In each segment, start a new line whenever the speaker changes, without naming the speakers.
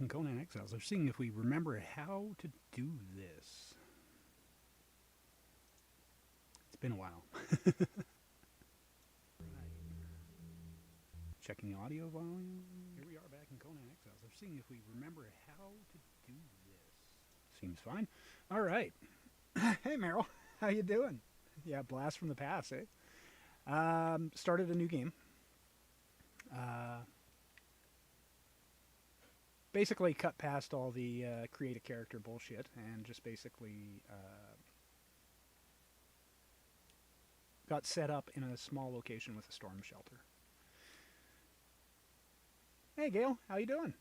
in Conan Exiles. They're seeing if we remember how to do this. It's been a while. Checking audio volume. Here we are back in Conan Exiles. They're seeing if we remember how to do this. Seems fine. All right. Hey, Meryl. How you doing? Yeah, blast from the past, eh? Started a new game. Basically cut past all the create a character bullshit and just basically got set up in a small location with a storm shelter. Hey, Gail. How you doing?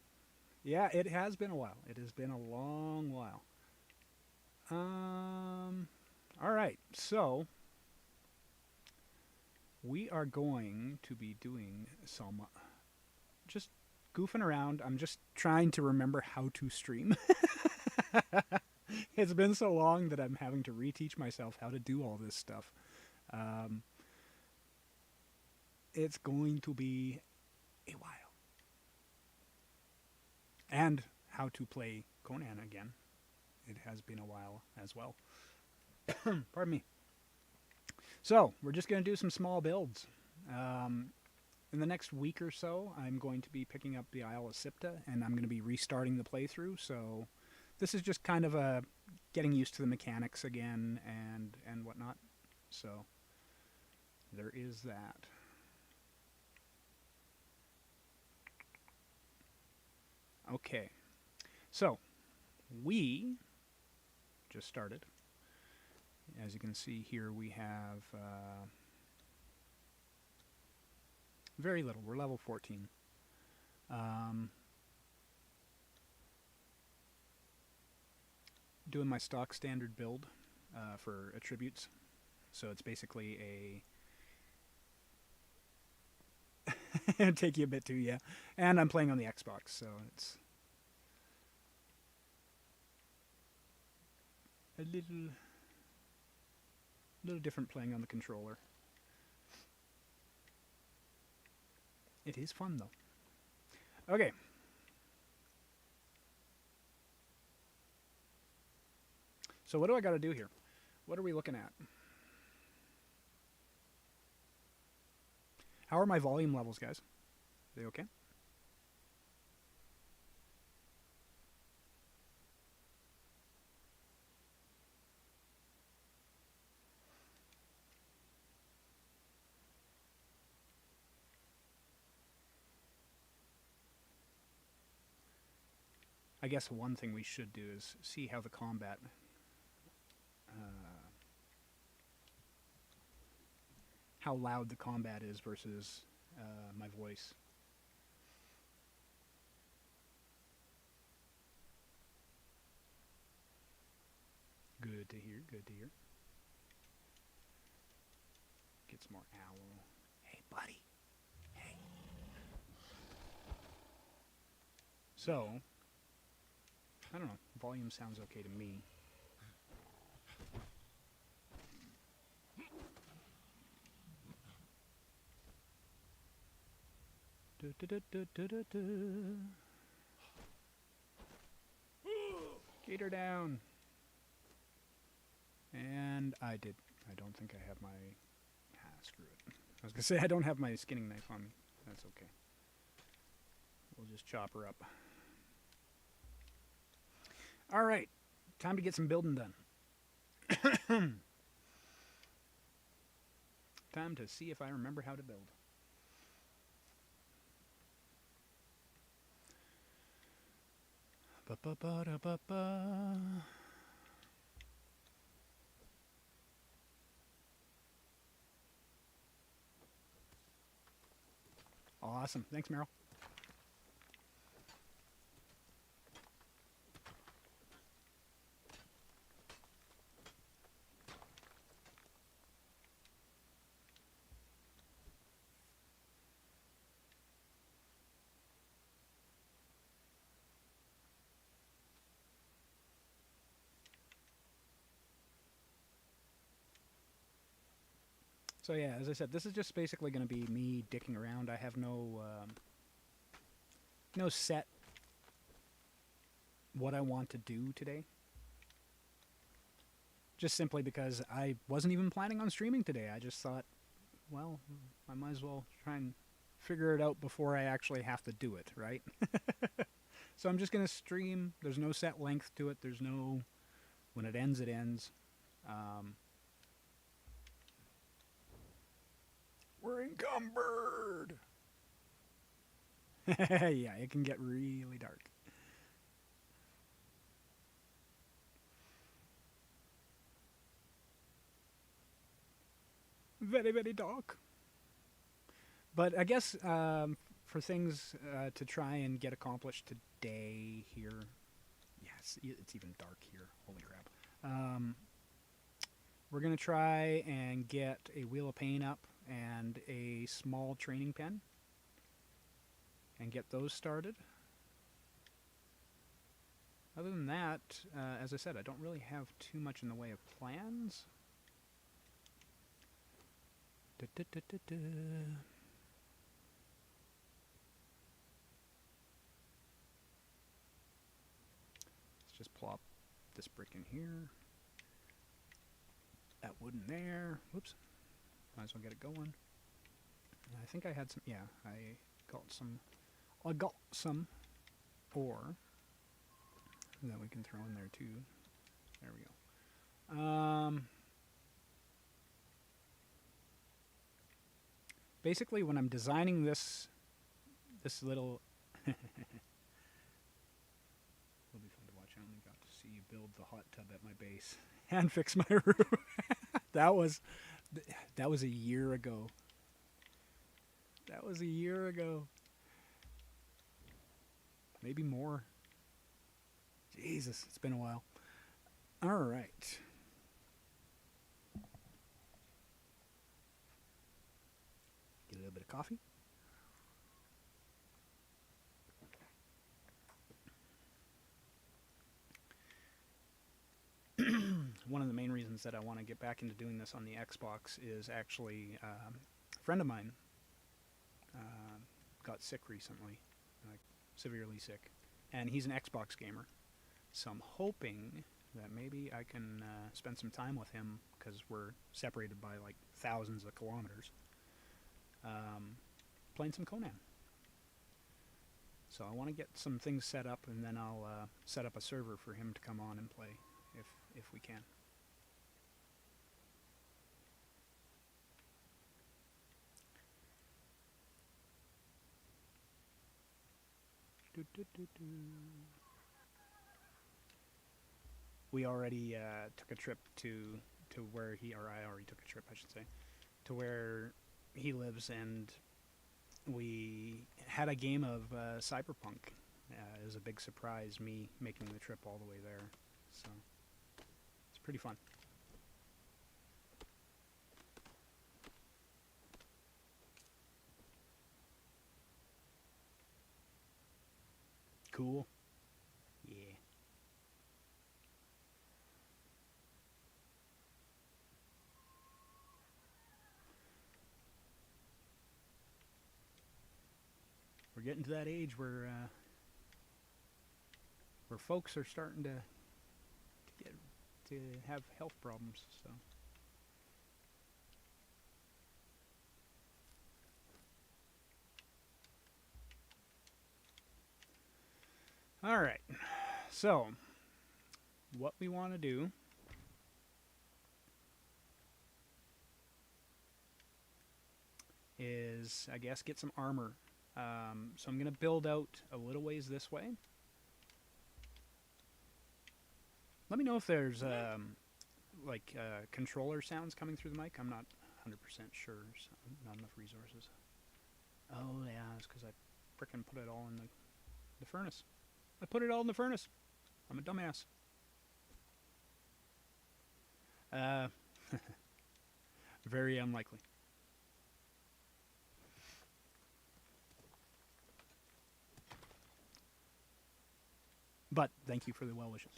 Yeah, it has been a while. It has been a long while. All right. So we are going to be doing some just goofing around. I'm just trying to remember how to stream. It's been so long that I'm having to reteach myself how to do all this stuff. It's going to be a while. And how to play Conan again. It has been a while as well. Pardon me. So, we're just going to do some small builds. In the next week or so, I'm going to be picking up the Isle of Sipta, and I'm going to be restarting the playthrough, so this is just kind of a getting used to the mechanics again and whatnot. So, there is that. Okay, so we just started. As you can see here, we have very little. We're level 14. Doing my stock standard build for attributes. So it's basically a... It'll take you a bit too, yeah. And I'm playing on the Xbox, so it's a little different playing on the controller. It is fun, though. Okay. So what do I got to do here? What are we looking at? How are my volume levels, guys? Are they okay? I guess one thing we should do is see how the combat how loud the combat is versus my voice. Good to hear, good to hear. Get some more owl. Hey, buddy. Hey. So, I don't know. Volume sounds okay to me. Get her down. And I did. I don't think I have my... screw it. I was going to say I don't have my skinning knife on me. That's okay. We'll just chop her up. Alright. Time to get some building done. Time to see if I remember how to build. Ba-ba-ba-da-ba-ba. Awesome. Thanks, Meryl. So yeah, as I said, this is just basically going to be me dicking around. I have no no set what I want to do today. Just simply because I wasn't even planning on streaming today. I just thought, well, I might as well try and figure it out before I actually have to do it, right? So I'm just going to stream. There's no set length to it. There's no, when it ends, it ends. We're encumbered. Yeah, it can get really dark. Very, very dark. But I guess for things to try and get accomplished today here, yes, it's even dark here. Holy crap. We're going to try and get a wheel of paint up and a small training pen and get those started. Other than that, as I said, I don't really have too much in the way of plans. Let's just plop this brick in here. That wood in there. Whoops. Might as well get it going. I think I had some, yeah, I got some ore that we can throw in there too. There we go. Basically, when I'm designing this little, it'll be fun to watch. I only got to see you build the hot tub at my base and fix my roof. that was a year ago. That was a year ago. Maybe more. Jesus, it's been a while. All right. Get a little bit of coffee. One of the main reasons that I want to get back into doing this on the Xbox is actually a friend of mine got sick recently, like severely sick, and he's an Xbox gamer. So I'm hoping that maybe I can spend some time with him, because we're separated by like thousands of kilometers, playing some Conan. So I want to get some things set up, and then I'll set up a server for him to come on and play if we can. We already took a trip to where I already took a trip, I should say, to where he lives, and we had a game of Cyberpunk. It was a big surprise, me making the trip all the way there. So it's pretty fun. Cool. Yeah. We're getting to that age where folks are starting to have health problems. So. All right. So, what we want to do is, I guess, get some armor. So I'm going to build out a little ways this way. Let me know if there's controller sounds coming through the mic. I'm not 100% sure. So not enough resources. Oh yeah, it's because I frickin' put it all in the furnace. I put it all in the furnace. I'm a dumbass. Very unlikely. But thank you for the well wishes.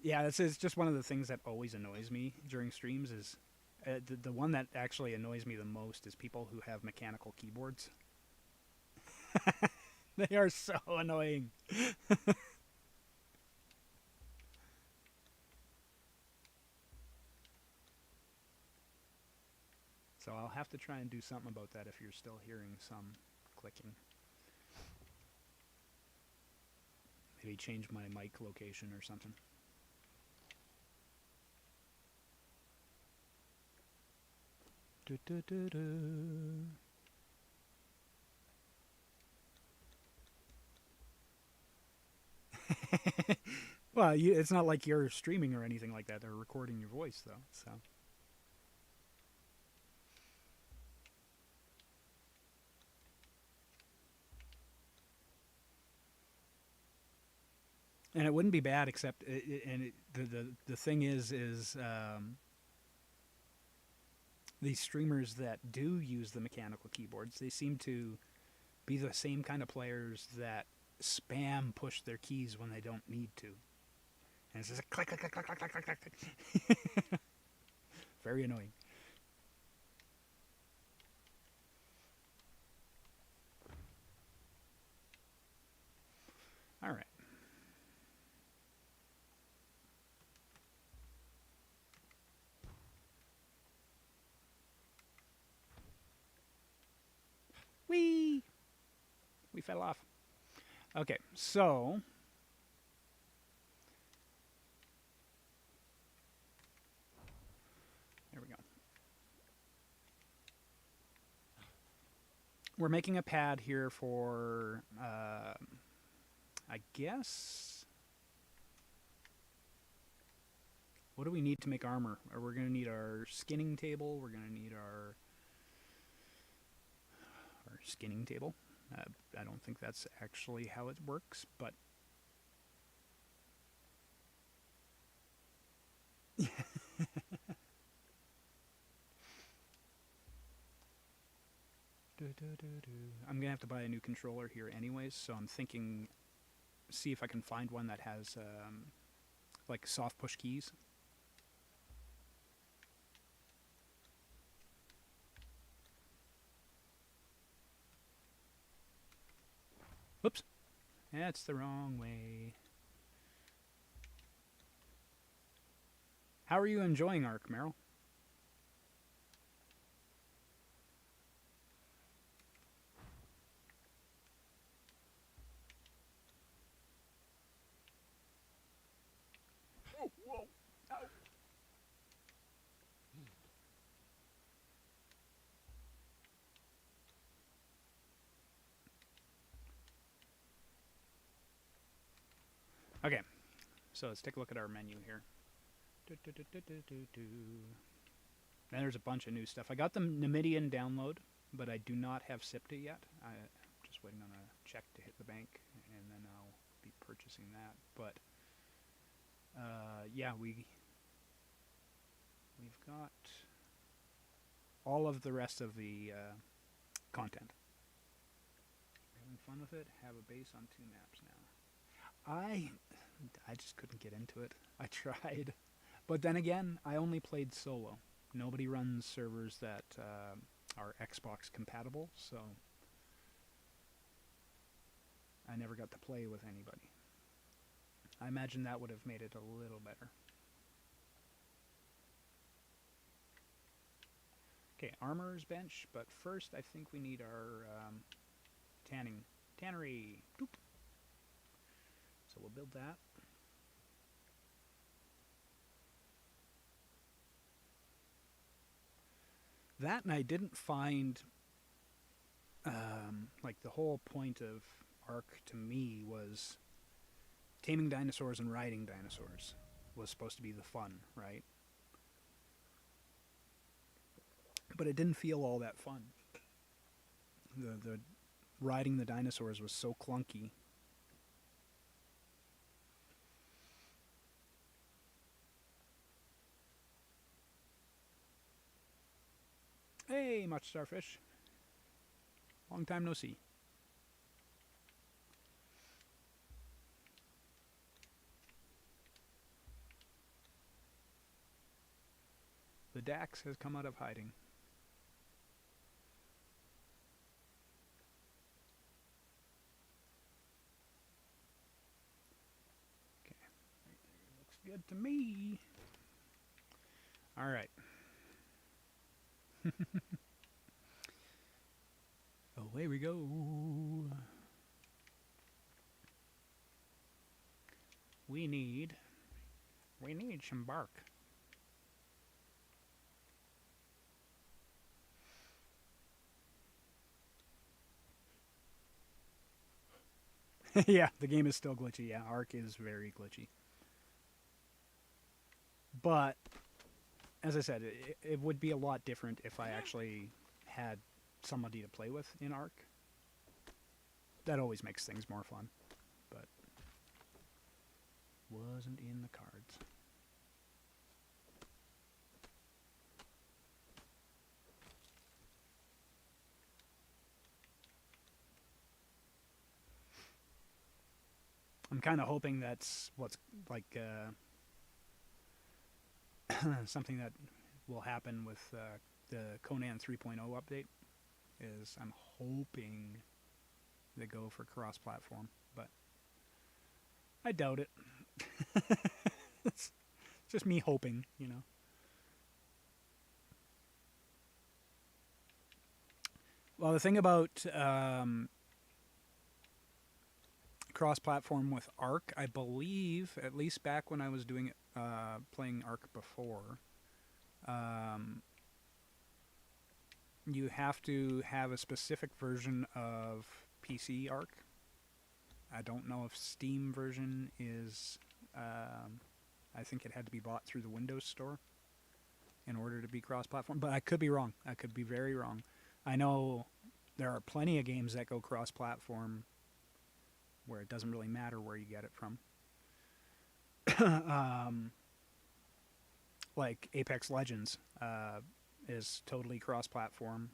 Yeah, this is just one of the things that always annoys me during streams. Is the one that actually annoys me the most is people who have mechanical keyboards. They are so annoying. So I'll have to try and do something about that if you're still hearing some clicking. Maybe change my mic location or something. Du, du, du, du. Well, it's not like you're streaming or anything like that. They're recording your voice, though. So, and it wouldn't be bad, except the thing is these streamers that do use the mechanical keyboards, they seem to be the same kind of players that spam push their keys when they don't need to. And it's just like click, click, click, click, click, click, click, click. Very annoying. All right. Whee! We fell off. Okay, so there we go. We're making a pad here for, I guess. What do we need to make armor? We're going to need our skinning table. We're going to need our skinning table. I don't think that's actually how it works, but I'm going to have to buy a new controller here anyways, so I'm thinking, see if I can find one that has like soft push keys. Whoops. That's the wrong way. How are you enjoying Ark, Meryl? Oh, whoa. Ow. Okay, so let's take a look at our menu here. And there's a bunch of new stuff. I got the Namidian download, but I do not have SIPTA yet. I'm just waiting on a check to hit the bank, and then I'll be purchasing that. But yeah, we've got all of the rest of the content. We're having fun with it. Have a base on 2 maps now. I just couldn't get into it. I tried. But then again, I only played solo. Nobody runs servers that are Xbox compatible, so I never got to play with anybody. I imagine that would have made it a little better. Okay, armorer's bench, but first I think we need our tannery. Boop. So we'll build that. That, and I didn't find, like, the whole point of Ark to me was taming dinosaurs and riding dinosaurs was supposed to be the fun, right? But it didn't feel all that fun. The riding the dinosaurs was so clunky. Hey, much starfish. Long time no see. The Dhax has come out of hiding. good to me. All right. Away we go. We need some bark. Yeah, the game is still glitchy. Yeah, Ark is very glitchy. But as I said, it would be a lot different if I actually had somebody to play with in Ark. That always makes things more fun, but wasn't in the cards. I'm kind of hoping that's what's like something that will happen with the Conan 3.0 update. Is I'm hoping they go for cross-platform, but I doubt it. It's just me hoping, you know. Well, the thing about cross-platform with Ark, I believe, at least back when I was doing it, playing Ark before, you have to have a specific version of PC Ark. I don't know if Steam version is. I think it had to be bought through the Windows Store in order to be cross-platform, but I could be wrong. I could be very wrong. I know there are plenty of games that go cross-platform where it doesn't really matter where you get it from. Like Apex Legends is totally cross-platform.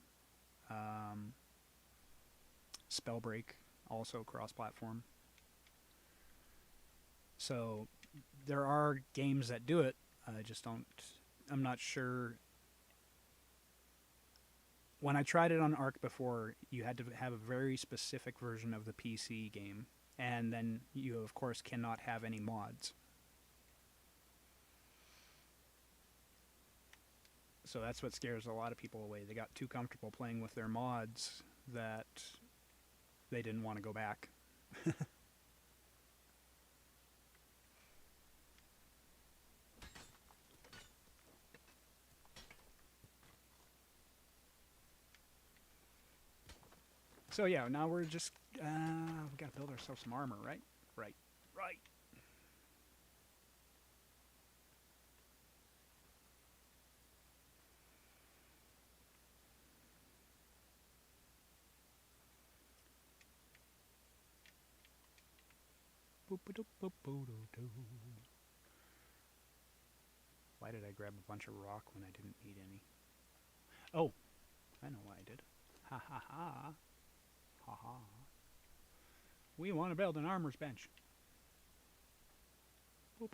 Spellbreak, also cross-platform. So there are games that do it. I just don't. I'm not sure. When I tried it on Ark before, you had to have a very specific version of the PC game, and then you, of course, cannot have any mods. So that's what scares a lot of people away. They got too comfortable playing with their mods that they didn't want to go back. So yeah, now we're just we gotta build ourselves some armor, right? Right. Why did I grab a bunch of rock when I didn't need any? Oh, I know why I did. Ha ha ha. Ha ha. We want to build an armor's bench. Boop.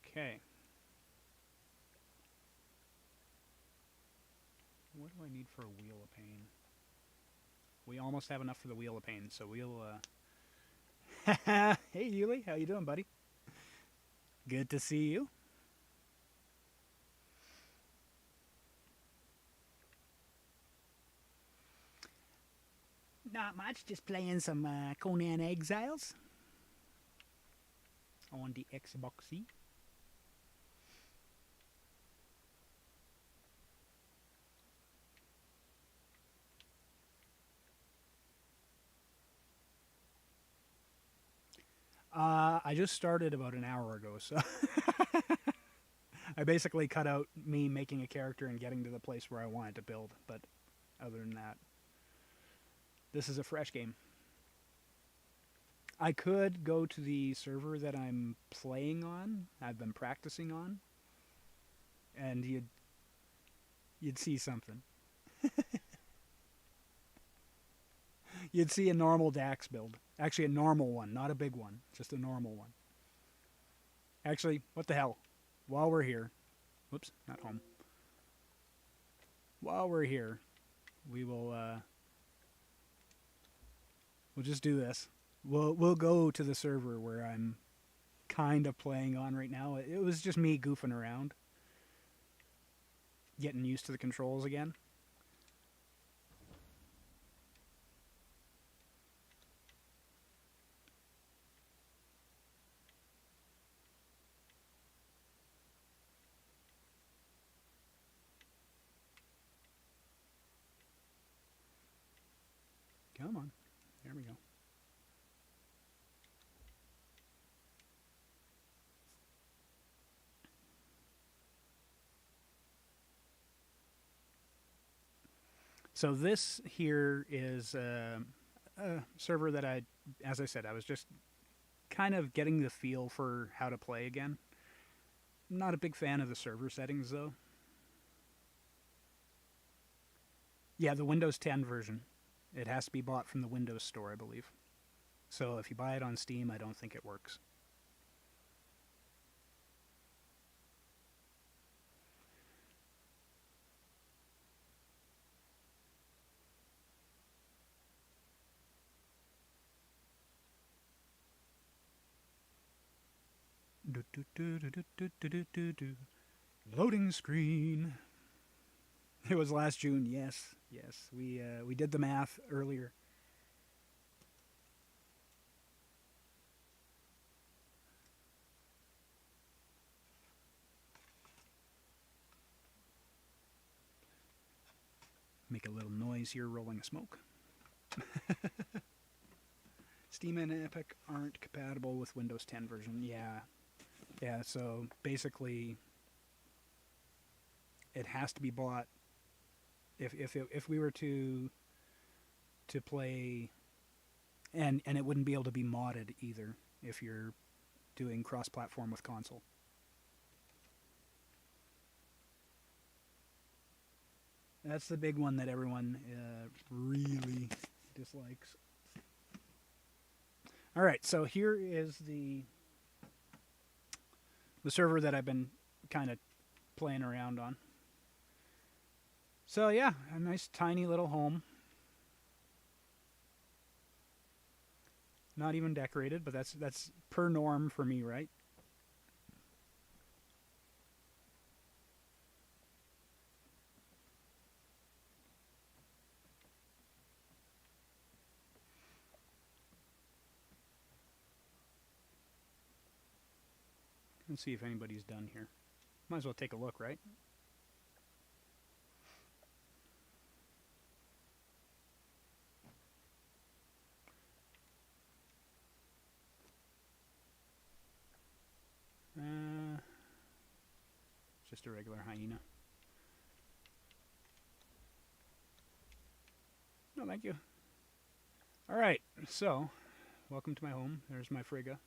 Okay. What do I need for a wheel of pain? We almost have enough for the wheel of pain, so we'll Hey Yuli, how you doing, buddy? Good to see you. Not much, just playing some Conan Exiles on the Xbox. I just started about an hour ago, so I basically cut out me making a character and getting to the place where I wanted to build, but other than that, this is a fresh game. I could go to the server that I'm playing on, I've been practicing on, and you'd see something. You'd see a normal Dhax build. Actually, a normal one, not a big one, just a normal one. Actually, what the hell? While we're here, whoops, not home. While we're here, we'll just do this. We'll go to the server where I'm kind of playing on right now. It was just me goofing around, getting used to the controls again. Come on. There we go. So this here is a server that as I said, I was just kind of getting the feel for how to play again. Not a big fan of the server settings though. Yeah, the Windows 10 version. It has to be bought from the Windows Store, I believe. So if you buy it on Steam, I don't think it works. Loading screen. It was last June. Yes, yes. We did the math earlier. Make a little noise here, rolling a smoke. Steam and Epic aren't compatible with Windows 10 version. Yeah, yeah. So basically, it has to be bought. If we were to play, and it wouldn't be able to be modded either if you're doing cross-platform with console. That's the big one that everyone really dislikes. All right, so here is the server that I've been kind of playing around on. So yeah, a nice tiny little home. Not even decorated, but that's per norm for me, right? Let's see if anybody's done here. Might as well take a look, right? Just a regular hyena. No, thank you. All right, so welcome to my home. There's my Frigga.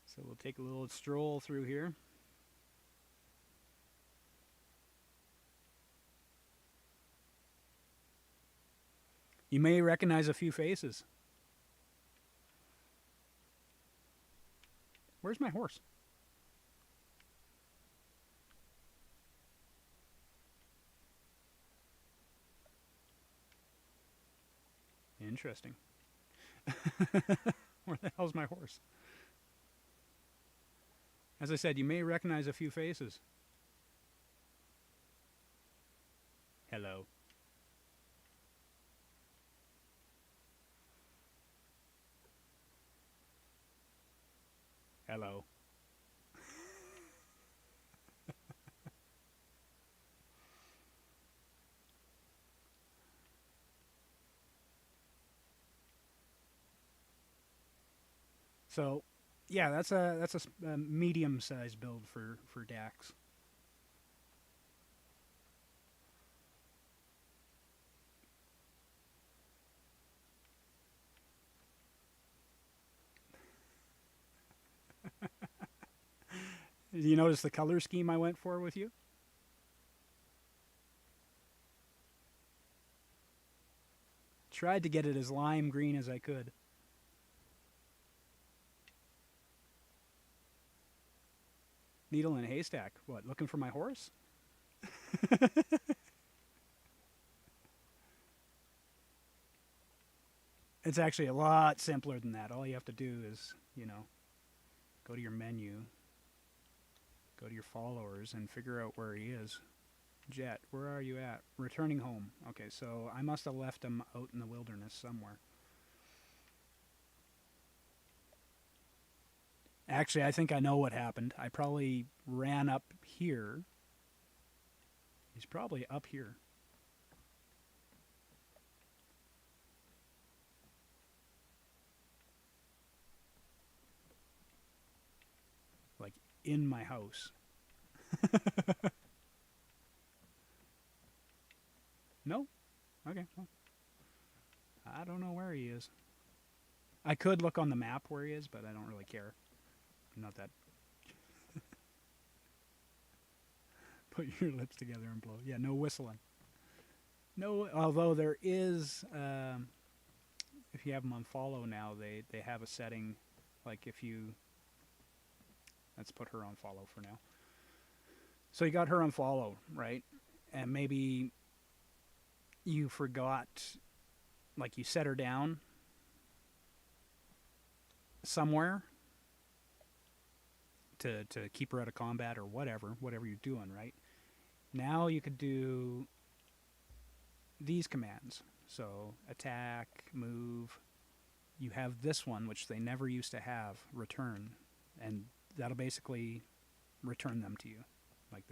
So we'll take a little stroll through here. You may recognize a few faces. Where's my horse? Interesting. Where the hell's my horse? As I said, you may recognize a few faces. Hello. Hello. So, yeah, that's a medium-sized build for Dhax. Did you notice the color scheme I went for with you? Tried to get it as lime green as I could. Needle in a haystack. What, looking for my horse? It's actually a lot simpler than that. All you have to do is, go to your menu, go to your followers, and figure out where he is. Jet, where are you at? Returning home. Okay, so I must have left him out in the wilderness somewhere. Actually, I think I know what happened. I probably ran up here. He's probably up here. Like in my house. No? Okay. Well, I don't know where he is. I could look on the map where he is, but I don't really care. I'm not that. Put your lips together and blow. Yeah, no whistling. No, although there is, if you have them on follow now, they have a setting, like if you, let's put her on follow for now. So you got her on follow, right? And maybe you forgot, like you set her down somewhere to keep her out of combat or whatever you're doing, right? Now you could do these commands. So attack, move. You have this one, which they never used to have, return. And that'll basically return them to you. Like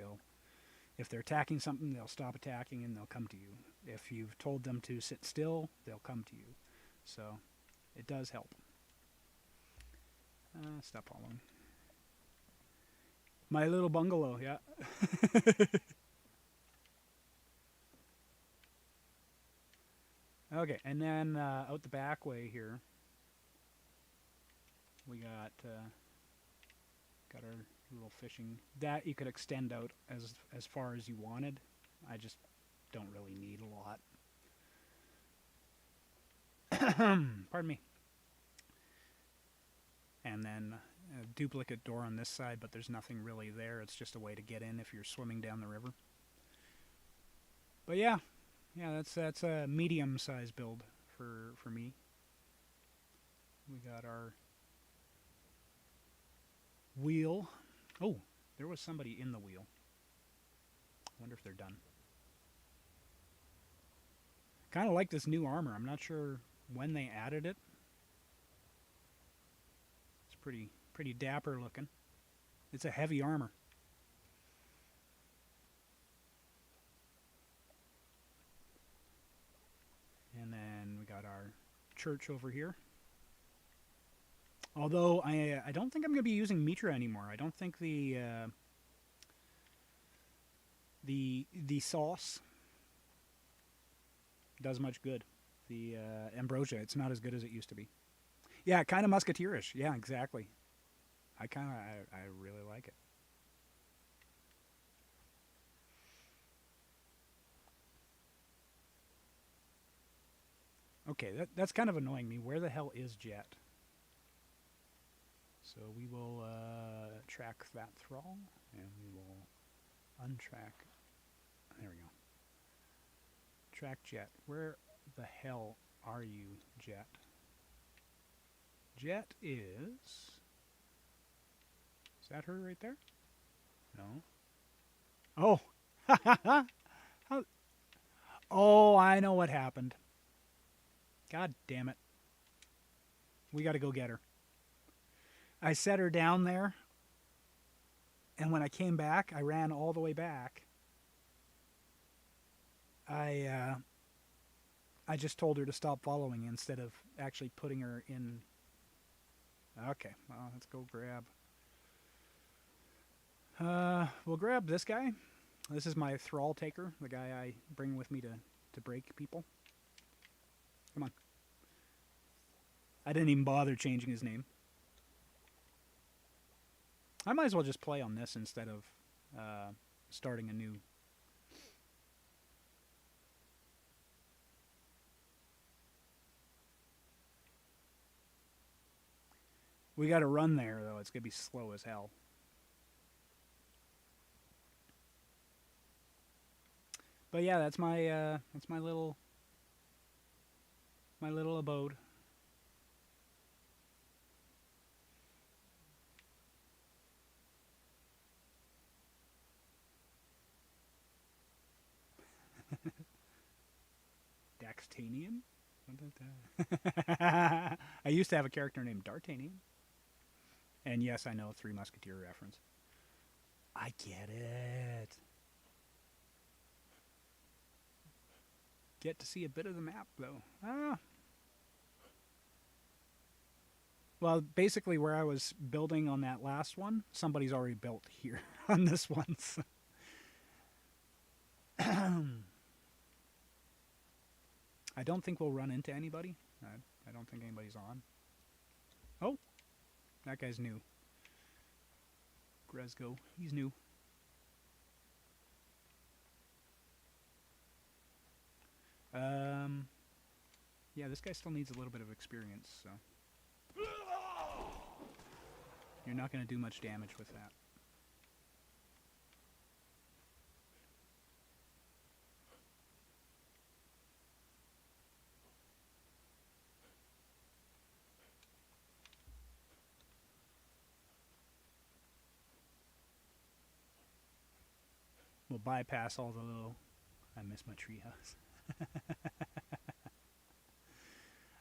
if they're attacking something, they'll stop attacking and they'll come to you. If you've told them to sit still, they'll come to you. So it does help. Stop following. My little bungalow, yeah. Okay, and then out the back way here, we got our little fishing. That you could extend out as far as you wanted. I just don't really need a lot. Pardon me. And then a duplicate door on this side, but there's nothing really there. It's just a way to get in if you're swimming down the river. But yeah, that's a medium-sized build for me. We got our wheel. Oh, there was somebody in the wheel. I wonder if they're done. Kind of like this new armor. I'm not sure when they added it. It's pretty dapper looking. It's a heavy armor. And then we got our church over here. Although I don't think I'm going to be using Mitra anymore. I don't think the sauce does much good. The ambrosia, it's not as good as it used to be. Yeah, kind of musketeerish. Yeah, exactly. I really like it. Okay, that's kind of annoying me. Where the hell is Jet? So we will track that thrall, and we will untrack. There we go. Track Jet. Where the hell are you, Jet? Jet is that her right there? No. Oh. How? Oh, I know what happened. God damn it. We got to go get her. I set her down there, and when I came back, I ran all the way back. I just told her to stop following instead of actually putting her in. Okay, well, let's go grab. We'll grab this guy. This is my thrall taker, the guy I bring with me to break people. Come on. I didn't even bother changing his name. I might as well just play on this instead of starting a new. We got to run there, though. It's going to be slow as hell. But yeah, that's my little abode. Daxtanian? I used to have a character named D'Artagnan. And yes, I know, Three Musketeer reference. I get it. Get to see a bit of the map, though. Ah. Well, basically where I was building on that last one, somebody's already built here on this one. So. I don't think we'll run into anybody. I don't think anybody's on. Oh, that guy's new. Gresgo, he's new. Yeah, this guy still needs a little bit of experience, so. You're not going to do much damage with that. We'll bypass all the little... I miss my treehouse.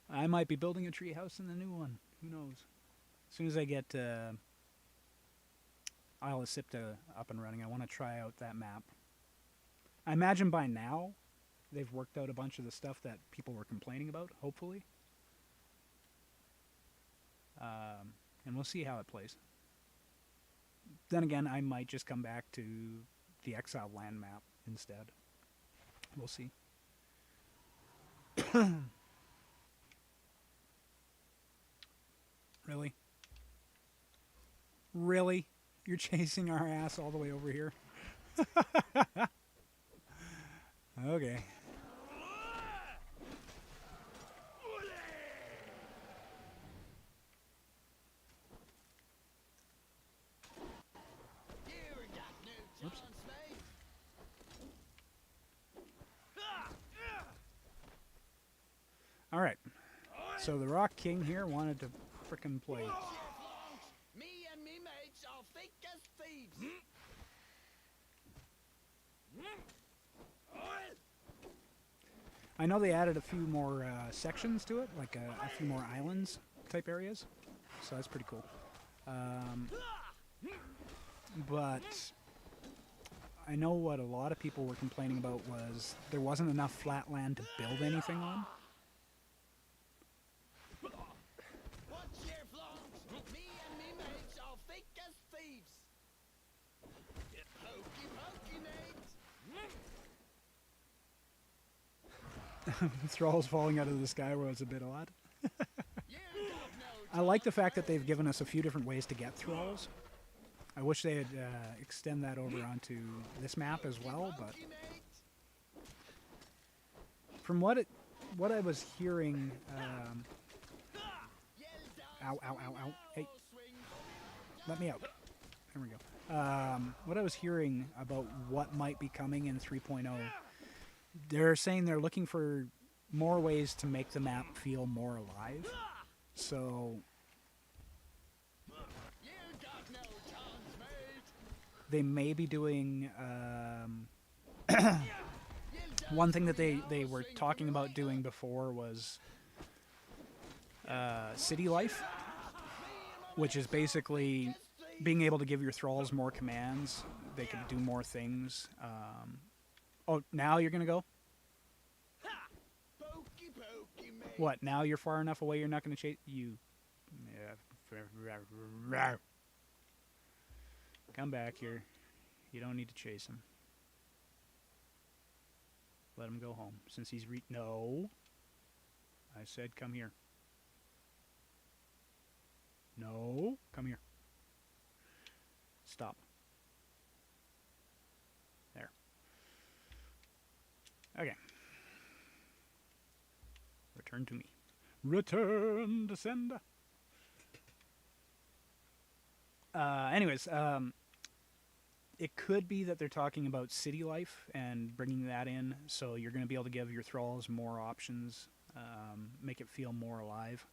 I might be building a treehouse in the new one. Who knows? As soon as I get Isle of Sipta up and running, I want to try out that map. I imagine by now they've worked out a bunch of the stuff that people were complaining about, hopefully. And we'll see how it plays. Then again, I might just come back to the Exile land map instead. We'll see. Really? Really? You're chasing our ass all the way over here? Okay. Oops. All right. So the Rock King here wanted to frickin' play.
Me and me mates are thick as thieves.
I know they added a few more sections to it, like a few more islands type areas. So that's pretty cool. But I know what a lot of people were complaining about was there wasn't enough flat land to build anything on.
What's your flanks? Me and me mates are thick as thieves. Hokey pokey, mate.
Thralls falling out of the sky was a bit odd.
You don't know.
I like the fact that they've given us a few different ways to get Thralls. I wish they'd extend that over onto this map as well, but from what I was hearing, ow, ow, ow, ow, hey, let me out. There we go. What I was hearing about what might be coming in 3.0, they're saying they're looking for more ways to make the map feel more alive. So they may be doing one thing that they were talking about doing before was city life, which is basically being able to give your thralls more commands. They could do more things. Oh, now you're gonna go? What? Now you're far enough away you're not gonna chase you? Yeah. Come back here. You don't need to chase him. Let him go home. Since he's no. I said come here. No. Come here. Stop. There. Okay. Return to me. Return to sender. Anyways, it could be that they're talking about city life and bringing that in, so you're going to be able to give your thralls more options, make it feel more alive.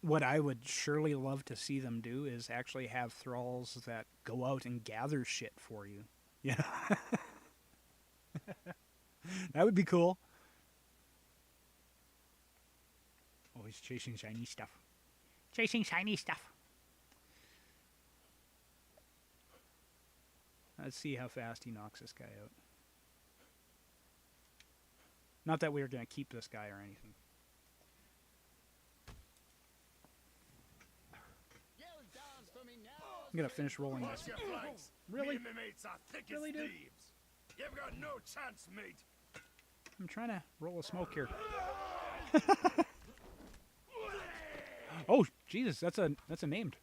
What I would surely love to see them do is actually have thralls that go out and gather shit for you. Yeah. That would be cool. Oh, he's chasing shiny stuff. Chasing shiny stuff. Let's see how fast he knocks this guy out. Not that we were going to keep this guy or anything. I'm going to finish rolling this. Really?
Me and my mates are thick
Really,
as
dude?
thieves. You've got no chance, mate.
I'm trying to roll a smoke here. Oh, Jesus, that's a named.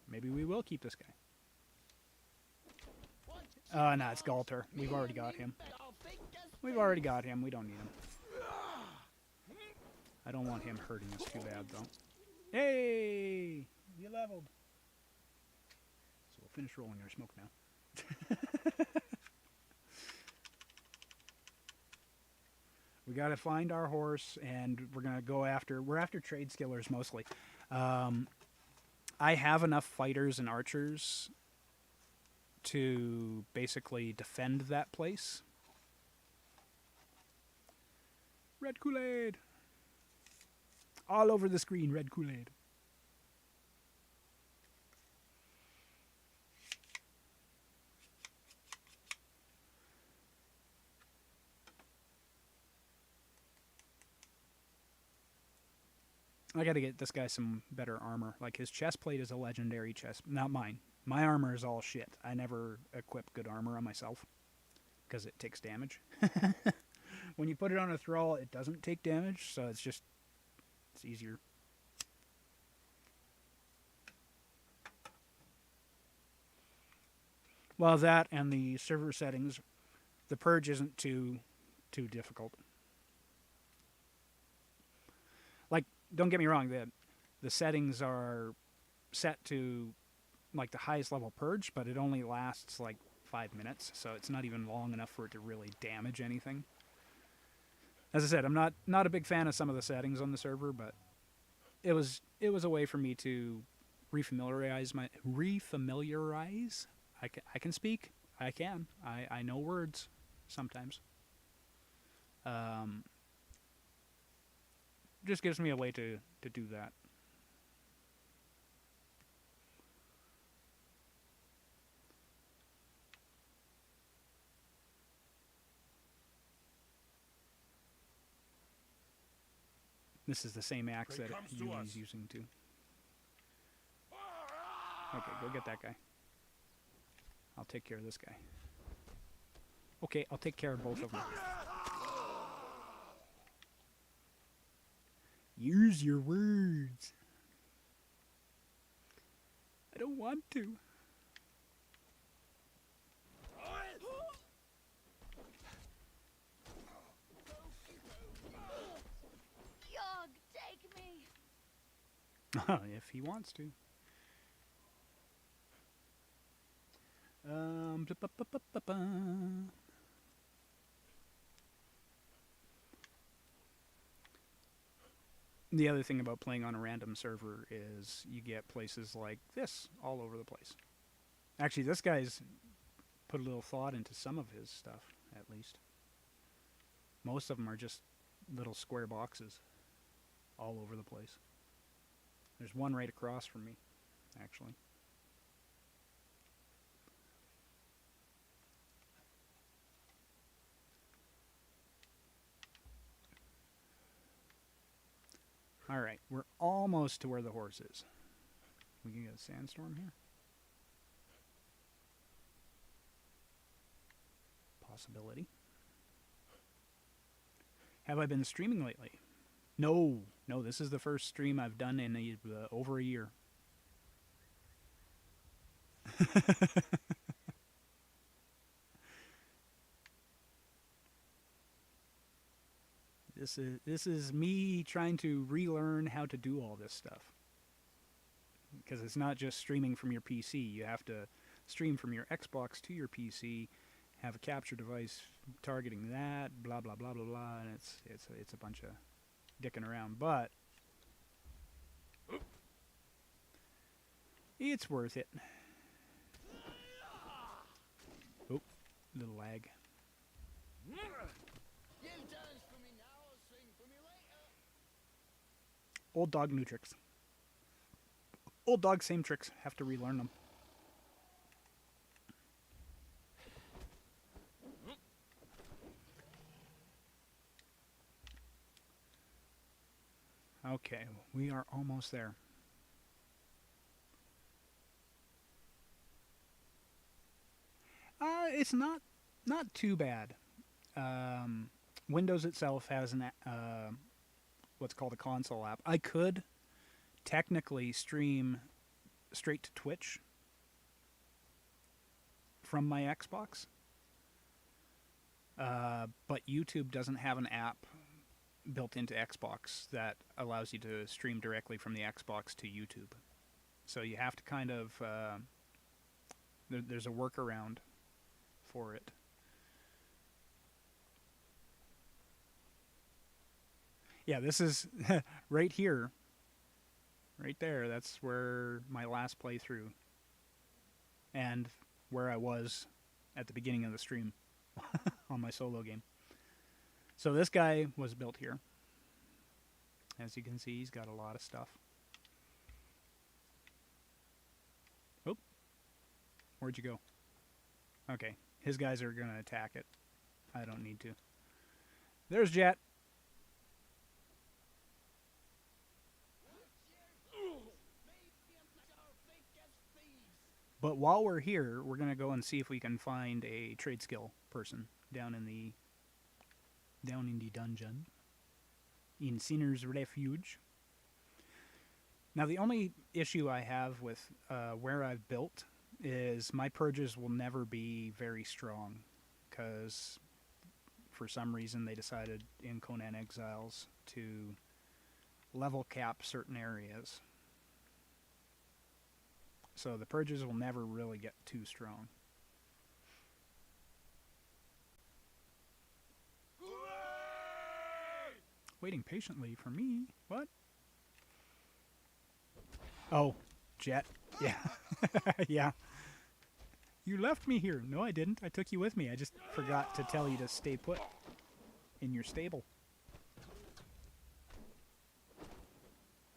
Maybe we will keep this guy. No, it's Galter. We've already got him. We've already got him. We don't need him. I don't want him hurting us too bad, though. Hey! You leveled. So we'll finish rolling our smoke now. We got to find our horse, and we're going to go after... We're after trade skillers, mostly. I have enough fighters and archers to basically defend that place. Red Kool-Aid! All over the screen, red Kool-Aid. I gotta get this guy some better armor. Like, his chest plate is a legendary chest. Not mine. My armor is all shit. I never equip good armor on myself. Because it takes damage. When you put it on a thrall, it doesn't take damage. So it's just... It's easier. Well, that and the server settings, the purge isn't too difficult. Like, don't get me wrong, the settings are set to like the highest level purge, but it only lasts like 5 minutes, so it's not even long enough for it to really damage anything. As I said, I'm not a big fan of some of the settings on the server, but it was a way for me to refamiliarize. I can speak. I can. I know words sometimes. Just gives me a way to do that. This is the same axe that Yuli's using too. Okay, go get that guy. I'll take care of this guy. Okay, I'll take care of both of them. Use your words. I don't want to.
Yog, take me.
If he wants to. The other thing about playing on a random server is you get places like this all over the place. Actually, this guy's put a little thought into some of his stuff, at least. Most of them are just little square boxes all over the place. There's one right across from me, actually. Alright, we're almost to where the horse is. We can get a sandstorm here? Possibility. Have I been streaming lately? No, this is the first stream I've done in over a year. This is me trying to relearn how to do all this stuff. Because it's not just streaming from your PC. You have to stream from your Xbox to your PC, have a capture device targeting that, blah blah blah blah blah, and it's a bunch of dicking around, but it's worth it. Oh, little lag. Old dog, new tricks. Old dog, same tricks. Have to relearn them. Okay, we are almost there. It's not too bad. Windows itself has an what's called a console app. I could technically stream straight to Twitch from my Xbox, but YouTube doesn't have an app built into Xbox that allows you to stream directly from the Xbox to YouTube. So you have to kind of there's a workaround for it. Yeah, this is right here. Right there, that's where my last playthrough and where I was at the beginning of the stream on my solo game. So this guy was built here. As you can see, he's got a lot of stuff. Oh, where'd you go? Okay, his guys are going to attack it. I don't need to. There's Jet. But while we're here, we're going to go and see if we can find a trade skill person down in the dungeon in Sinner's Refuge. Now, the only issue I have with where I've built is my purges will never be very strong because for some reason they decided in Conan Exiles to level cap certain areas. So the purges will never really get too strong. Waiting patiently for me. What? Oh, Jet. Yeah. Yeah. You left me here. No, I didn't. I took you with me. I just forgot to tell you to stay put in your stable.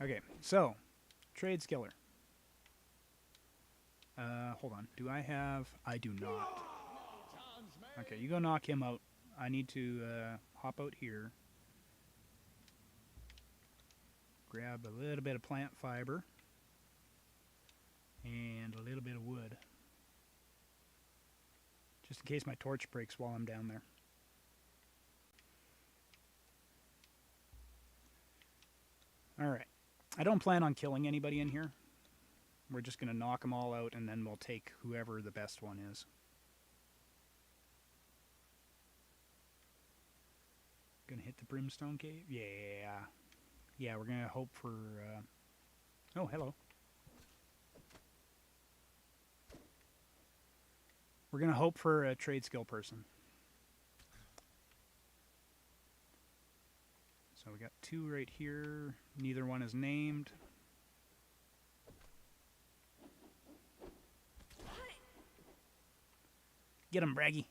Okay, so trade skiller. Hold on. Do I have... I do not. Okay, you go knock him out. I need to hop out here. Grab a little bit of plant fiber. And a little bit of wood. Just in case my torch breaks while I'm down there. Alright. I don't plan on killing anybody in here. We're just going to knock them all out, and then we'll take whoever the best one is. Gonna hit the brimstone cave? Yeah. Yeah, we're going to hope for... Oh, hello. We're going to hope for a trade skill person. So we got two right here. Neither one is named. Get him, Braggy.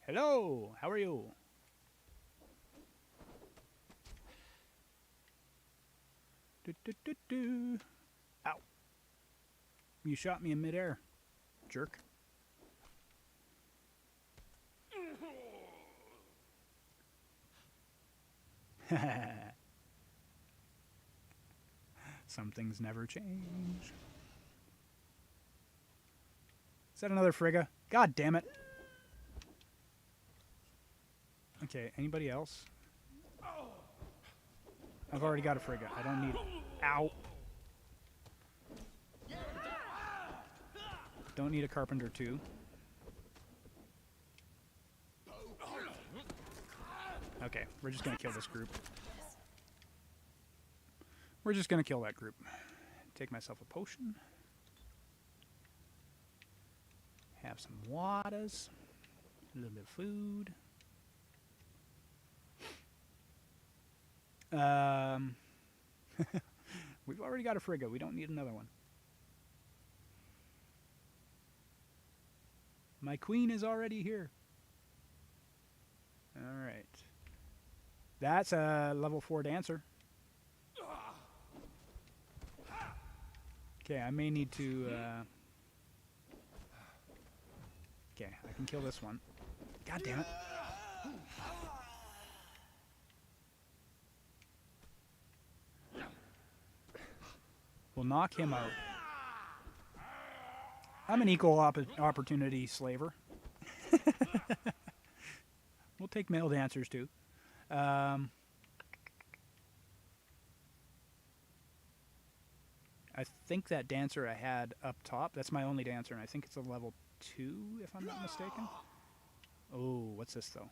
Hello, how are you? Ow. You shot me in midair, jerk. Some things never change. Is that another Frigga? God damn it. Okay, anybody else? I've already got a Frigga. I don't need... Ow. Don't need a Carpenter too. Okay, we're just going to kill this group. We're just going to kill that group. Take myself a potion. Have some waters. A little bit of food. We've already got a Frigga. We don't need another one. My queen is already here. Alright. That's a level 4 dancer. Okay, I may need to... Okay, I can kill this one. God damn it. We'll knock him out. I'm an equal opportunity slaver. We'll take male dancers too. I think that dancer I had up top, that's my only dancer, and I think it's a level 2, if I'm not mistaken. Oh, what's this though?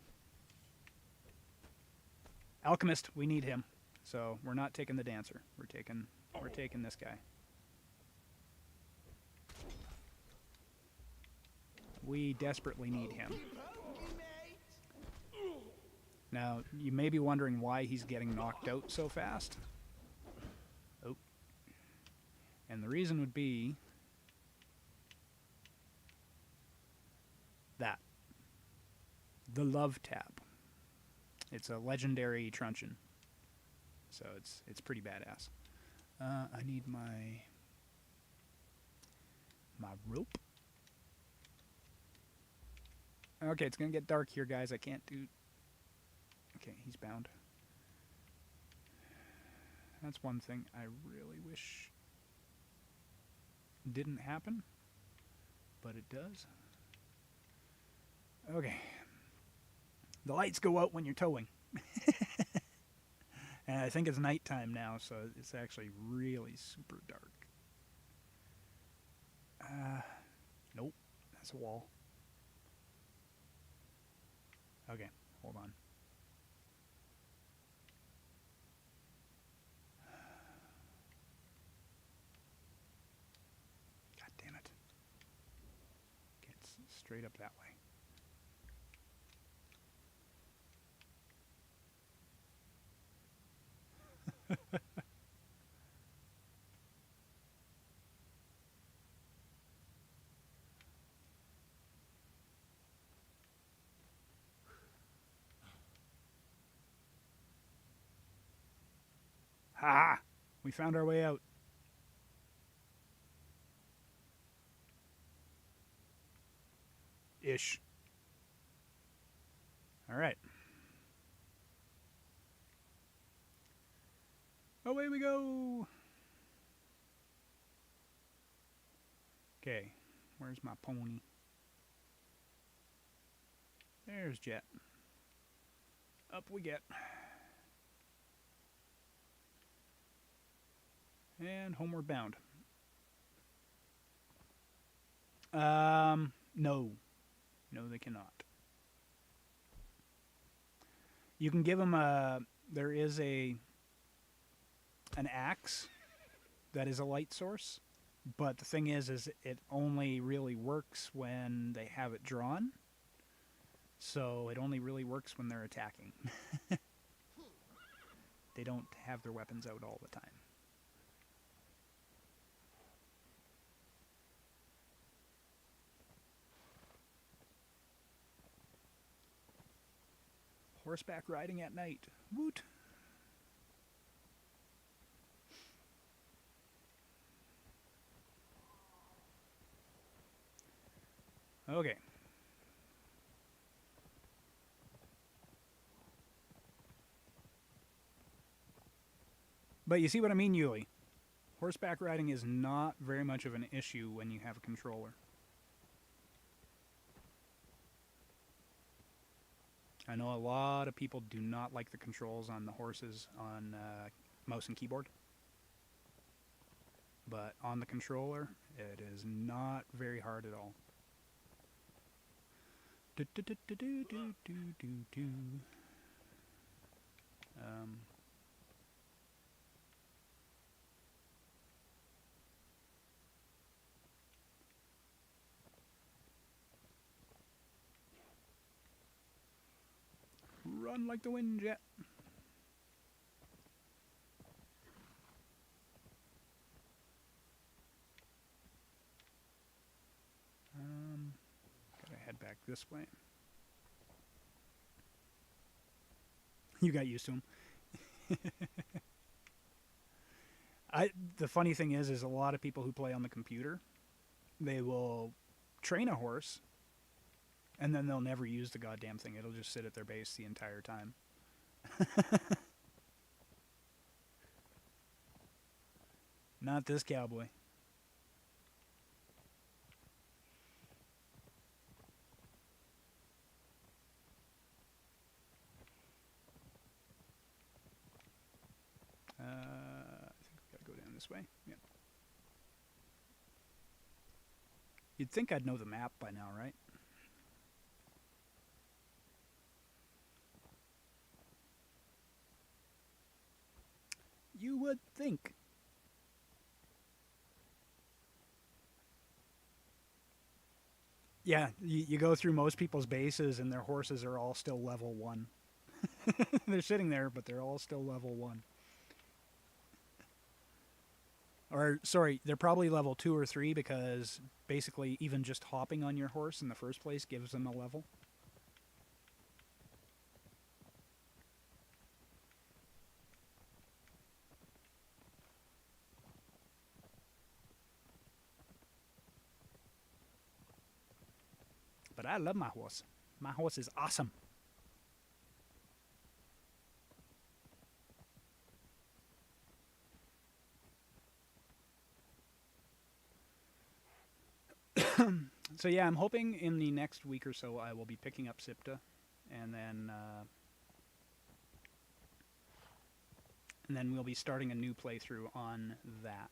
Alchemist, we need him. So we're not taking the dancer. We're taking this guy. We desperately need him. Now, you may be wondering why he's getting knocked out so fast. Oh. And the reason would be that. The Love Tap. It's a legendary truncheon. So it's pretty badass. I need my rope. Okay, it's gonna get dark here, guys. I can't do... Okay, he's bound. That's one thing I really wish didn't happen, but it does. Okay. The lights go out when you're towing. And I think it's nighttime now, so it's actually really super dark. Nope, that's a wall. Okay, hold on. God damn it. Okay, it's straight up that way. Ha! We found our way out. Ish. All right. Away we go. Okay, where's my pony? There's Jet. Up we get. And homeward bound. No. No, they cannot. You can give them a... There is an axe that is a light source. But the thing is it only really works when they have it drawn. So it only really works when they're attacking. They don't have their weapons out all the time. Horseback riding at night. Woot! Okay. But you see what I mean, Yuli? Horseback riding is not very much of an issue when you have a controller. I know a lot of people do not like the controls on the horses on mouse and keyboard. But on the controller, it is not very hard at all. Run like the wind, Jet. Gotta head back this way. You got used to them. The funny thing is a lot of people who play on the computer, they will train a horse, and then they'll never use the goddamn thing. It'll just sit at their base the entire time. Not this cowboy. I think we gotta go down this way. Yeah. You'd think I'd know the map by now, right? You would think. Yeah, you go through most people's bases and their horses are all still level 1. They're sitting there, but they're all still level 1. Or, sorry, they're probably level 2 or 3 because basically even just hopping on your horse in the first place gives them a level. But I love my horse. My horse is awesome. So yeah, I'm hoping in the next week or so I will be picking up SIPTA, and then we'll be starting a new playthrough on that.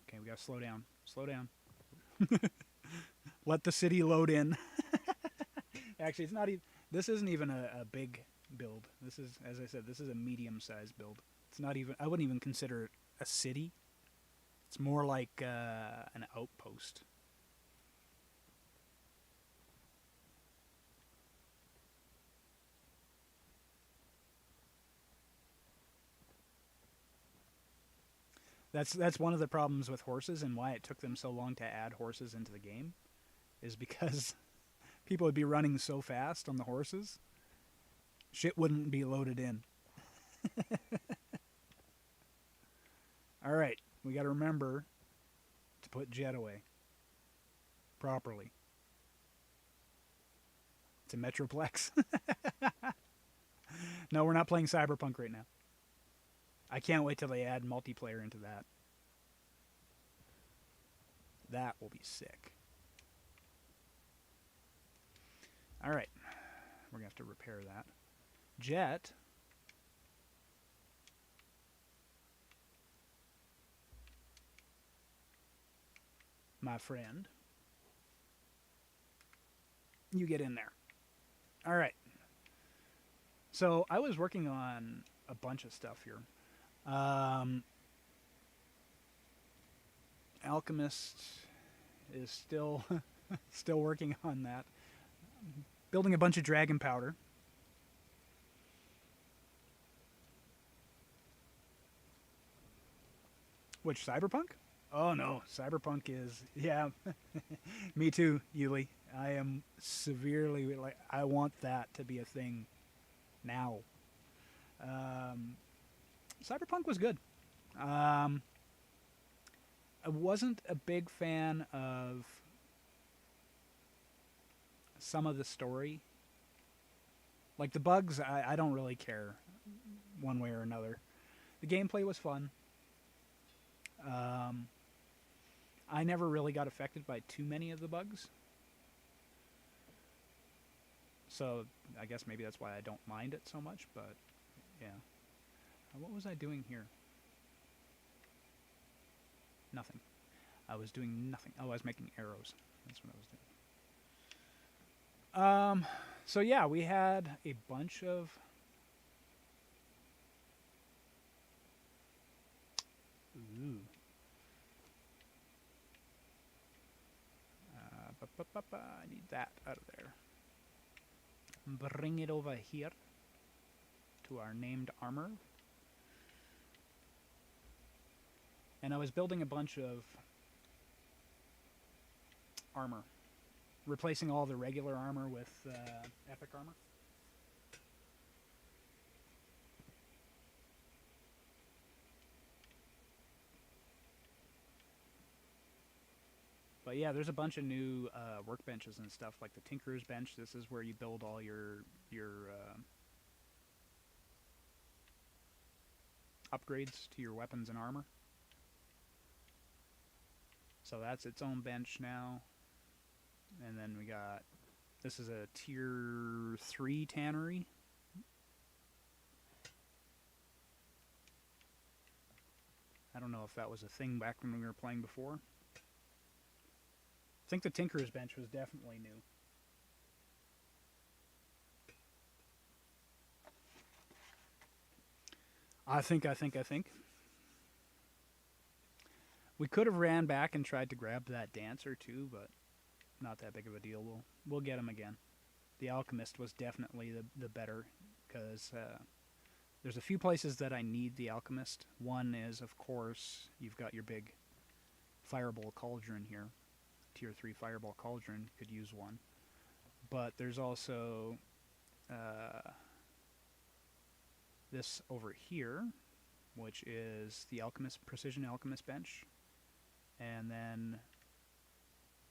Okay, we gotta slow down. Slow down. Let the city load in. Actually, it's not even. This isn't even a big build. This is, as I said, this is a medium-sized build. It's not even. I wouldn't even consider it a city. It's more like an outpost. That's one of the problems with horses and why it took them so long to add horses into the game, is because people would be running so fast on the horses, shit wouldn't be loaded in. All right, we got to remember to put Jet away properly. It's a Metroplex. No, we're not playing Cyberpunk right now. I can't wait till they add multiplayer into that. That will be sick. All right. We're going to have to repair that. Jet. My friend. You get in there. All right. So I was working on a bunch of stuff here. Alchemist is still working on that. Building a bunch of dragon powder. Which, Cyberpunk? Oh no, Cyberpunk is, yeah. Me too, Yuli. I am severely, like, I want that to be a thing now. Cyberpunk was good. I wasn't a big fan of some of the story. Like the bugs, I don't really care one way or another. The gameplay was fun. I never really got affected by too many of the bugs. So I guess maybe that's why I don't mind it so much, but yeah. What was I doing here? Nothing. I was doing nothing. Oh, I was making arrows. That's what I was doing. So yeah, we had a bunch of... Ooh. I need that out of there. Bring it over here to our named armor. And I was building a bunch of armor, replacing all the regular armor with epic armor. But yeah, there's a bunch of new workbenches and stuff, like the Tinkerer's Bench. This is where you build all your upgrades to your weapons and armor. So that's its own bench now. And then we got, this is a tier 3 tannery. I don't know if that was a thing back when we were playing before. I think the Tinkerer's Bench was definitely new. I think. We could have ran back and tried to grab that dancer too, but not that big of a deal. We'll get him again. The Alchemist was definitely the better, because there's a few places that I need the Alchemist. One is, of course, you've got your big Fireball Cauldron here. Tier 3 Fireball Cauldron could use one. But there's also this over here, which is the Alchemist, Precision Alchemist Bench. And then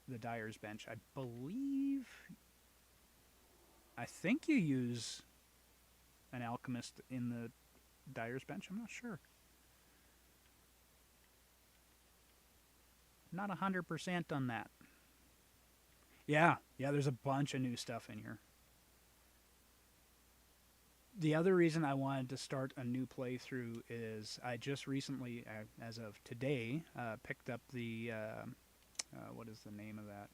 the Dyer's Bench. I think you use an Alchemist in the Dyer's Bench. I'm not sure. Not 100% on that. Yeah, there's a bunch of new stuff in here. The other reason I wanted to start a new playthrough is I just recently, as of today, picked up the, what is the name of that?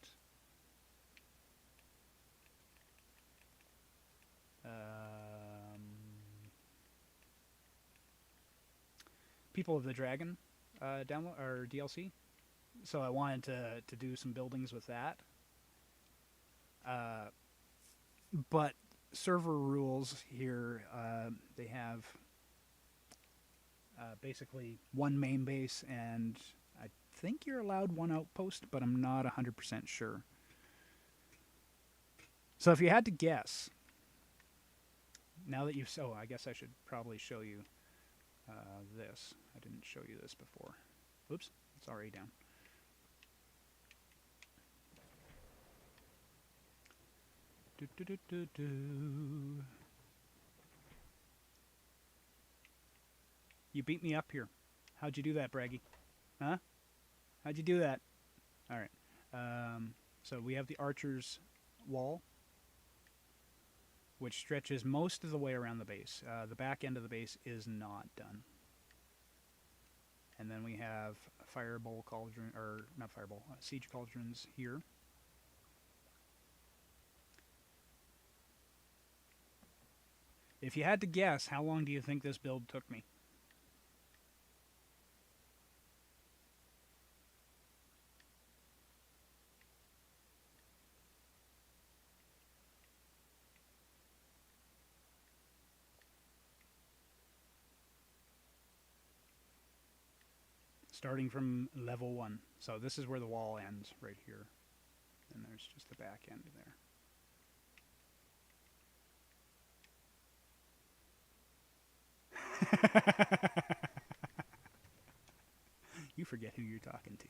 People of the Dragon download or DLC. So I wanted to do some buildings with that. But server rules here, they have basically one main base, and I think you're allowed one outpost, but I'm not 100% sure. So if you had to guess, now that you've... Oh, I guess I should probably show you this. I didn't show you this before. Oops, it's already down. You beat me up here. How'd you do that, Braggy? Huh? How'd you do that? Alright. So we have the Archer's Wall, which stretches most of the way around the base. The back end of the base is not done. And then we have Fireball Cauldron, or not Fireball, Siege Cauldrons here. If you had to guess, how long do you think this build took me? Starting from level 1. So this is where the wall ends, right here. And there's just the back end there. You forget who you're talking to.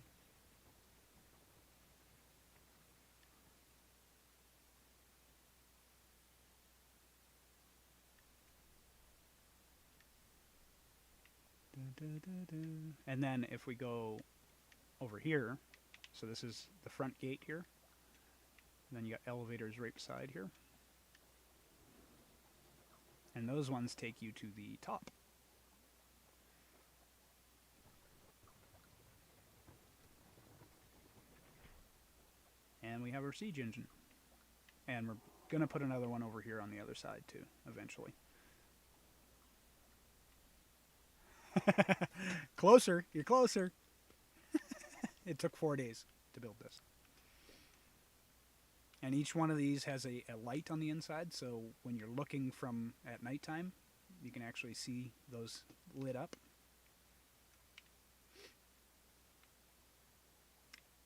And then if we go over here, so this is the front gate here, and then you got elevators right beside here. And those ones take you to the top. And we have our siege engine. And we're going to put another one over here on the other side too, eventually. Closer. You're closer. It took 4 days to build this. And each one of these has a light on the inside, so when you're looking from at nighttime, you can actually see those lit up.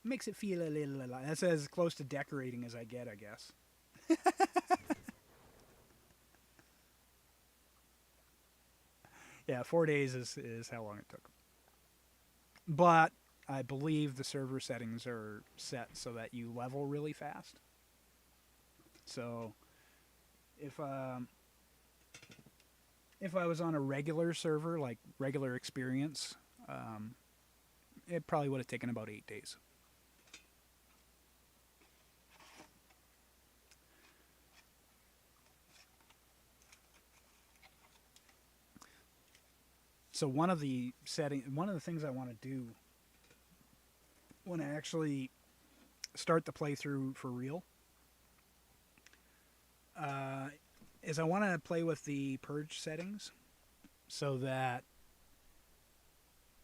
Makes it feel a little alive. That's as close to decorating as I get, I guess. Yeah, 4 days is how long it took. But I believe the server settings are set so that you level really fast. So if I was on a regular server, like regular experience, it probably would have taken about 8 days. So one of the things I want to do when I actually start the playthrough for real is I want to play with the purge settings so that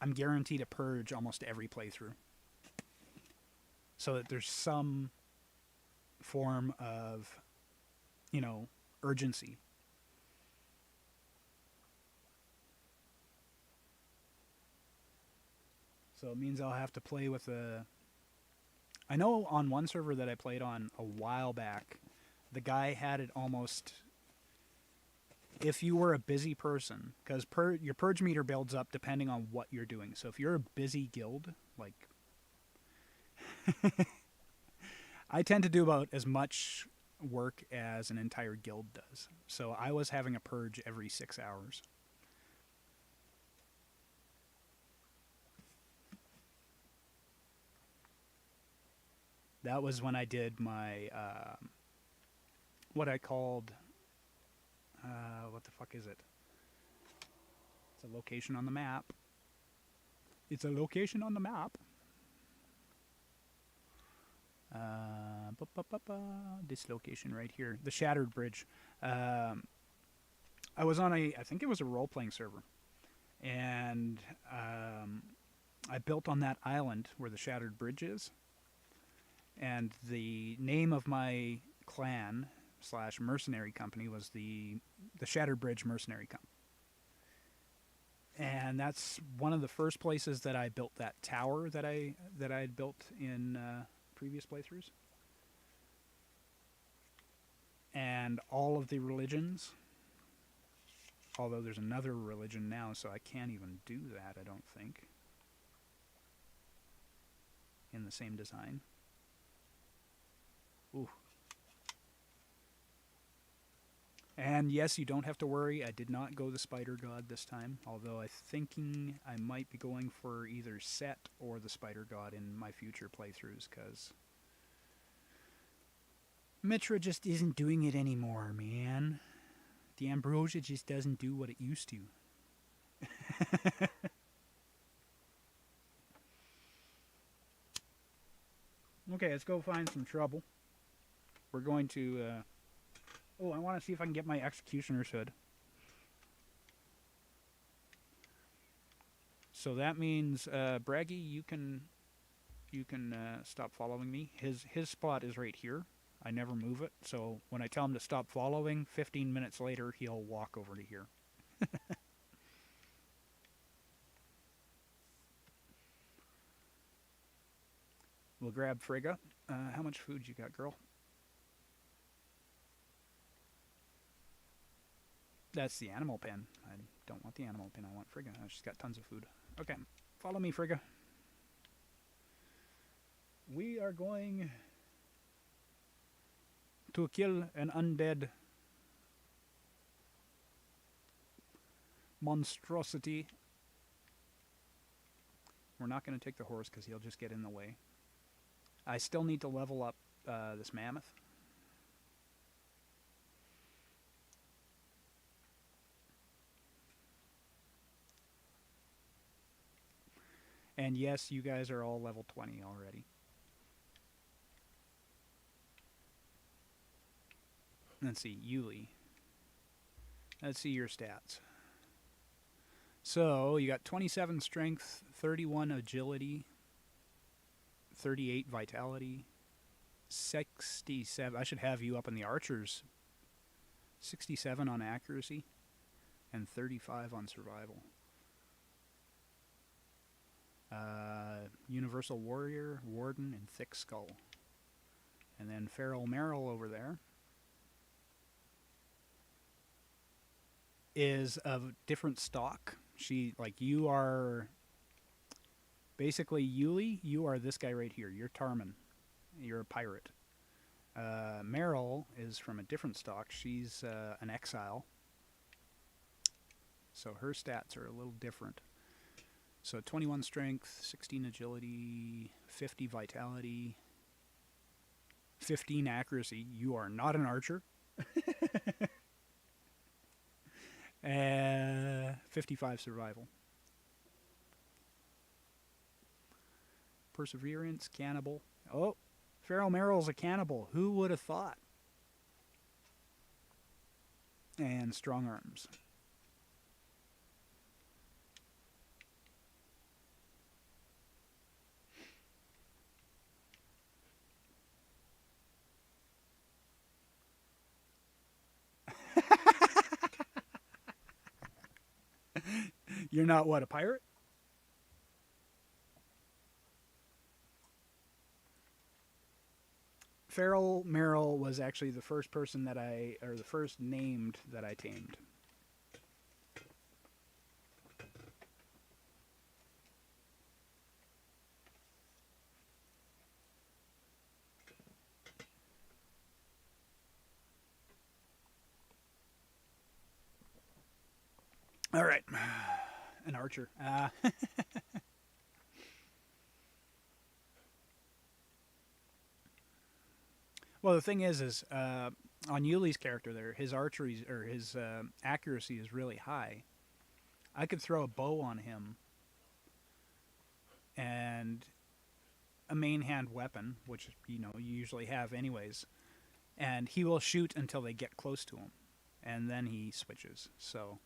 I'm guaranteed to purge almost every playthrough. So that there's some form of, urgency. So it means I'll have to play with I know on one server that I played on a while back, the guy had it almost, if you were a busy person, because your purge meter builds up depending on what you're doing. So if you're a busy guild, like I tend to do about as much work as an entire guild does. So I was having a purge every 6 hours. That was when I did my, what I called, what the fuck is it? It's a location on the map. It's a location on the map. This location right here. The Shattered Bridge. I was on I think it was a role-playing server. And I built on that island where the Shattered Bridge is. And the name of my clan / mercenary company was the Shattered Bridge Mercenary Company. And that's one of the first places that I built that tower that I had built in previous playthroughs. And all of the religions, although there's another religion now, so I can't even do that, I don't think, in the same design. Ooh. And yes, you don't have to worry. I did not go the Spider God this time, although I'm thinking I might be going for either Set or the Spider God in my future playthroughs, because Mitra just isn't doing it anymore, man. The Ambrosia just doesn't do what it used to. Okay, let's go find some trouble. We're going to... Oh, I want to see if I can get my Executioner's Hood. So that means, Braggy, you can stop following me. His spot is right here. I never move it, so when I tell him to stop following, 15 minutes later, he'll walk over to here. We'll grab Frigga. How much food you got, girl? That's the animal pen. I don't want the animal pen. I want Frigga. She's got tons of food. Okay, follow me, Frigga. We are going to kill an undead monstrosity. We're not going to take the horse because he'll just get in the way. I still need to level up this mammoth. And yes, you guys are all level 20 already. Let's see, Yuli. Let's see your stats. So, you got 27 strength, 31 agility, 38 vitality, 67. I should have you up in the archers. 67 on accuracy, and 35 on survival. Universal Warrior, Warden, and Thick Skull. And then Feral Merrill over there is of different stock. She, like, you are basically Yuli. You are this guy right here. You're Tarman. You're a pirate. Merrill is from a different stock. She's an exile. So her stats are a little different. So 21 strength, 16 agility, 50 vitality, 15 accuracy. You are not an archer. 55 survival. Perseverance, cannibal. Oh, Feral Merrill's a cannibal. Who would have thought? And strong arms. You're not what, a pirate? Feral Merrill was actually the first person that the first named that I tamed. All right, an archer. Well, the thing is on Yuli's character there, his archery or his accuracy is really high. I could throw a bow on him and a main hand weapon, which you usually have anyways, and he will shoot until they get close to him, and then he switches. So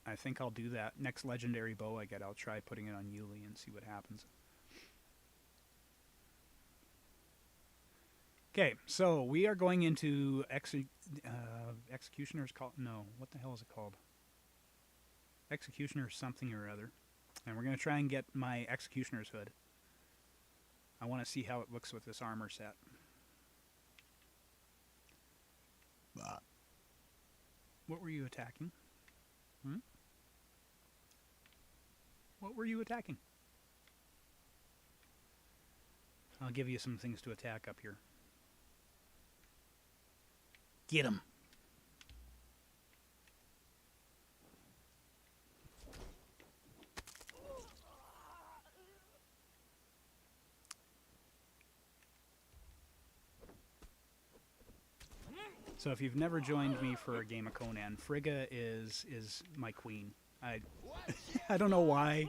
I think I'll do that. Next legendary bow I get, I'll try putting it on Yuli and see what happens. Okay, so we are going into Executioner's call. No, what the hell is it called? Executioner something or other. And we're going to try and get my Executioner's hood. I want to see how it looks with this armor set. What were you attacking? What were you attacking? I'll give you some things to attack up here. Get him. So if you've never joined me for a game of Conan, Frigga is my queen. I don't know why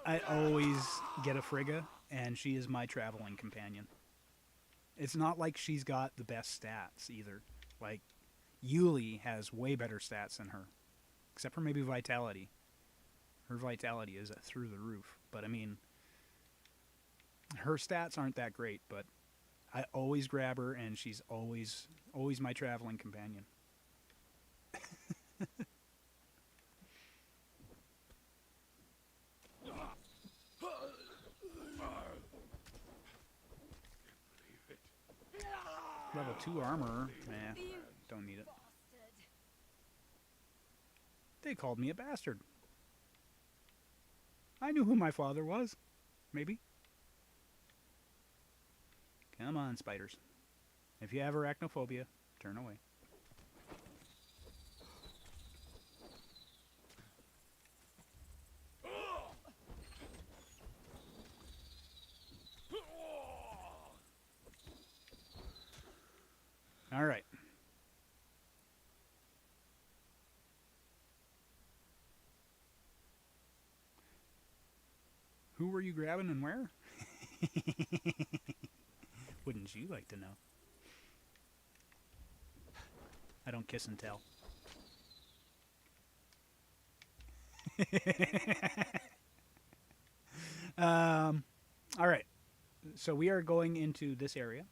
I always get a Frigga, and she is my traveling companion. It's not like she's got the best stats either. Like, Yuli has way better stats than her. Except for maybe vitality. Her vitality is through the roof. But, I mean, her stats aren't that great, but I always grab her, and she's always my traveling companion. Level 2 armor. Nah, don't need it. They called me a bastard. I knew who my father was. Maybe. Come on, spiders. If you have arachnophobia, turn away. All right. Who were you grabbing and where? Wouldn't you like to know? I don't kiss and tell. All right. So we are going into this area.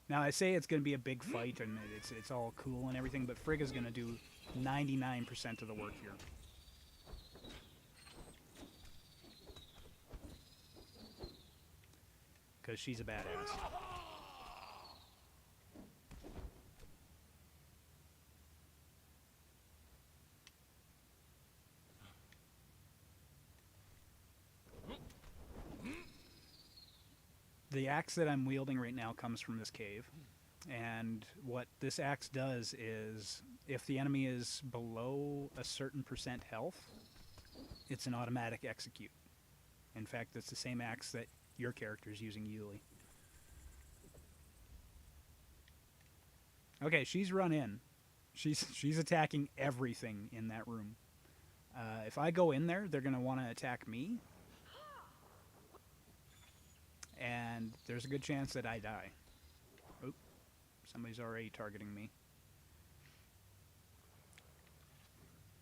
Now, I say it's going to be a big fight, and it's all cool and everything, but Frigga's going to do 99% of the work here. because she's a badass. The axe that I'm wielding right now comes from this cave. And what this axe does is, if the enemy is below a certain percent health, it's an automatic execute. In fact, it's the same axe that your character is using, Yuli. Okay, she's run in. She's attacking everything in that room. If I go in there, they're going to want to attack me. And there's a good chance that I die. Oop, somebody's already targeting me.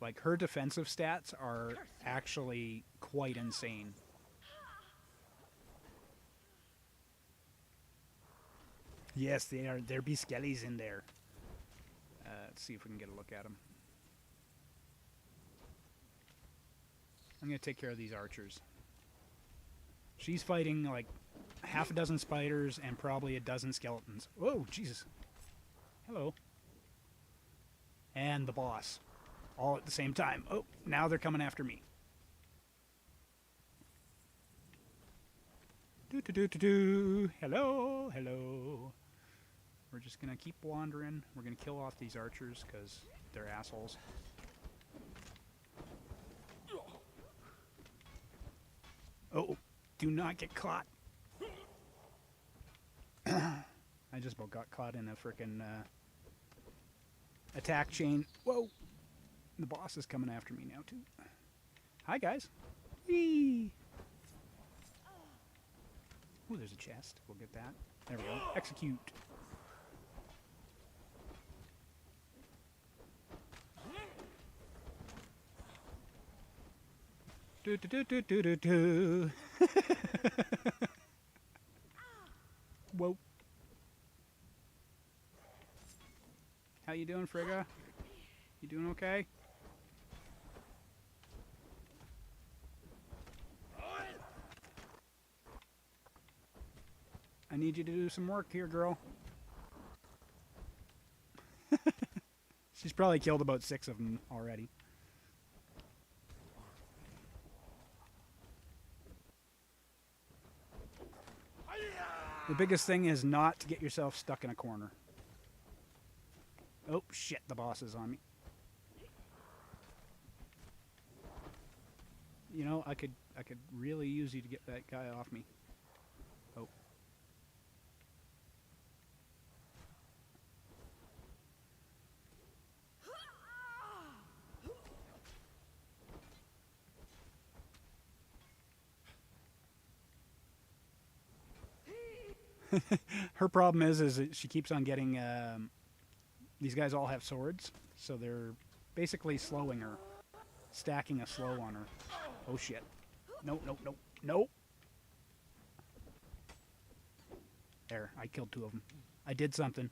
Like, her defensive stats are actually quite insane. Yes, they are. There be skellies in there. Let's see if we can get a look at them. I'm going to take care of these archers. She's fighting like half a dozen spiders and probably a dozen skeletons. Whoa, Jesus. Hello. And the boss. All at the same time. Oh, now they're coming after me. Do-do-do-do-do. Hello, hello. We're just going to keep wandering. We're going to kill off these archers because they're assholes. Oh, do not get caught. I just about got caught in a frickin' attack chain. Whoa! The boss is coming after me now, too. Hi, guys. Whee! Oh, there's a chest. We'll get that. There we go. Execute. Do do do do do do do. Whoa. How you doing, Frigga? You doing okay? I need you to do some work here, girl. She's probably killed about 6 of them already. The biggest thing is not to get yourself stuck in a corner. Oh, shit, the boss is on me. You know, I could really use you to get that guy off me. Oh. Her problem is that she keeps on getting, these guys all have swords, so they're basically slowing her, stacking a slow on her. Oh shit. No, no, no, no! There, I killed 2 of them. I did something.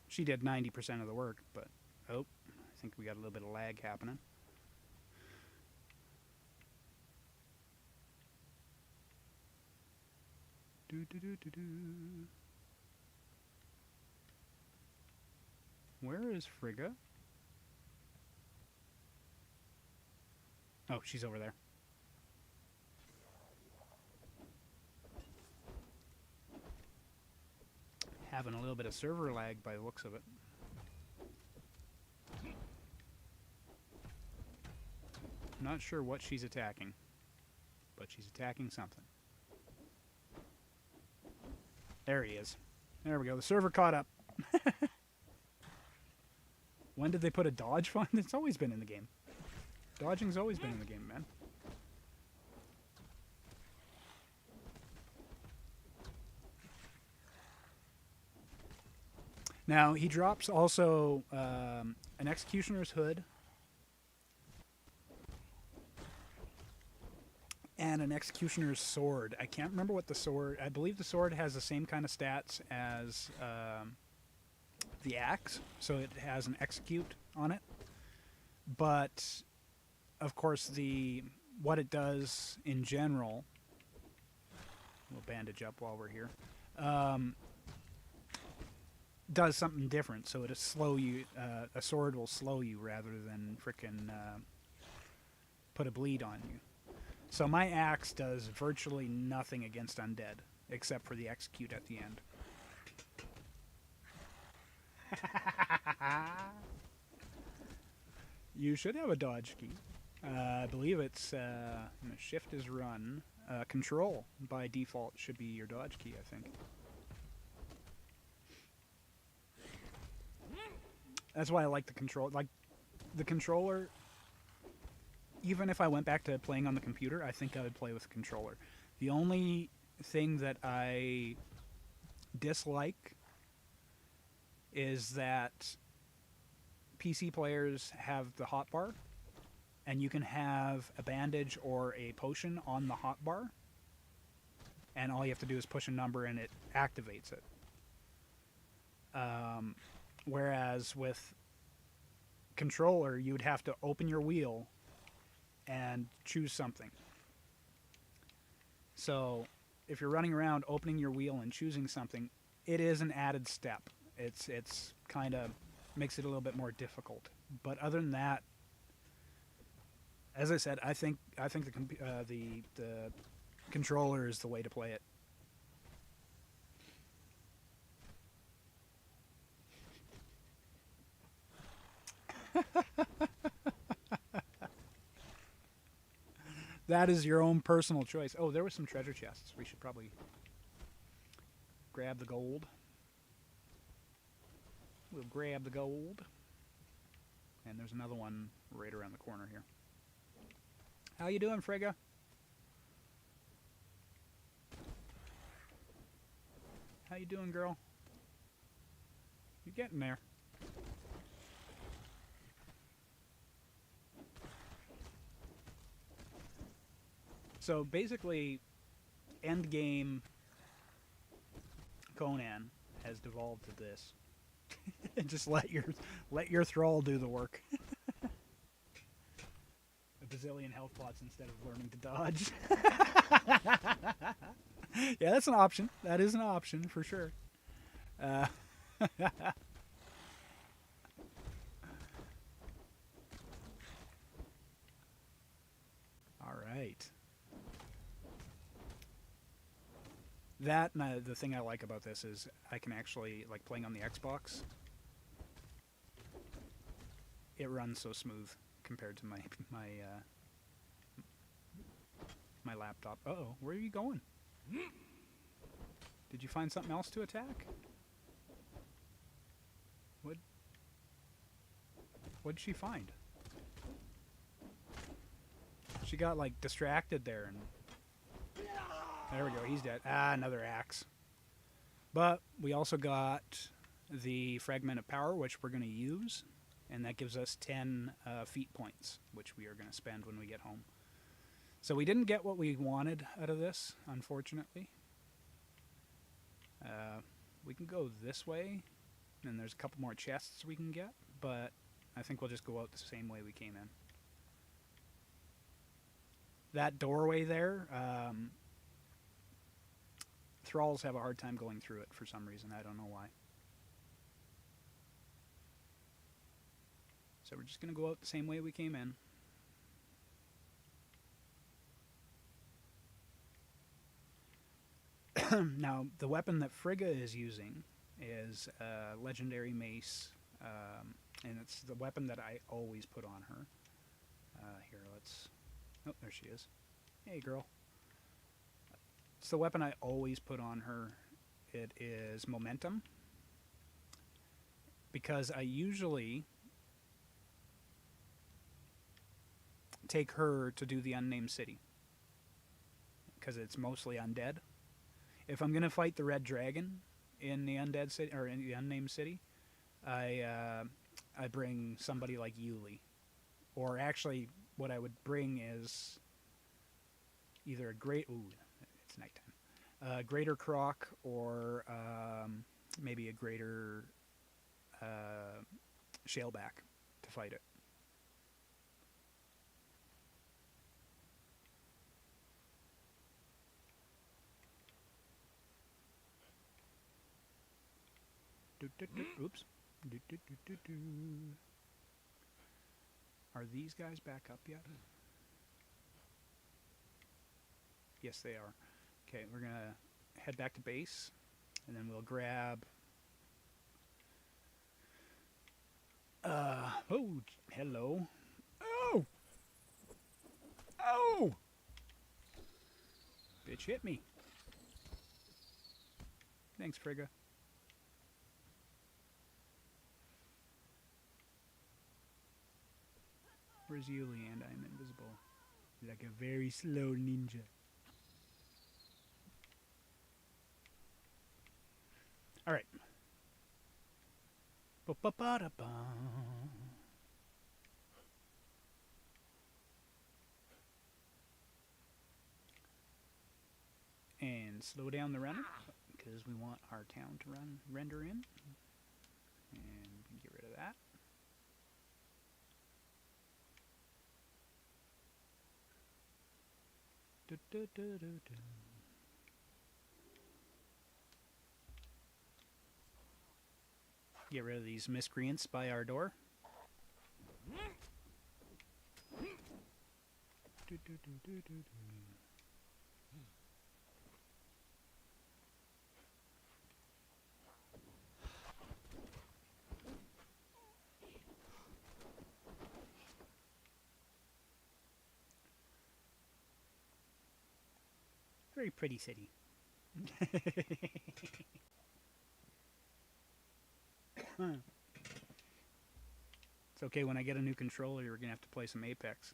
She did 90% of the work, but, oh, I think we got a little bit of lag happening. Do do do do do. Where is Frigga? Oh, she's over there. Having a little bit of server lag by the looks of it. Not sure what she's attacking, but she's attacking something. There he is. There we go. The server caught up. When did they put a dodge fund? It's always been in the game. Dodging's always been in the game, man. Now, he drops also an Executioner's Hood and an Executioner's Sword. I can't remember what the sword... I believe the sword has the same kind of stats as the axe, so it has an Execute on it. But, of course, the what it does in general, we'll bandage up while we're here, does something different. So it'll slow you, a sword will slow you rather than frickin' put a bleed on you. So my axe does virtually nothing against undead, except for the execute at the end. You should have a dodge key. I believe it's shift is run. Control by default should be your dodge key, I think. That's why I like the control. Like the controller. Even if I went back to playing on the computer, I think I would play with the controller. The only thing that I dislike is that PC players have the hotbar, and you can have a bandage or a potion on the hotbar, and all you have to do is push a number and it activates it. Whereas with controller, you would have to open your wheel and choose something. So if you're running around opening your wheel and choosing something, it is an added step. It's kind of makes it a little bit more difficult. But other than that, as I said, I think the controller is the way to play it. That is your own personal choice. Oh, there was some treasure chests. We should probably grab the gold. We'll grab the gold. And there's another one right around the corner here. How you doing, Frigga? How you doing, girl? You're getting there. So basically, endgame Conan has devolved to this. Just let your thrall do the work. A bazillion health pots instead of learning to dodge. Yeah, that's an option. That is an option for sure. All right. That and the thing I like about this is I can actually, like playing on the Xbox, it runs so smooth compared to my laptop. Uh-oh, where are you going? Did you find something else to attack? What'd she find? She got like distracted there and there we go, he's dead. Ah, another axe. But we also got the Fragment of Power, which we're going to use. And that gives us 10 feat points, which we are going to spend when we get home. So we didn't get what we wanted out of this, unfortunately. We can go this way. And there's a couple more chests we can get. But I think we'll just go out the same way we came in. That doorway there... Thralls have a hard time going through it for some reason. I don't know why. So we're just going to go out the same way we came in. Now, the weapon that Frigga is using is a legendary mace. And it's the weapon that I always put on her. Here, let's... Oh, there she is. Hey, girl. It's the weapon I always put on her. It is Momentum. Because I usually take her to do the Unnamed City. Because it's mostly undead. If I'm going to fight the Red Dragon in the Undead City, or in the Unnamed City, I bring somebody like Yuli. Or actually, what I would bring is either a great... Ooh, it's nighttime. Greater Croc or maybe a greater Shaleback to fight it. Oops. Are these guys back up yet? Yes, they are. Okay, we're going to head back to base, and then we'll grab... oh, hello. Oh! Oh! Bitch hit me. Thanks, Frigga. Where's Yuli? And I'm invisible. Like a very slow ninja. Alright. Ba-ba-ba-da-ba. And slow down the render because we want our town to render in. And get rid of that. Get rid of these miscreants by our door. Very pretty city. It's okay, when I get a new controller, you're going to have to play some Apex.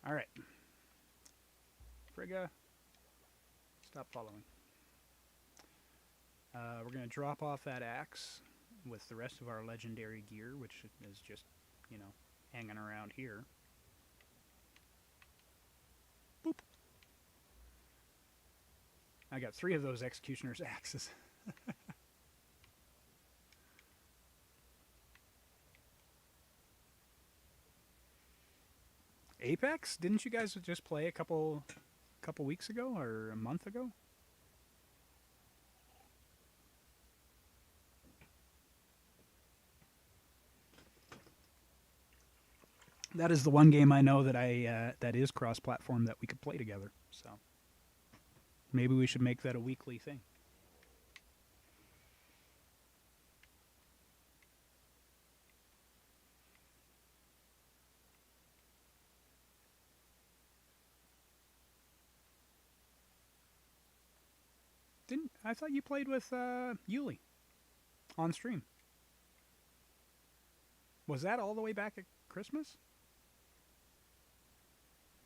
Alright. Frigga, stop following. We're going to drop off that axe with the rest of our legendary gear, which is just, you know, hanging around here. Boop. I got 3 of those executioner's axes. Apex? Didn't you guys just play a couple weeks ago or a month ago? That is the one game I know that that is cross-platform that we could play together. So maybe we should make that a weekly thing. I thought you played with Yuli on stream. Was that all the way back at Christmas?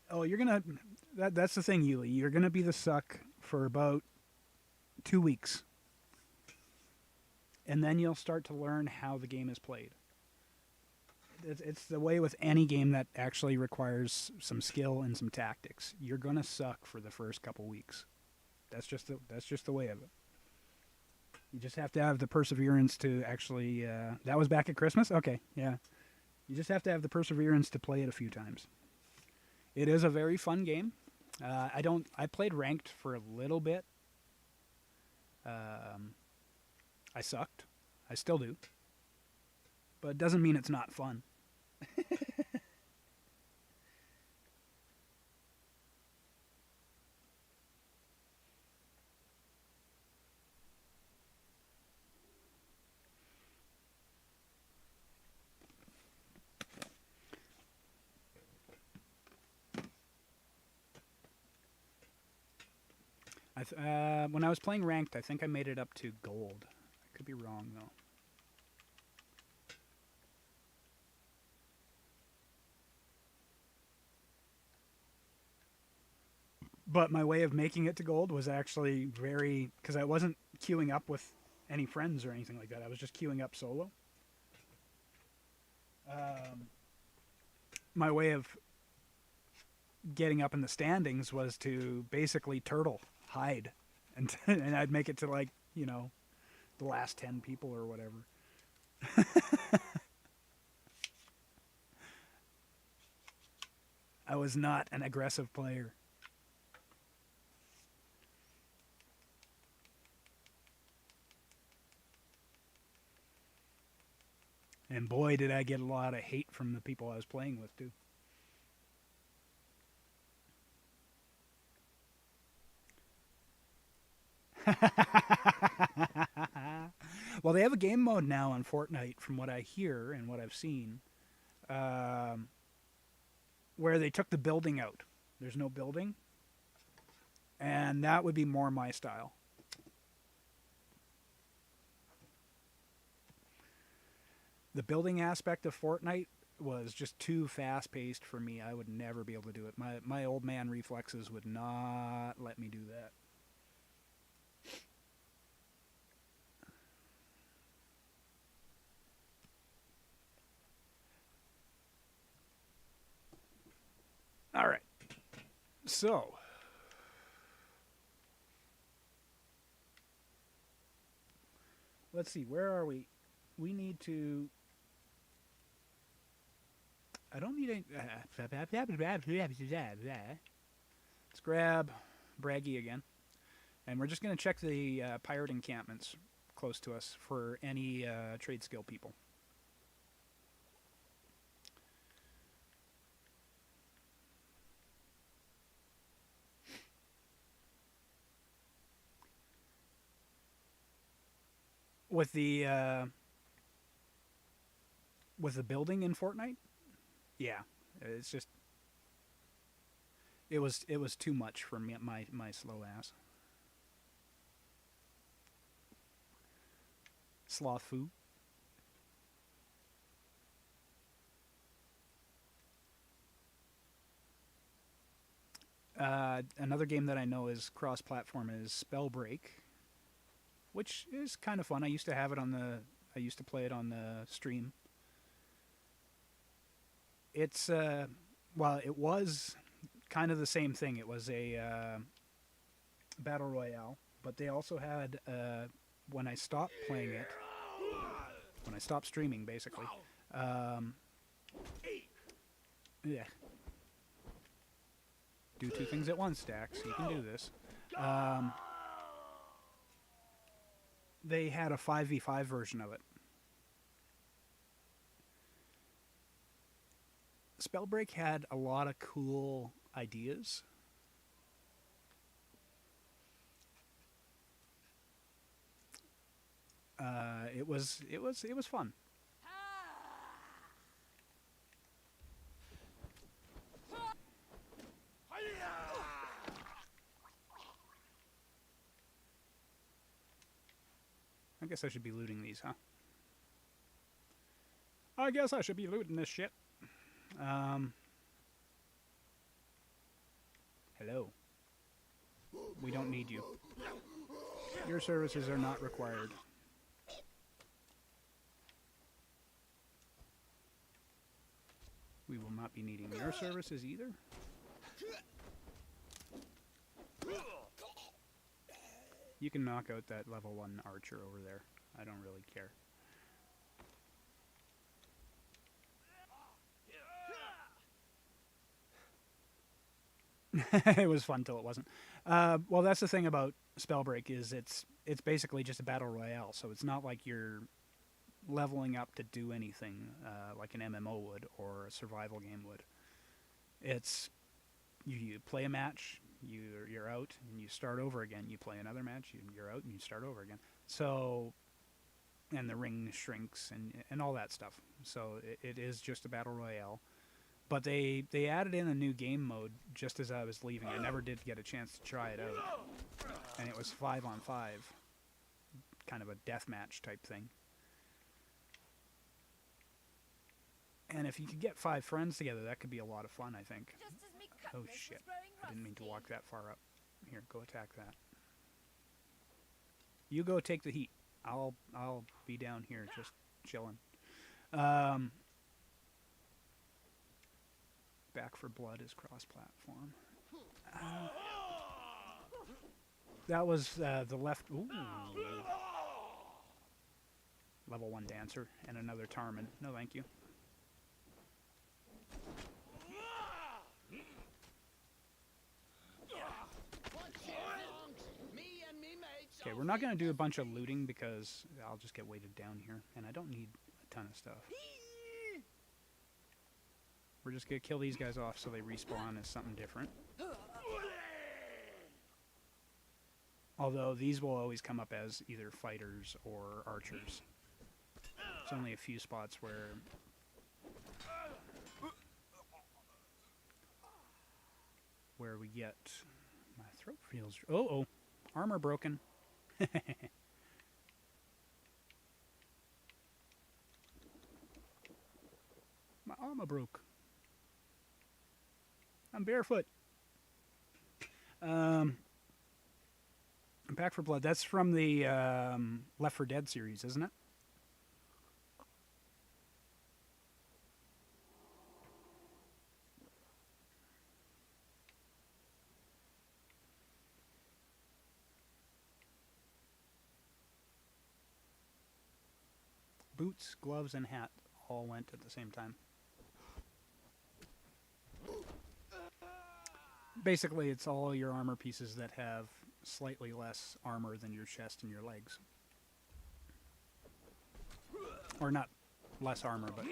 Oh, you're gonna... That's the thing, Yuli. You're gonna be the suck for about 2 weeks. And then you'll start to learn how the game is played. It's the way with any game that actually requires some skill and some tactics. You're gonna suck for the first couple weeks. That's just the way of it. You just have to have the perseverance to actually... that was back at Christmas? Okay, yeah. You just have to have the perseverance to play it a few times. It is a very fun game. I played ranked for a little bit. I sucked. I still do. But it doesn't mean it's not fun. When I was playing ranked, I think I made it up to gold. I could be wrong, though. But my way of making it to gold was actually very... Because I wasn't queuing up with any friends or anything like that. I was just queuing up solo. My way of getting up in the standings was to basically turtle, hide, and I'd make it to, like, you know, the last 10 people or whatever. I was not an aggressive player. And boy, did I get a lot of hate from the people I was playing with, too. Well, they have a game mode now on Fortnite, from what I hear and what I've seen, where they took the building out. There's no building. And that would be more my style. The building aspect of Fortnite was just too fast-paced for me. I would never be able to do it. My old man reflexes would not let me do that. All right. So, let's see. Where are we? We need to... I don't need any... Let's grab Braggy again. And we're just going to check the pirate encampments close to us for any trade skill people. With the building in Fortnite, yeah, it's just it was too much for me, my slow ass. Sloth foo. Another game that I know is cross-platform is Spellbreak, which is kind of fun. I used to have it on the... I used to play it on the stream. It's, well, it was kind of the same thing. It was a battle royale, but they also had, when I stopped playing it, when I stopped streaming, basically, yeah. Do two things at once, Dax. You can do this. They had a 5v5 version of it. Spellbreak had a lot of cool ideas. It was fun. I guess I should be looting these, huh? I guess I should be looting this shit. Hello. We don't need you. Your services are not required. We will not be needing your services either. You can knock out that level 1 archer over there. I don't really care. It was fun till it wasn't. Well, that's the thing about Spellbreak is it's basically just a battle royale, so it's not like you're leveling up to do anything like an MMO would or a survival game would. It's you play a match, you're out, and you start over again. You play another match, you're out, and you start over again. So, and the ring shrinks and all that stuff. So it is just a battle royale. But they added in a new game mode just as I was leaving. I never did get a chance to try it out. And it was 5-on-5. Kind of a deathmatch type thing. And if you could get 5 friends together, that could be a lot of fun, I think. Oh shit. I didn't mean to walk that far up. Here, go attack that. You go take the heat. I'll be down here just chilling. Back for Blood is cross-platform. That was the left... Ooh. Level 1 Dancer and another Tarman. No, thank you. Okay, we're not going to do a bunch of looting because I'll just get weighted down here, and I don't need a ton of stuff. We're just going to kill these guys off so they respawn as something different. Although these will always come up as either fighters or archers. There's only a few spots where we get... My throat feels... Oh, armor broken. My armor broke. I'm barefoot. Back for Blood. That's from the Left 4 Dead series, isn't it? Boots, gloves, and hat all went at the same time. Basically, it's all your armor pieces that have slightly less armor than your chest and your legs. Or not less armor, but...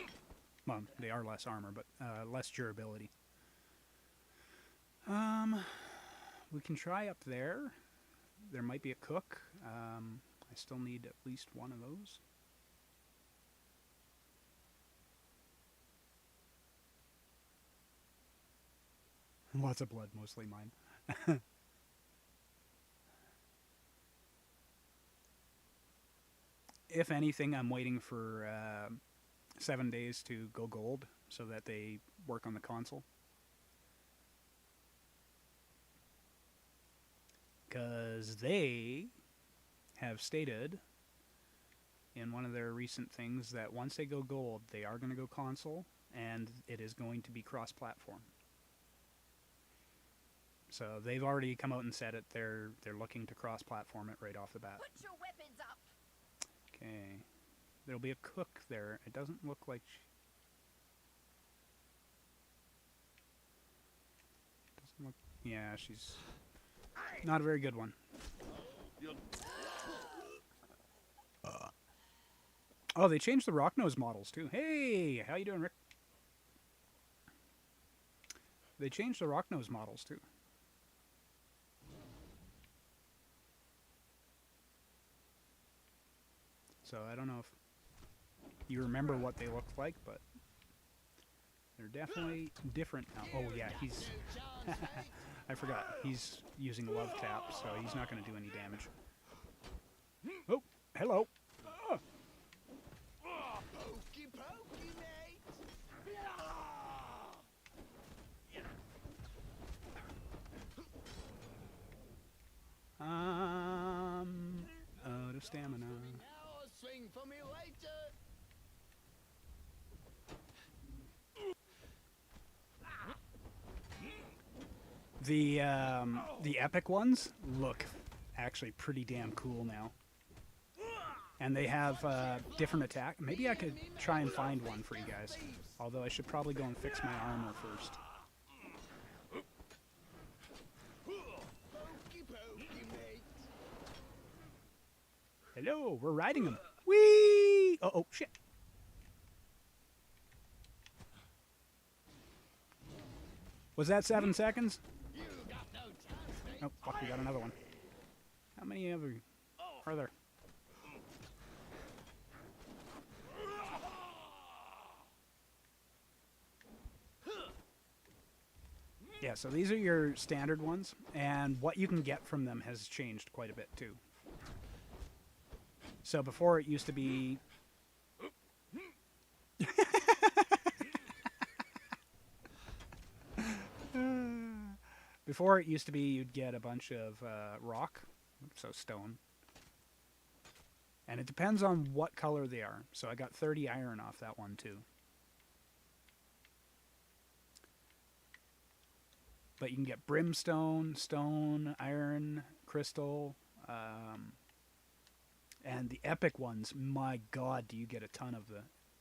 Well, they are less armor, but less durability. We can try up there. There might be a cook. I still need at least one of those. Lots of blood, mostly mine. If anything, I'm waiting for 7 days to go gold so that they work on the console. Because they have stated in one of their recent things that once they go gold, they are going to go console, and it is going to be cross-platform. So they've already come out and said it. They're looking to cross-platform it right off the bat.
Put your weapons up.
Okay. There'll be a cook there. It doesn't look like... Doesn't look... Yeah, she's not a very good one. Oh, they changed the rock nose models too. Hey, how you doing, Rick? They changed the rock nose models too. So I don't know if you remember what they looked like, but they're definitely different now. Oh yeah, he's... I forgot. He's using love tap, so he's not going to do any damage. Oh, hello.
Pokey pokey, mate.
Out of stamina.
Now or swing for me later.
The epic ones look actually pretty damn cool now. And they have different attack. Maybe I could try and find one for you guys. Although I should probably go and fix my armor first.
Pokey pokey, mate.
Hello, we're riding them. Whee! Oh, shit. Was that 7 seconds?
You got no chance, mate.
Oh, fuck, we got another one. How many of you are there? Yeah, so these are your standard ones, and what you can get from them has changed quite a bit too. So before it used to be... Before it used to be you'd get a bunch of rock, so stone. And it depends on what color they are. So I got 30 iron off that one too. But you can get brimstone, stone, iron, crystal, and the epic ones, my god, do you get a ton of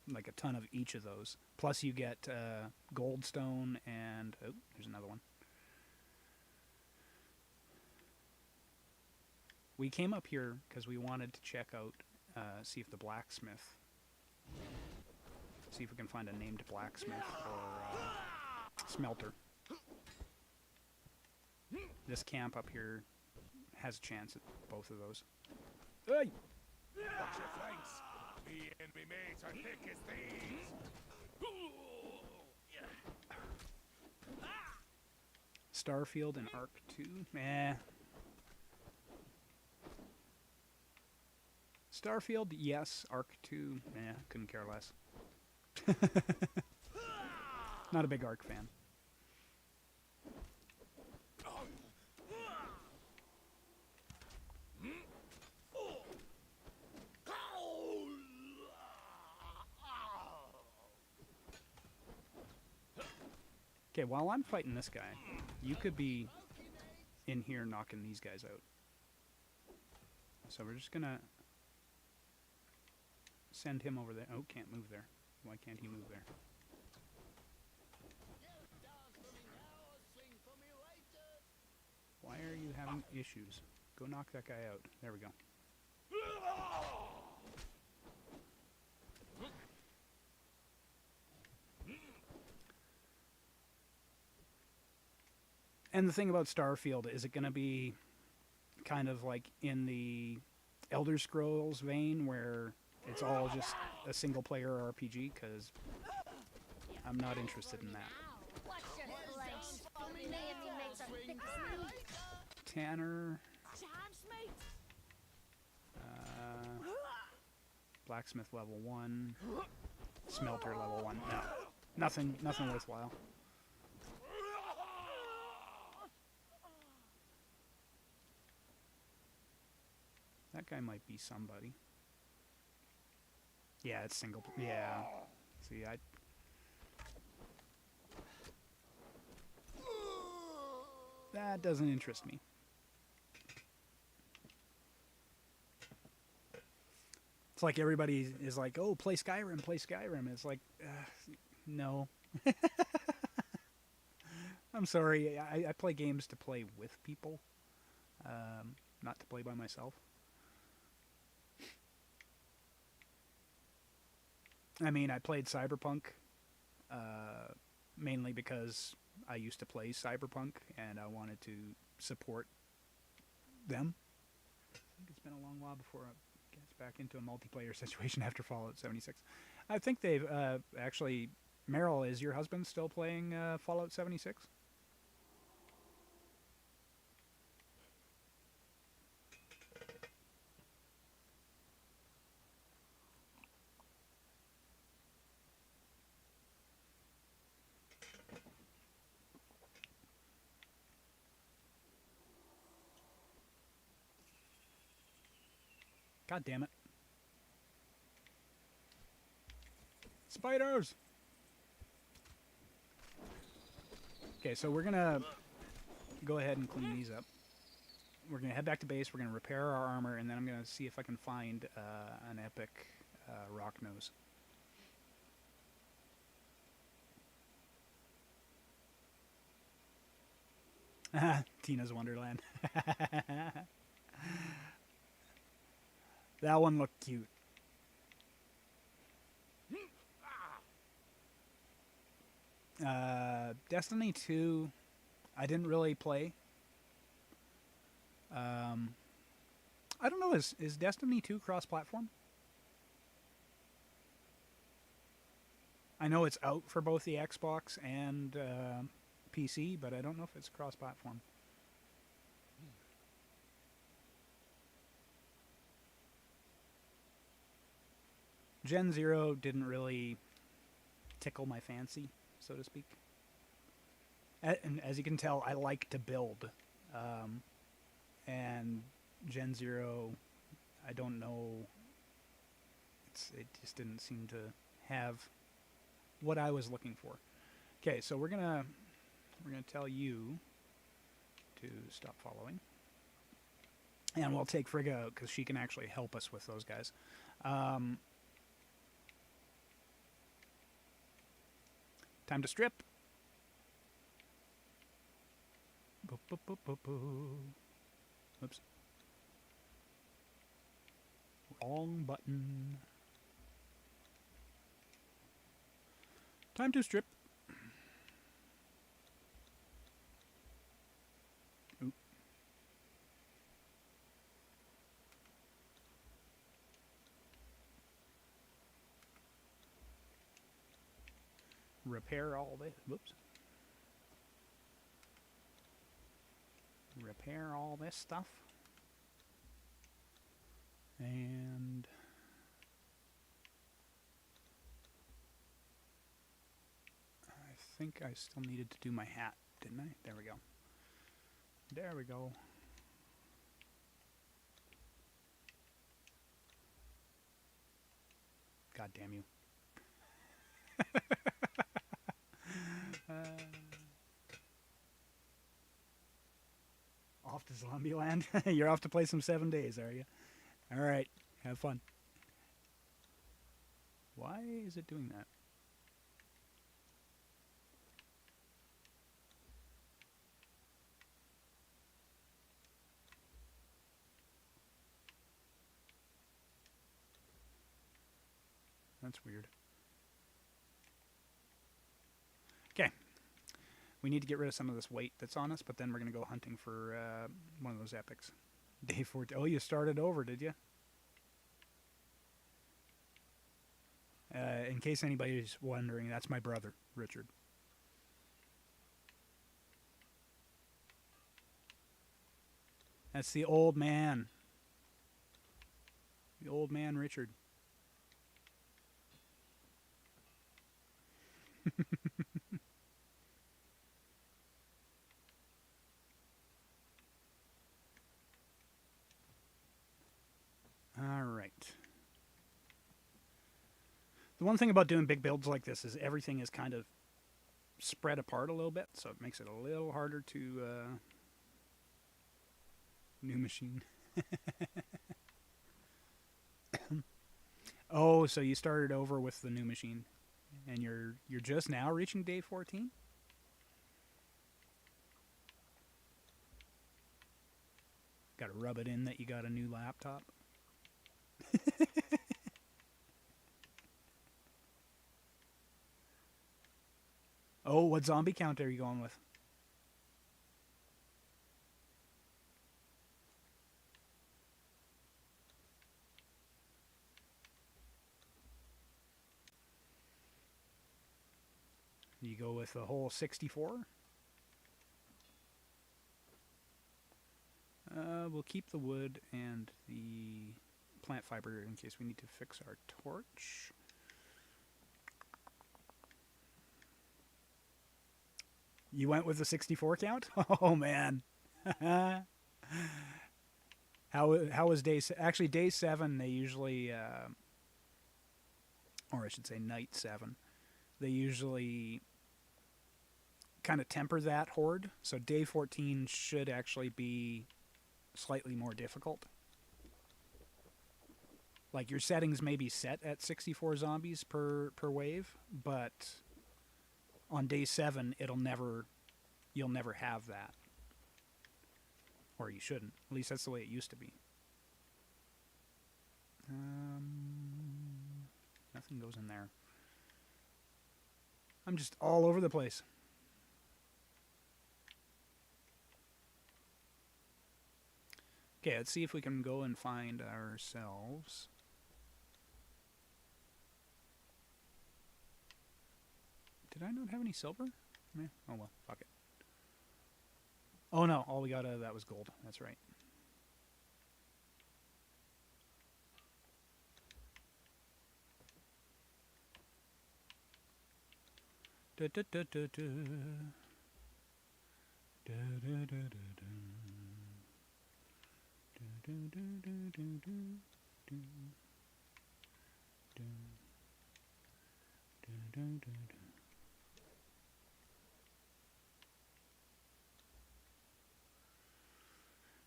like a ton of each of those. Plus you get goldstone and, oh, there's another one. We came up here because we wanted to check out, see if the blacksmith, see if we can find a named blacksmith or smelter. This camp up here has a chance at both of those. Hey!
Watch your flanks. Me and me mates are thick as thieves.
Starfield and Arc 2? Meh. Starfield, yes. Arc 2, couldn't care less. Not a big Arc fan. Okay, while I'm fighting this guy, you could be in here knocking these guys out. So we're just gonna send him over there. Oh, can't move there. Why can't he move there? Why are you having issues? Go knock that guy out. There we go. And the thing about Starfield, is it going to be kind of like in the Elder Scrolls vein where it's all just a single-player RPG? Because I'm not interested in that.
Watch your flanks. Me and me mates are thick as thieves.
Tanner,
Chance, mate.
Blacksmith level 1, Smelter level 1. No, nothing worthwhile. That guy might be somebody. Yeah, it's single. Yeah. See, that doesn't interest me. It's like everybody is like, "Oh, play Skyrim, play Skyrim." It's like, no. I'm sorry. I play games to play with people, not to play by myself. I mean, I played Cyberpunk mainly because I used to play Cyberpunk and I wanted to support them. I think it's been a long while before I get back into a multiplayer situation after Fallout 76. I think they've actually... Meryl, is your husband still playing Fallout 76? God damn it. Spiders! Okay, so we're gonna go ahead and clean these up. We're gonna head back to base, we're gonna repair our armor, and then I'm gonna see if I can find an epic rock nose. Tina's Wonderland. That one looked cute. Destiny 2, I didn't really play. I don't know, is Destiny 2 cross-platform? I know it's out for both the Xbox and PC, but I don't know if it's cross-platform. Gen 0 didn't really tickle my fancy, so to speak. And as you can tell, I like to build. And Gen 0, I don't know, it just didn't seem to have what I was looking for. Okay, so we're gonna tell you to stop following. And we'll take Frigga out, because she can actually help us with those guys. Time to strip. Oops. Wrong button. Time to strip. Oop. Repair all this. Whoops. Repair all this stuff. And I think I still needed to do my hat, didn't I? There we go. There we go. God damn you. Off to Zombieland? You're off to play some 7 days, are you? Alright, have fun. Why is it doing that? That's weird. Okay. We need to get rid of some of this weight that's on us, but then we're going to go hunting for one of those epics. Day 14. Oh, you started over, did you? In case anybody's wondering, that's my brother, Richard. That's the old man. The old man, Richard. All right. The one thing about doing big builds like this is everything is kind of spread apart a little bit, so it makes it a little harder to new machine. Oh, so you started over with the new machine, and you're just now reaching day 14? Got to rub it in that you got a new laptop. Oh, what zombie count are you going with? You go with the whole 64? We'll keep the wood and the plant fiber in case we need to fix our torch. You went with the 64 count? Oh, man. How was day... Actually, day 7, they usually... or I should say night 7. They usually kind of temper that horde. So day 14 should actually be slightly more difficult. Like, your settings may be set at 64 zombies per wave, but on day 7, you'll never have that. Or you shouldn't. At least that's the way it used to be. Nothing goes in there. I'm just all over the place. Okay, let's see if we can go and find ourselves. Did I not have any silver? Yeah. Oh well, fuck it. Oh no, all we got out of that was gold. That's right. Da, da, da, da, da. Da, da, da, da, da. Da, da, da, da, da, da. Da, da, da, da, da.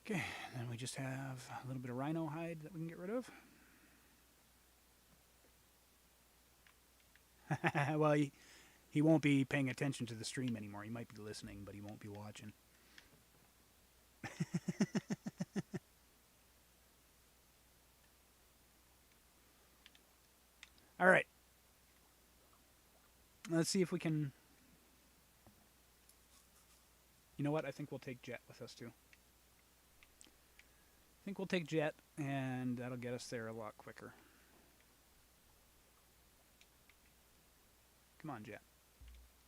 Okay, then we just have a little bit of rhino hide that we can get rid of. Well, he won't be paying attention to the stream anymore. He might be listening, but he won't be watching. All right. Let's see if we can... You know what? I think we'll take Jet with us, too. I think we'll take Jet, and that'll get us there a lot quicker. Come on, Jet.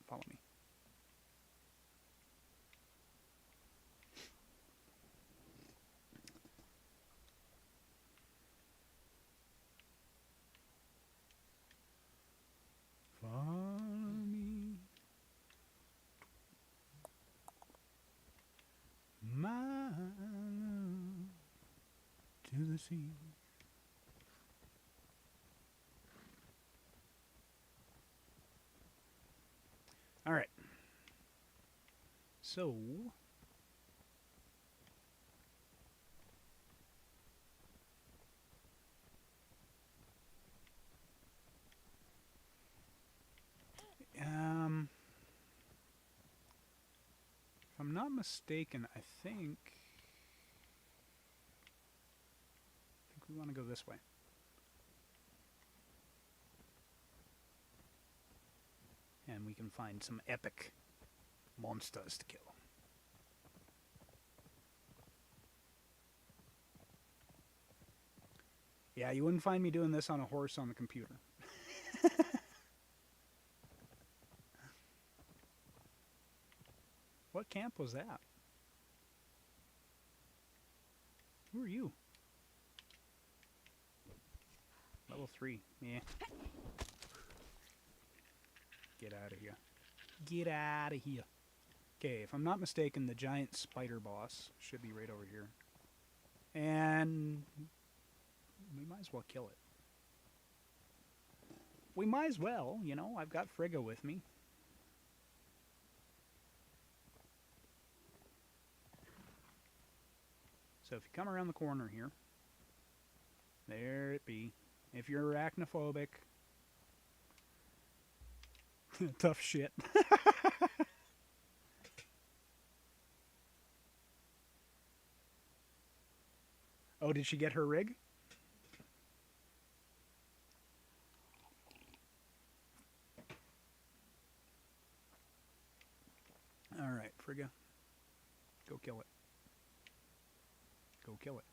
Follow me. Follow me. My love to the sea. All right. So, if I'm not mistaken, I think we want to go this way. And we can find some epic monsters to kill. Yeah, you wouldn't find me doing this on a horse on the computer. What camp was that? Who are you? Level 3. Yeah. Get out of here. Get out of here. Okay, if I'm not mistaken, the giant spider boss should be right over here. And we might as well kill it. We might as well, you know, I've got Frigga with me. So if you come around the corner here, there it be. If you're arachnophobic, tough shit. Oh, did she get her rig? All right, Frigga. Go kill it. Go kill it.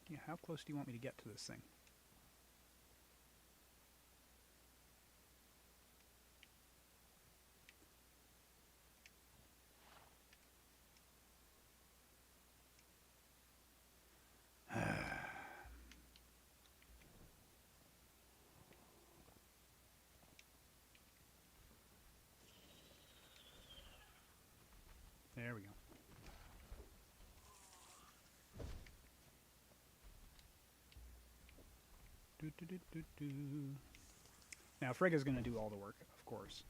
Yeah, how close do you want me to get to this thing? There we go. Now, Frigga's going to do all the work, of course.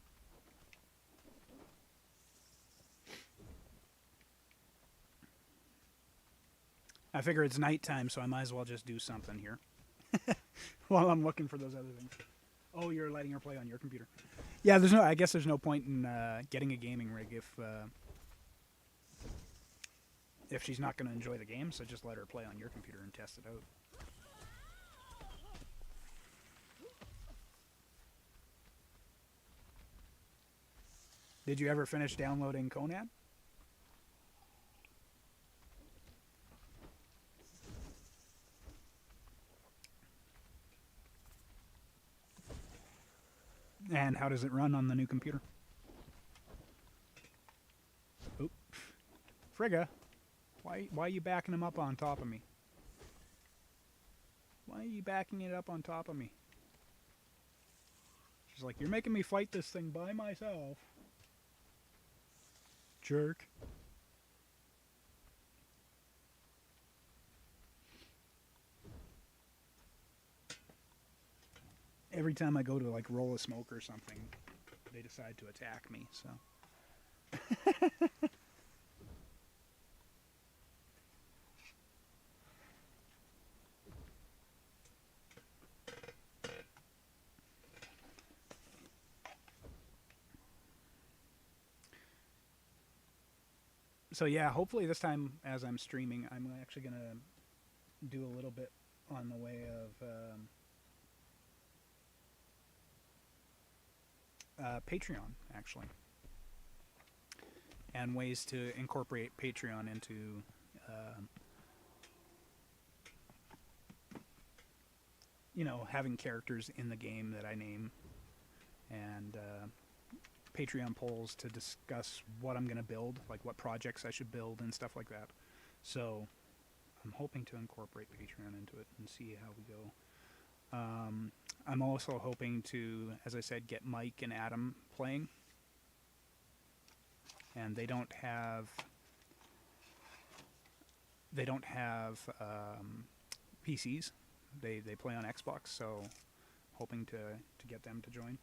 I figure it's nighttime, so I might as well just do something here while I'm looking for those other things. Oh, you're letting her play on your computer. Yeah, there's no. I guess there's no point in getting a gaming rig if she's not going to enjoy the game. So just let her play on your computer and test it out. Did you ever finish downloading Conan? And how does it run on the new computer? Oop. Frigga, why are you backing him up on top of me? Why are you backing it up on top of me? She's like, you're making me fight this thing by myself. Jerk. Every time I go to like roll a smoke or something, they decide to attack me, so. So yeah, hopefully this time as I'm streaming, I'm actually gonna do a little bit on the way of Patreon, actually, and ways to incorporate Patreon into having characters in the game that I name, and Patreon polls to discuss what I'm going to build, like what projects I should build and stuff like that. So I'm hoping to incorporate Patreon into it and see how we go. I'm also hoping to, as I said, get Mike and Adam playing. And they don't have PCs. They play on Xbox, so hoping to get them to join.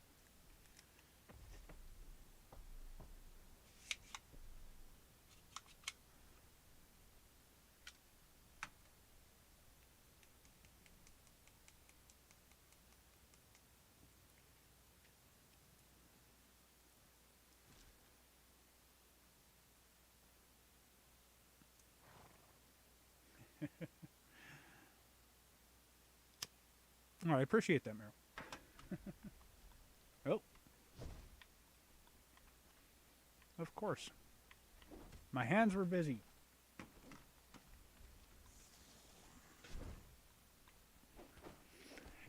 Oh, I appreciate that, Meryl. Oh. Of course. My hands were busy.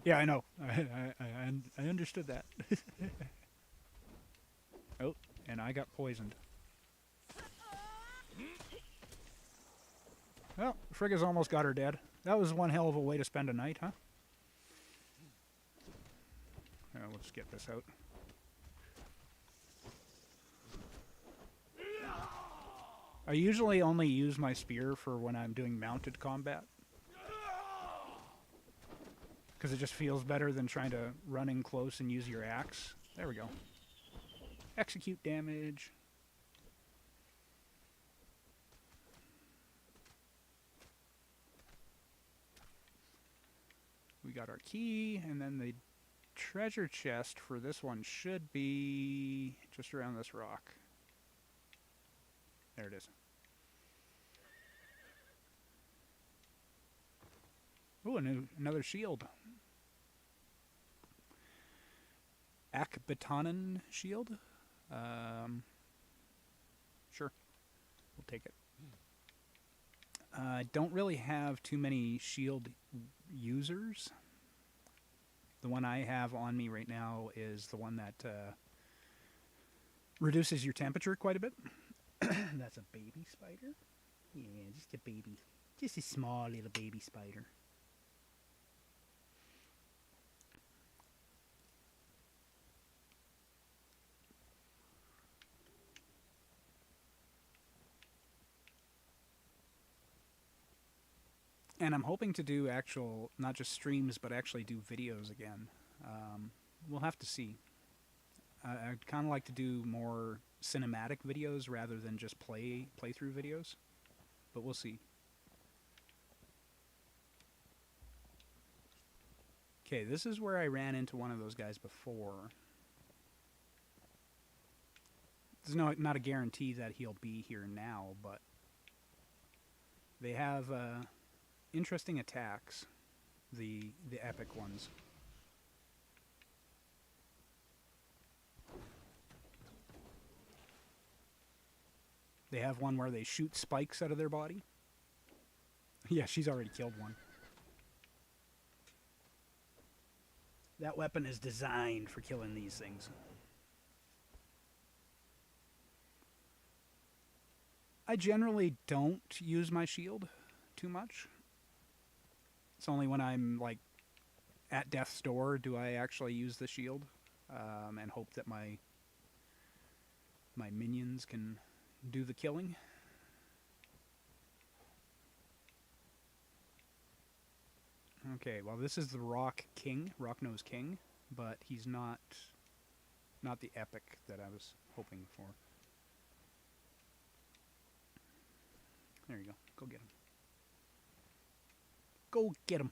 Yeah, I know. I understood that. Oh, and I got poisoned. Well, Frigga's almost got her dead. That was one hell of a way to spend a night, huh? Let's get this out. I usually only use my spear for when I'm doing mounted combat, because it just feels better than trying to run in close and use your axe. There we go. Execute damage. We got our key, and then the treasure chest for this one should be just around this rock. There it is. Ooh, another shield. Akbatanan shield. Sure. We'll take it. I don't really have too many shield users. The one I have on me right now is the one that reduces your temperature quite a bit. That's a baby spider? Yeah, just a baby. Just a small little baby spider. And I'm hoping to do actual, not just streams, but actually do videos again. We'll have to see. I'd kind of like to do more cinematic videos rather than just playthrough videos. But we'll see. Okay, this is where I ran into one of those guys before. There's not a guarantee that he'll be here now, but they have interesting attacks, the epic ones. They have one where they shoot spikes out of their body. Yeah, she's already killed one. That weapon is designed for killing these things. I generally don't use my shield too much. It's only when I'm like at death's door do I actually use the shield, and hope that my minions can do the killing. Okay, well this is the Rock Nose King, but he's not the epic that I was hoping for. There you go. Go get him. Go get him.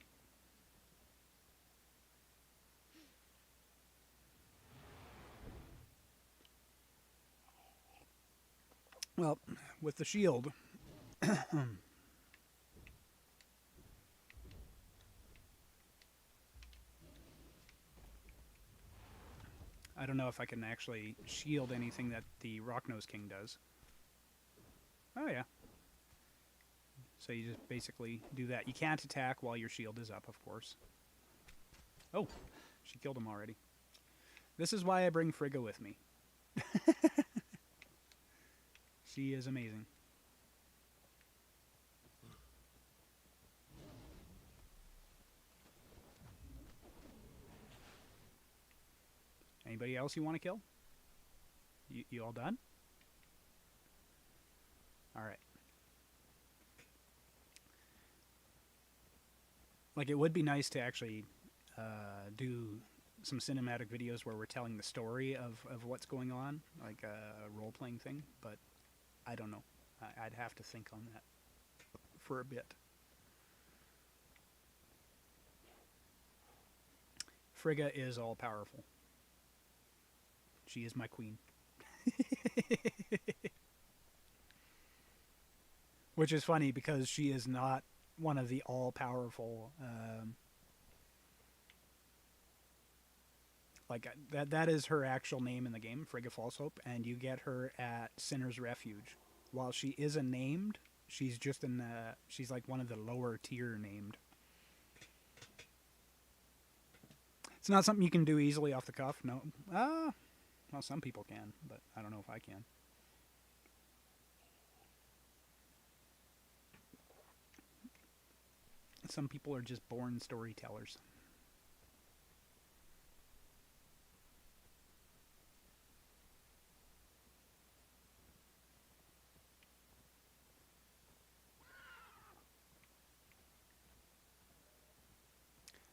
Well, with the shield. I don't know if I can actually shield anything that the Rocknose King does. Oh yeah. So you just basically do that. You can't attack while your shield is up, of course. Oh, she killed him already. This is why I bring Frigga with me. She is amazing. Anybody else you want to kill? You all done? All right. Like, it would be nice to actually do some cinematic videos where we're telling the story of what's going on, like a role-playing thing, but I don't know. I'd have to think on that for a bit. Frigga is all-powerful. She is my queen. Which is funny because she is not one of the all-powerful... that is her actual name in the game, Frigga Falsehope, and you get her at Sinner's Refuge. While she isn't named, she's just in the... She's like one of the lower tier named. It's not something you can do easily off the cuff, no. Well, some people can, but I don't know if I can. Some people are just born storytellers.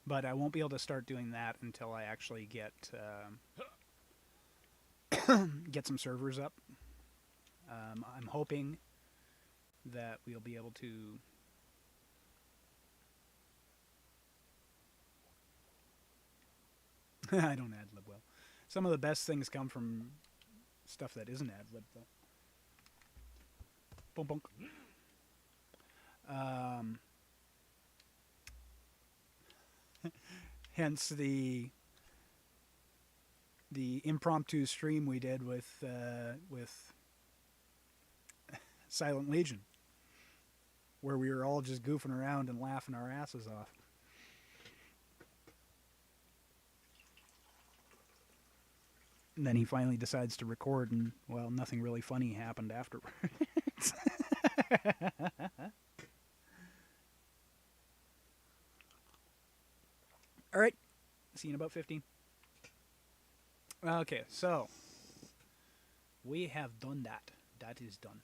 But I won't be able to start doing that until I actually get get some servers up. I'm hoping that we'll be able to... I don't ad-lib well. Some of the best things come from stuff that isn't ad-lib, though. Bonk, bonk. Hence the impromptu stream we did with Silent Legion, where we were all just goofing around and laughing our asses off. And then he finally decides to record, and, well, nothing really funny happened afterwards. All right. See you in about 15. Okay, so we have done that. That is done.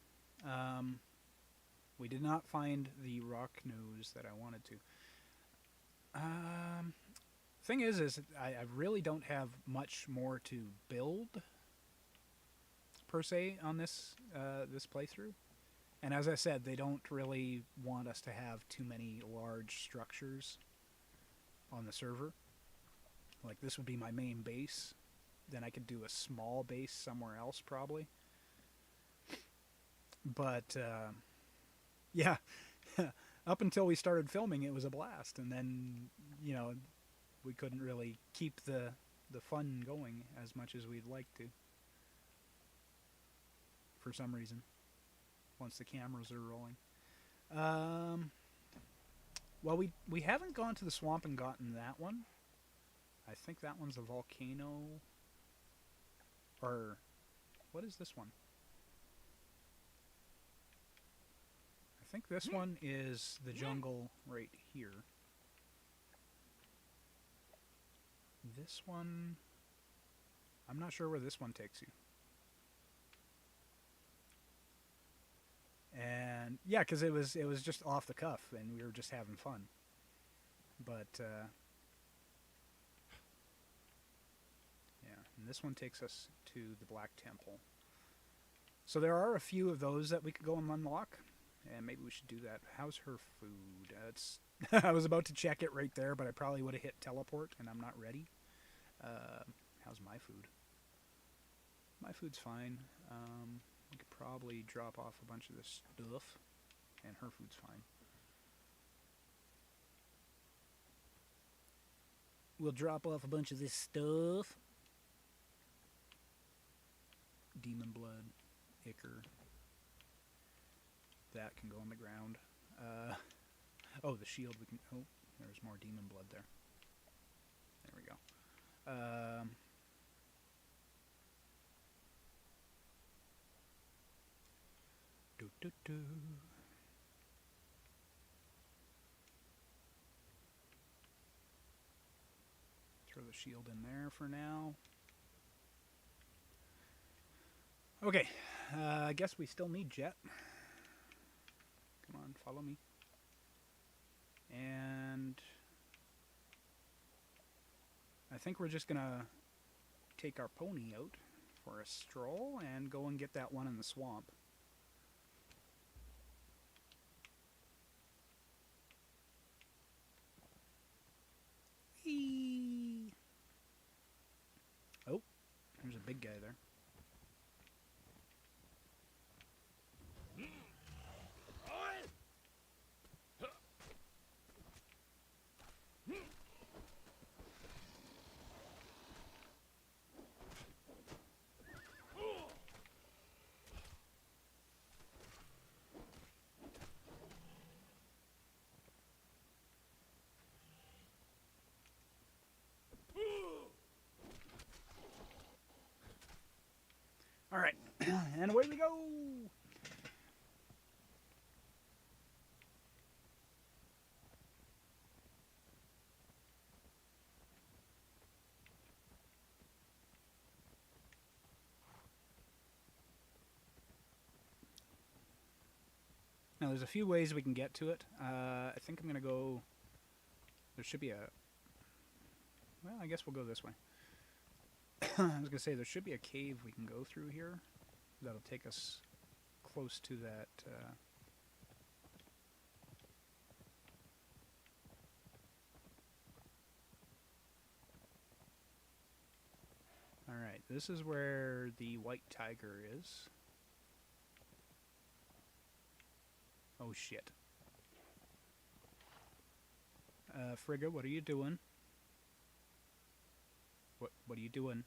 We did not find the rock nose that I wanted to. Thing is I really don't have much more to build per se on this this playthrough. And as I said, they don't really want us to have too many large structures on the server. Like, this would be my main base. Then I could do a small base somewhere else, probably. But, yeah. Up until we started filming, it was a blast. And then, you know, we couldn't really keep the fun going as much as we'd like to. For some reason. Once the cameras are rolling. Well, we haven't gone to the swamp and gotten that one. I think that one's a volcano. Or, what is this one? I think this one is the jungle right here. This one... I'm not sure where this one takes you. And yeah, because it was just off the cuff, and we were just having fun. But yeah, and this one takes us to the Black Temple. So there are a few of those that we could go and unlock, and maybe we should do that. How's her food? It's I was about to check it right there, but I probably would have hit teleport, and I'm not ready. How's my food? My food's fine. We could probably drop off a bunch of this stuff, and her food's fine. We'll drop off a bunch of this stuff. Demon blood, ichor. That can go on the ground. Oh, the shield we can... Oh, there's more demon blood there. There we go. Do. Throw the shield in there for now. Okay, I guess we still need Jet. Come on, follow me. And I think we're just gonna take our pony out for a stroll and go and get that one in the swamp. Whee! Oh, there's a big guy there. All right, and away we go. Now, there's a few ways we can get to it. I think I'm going to go... There should be a... Well, I guess we'll go this way. I was going to say, there should be a cave we can go through here. That'll take us close to that... Alright, this is where the white tiger is. Oh shit. Frigga, what are you doing? What are you doing?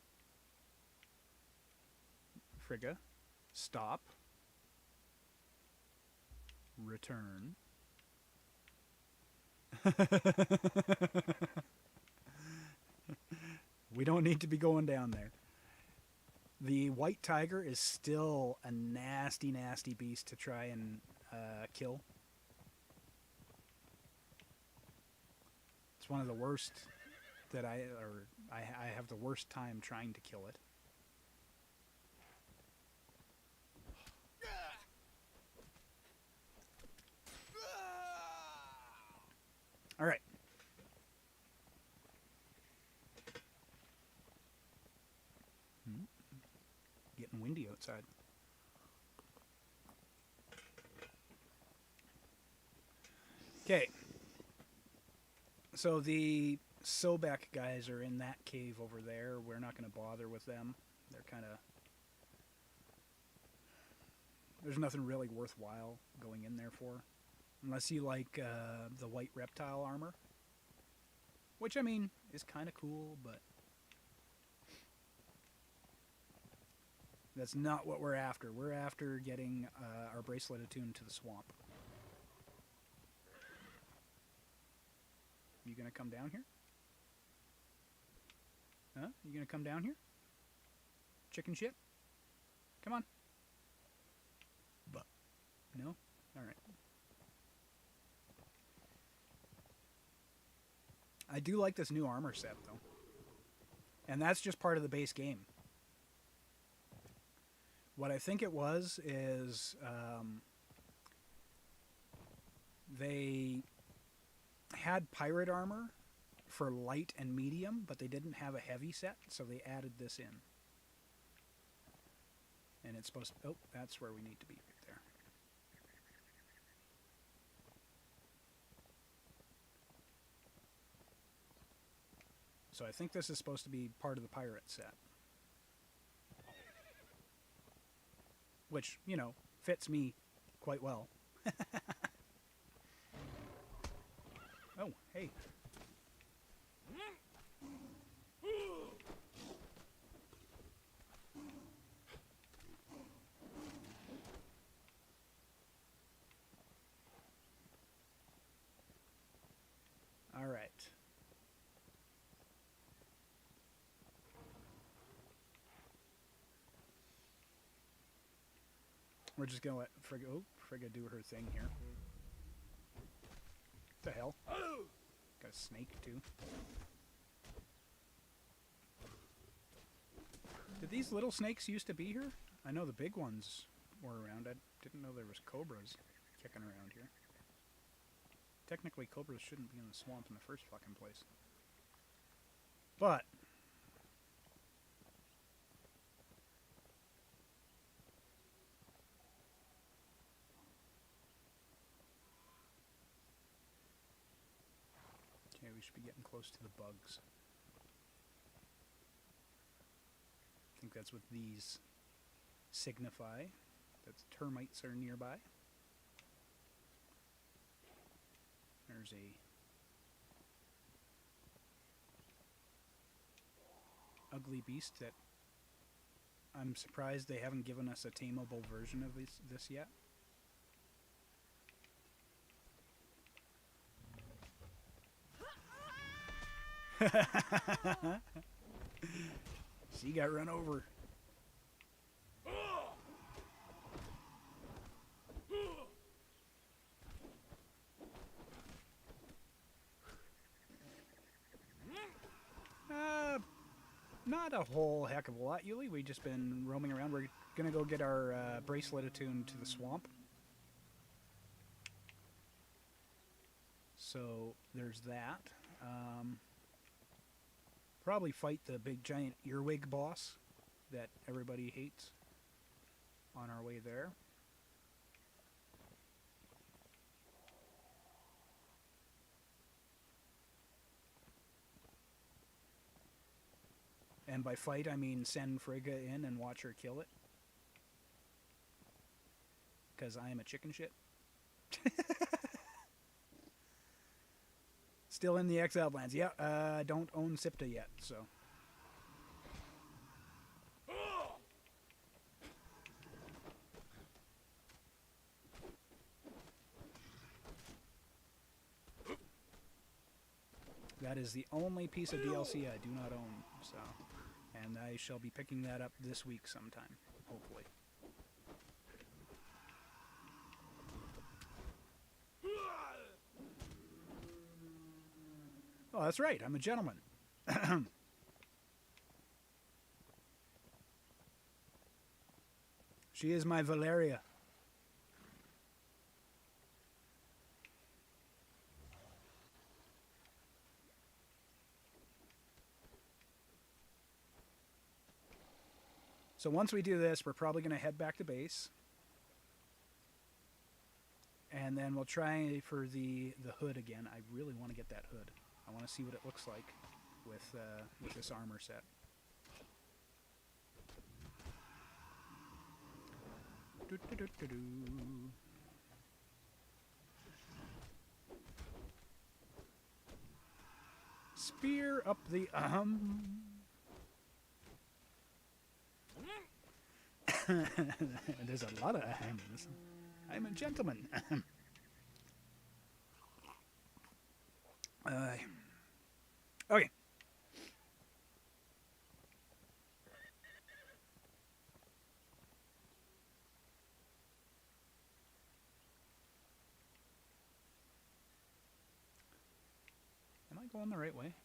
Frigga, stop. Return. We don't need to be going down there. The white tiger is still a nasty, nasty beast to try and kill. It's one of the worst that I have the worst time trying to kill it. All right. Getting windy outside. Okay. So the Sobek guys are in that cave over there. We're not going to bother with them. They're kind of... There's nothing really worthwhile going in there for. Unless you like the white reptile armor. Which, I mean, is kind of cool, but... That's not what we're after. We're after getting our bracelet attuned to the swamp. You gonna come down here? Huh? You gonna come down here? Chicken shit? Come on. But no? Alright. I do like this new armor set, though. And that's just part of the base game. What I think it was is they had pirate armor for light and medium, but they didn't have a heavy set, so they added this in. And it's supposed to... Oh, that's where we need to be, right there. So I think this is supposed to be part of the pirate set. which, you know, fits me quite well. Oh, hey. All right. We're just gonna let Frigga do her thing here. What the hell? Got a snake too. Did these little snakes used to be here? I know the big ones were around. I didn't know there was cobras kicking around here. Technically, cobras shouldn't be in the swamp in the first fucking place. But okay, we should be getting close to the bugs. I think that's what these signify, that termites are nearby. There's a ugly beast that I'm surprised they haven't given us a tameable version of this yet. She got run over. Not a whole heck of a lot, Yuli. We've just been roaming around. We're gonna go get our bracelet attuned to the swamp. So there's that. Probably fight the big giant earwig boss that everybody hates on our way there. And by fight, I mean send Frigga in and watch her kill it. Because I am a chicken shit. Still in the Exile lands. Yeah, don't own Sipta yet, so. That is the only piece of DLC I do not own, so. And I shall be picking that up this week sometime, hopefully. Oh, that's right. I'm a gentleman. She is my Valeria. So once we do this, we're probably going to head back to base. And then we'll try for the hood again. I really want to get that hood. I want to see what it looks like with this armor set. Spear up the There's a lot of ahams. I'm a gentleman. Okay. Am I going the right way?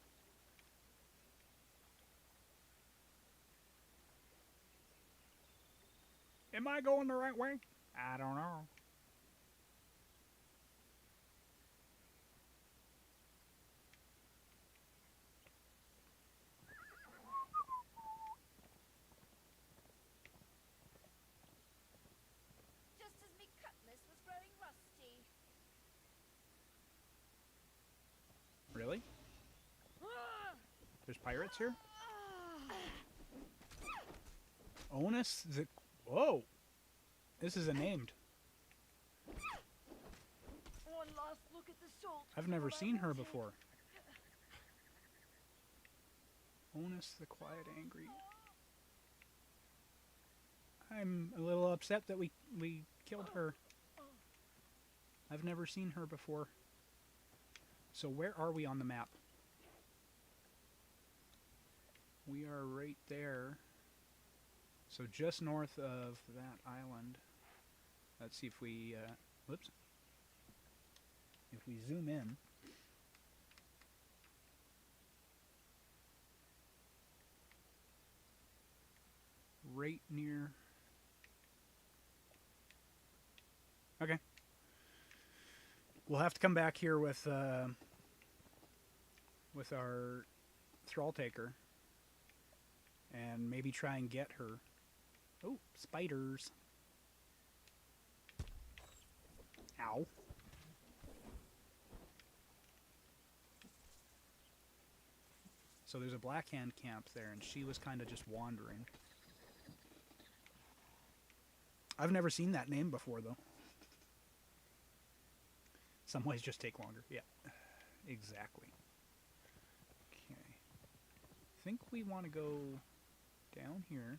Am I going the right way? I don't know.
Just as me cutlass was growing rusty.
Really? There's pirates here? Onus the... Whoa! This is a named.
One last look at the salt.
I've never seen her before. Onus the Quiet Angry. I'm a little upset that we killed her. I've never seen her before. So where are we on the map? We are right there. So just north of that island. Let's see if we, whoops. If we zoom in. Right near. Okay. We'll have to come back here with our thrall taker and maybe try and get her. Oh, spiders. Ow. So there's a blackhand camp there, and she was kind of just wandering. I've never seen that name before, though. Some ways just take longer. Yeah, exactly. Okay. I think we want to go down here.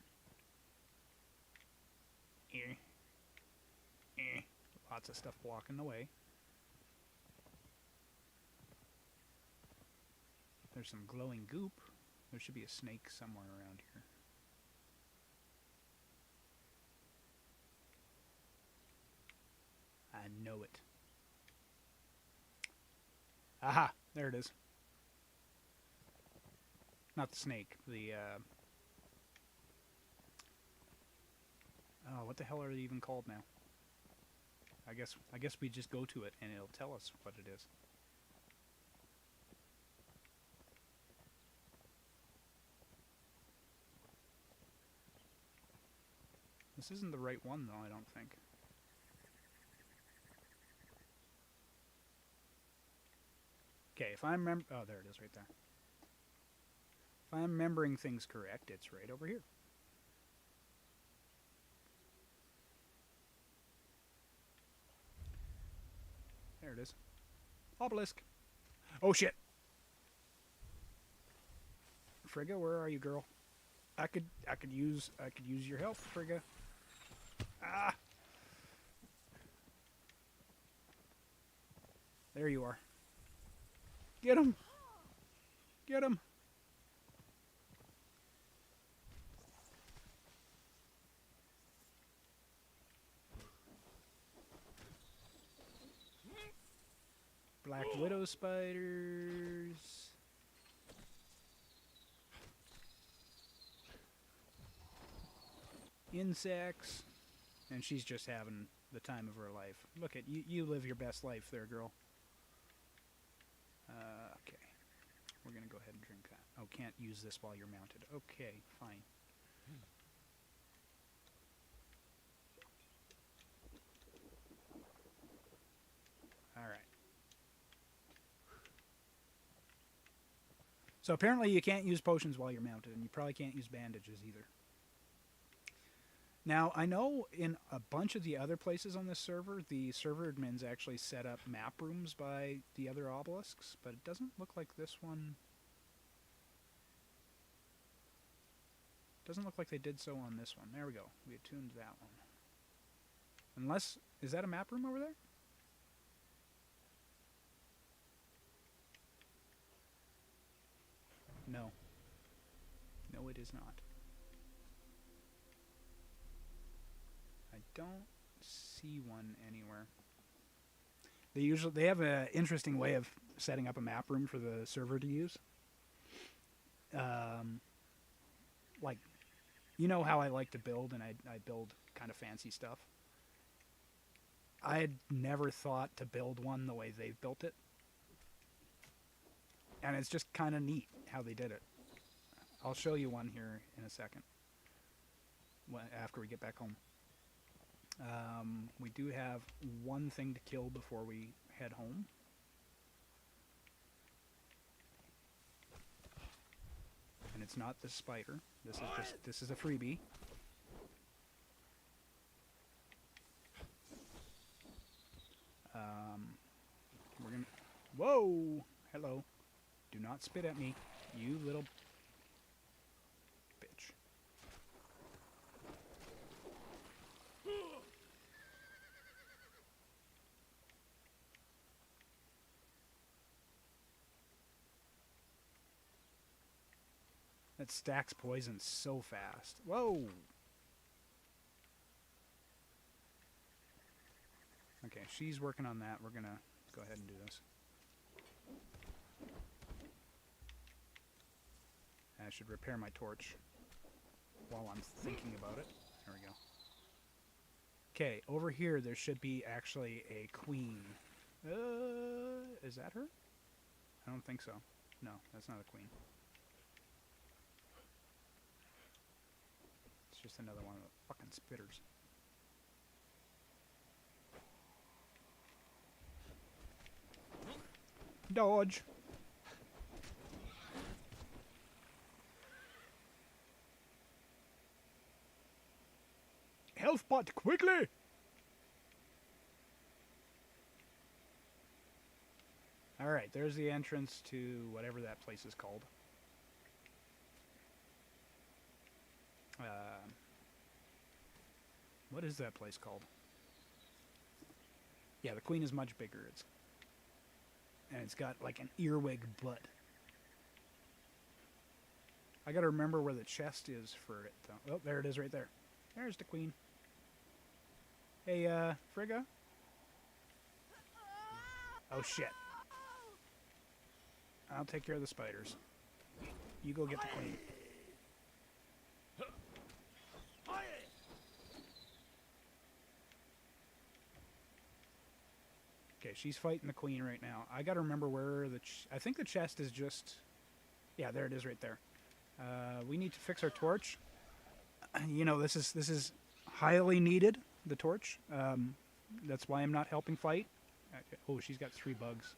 Lots of stuff blocking the way. There's some glowing goop. There should be a snake somewhere around here. I know it. Aha! There it is. Not the snake. The, oh, what the hell are they even called now? I guess we just go to it and it'll tell us what it is. This isn't the right one, though, I don't think. Okay, if I'm oh, there it is right there. If I'm remembering things correct, it's right over here. There it is. Obelisk. Oh shit. Frigga, where are you, girl? I could use your help, Frigga. Ah. There you are. Get him. Get him. Black widow spiders. Insects. And she's just having the time of her life. Look at you. You live your best life there, girl. Okay. We're going to go ahead and drink that. Oh, can't use this while you're mounted. Okay, fine. Alright. So apparently you can't use potions while you're mounted, and you probably can't use bandages either. Now, I know in a bunch of the other places on this server, the server admins actually set up map rooms by the other obelisks, but it doesn't look like this one. Doesn't look like they did so on this one. There we go. We attuned that one. Unless, is that a map room over there? No. No, it is not. I don't see one anywhere. They have an interesting way of setting up a map room for the server to use. Like, you know how I like to build, and I build kind of fancy stuff. I had never thought to build one the way they've built it. And it's just kind of neat how they did it. I'll show you one here in a second, after we get back home. We do have one thing to kill before we head home. And it's not the spider. This is a freebie. Whoa! Hello. Do not spit at me, you little bitch. That stacks poison so fast. Whoa! Okay, she's working on that. We're gonna go ahead and do this. I should repair my torch while I'm thinking about it. There we go. Okay, over here there should be actually a queen. Is that her? I don't think so. No, that's not a queen. It's just another one of the fucking spitters. Dodge! Health pot, quickly! Alright, there's the entrance to whatever that place is called. What is that place called? Yeah, the queen is much bigger. And it's got like an earwig butt. I gotta remember where the chest is for it though. Oh, there it is right there. There's the queen. Hey, Frigga? Oh shit. I'll take care of the spiders. You go get the queen. Okay, she's fighting the queen right now. I gotta remember where the... I think the chest is just... Yeah, there it is right there. We need to fix our torch. You know, this is highly needed, the torch. That's why I'm not helping fight. Oh, she's got 3 bugs.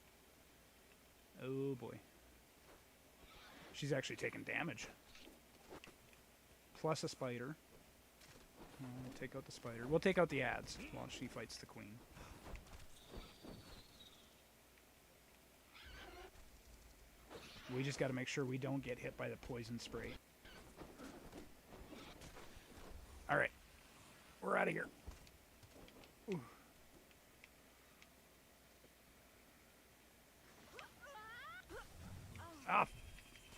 Oh, boy. She's actually taking damage. Plus a spider. We'll take out the spider. We'll take out the ads while she fights the queen. We just got to make sure we don't get hit by the poison spray. Alright. We're out of here. Ooh. Ah,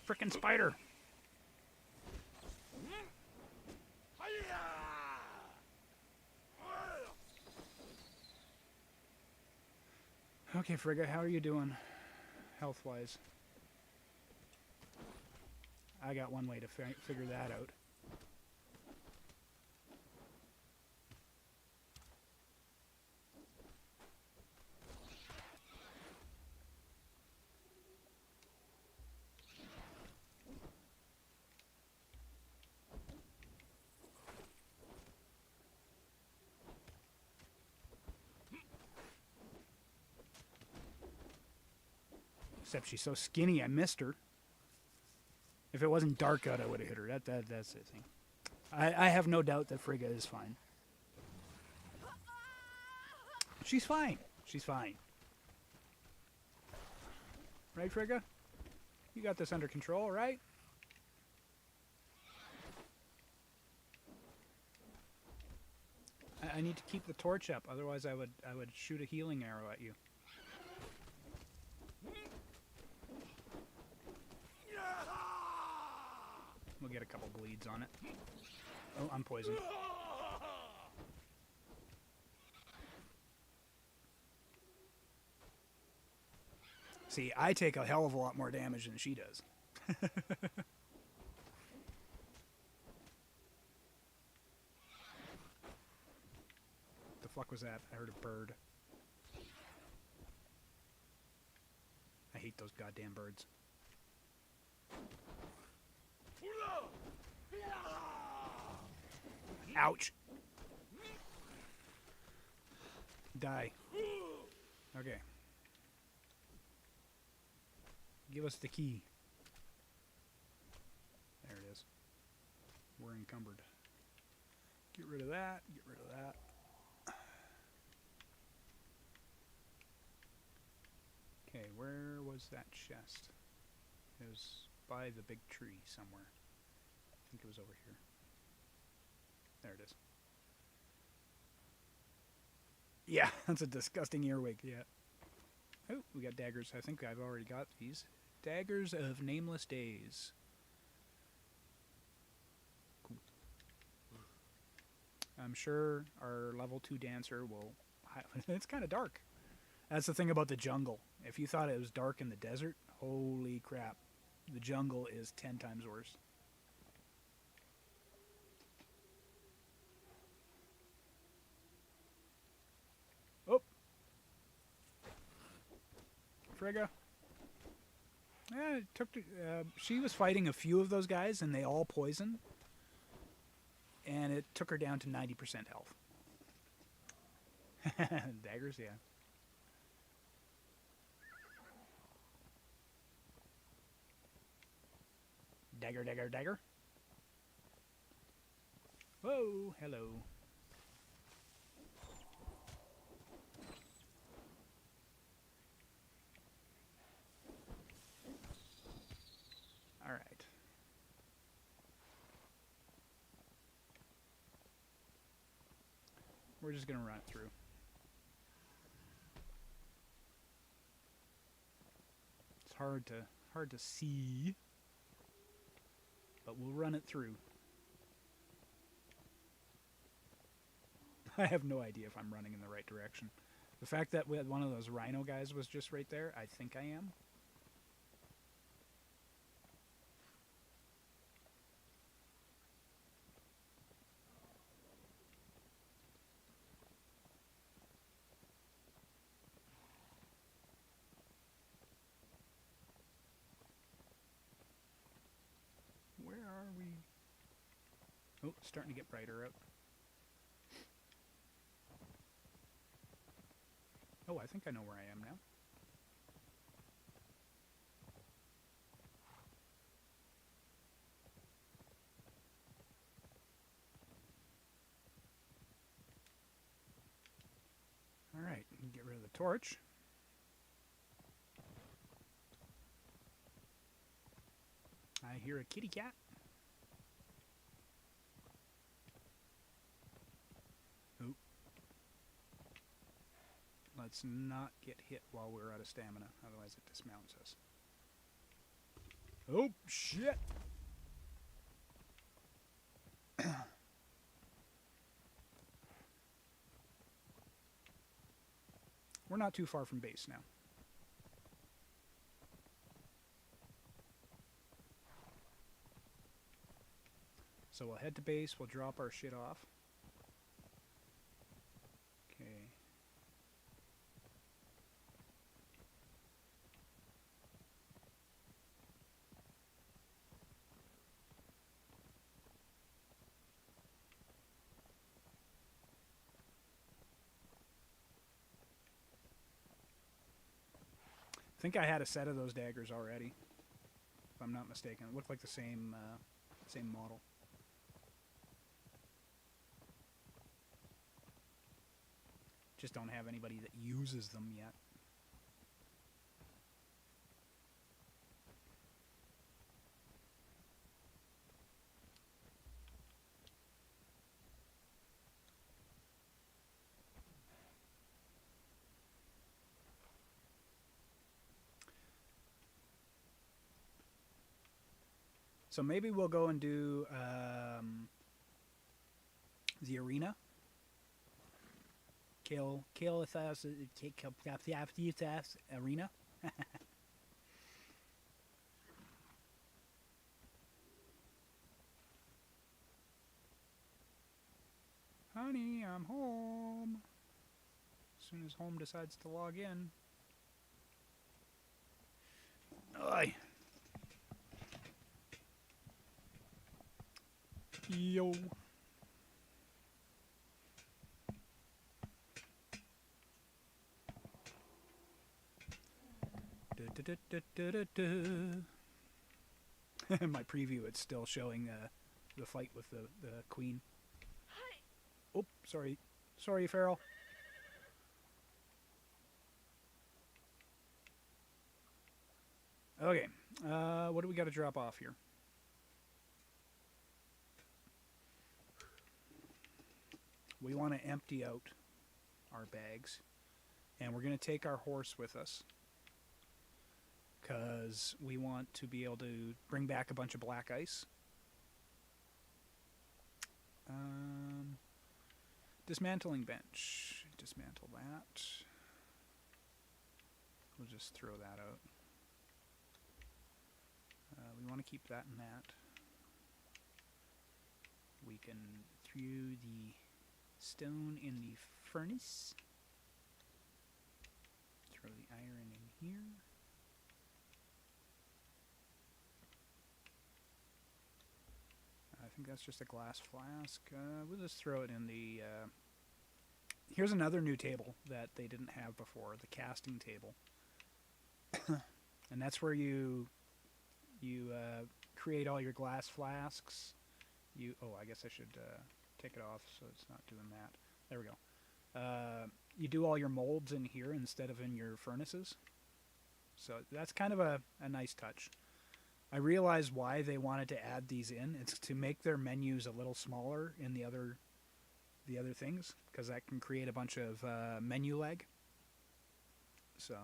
frickin' spider. Okay, Frigga, how are you doing health-wise? I got one way to figure that out. Except she's so skinny, I missed her. If it wasn't dark out, I would have hit her. That's the thing. I have no doubt that Frigga is fine. She's fine. She's fine. Right, Frigga? You got this under control, right? I need to keep the torch up, otherwise I would shoot a healing arrow at you. We'll get a couple bleeds on it. Oh, I'm poisoned. See, I take a hell of a lot more damage than she does. The fuck was that? I heard a bird. I hate those goddamn birds. Ouch. Die. Okay. Give us the key. There it is. We're encumbered. Get rid of that. Get rid of that. Okay, where was that chest? It was by the big tree somewhere. I think it was over here. There it is. Yeah, that's a disgusting earwig, yeah. Oh, we got daggers. I think I've already got these. Daggers of Nameless Days. Cool. I'm sure our level 2 dancer will... It's kind of dark. That's the thing about the jungle. If you thought it was dark in the desert, holy crap. The jungle is 10 times worse. Oh! Frigga. Yeah, it took. She was fighting a few of those guys, and they all poisoned. And it took her down to 90% health. Daggers, yeah. Dagger, dagger, dagger. Whoa, hello. All right. We're just gonna run it through. It's hard to see, but we'll run it through. I have no idea if I'm running in the right direction. The fact that one of those rhino guys was just right there, I think I am. Where are we? Oh, it's starting to get brighter out. Oh, I think I know where I am now. Alright, get rid of the torch. I hear a kitty cat. Oop. Let's not get hit while we're out of stamina, otherwise it dismounts us. Oh, shit! We're not too far from base now. So we'll head to base, we'll drop our shit off. Okay. I think I had a set of those daggers already, if I'm not mistaken. It looked like the same model. Just don't have anybody that uses them yet. So maybe we'll go and do the arena. Kill arena. Honey, I'm home. As soon as home decides to log in. Oi. Yo. My preview, it's still showing the fight with the queen. Oh, sorry. Sorry, Farrell. Okay. What do we got to drop off here? We want to empty out our bags. And we're going to take our horse with us. Because we want to be able to bring back a bunch of black ice. Dismantling bench. Dismantle that. We'll just throw that out. We want to keep that and that. We can throw the stone in the furnace. Throw the iron in here. I think that's just a glass flask. We'll just throw it in the... Here's another new table that they didn't have before, the casting table. And that's where you create all your glass flasks. Oh, I guess I should take it off so it's not doing that. There we go. You do all your molds in here instead of in your furnaces. So that's kind of a nice touch. I realize why they wanted to add these in. It's to make their menus a little smaller in the other things, because that can create a bunch of menu lag. So,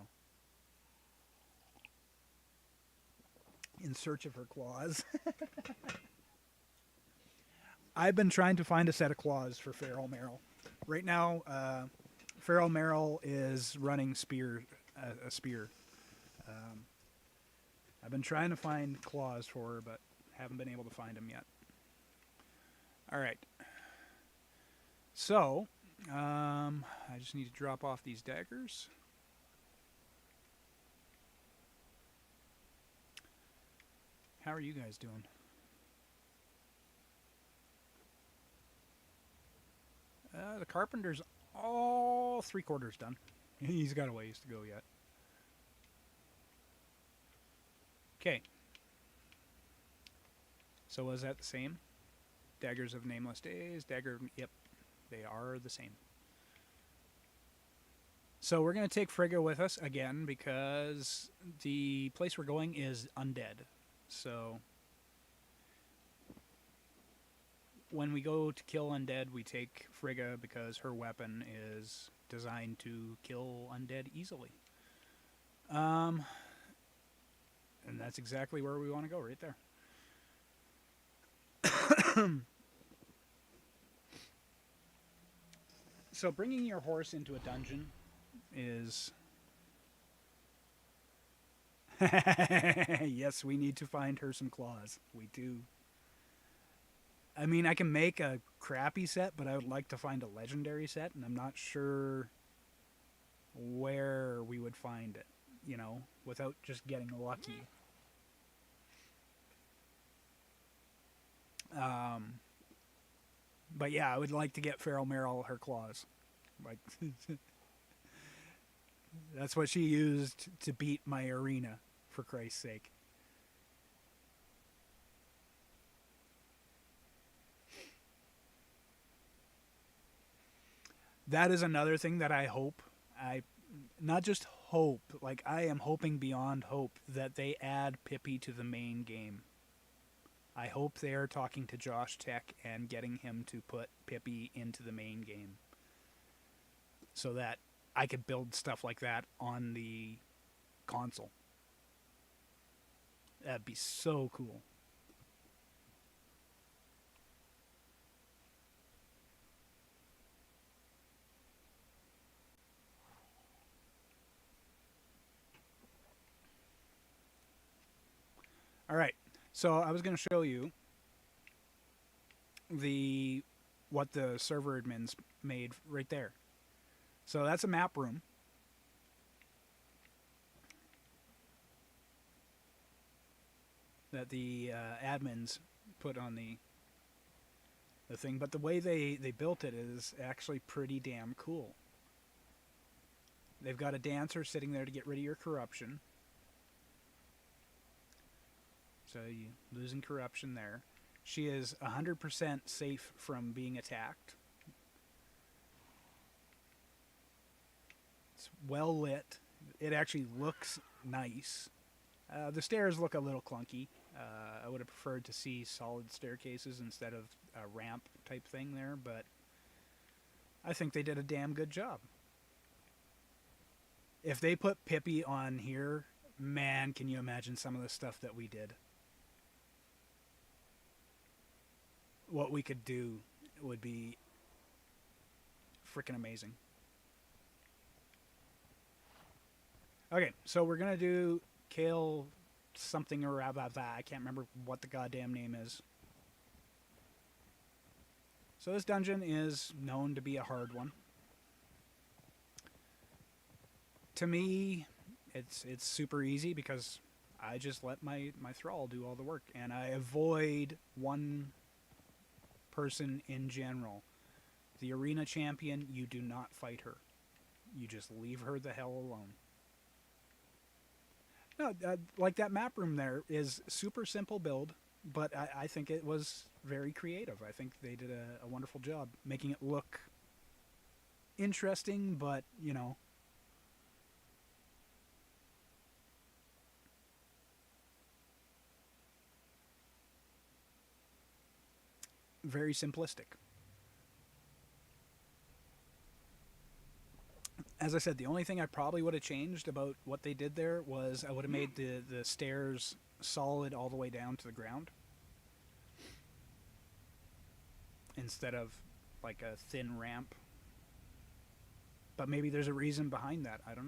in search of her claws. I've been trying to find a set of claws for Feral Merrill. Right now, Feral Merrill is running a spear. I've been trying to find claws for her, but haven't been able to find them yet. All right. So, I just need to drop off these daggers. How are you guys doing? The carpenter's all 3/4 done. He's got a ways to go yet. Okay. So was that the same? Daggers of Nameless Days, yep, they are the same. So we're going to take Frigga with us again because the place we're going is undead. So when we go to kill undead, we take Frigga because her weapon is designed to kill undead easily. And that's exactly where we want to go, right there. So bringing your horse into a dungeon is... Yes, we need to find her some claws. We do. I mean, I can make a crappy set, but I would like to find a legendary set, and I'm not sure where we would find it, you know, without just getting lucky. But yeah, I would like to get Feral Merrill her claws. Like, that's what she used to beat my arena, for Christ's sake. That is another thing that I hope, not just hope, like I am hoping beyond hope that they add Pippi to the main game. I hope they are talking to Josh Tech and getting him to put Pippi into the main game so that I could build stuff like that on the console. That'd be so cool. All right. So I was going to show you what the server admins made right there. So that's a map room. That the admins put on the thing. But the way they built it is actually pretty damn cool. They've got a dancer sitting there to get rid of your corruption. So you losing corruption there. She is 100% safe from being attacked. It's well lit. It actually looks nice. The stairs look a little clunky. I would have preferred to see solid staircases instead of a ramp type thing there, but I think they did a damn good job. If they put Pippi on here, man, can you imagine some of the stuff that we did? What we could do would be freaking amazing. Okay, so we're going to do Kale something or about that. I can't remember what the goddamn name is. So this dungeon is known to be a hard one. To me, it's super easy because I just let my thrall do all the work, and I avoid one person in general. The arena champion, you do not fight her. You just leave her the hell alone. No, like that map room there is super simple build, but I think it was very creative. I think they did a wonderful job making it look interesting, but, you know, very simplistic. As I said, the only thing I probably would have changed about what they did there was I would have made the stairs solid all the way down to the ground instead of like a thin ramp. But maybe there's a reason behind that. I don't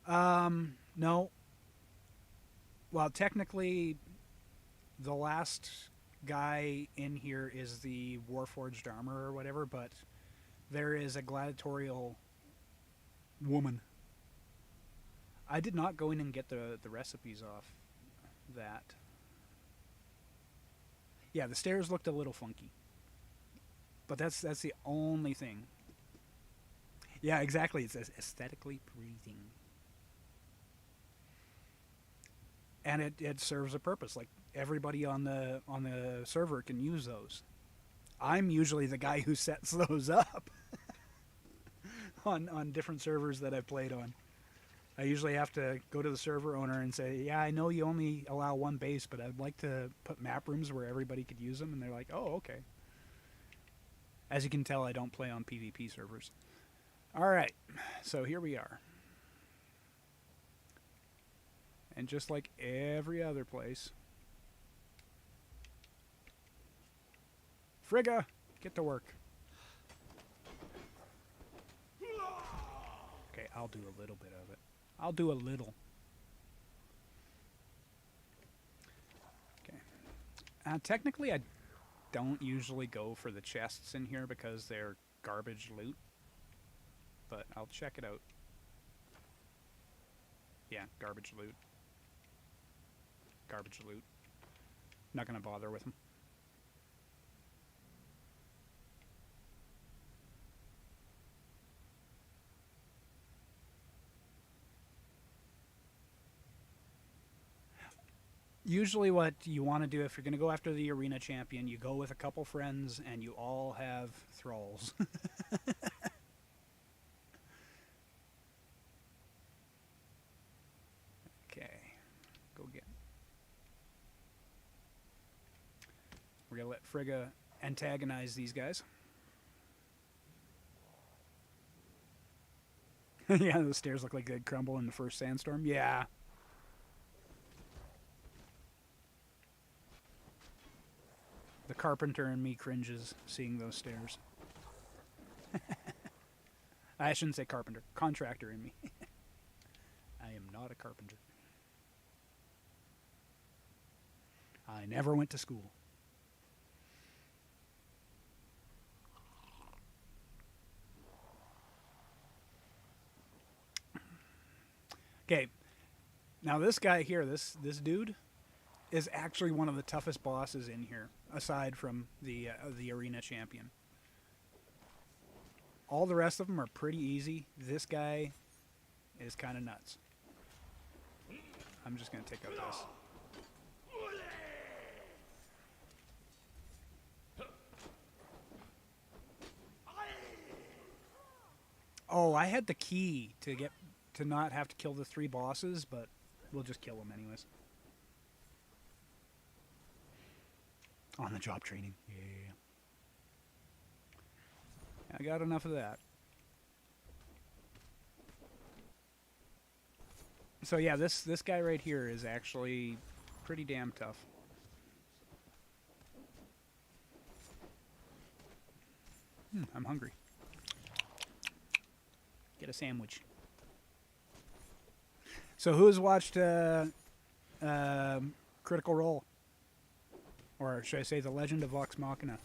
know. No. Well, technically, the last guy in here is the Warforged armor or whatever, but there is a gladiatorial woman. I did not go in and get the recipes off that. Yeah, the stairs looked a little funky. But that's the only thing. Yeah, exactly. It's aesthetically pleasing. And it serves a purpose. Like, everybody on the server can use those. I'm usually the guy who sets those up on different servers that I've played on. I usually have to go to the server owner and say, yeah, I know you only allow one base, but I'd like to put map rooms where everybody could use them. And they're like, oh, okay. As you can tell, I don't play on PvP servers. All right, so here we are. And just like every other place, Frigga, get to work. Okay, I'll do a little bit of it. I'll do a little. Okay. Technically, I don't usually go for the chests in here because they're garbage loot. But I'll check it out. Yeah, garbage loot. Garbage loot. Not going to bother with them. Usually what you want to do if you're going to go after the arena champion, you go with a couple friends and you all have thralls. Okay. Go get. We're going to let Frigga antagonize these guys. Yeah, the stairs look like they'd crumble in the first sandstorm. Yeah. The carpenter in me cringes seeing those stairs. I shouldn't say carpenter. Contractor in me. I am not a carpenter. I never went to school. Okay. Now this guy here, this dude, is actually one of the toughest bosses in here, aside from the arena champion. All the rest of them are pretty easy. This guy is kind of nuts. I'm just going to take out this. Oh, I had the key to get to not have to kill the 3 bosses, but we'll just kill them anyways. On the job training. Yeah. I got enough of that. So yeah, this guy right here is actually pretty damn tough. I'm hungry. Get a sandwich. So who has watched Critical Role? Or should I say The Legend of Vox Machina?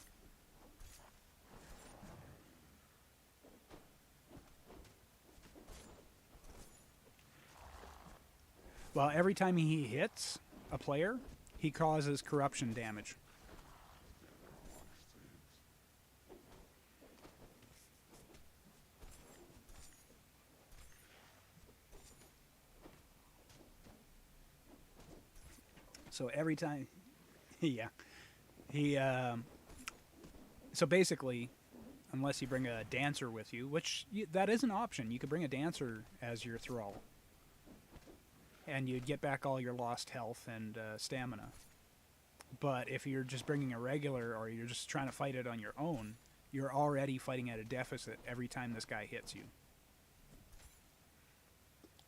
Well, every time he hits a player, he causes corruption damage. So every time, yeah, so basically, unless you bring a dancer with you, which that is an option, you could bring a dancer as your thrall, and you'd get back all your lost health and stamina. But if you're just bringing a regular, or you're just trying to fight it on your own, you're already fighting at a deficit every time this guy hits you.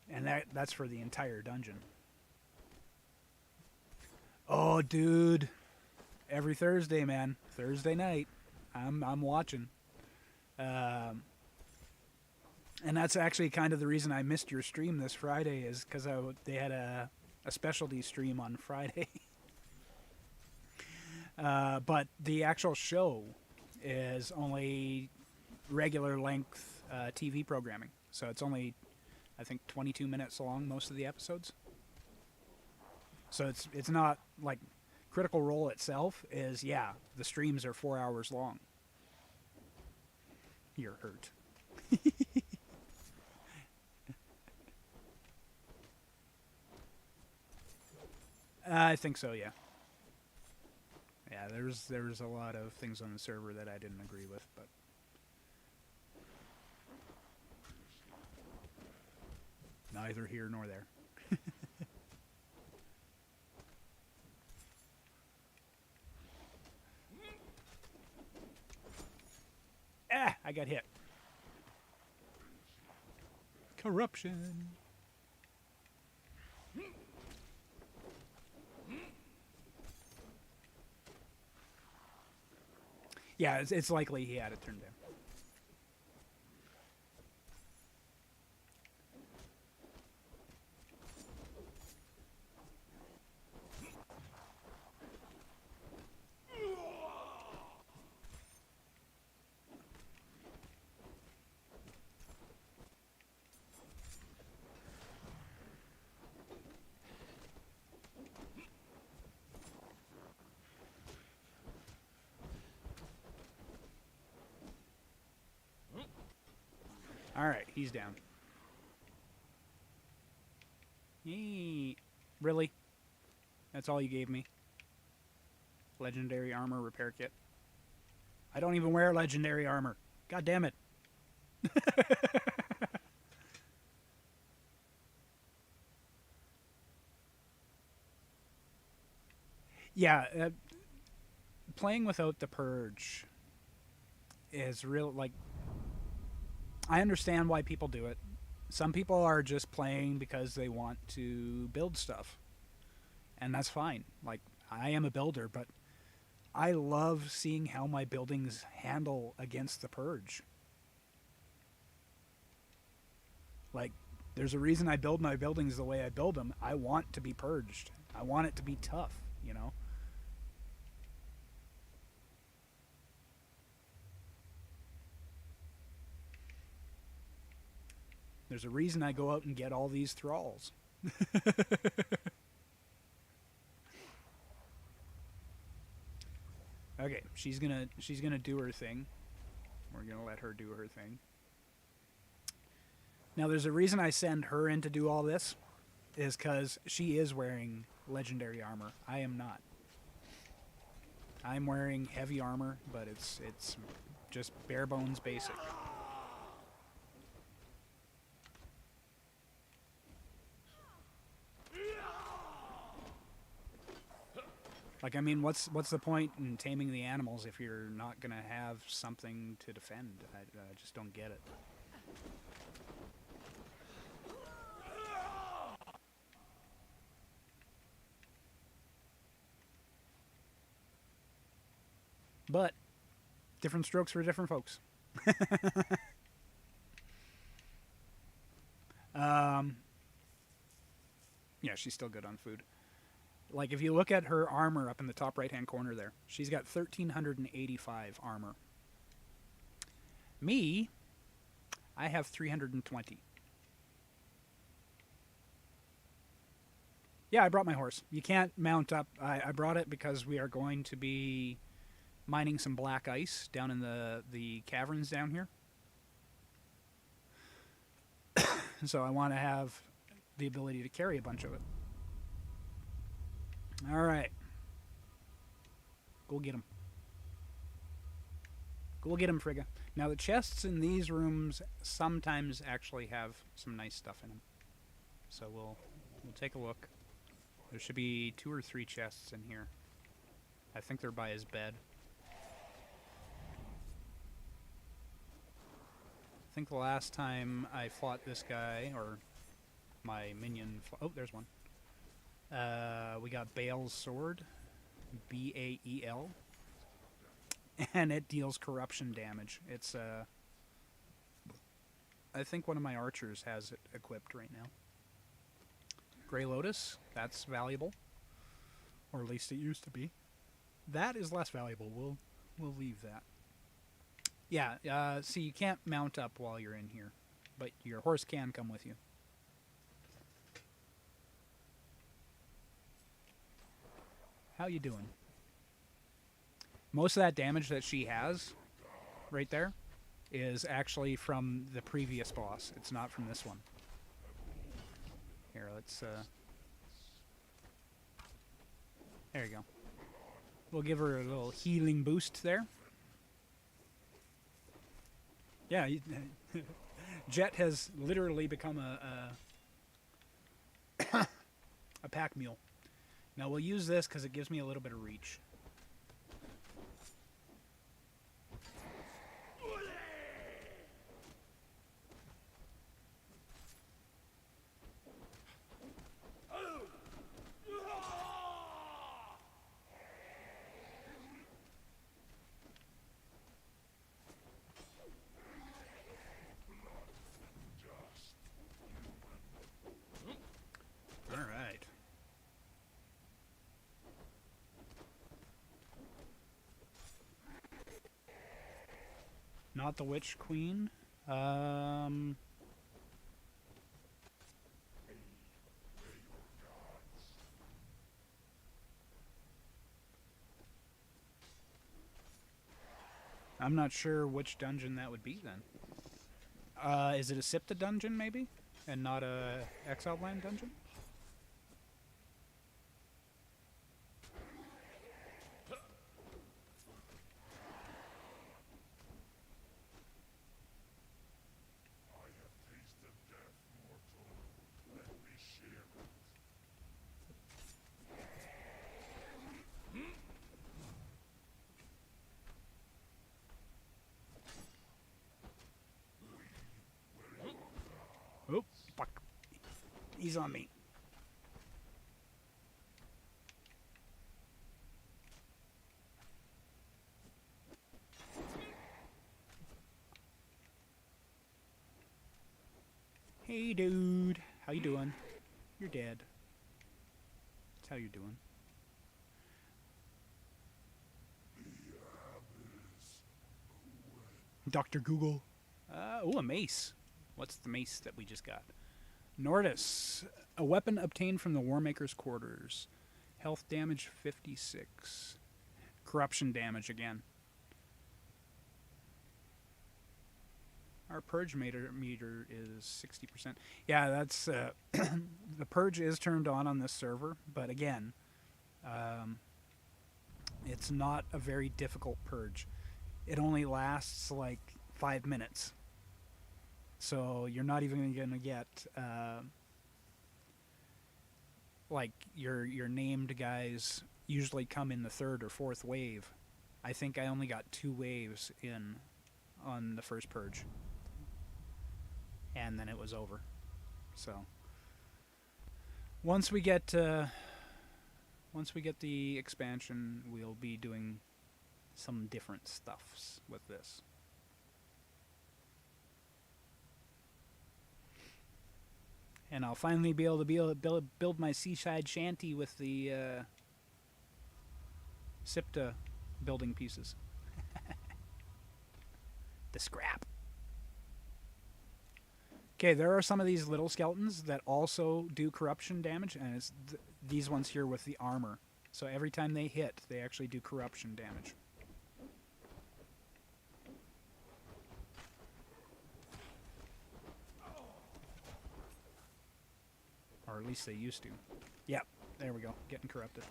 And that's for the entire dungeon. Oh, dude. Every Thursday, man. Thursday night. I'm watching. And that's actually kind of the reason I missed your stream this Friday, is because they had a specialty stream on Friday. But the actual show is only regular length TV programming. So it's only, I think, 22 minutes long, most of the episodes. So it's not like Critical Role itself is, yeah, the streams are 4 hours long. You're hurt. I think so, yeah. Yeah, there was a lot of things on the server that I didn't agree with, but neither here nor there. Ah, I got hit. Corruption. Yeah, it's likely he had it turned in. Alright, he's down. Yee. Really? That's all you gave me? Legendary armor repair kit. I don't even wear legendary armor. God damn it. Yeah, playing without the purge is real, like, I understand why people do it. Some people are just playing because they want to build stuff. And that's fine. Like, I am a builder, but I love seeing how my buildings handle against the purge. Like, there's a reason I build my buildings the way I build them. I want to be purged. I want it to be tough, you know? There's a reason I go out and get all these thralls. Okay, she's gonna do her thing. We're gonna let her do her thing. Now, there's a reason I send her in to do all this, is because she is wearing legendary armor. I am not. I'm wearing heavy armor, but it's just bare bones basic. Like, I mean, what's the point in taming the animals if you're not gonna have something to defend? I just don't get it. But different strokes for different folks. Yeah, she's still good on food. Like, if you look at her armor up in the top right-hand corner there, she's got 1,385 armor. Me, I have 320. Yeah, I brought my horse. You can't mount up. I brought it because we are going to be mining some black ice down in the caverns down here. So I want to have the ability to carry a bunch of it. All right. Go get him. Go get him, Frigga. Now, the chests in these rooms sometimes actually have some nice stuff in them. So we'll take a look. There should be 2 or 3 chests in here. I think they're by his bed. I think the last time I fought this guy, or my minion... Oh, there's one. We got Baal's sword. B-A-E-L. And it deals corruption damage. It's, I think one of my archers has it equipped right now. Grey Lotus, that's valuable. Or at least it used to be. That is less valuable. We'll leave that. Yeah, see, you can't mount up while you're in here. But your horse can come with you. How you doing? Most of that damage that she has, right there, is actually from the previous boss. It's not from this one. Here, let's, there you go. We'll give her a little healing boost there. Yeah, Jet has literally become a pack mule. Now we'll use this because it gives me a little bit of reach. Not the Witch Queen. I'm not sure which dungeon that would be then. Is it a Sipta dungeon maybe? And not a Exile Land dungeon? Oh, fuck. He's on me. Hey, dude. How you doing? You're dead. That's how you're doing. Dr. Google. Oh, a mace. What's the mace that we just got? Nordis. A weapon obtained from the Warmaker's quarters. Health damage 56. Corruption damage again. Our purge meter is 60%. Yeah, that's... the purge is turned on this server, but again, it's not a very difficult purge. It only lasts like 5 minutes. So you're not even going to get like your named guys usually come in the third or fourth wave. I think I only got 2 waves in on the first purge, and then it was over. So once we get the expansion, we'll be doing some different stuffs with this. And I'll finally be able to build my seaside shanty with the SIPTA building pieces. The scrap. Okay, there are some of these little skeletons that also do corruption damage, and it's these ones here with the armor. So every time they hit, they actually do corruption damage. Or at least they used to. Yep, there we go, getting corrupted.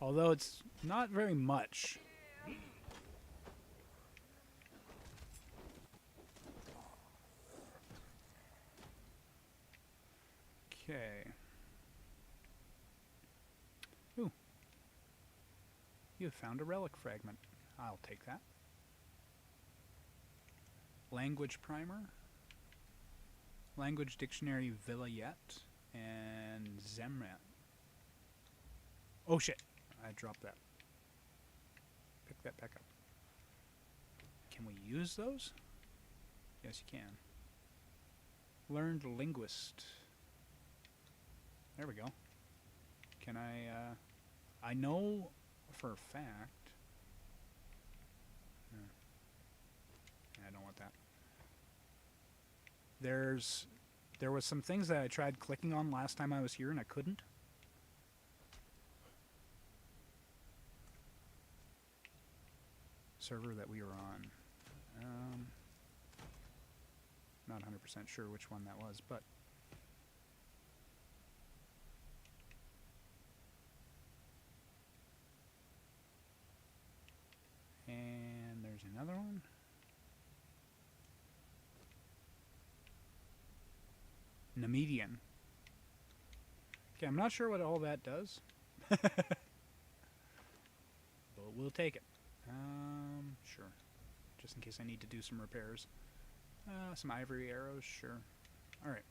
Although it's not very much. Okay. Ooh. You have found a relic fragment. I'll take that. Language primer. Language dictionary Vilayet. And Zemrat. Oh shit. I dropped that. Pick that back up. Can we use those? Yes, you can. Learned linguist. There we go. Can I know for a fact. I don't want that. There was some things that I tried clicking on last time I was here and I couldn't. Server that we were on. Not 100% sure which one that was, but and there's another one. Nemedian. Okay, I'm not sure what all that does. But we'll take it. Sure. Just in case I need to do some repairs. Some ivory arrows, sure. Alright.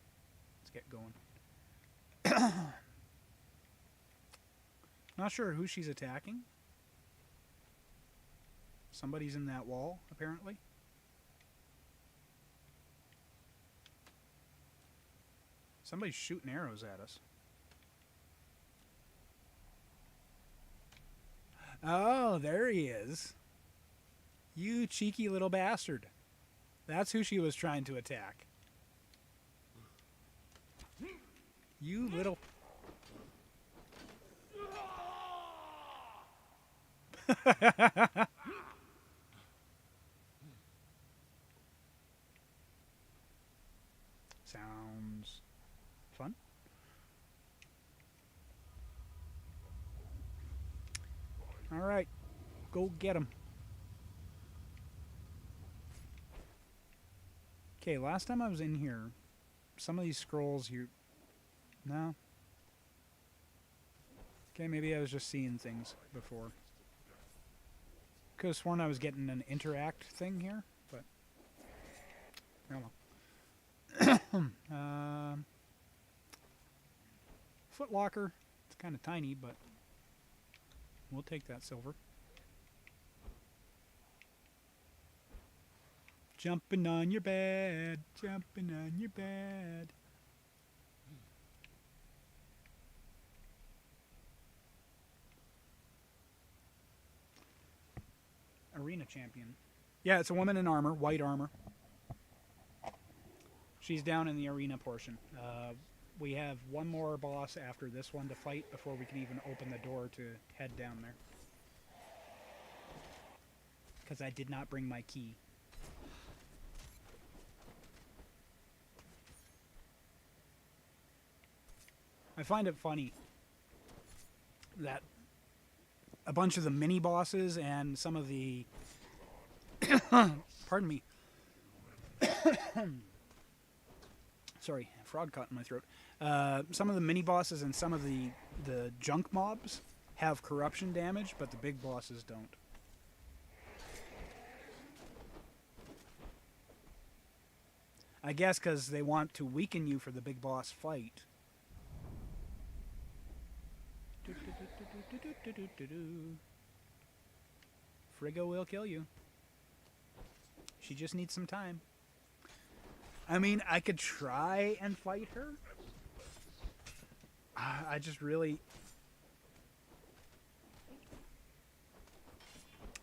Let's get going. Not sure who she's attacking. Somebody's in that wall, apparently. Somebody's shooting arrows at us. Oh, there he is. You cheeky little bastard. That's who she was trying to attack. You little... Sounds fun. All right, go get him. Okay, last time I was in here, some of these scrolls here... No? Okay, maybe I was just seeing things before. Could have sworn I was getting an interact thing here, but... I don't know. Footlocker. It's kind of tiny, but we'll take that silver. Jumping on your bed, jumping on your bed. Arena champion. Yeah, it's a woman in armor, white armor. She's down in the arena portion. We have one more boss after this one to fight before we can even open the door to head down there. Because I did not bring my key. I find it funny that a bunch of the mini bosses and some of the pardon me Sorry, frog caught in my throat. Some of the mini bosses and some of the junk mobs have corruption damage, but the big bosses don't. I guess because they want to weaken you for the big boss fight. Frigga will kill you. She just needs some time. I mean, I could try and fight her. I just really...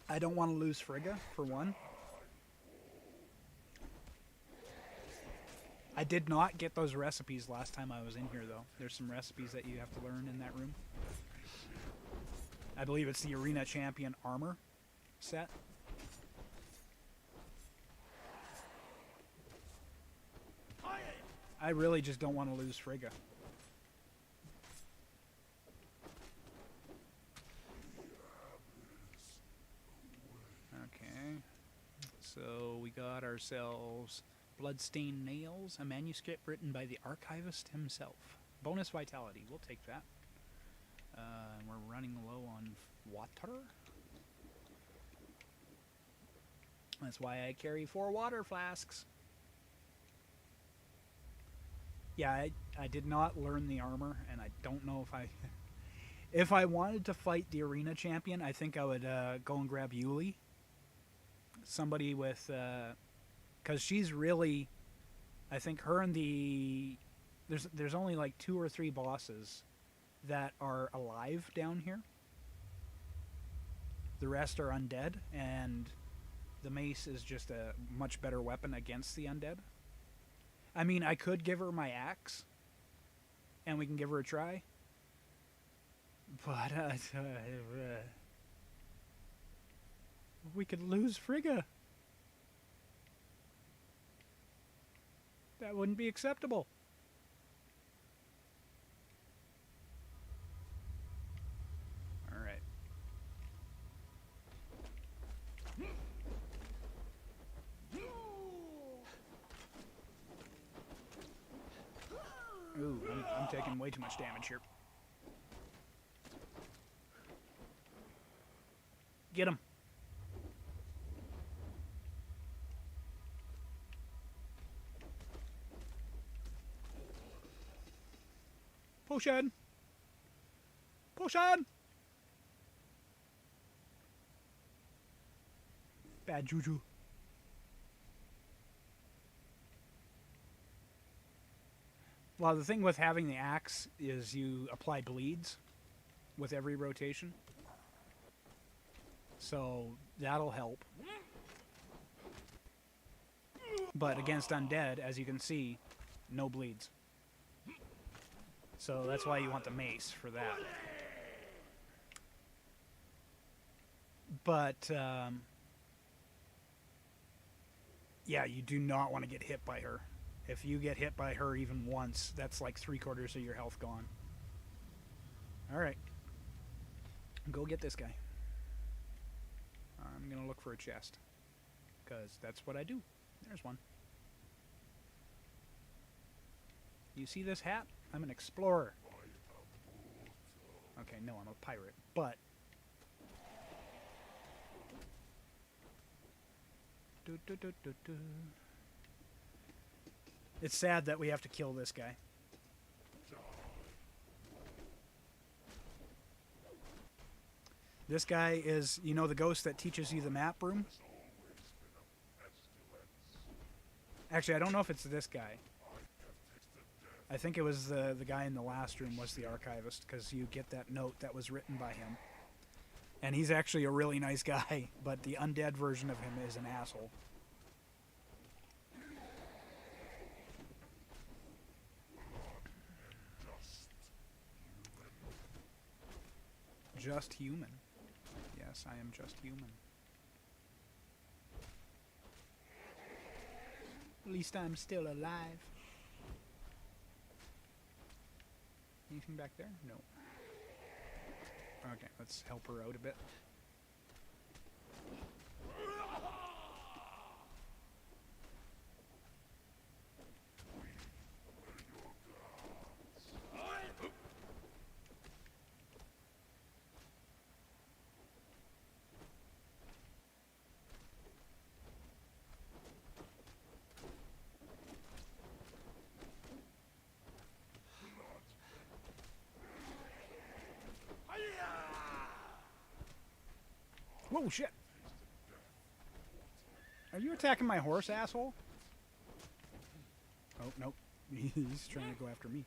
I don't want to lose Frigga, for one. I did not get those recipes last time I was in here, though. There's some recipes that you have to learn in that room. I believe it's the Arena Champion armor set. I really just don't want to lose Frigga. Okay. So we got ourselves Bloodstained Nails, a manuscript written by the archivist himself. Bonus vitality, we'll take that. And we're running low on water. That's why I carry 4 water flasks. Yeah, I did not learn the armor, and I don't know if I... If I wanted to fight the Arena Champion, I think I would go and grab Yuli. Somebody with... Because she's really... I think her and the... There's only like 2 or 3 bosses that are alive down here. The rest are undead, and the mace is just a much better weapon against the undead. I mean, I could give her my axe, and we can give her a try. But, we could lose Frigga. That wouldn't be acceptable. Alright. Ooh, I'm taking way too much damage here. Get him. Potion! Potion! Bad juju. Well, the thing with having the axe is you apply bleeds with every rotation. So that'll help. But against undead, as you can see, no bleeds. So that's why you want the mace for that. But, yeah, you do not want to get hit by her. If you get hit by her even once, that's like 3/4 of your health gone. Alright. Go get this guy. I'm going to look for a chest. Because that's what I do. There's one. You see this hat? I'm an explorer. Okay, no, I'm a pirate. But... It's sad that we have to kill this guy. This guy is, you know, the ghost that teaches you the map room? Actually, I don't know if it's this guy. I think it was the guy in the last room was the archivist, because you get that note that was written by him. And he's actually a really nice guy, but the undead version of him is an asshole. Just human. Yes, I am just human. At least I'm still alive. Anything back there? No. Okay, let's help her out a bit. Whoa, shit. Are you attacking my horse, asshole? Oh, nope. He's trying to go after me.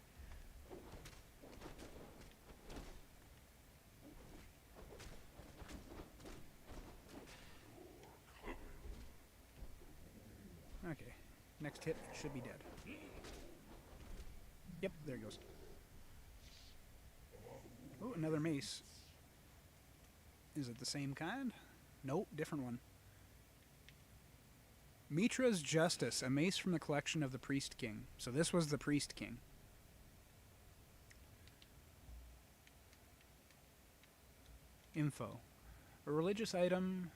Okay. Next hit should be dead. Yep, there he goes. Oh, another mace. Is it the same kind? Nope, different one. Mitra's Justice, a mace from the collection of the Priest King. So this was the Priest King. Info. A religious item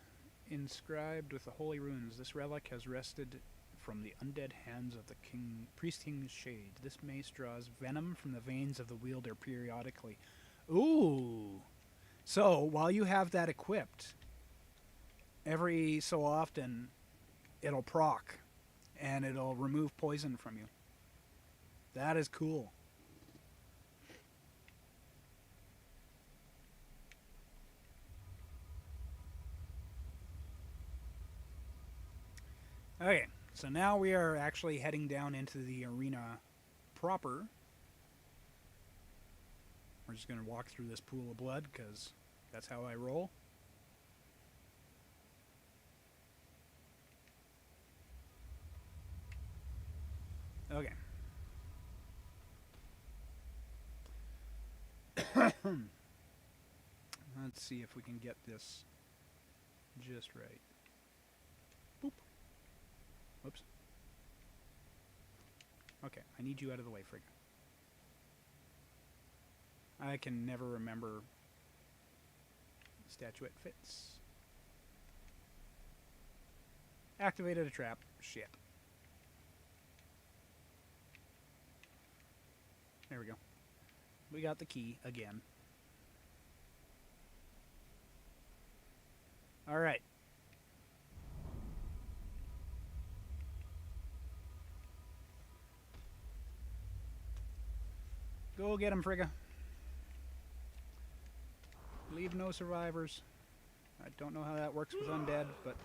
inscribed with the holy runes. This relic has wrested from the undead hands of the Priest King's shade. This mace draws venom from the veins of the wielder periodically. Ooh! So, while you have that equipped, every so often, it'll proc, and it'll remove poison from you. That is cool. Okay, so now we are actually heading down into the arena proper. We're just going to walk through this pool of blood, because that's how I roll. Okay. Let's see if we can get this just right. Boop. Whoops. Okay, I need you out of the way, Frigga. I can never remember the statuette fits. Activated a trap. Shit. There we go. We got the key again. Alright. Go get him, Frigga. Leave no survivors. I don't know how that works with undead, but...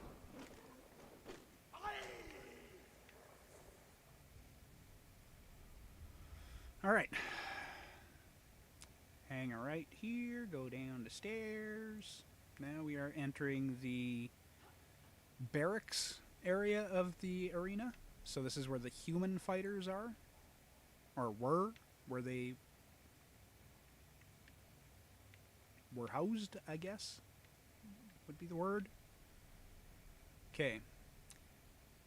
Alright. Hang a right here, go down the stairs. Now we are entering the barracks area of the arena. So this is where the human fighters are. Or were. Where they were housed, I guess, would be the word. Okay.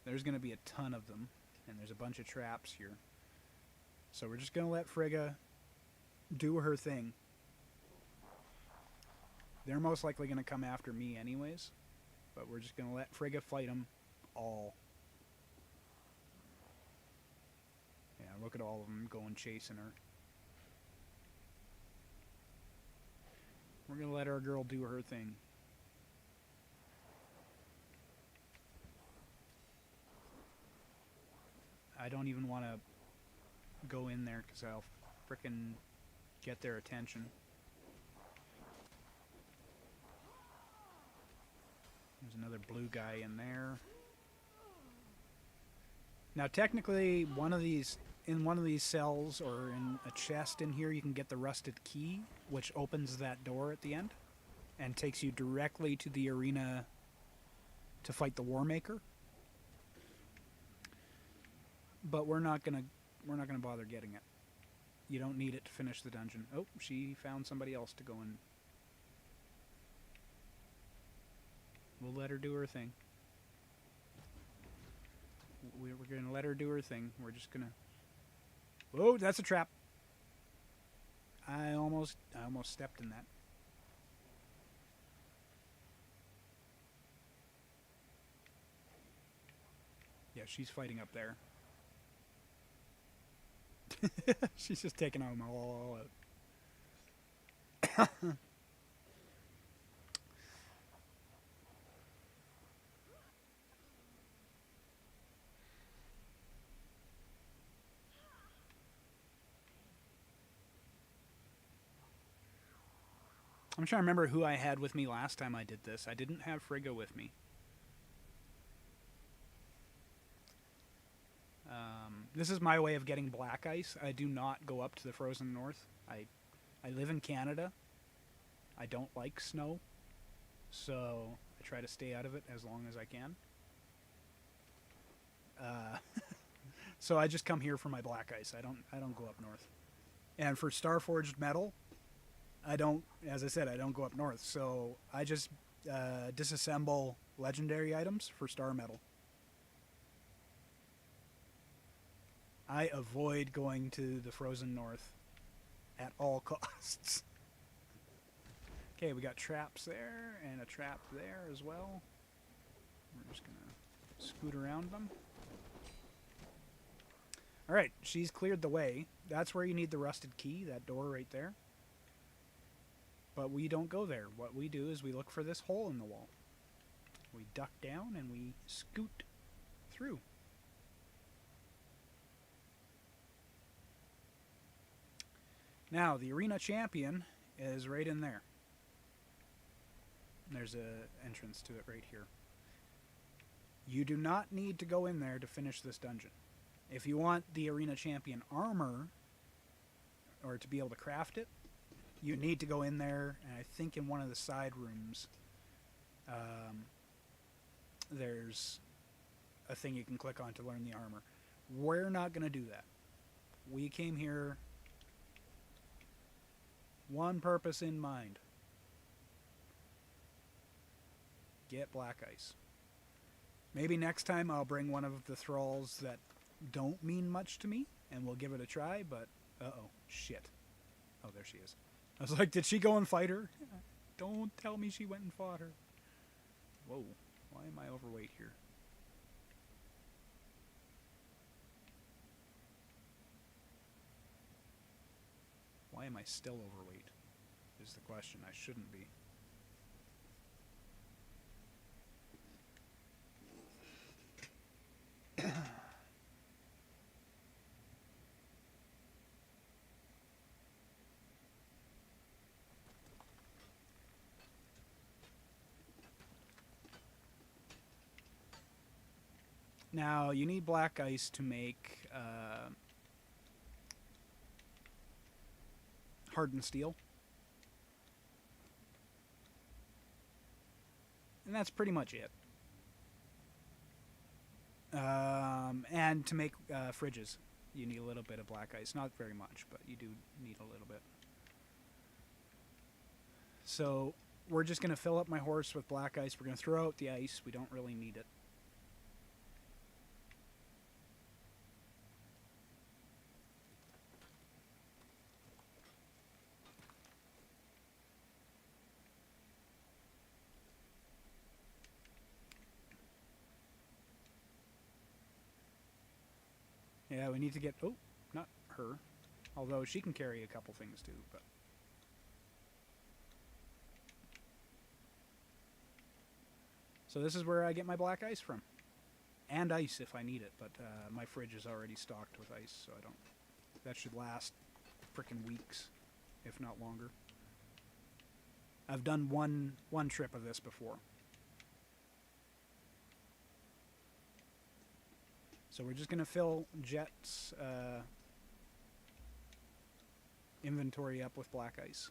There's going to be a ton of them, and there's a bunch of traps here. So we're just going to let Frigga do her thing. They're most likely going to come after me anyways, but we're just going to let Frigga fight them all. Yeah, look at all of them going chasing her. We're going to let our girl do her thing. I don't even want to go in there because I'll frickin' get their attention. There's another blue guy in there. Now technically in one of these cells or in a chest in here you can get the rusted key, which opens that door at the end and takes you directly to the arena to fight the War Maker. But we're not gonna bother getting it. You don't need it to finish the dungeon. Oh, she found somebody else to go in. We'll let her do her thing. We're going to let her do her thing. We're just going to... Whoa, that's a trap. I almost stepped in that. Yeah, she's fighting up there. She's just taking them all out. I'm trying to remember who I had with me last time I did this. I didn't have Frigga with me. This is my way of getting black ice. I do not go up to the frozen north. I live in Canada. I don't like snow, so I try to stay out of it as long as I can. So I just come here for my black ice. I don't go up north. And for Starforged metal, as I said, I don't go up north. So I just disassemble legendary items for star metal. I avoid going to the frozen north at all costs. Okay, we got traps there and a trap there as well. We're just going to scoot around them. Alright, she's cleared the way. That's where you need the rusted key, that door right there. But we don't go there. What we do is we look for this hole in the wall. We duck down and we scoot through. Now, the arena champion is right in there. There's an entrance to it right here. You do not need to go in there to finish this dungeon. If you want the arena champion armor, or to be able to craft it, you need to go in there, and I think in one of the side rooms, there's a thing you can click on to learn the armor. We're not going to do that. We came here one purpose in mind. Get black ice. Maybe next time I'll bring one of the thralls that don't mean much to me, and we'll give it a try, but uh-oh, shit. Oh, there she is. I was like, did she go and fight her? Don't tell me she went and fought her. Whoa, why am I overweight here? Why am I still overweight? Is the question. I shouldn't be. Now, you need black ice to make hardened steel. And that's pretty much it. And to make fridges, you need a little bit of black ice. Not very much, but you do need a little bit. So, we're just going to fill up my horse with black ice. We're going to throw out the ice. We don't really need it. Yeah, we need to get... Oh, not her. Although she can carry a couple things too, but... So this is where I get my black ice from. And ice if I need it, but my fridge is already stocked with ice, so I don't... That should last frickin' weeks, if not longer. I've done one trip of this before. So we're just going to fill Jet's inventory up with black ice.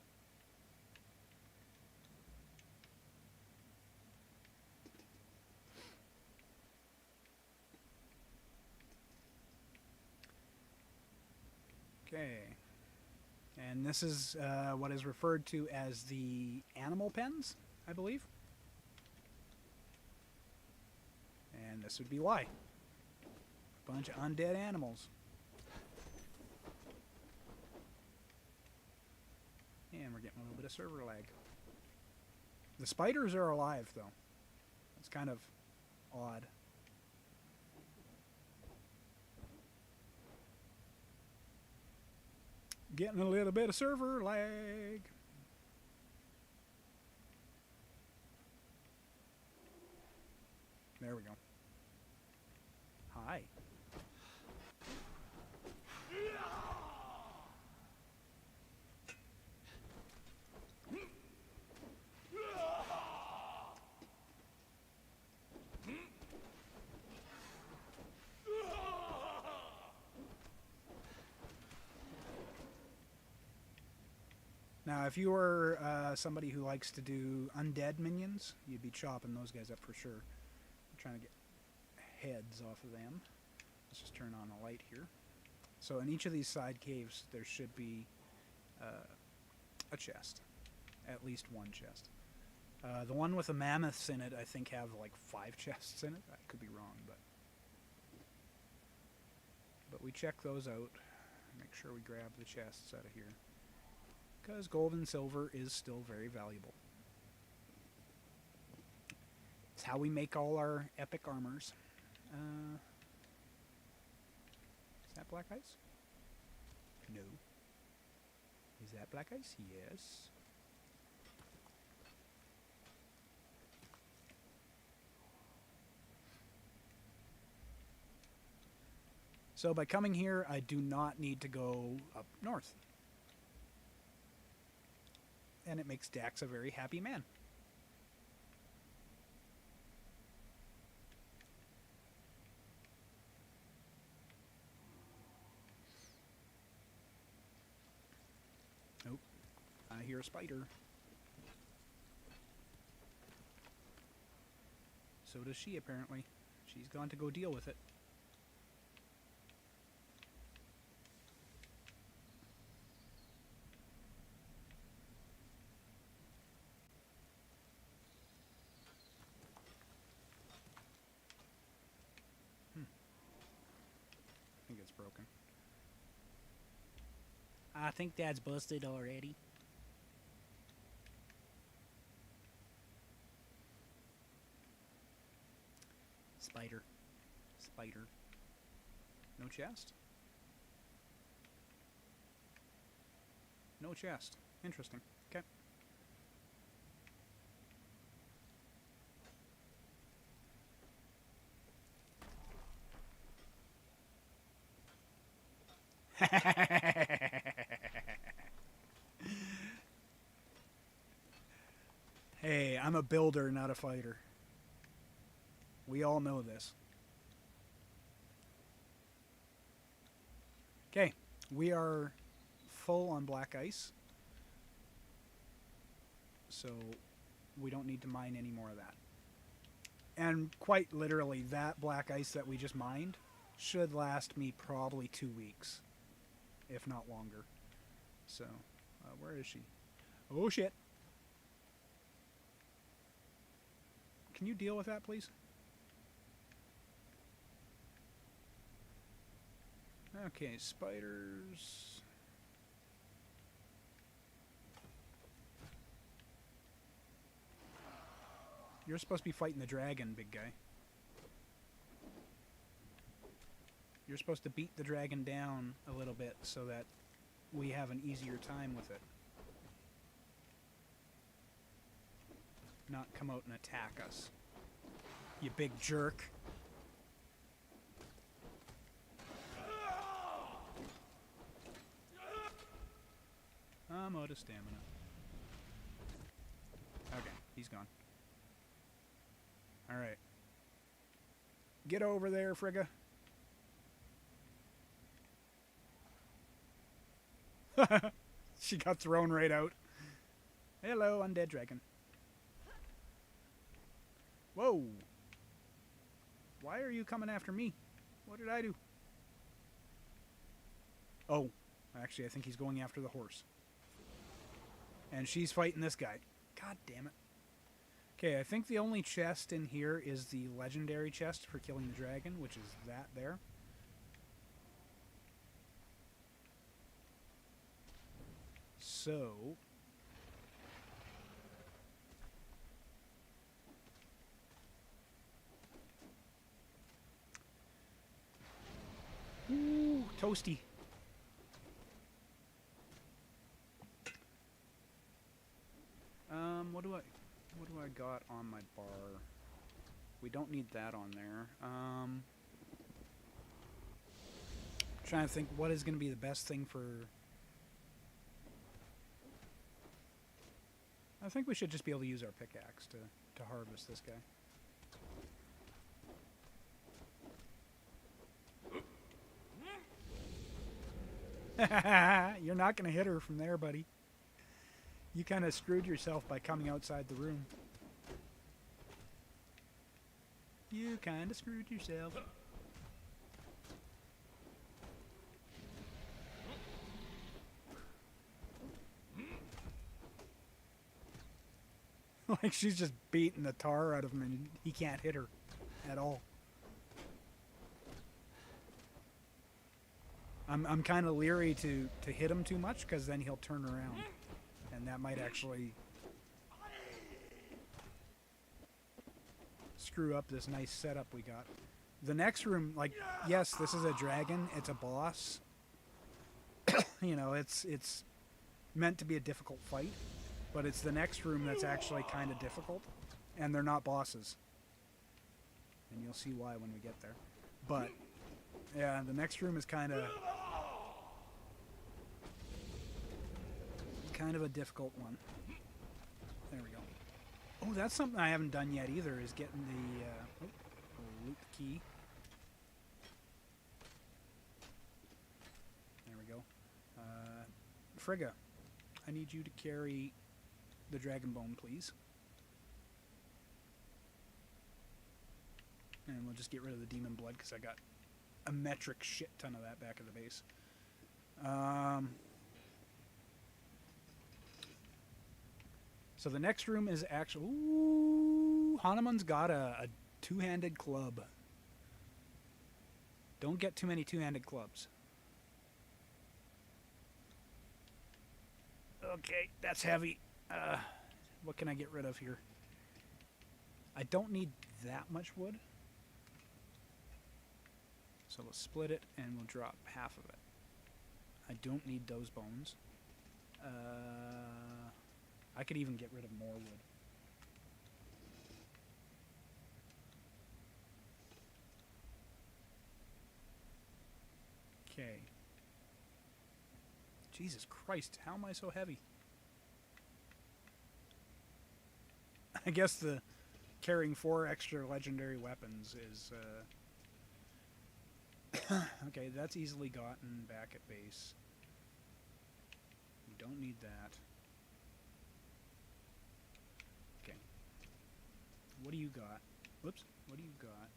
Okay. And this is what is referred to as the animal pens, I believe. And this would be why. Bunch of undead animals. And we're getting a little bit of server lag. The spiders are alive, though. It's kind of odd. Getting a little bit of server lag. There we go. Hi. Now, if you were somebody who likes to do undead minions, you'd be chopping those guys up for sure. I'm trying to get heads off of them. Let's just turn on a light here. So in each of these side caves, there should be a chest. At least one chest. The one with the mammoths in it, I think, have like 5 chests in it. I could be wrong, but we check those out. Make sure we grab the chests out of here. Because gold and silver is still very valuable. It's how we make all our epic armors. Is that black ice? No. Is that black ice? Yes. So by coming here, I do not need to go up north. And it makes Dhax a very happy man. Nope. I hear a spider. So does she, apparently. She's gone to go deal with it. I think it's broken. I think that's busted already. Spider. Spider. No chest? No chest. Interesting. Okay. Hey, I'm a builder, not a fighter. We all know this. Okay, we are full on black ice. So we don't need to mine any more of that. And quite literally, that black ice that we just mined should last me probably 2 weeks. If not longer. So, where is she? Oh shit. Can you deal with that, please? Okay, spiders. You're supposed to be fighting the dragon, big guy. You're supposed to beat the dragon down a little bit so that we have an easier time with it. Not come out and attack us. You big jerk. I'm out of stamina. Okay, he's gone. Alright. Get over there, Frigga. She got thrown right out. Hello, undead dragon. Whoa. Why are you coming after me? What did I do? Oh, actually, I think he's going after the horse. And she's fighting this guy. God damn it. Okay, I think the only chest in here is the legendary chest for killing the dragon, which is that there. So... Ooh, toasty. What do I got on my bar? We don't need that on there. Trying to think what is going to be the best thing for... I think we should just be able to use our pickaxe to harvest this guy. You're not going to hit her from there, buddy. You kind of screwed yourself by coming outside the room. You kind of screwed yourself. Like she's just beating the tar out of him and he can't hit her at all. I'm kind of leery to hit him too much because then he'll turn around. And that might actually screw up this nice setup we got. The next room, like, yes, this is a dragon. It's a boss. You know, it's meant to be a difficult fight. But it's the next room that's actually kind of difficult. And they're not bosses. And you'll see why when we get there. But, yeah, the next room is kind of a difficult one. There we go. Oh, that's something I haven't done yet either, is getting the loot key. There we go. Frigga, I need you to carry the dragon bone, please. And we'll just get rid of the demon blood because I got a metric shit ton of that back at the base. So the next room is actually... Ooh, Hanuman's got a two-handed club. Don't get too many two-handed clubs. Okay, that's heavy. What can I get rid of here? I don't need that much wood. So let's split it and we'll drop half of it. I don't need those bones. I could even get rid of more wood. Okay. Jesus Christ, how am I so heavy? I guess the carrying 4 extra legendary weapons is... okay, that's easily gotten back at base. We don't need that. Okay. What do you got? Whoops. What do you got?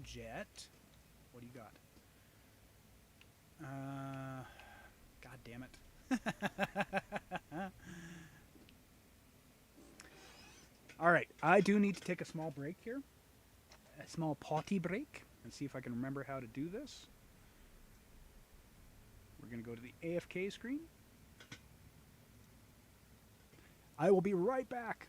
Jet. What do you got? God damn it. Alright, I do need to take a small break here. A small potty break. And see if I can remember how to do this. We're going to go to the AFK screen. I will be right back.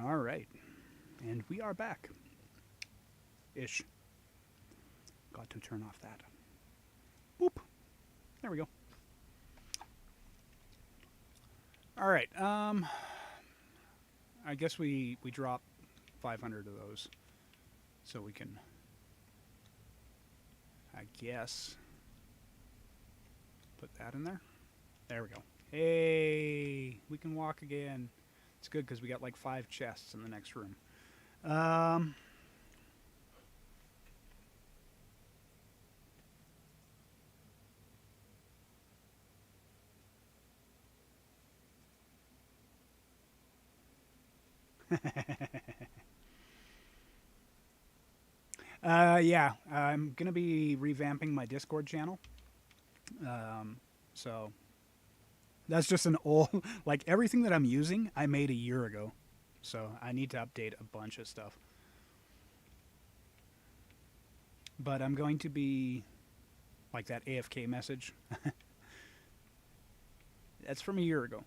All right. And we are back. Ish. Got to turn off that. Boop. There we go. All right. I guess we drop 500 of those, so we can, I guess, put that in there. There we go. Hey, we can walk again. It's good because we got like 5 chests in the next room. Yeah, I'm going to be revamping my Discord channel. So that's just an old, like everything that I'm using, I made a year ago. So I need to update a bunch of stuff. But I'm going to be like that AFK message. That's from a year ago.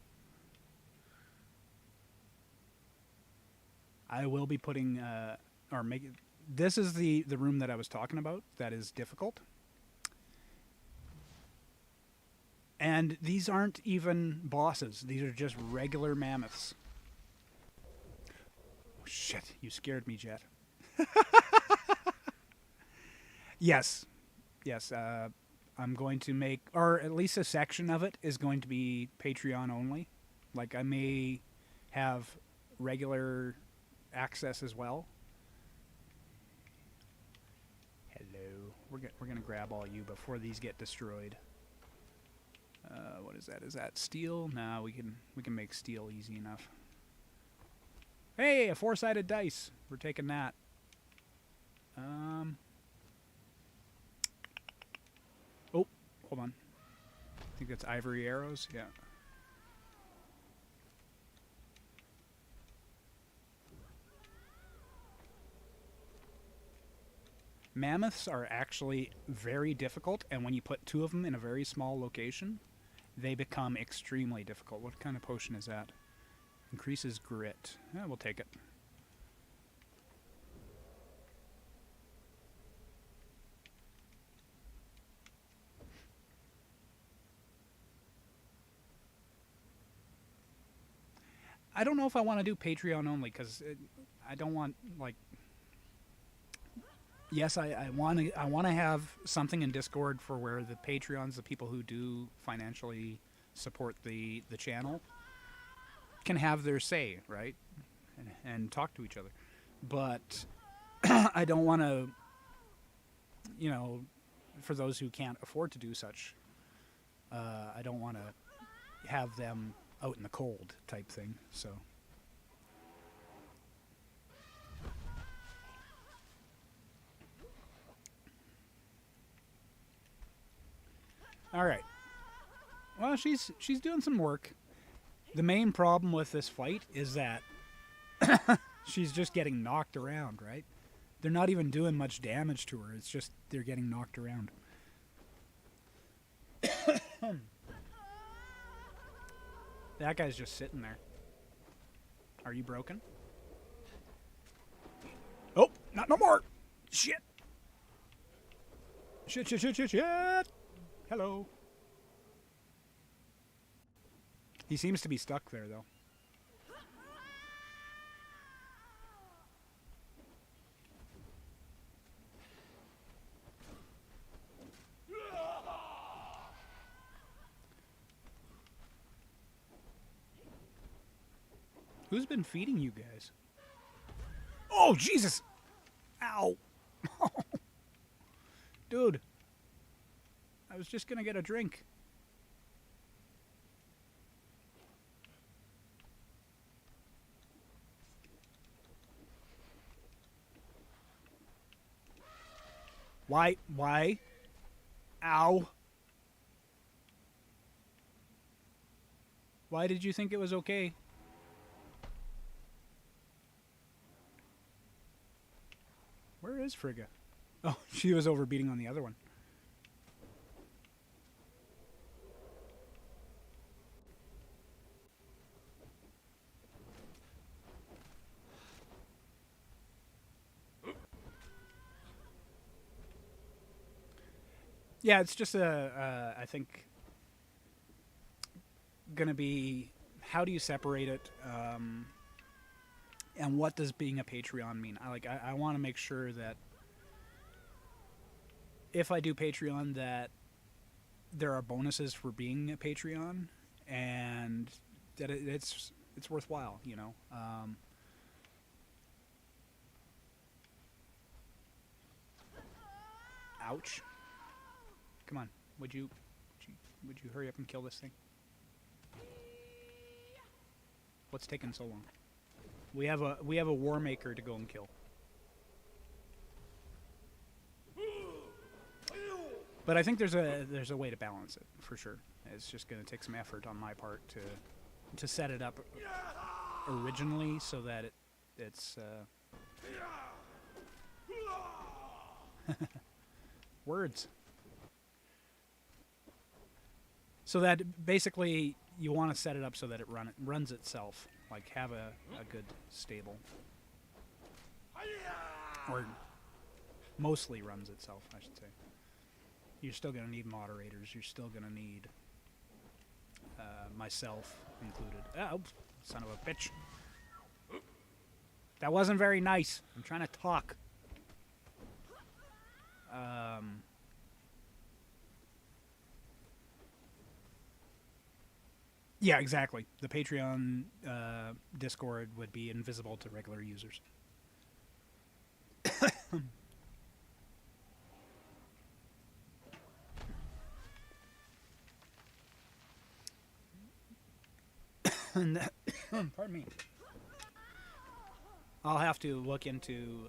I will be putting, or making, this is the room that I was talking about that is difficult. And these aren't even bosses. These are just regular mammoths. Oh, shit, you scared me, Jet. Yes. Yes, I'm going to make, or at least a section of it is going to be Patreon only. Like, I may have regular access as well. Hello. We're gonna grab all you before these get destroyed. What is that? Is that steel? No, we can make steel easy enough. Hey, a 4-sided dice. We're taking that. Oh, hold on. I think that's ivory arrows. Yeah. Mammoths are actually very difficult, and when you put 2 of them in a very small location, they become extremely difficult. What kind of potion is that? Increases grit. Yeah, we'll take it. I don't know if I want to do Patreon only, because I don't want, like... Yes, I want to have something in Discord for where the Patreons, the people who do financially support the channel, can have their say, right? And talk to each other. But I don't want to, you know, for those who can't afford to do such, I don't want to have them out in the cold type thing, so... All right. Well, she's doing some work. The main problem with this fight is that she's just getting knocked around, right? They're not even doing much damage to her. It's just they're getting knocked around. That guy's just sitting there. Are you broken? Oh, not no more. Shit. Shit, shit, shit, shit, shit. Hello. He seems to be stuck there, though. Who's been feeding you guys? Oh, Jesus! Ow! Dude. I was just gonna get a drink. Why? Why? Ow. Why did you think it was okay? Where is Frigga? Oh, she was over beating on the other one. Yeah, it's just I think, going to be how do you separate it, and what does being a Patreon mean? I want to make sure that if I do Patreon, that there are bonuses for being a Patreon, and that it's worthwhile. You know. Ouch! Come on, would you hurry up and kill this thing? What's taking so long? We have a war maker to go and kill. But I think there's a way to balance it for sure. It's just going to take some effort on my part to set it up originally so that it's words. So that basically you want to set it up so that it runs itself, like have a good stable, or mostly runs itself, I should say. You're still going to need moderators. You're still going to need myself included. Oh, son of a bitch! That wasn't very nice. I'm trying to talk. Yeah, exactly. The Patreon Discord would be invisible to regular users. And pardon me. I'll have to look into.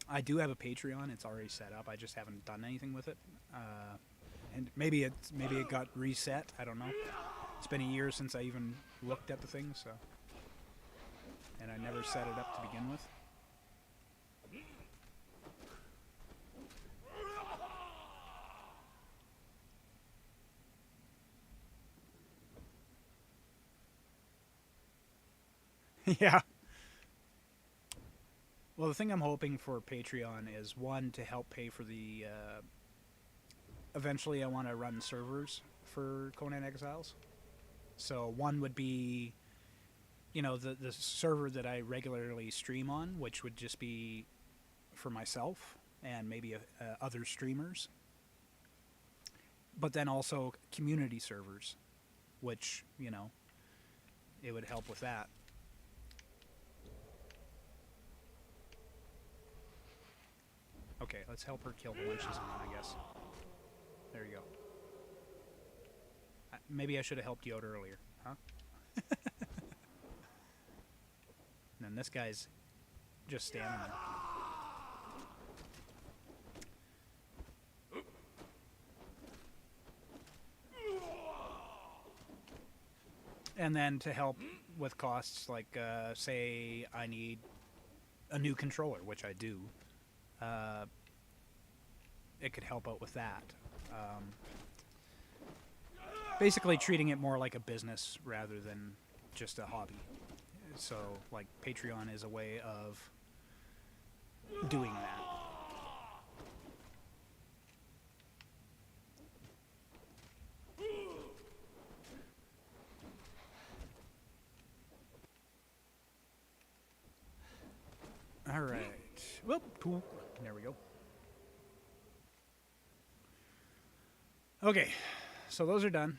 I do have a Patreon. It's already set up. I just haven't done anything with it. And maybe it got reset. I don't know. It's been a year since I even looked at the thing, so. And I never set it up to begin with. Yeah. Well, the thing I'm hoping for Patreon is, one, to help pay for the... eventually I want to run servers for Conan Exiles. So one would be, you know, the server that I regularly stream on, which would just be for myself and maybe other streamers. But then also community servers, which, you know, it would help with that. Okay, let's help her kill the one she's on, I guess. There you go. Maybe I should have helped you out earlier, huh? And then this guy's just standing there. And then to help with costs, like, say I need a new controller, which I do, it could help out with that. Basically treating it more like a business rather than just a hobby. So, like, Patreon is a way of doing that. All right. Whoop, poop. There we go. Okay, so those are done.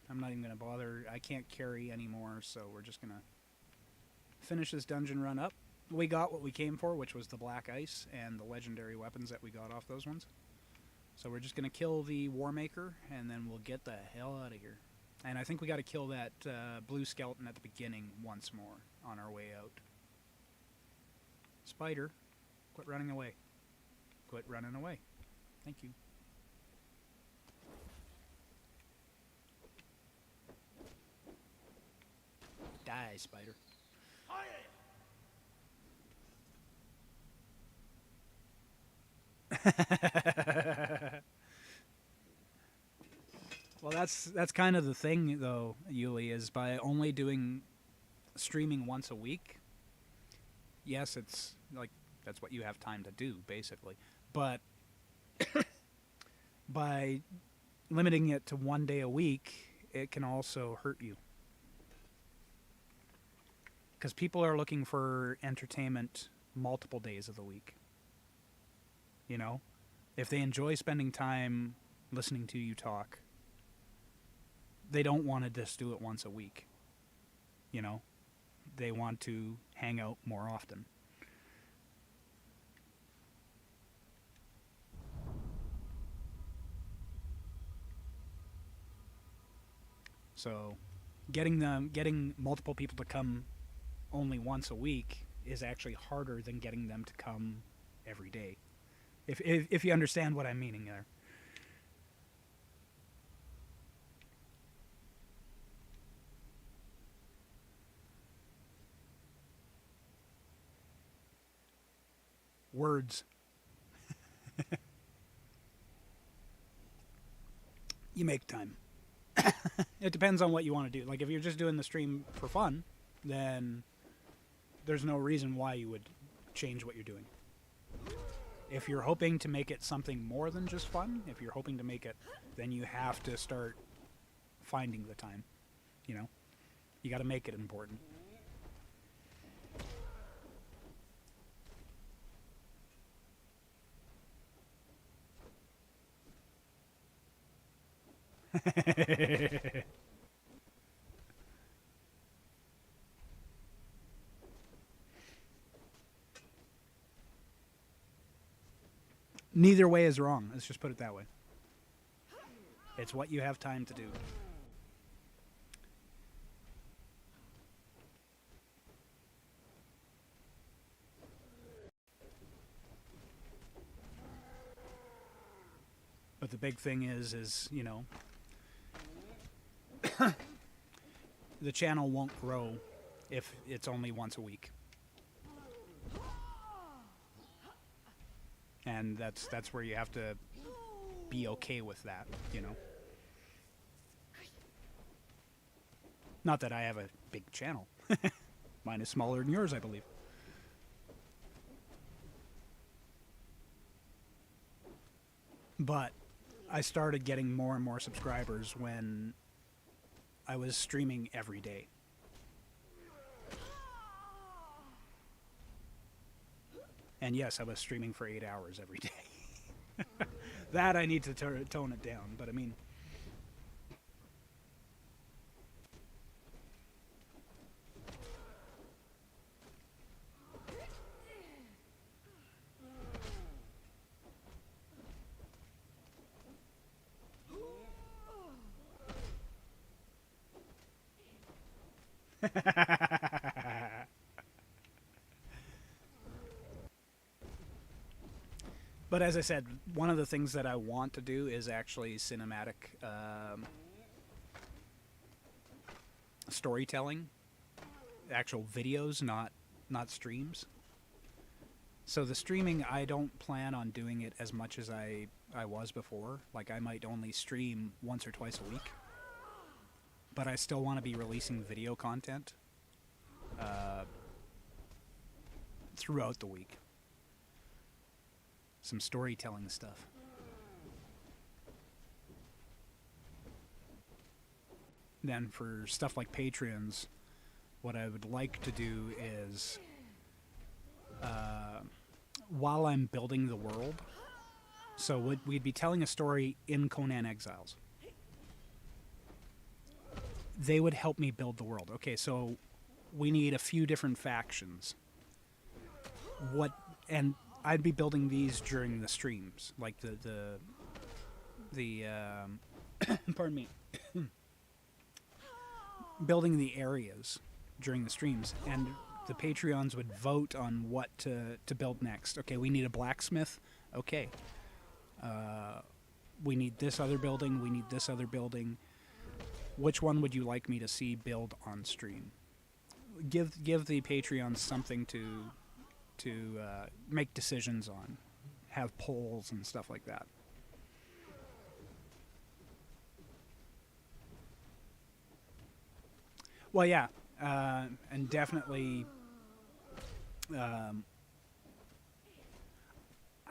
I'm not even going to bother. I can't carry anymore, so we're just going to finish this dungeon run up. We got what we came for, which was the black ice and the legendary weapons that we got off those ones. So we're just going to kill the War Maker, and then we'll get the hell out of here. And I think we got to kill that blue skeleton at the beginning once more on our way out. Spider, quit running away. Quit running away. Thank you. Die, spider. Well, that's kind of the thing, though, Yuli, is by only doing streaming once a week. Yes, it's like that's what you have time to do, basically. But by limiting it to 1 day a week, it can also hurt you. Because people are looking for entertainment multiple days of the week. You know? If they enjoy spending time listening to you talk, they don't want to just do it once a week. You know? They want to hang out more often. So, getting multiple people to come only once a week is actually harder than getting them to come every day. If you understand what I'm meaning there. Words. You make time. It depends on what you want to do. Like, if you're just doing the stream for fun, then there's no reason why you would change what you're doing. If you're hoping to make it something more than just fun, if you're hoping to make it, then you have to start finding the time. You know? You got to make it important. Neither way is wrong. Let's just put it that way. It's what you have time to do. But the big thing is, you know, the channel won't grow if it's only once a week. And that's where you have to be okay with that, you know. Not that I have a big channel. Mine is smaller than yours, I believe. But I started getting more and more subscribers when I was streaming every day. And yes, I was streaming for 8 hours every day. That I need to tone it down, but I mean... But as I said, one of the things that I want to do is actually cinematic storytelling, actual videos, not streams. So the streaming, I don't plan on doing it as much as I was before. Like, I might only stream once or twice a week. But I still want to be releasing video content throughout the week. Some storytelling stuff. Then for stuff like Patreons, what I would like to do is, while I'm building the world, so we'd be telling a story in Conan Exiles. They would help me build the world. Okay, so we need a few different factions. And I'd be building these during the streams, like the pardon me, building the areas during the streams, and the Patreons would vote on what to build next. Okay, we need a blacksmith. Okay, we need this other building. We need this other building. Which one would you like me to see build on stream? Give the Patreons something to make decisions on, have polls and stuff like that. Well, yeah, and definitely, I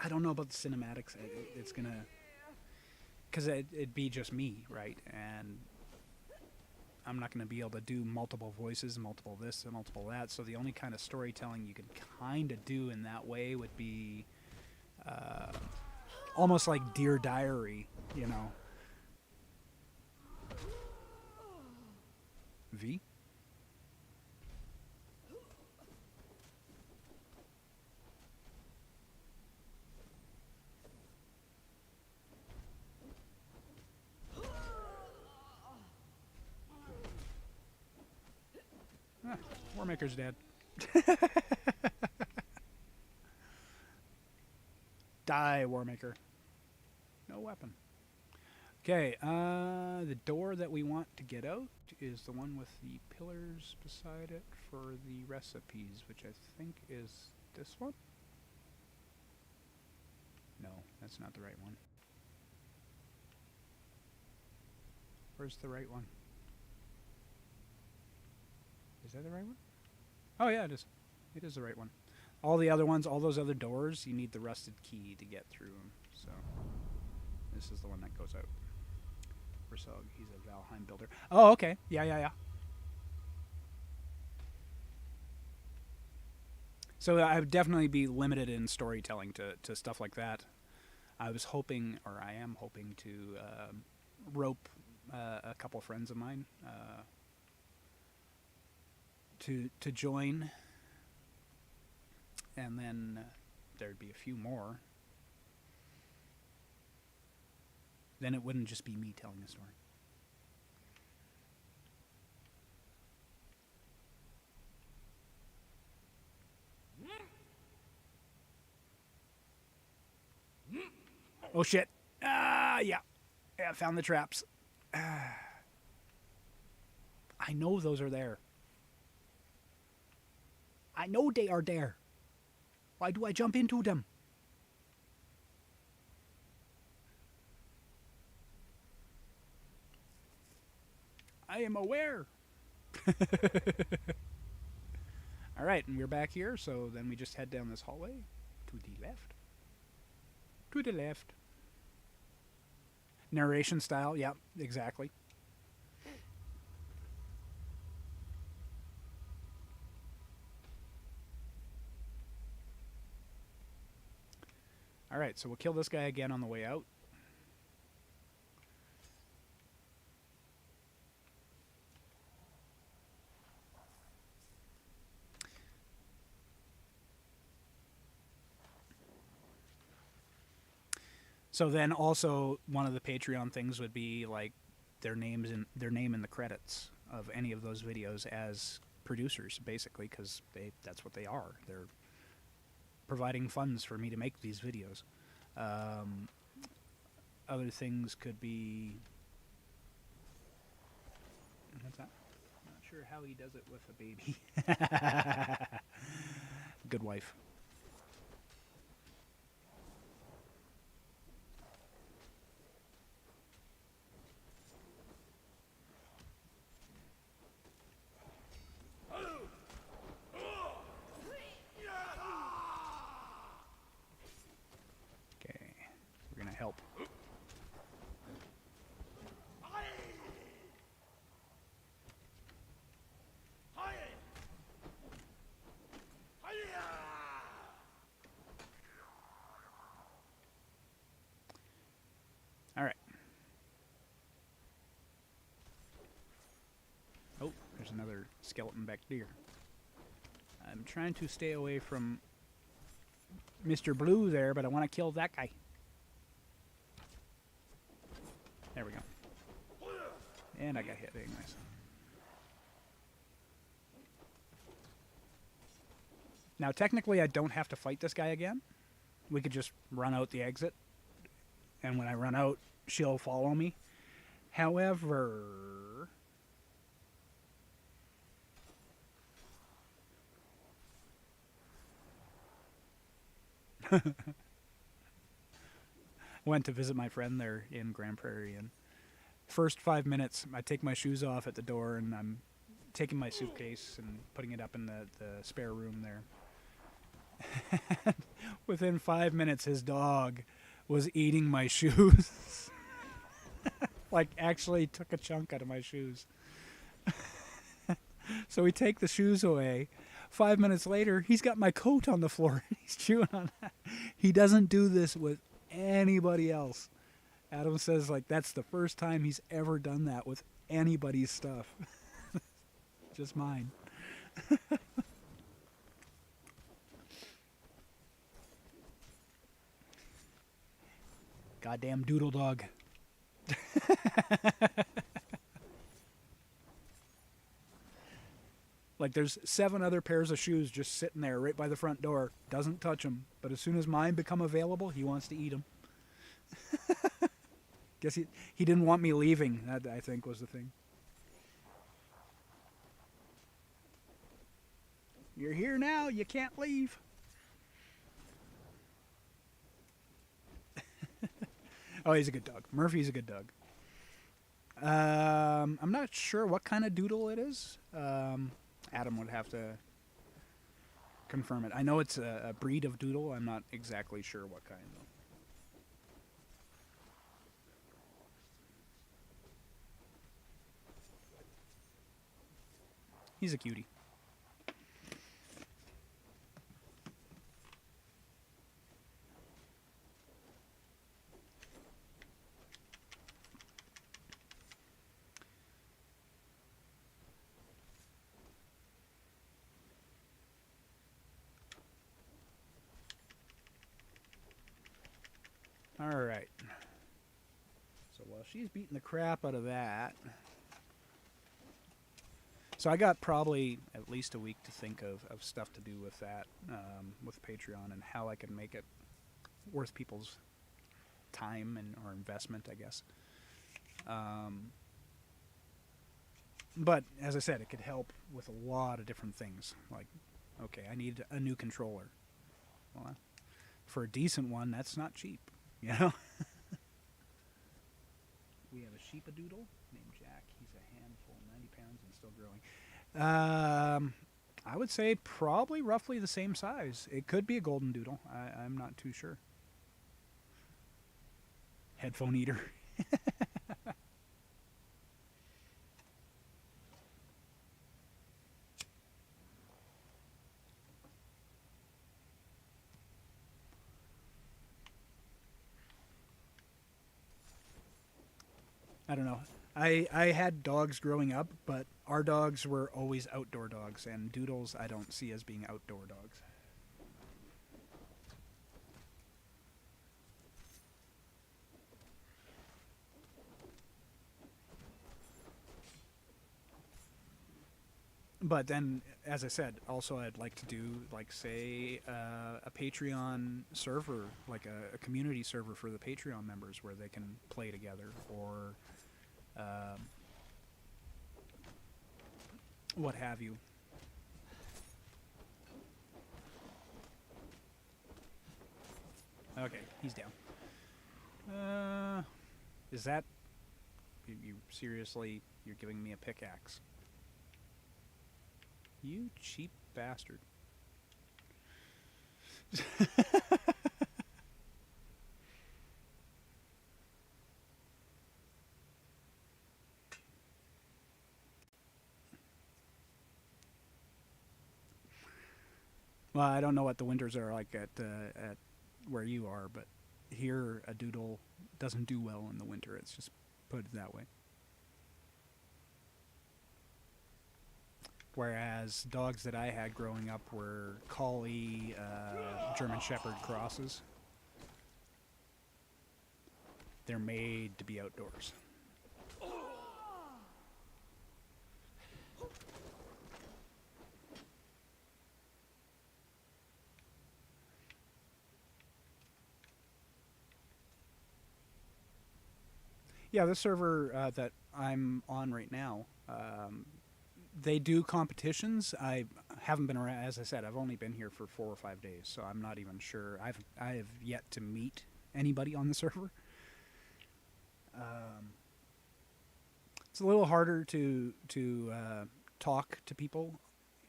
don't know about the cinematics. It's gonna, because it'd be just me, right? And I'm not going to be able to do multiple voices, multiple this and multiple that. So the only kind of storytelling you can kind of do in that way would be almost like Dear Diary, you know. V? Ah, Warmaker's dead. Die, Warmaker. No weapon. Okay, the door that we want to get out is the one with the pillars beside it for the recipes, which I think is this one? No, that's not the right one. Where's the right one? Is that the right one? Oh yeah, it is. It is the right one. All the other ones, all those other doors, you need the rusted key to get through them. So this is the one that goes out. Versog, he's a Valheim builder. Oh, okay. Yeah. So I would definitely be limited in storytelling to stuff like that. I was hoping, or I am hoping, to rope a couple friends of mine to join, and then there'd be a few more. Then it wouldn't just be me telling a story. Oh shit. Yeah. Yeah, found the traps. I know those are there. I know they are there. Why do I jump into them? I am aware. All right, and we're back here, so then we just head down this hallway to the left. To the left. Narration style, yep, exactly. All right, so we'll kill this guy again on the way out. So then also one of the Patreon things would be like their name in the credits of any of those videos as producers, basically, because that's what they are. They're providing funds for me to make these videos. Other things could be... What's that? I'm not sure how he does it with a baby. Good wife. Help. All right. Oh, there's another skeleton back there. I'm trying to stay away from Mr. Blue there, but I want to kill that guy. There we go. And I got hit. Anyways. Now, technically, I don't have to fight this guy again. We could just run out the exit. And when I run out, she'll follow me. However... went to visit my friend there in Grand Prairie, and first 5 minutes I take my shoes off at the door and I'm taking my suitcase and putting it up in the spare room there. Within 5 minutes his dog was eating my shoes. Like, actually took a chunk out of my shoes. So we take the shoes away. 5 minutes later, he's got my coat on the floor. He's chewing on that. He doesn't do this with anybody else. Adam says, like, that's the first time he's ever done that with anybody's stuff. Just mine. Goddamn doodle dog. Like, there's 7 other pairs of shoes just sitting there right by the front door. Doesn't touch them. But as soon as mine become available, he wants to eat them. Guess he didn't want me leaving. That, I think, was the thing. You're here now. You can't leave. Oh, he's a good dog. Murphy's a good dog. I'm not sure what kind of doodle it is. Adam would have to confirm it. I know it's a breed of doodle. I'm not exactly sure what kind, though. He's a cutie. All right. So while she's beating the crap out of that, so I got probably at least a week to think of stuff to do with that, with Patreon, and how I can make it worth people's time and or investment, I guess. But as I said, it could help with a lot of different things. Like, okay, I need a new controller. Well, for a decent one, that's not cheap, you know. We have a sheepadoodle named Jack. He's a handful, 90 pounds and still growing. I would say probably roughly the same size. It could be a golden doodle. I'm not too sure. Headphone eater. I don't know. I had dogs growing up, but our dogs were always outdoor dogs, and doodles I don't see as being outdoor dogs. But then, as I said, also I'd like to do, like, say, a Patreon server, like a community server for the Patreon members where they can play together, or what have you. Okay, he's down. Is that... You seriously... You're giving me a pickaxe. You cheap bastard. Well, I don't know what the winters are like at where you are, but here a doodle doesn't do well in the winter. It's just put it that way. Whereas dogs that I had growing up were collie, German Shepherd crosses. They're made to be outdoors. Yeah, the server that I'm on right now, they do competitions. I haven't been around, as I said, I've only been here for 4 or 5 days, so I'm not even sure. I have yet to meet anybody on the server. It's a little harder to talk to people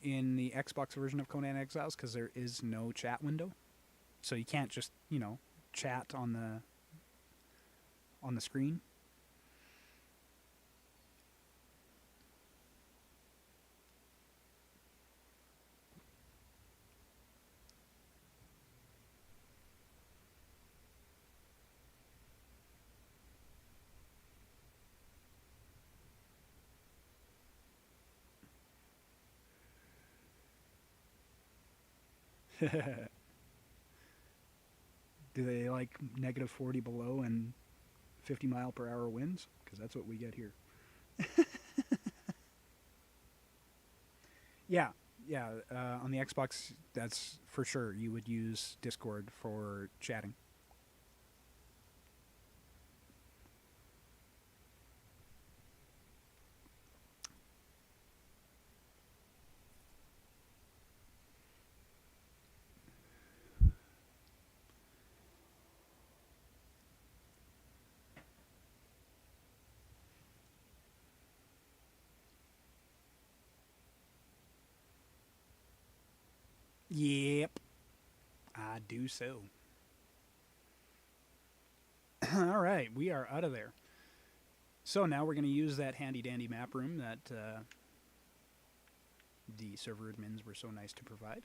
in the Xbox version of Conan Exiles because there is no chat window, so you can't just, you know, chat on the screen. Do they like -40 below and 50-mile-per-hour winds? Because that's what we get here. Yeah, yeah. On the Xbox, that's for sure. You would use Discord for chatting. Yep, I do so. All right, we are out of there. So now we're going to use that handy-dandy map room that the server admins were so nice to provide.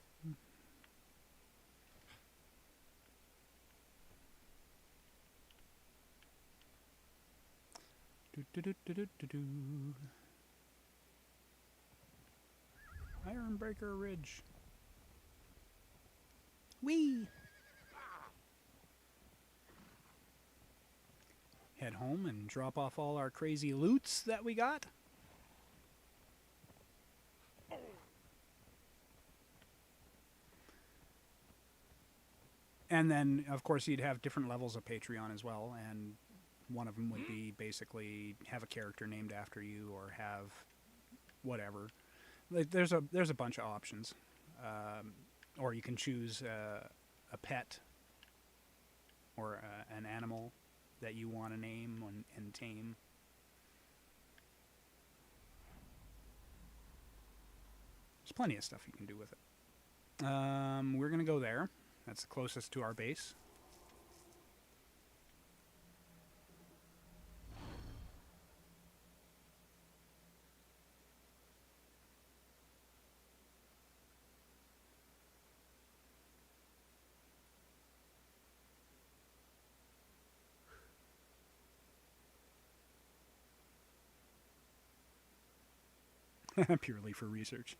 Ironbreaker Ridge. Whee! Head home and drop off all our crazy loots that we got. And then, of course, you'd have different levels of Patreon as well, and one of them would be basically have a character named after you or have whatever. Like, there's a bunch of options. Or you can choose a pet or an animal that you want to name and tame. There's plenty of stuff you can do with it. We're going to go there. That's the closest to our base. Purely for research.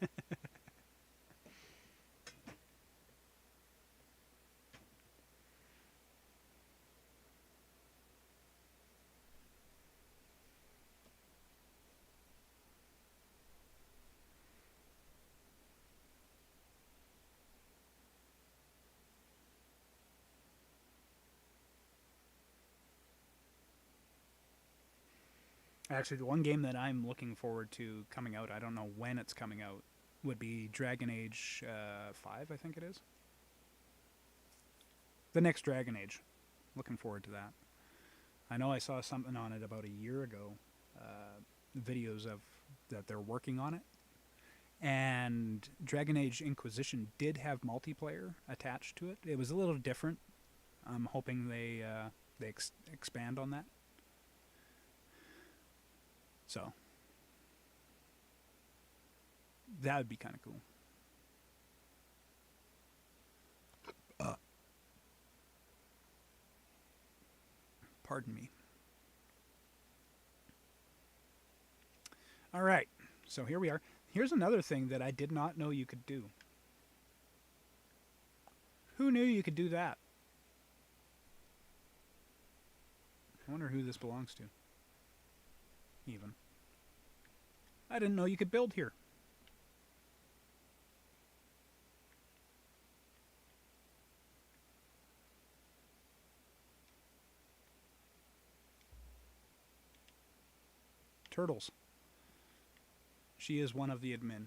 Actually, the one game that I'm looking forward to coming out, I don't know when it's coming out, would be Dragon Age 5, I think it is. The next Dragon Age. Looking forward to that. I know I saw something on it about a year ago, videos of that they're working on it. And Dragon Age Inquisition did have multiplayer attached to it. It was a little different. I'm hoping they expand on that. So, that would be kind of cool. Pardon me. All right, so here we are. Here's another thing that I did not know you could do. Who knew you could do that? I wonder who this belongs to. Even. I didn't know you could build here. Turtles. She is one of the admin.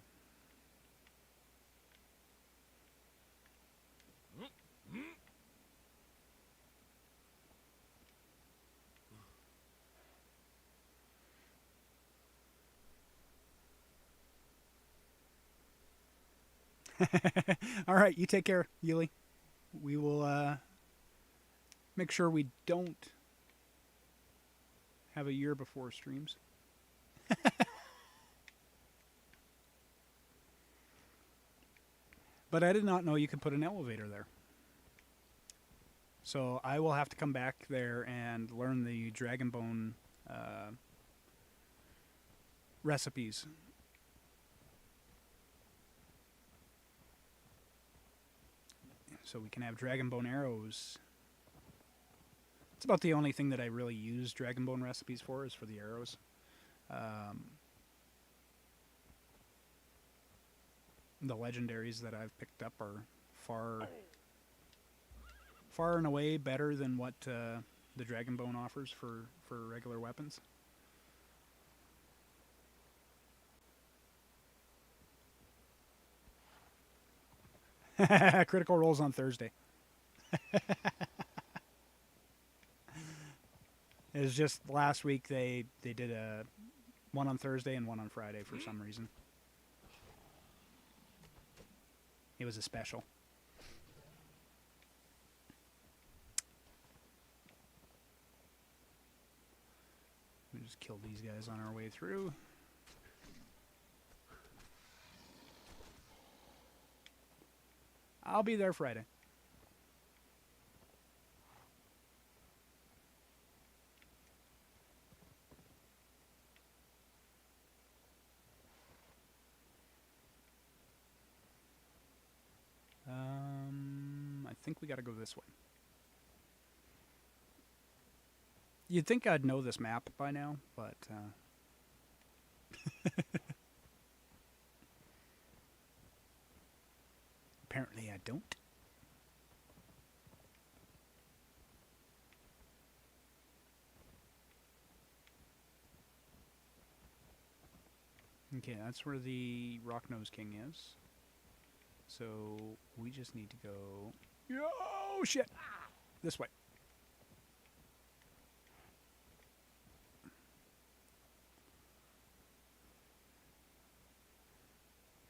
All right, you take care, Yuli. We will make sure we don't have a year before streams. But I did not know you could put an elevator there. So I will have to come back there and learn the Dragonbone recipes. so we can have dragonbone arrows. It's about the only thing that I really use dragonbone recipes for is for the arrows. The legendaries that I've picked up are far and away better than what the dragonbone offers for regular weapons. Critical rolls on Thursday. It was just last week they did a one on Thursday and one on Friday for some reason. It was a special. We just killed these guys on our way through. I'll be there Friday. I think we gotta go this way. You'd think I'd know this map by now, but apparently I don't. Okay, that's where the Rock-Nosed King is. So we just need to go... Oh, shit! This way.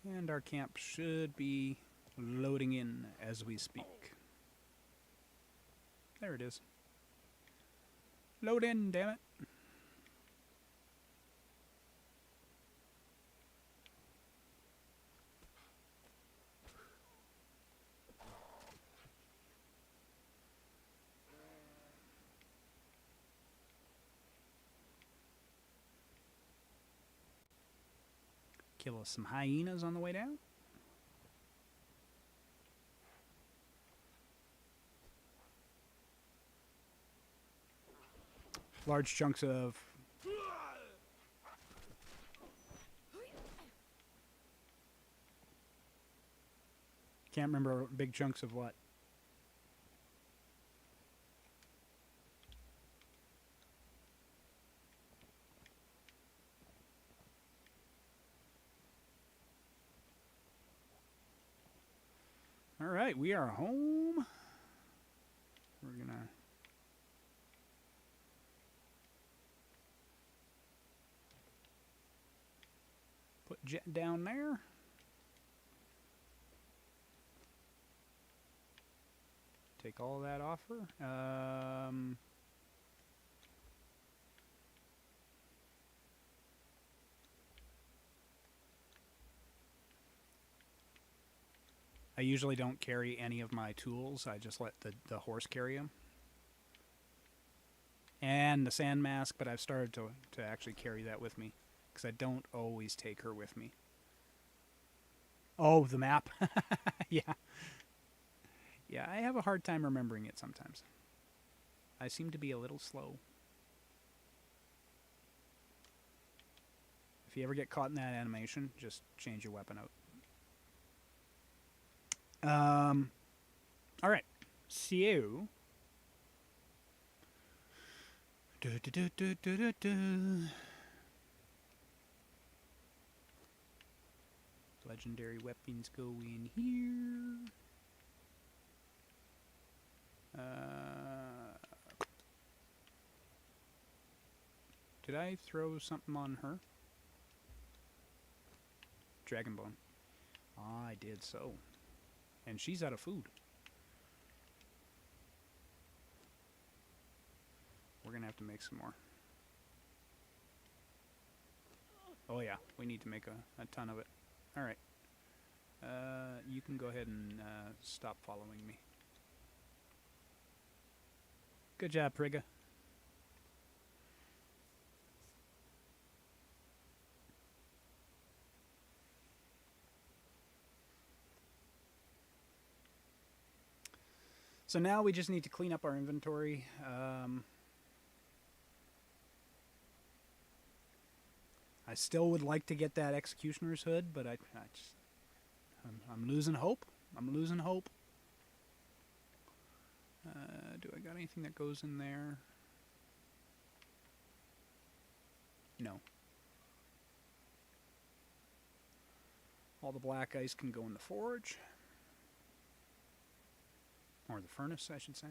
And our camp should be loading in as we speak. There it is. Load in, damn it. Kill us some hyenas on the way down. Large chunks of... Can't remember big chunks of what. All right, we are home. We're gonna put Jet down there. Take all that off her. I usually don't carry any of my tools. I just let the horse carry them. And the sand mask, but I've started to actually carry that with me because I don't always take her with me. Oh, the map. Yeah. Yeah, I have a hard time remembering it sometimes. I seem to be a little slow. If you ever get caught in that animation, just change your weapon out. All right. So, legendary weapons go in here. Did I throw something on her? Dragonbone. I did so. And she's out of food. We're gonna have to make some more. Oh yeah, we need to make a ton of it. Alright. You can go ahead and stop following me. Good job, Prigga. So now we just need to clean up our inventory. I still would like to get that Executioner's Hood, but I'm losing hope. I'm losing hope. Do I got anything that goes in there? No. All the black ice can go in the forge. Or the furnace, I should say.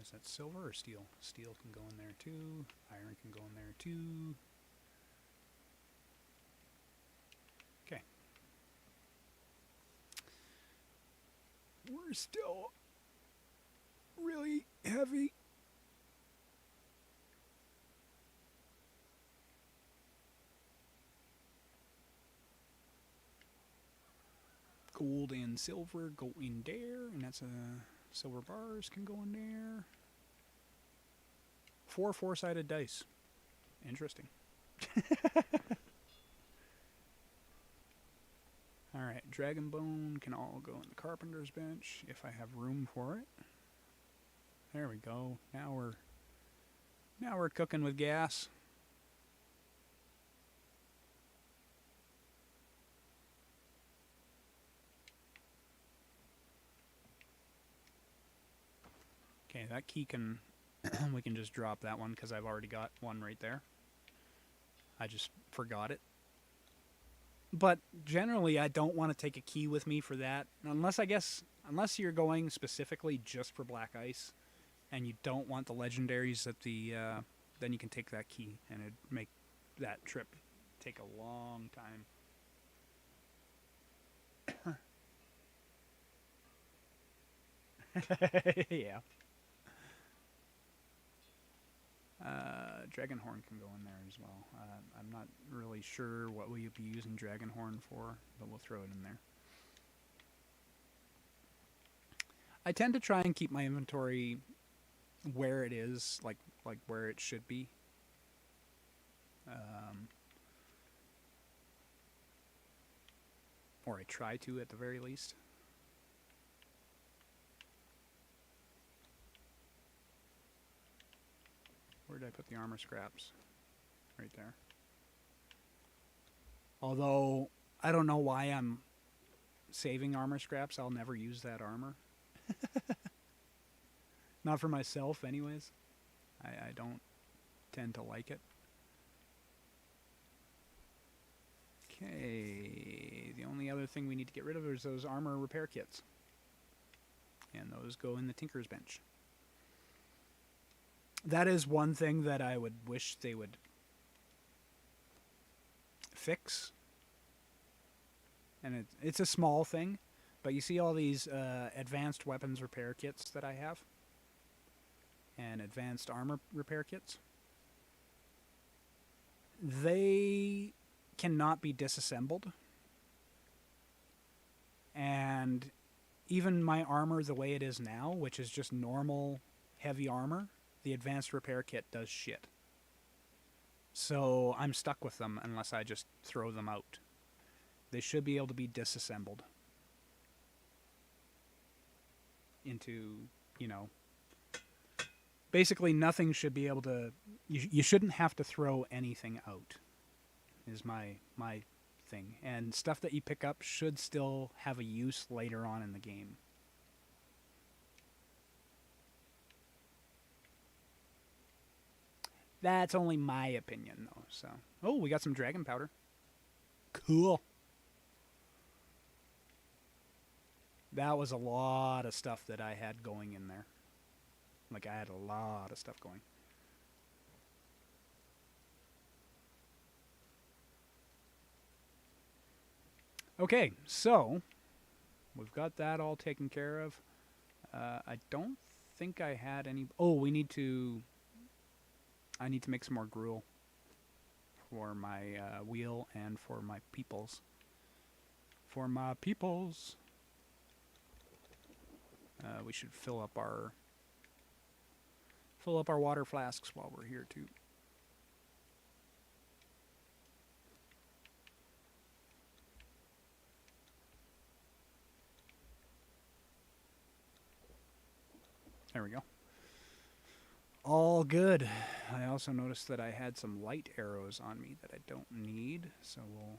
Is that silver or steel? Steel can go in there too. Iron can go in there too. Okay. We're still really heavy. Gold and silver go in there, and that's a silver bars can go in there. 4 4-sided dice. Interesting. Alright, dragon bone can all go in the carpenter's bench if I have room for it. There we go. Now we're cooking with gas. Okay, that key can we can just drop that one because I've already got one right there. I just forgot it. But generally, I don't want to take a key with me for that. Unless you're going specifically just for black ice and you don't want the legendaries that then you can take that key and it'd make that trip take a long time. Yeah. Dragonhorn can go in there as well. I'm not really sure what we'll be using Dragonhorn for, but we'll throw it in there. I tend to try and keep my inventory where it is, like where it should be. Or I try to at the very least. Where did I put the armor scraps? Right there. Although, I don't know why I'm saving armor scraps. I'll never use that armor. Not for myself, anyways. I don't tend to like it. Okay. The only other thing we need to get rid of is those armor repair kits. And those go in the Tinker's Bench. That is one thing that I would wish they would fix. And it's a small thing, but you see all these advanced weapons repair kits that I have? And advanced armor repair kits? They cannot be disassembled. And even my armor the way it is now, which is just normal heavy armor, the advanced repair kit does shit. So I'm stuck with them unless I just throw them out. They should be able to be disassembled into, basically nothing should be able to, you shouldn't have to throw anything out, is my thing. And stuff that you pick up should still have a use later on in the game. That's only my opinion, though. So, oh, we got some dragon powder. Cool. That was a lot of stuff that I had going in there. Like, I had a lot of stuff going. Okay, so we've got that all taken care of. I don't think I had any... Oh, I need to make some more gruel for my wheel and for my peoples. For my peoples. We should fill up our water flasks while we're here too. There we go. All good. I also noticed that I had some light arrows on me that I don't need, so we'll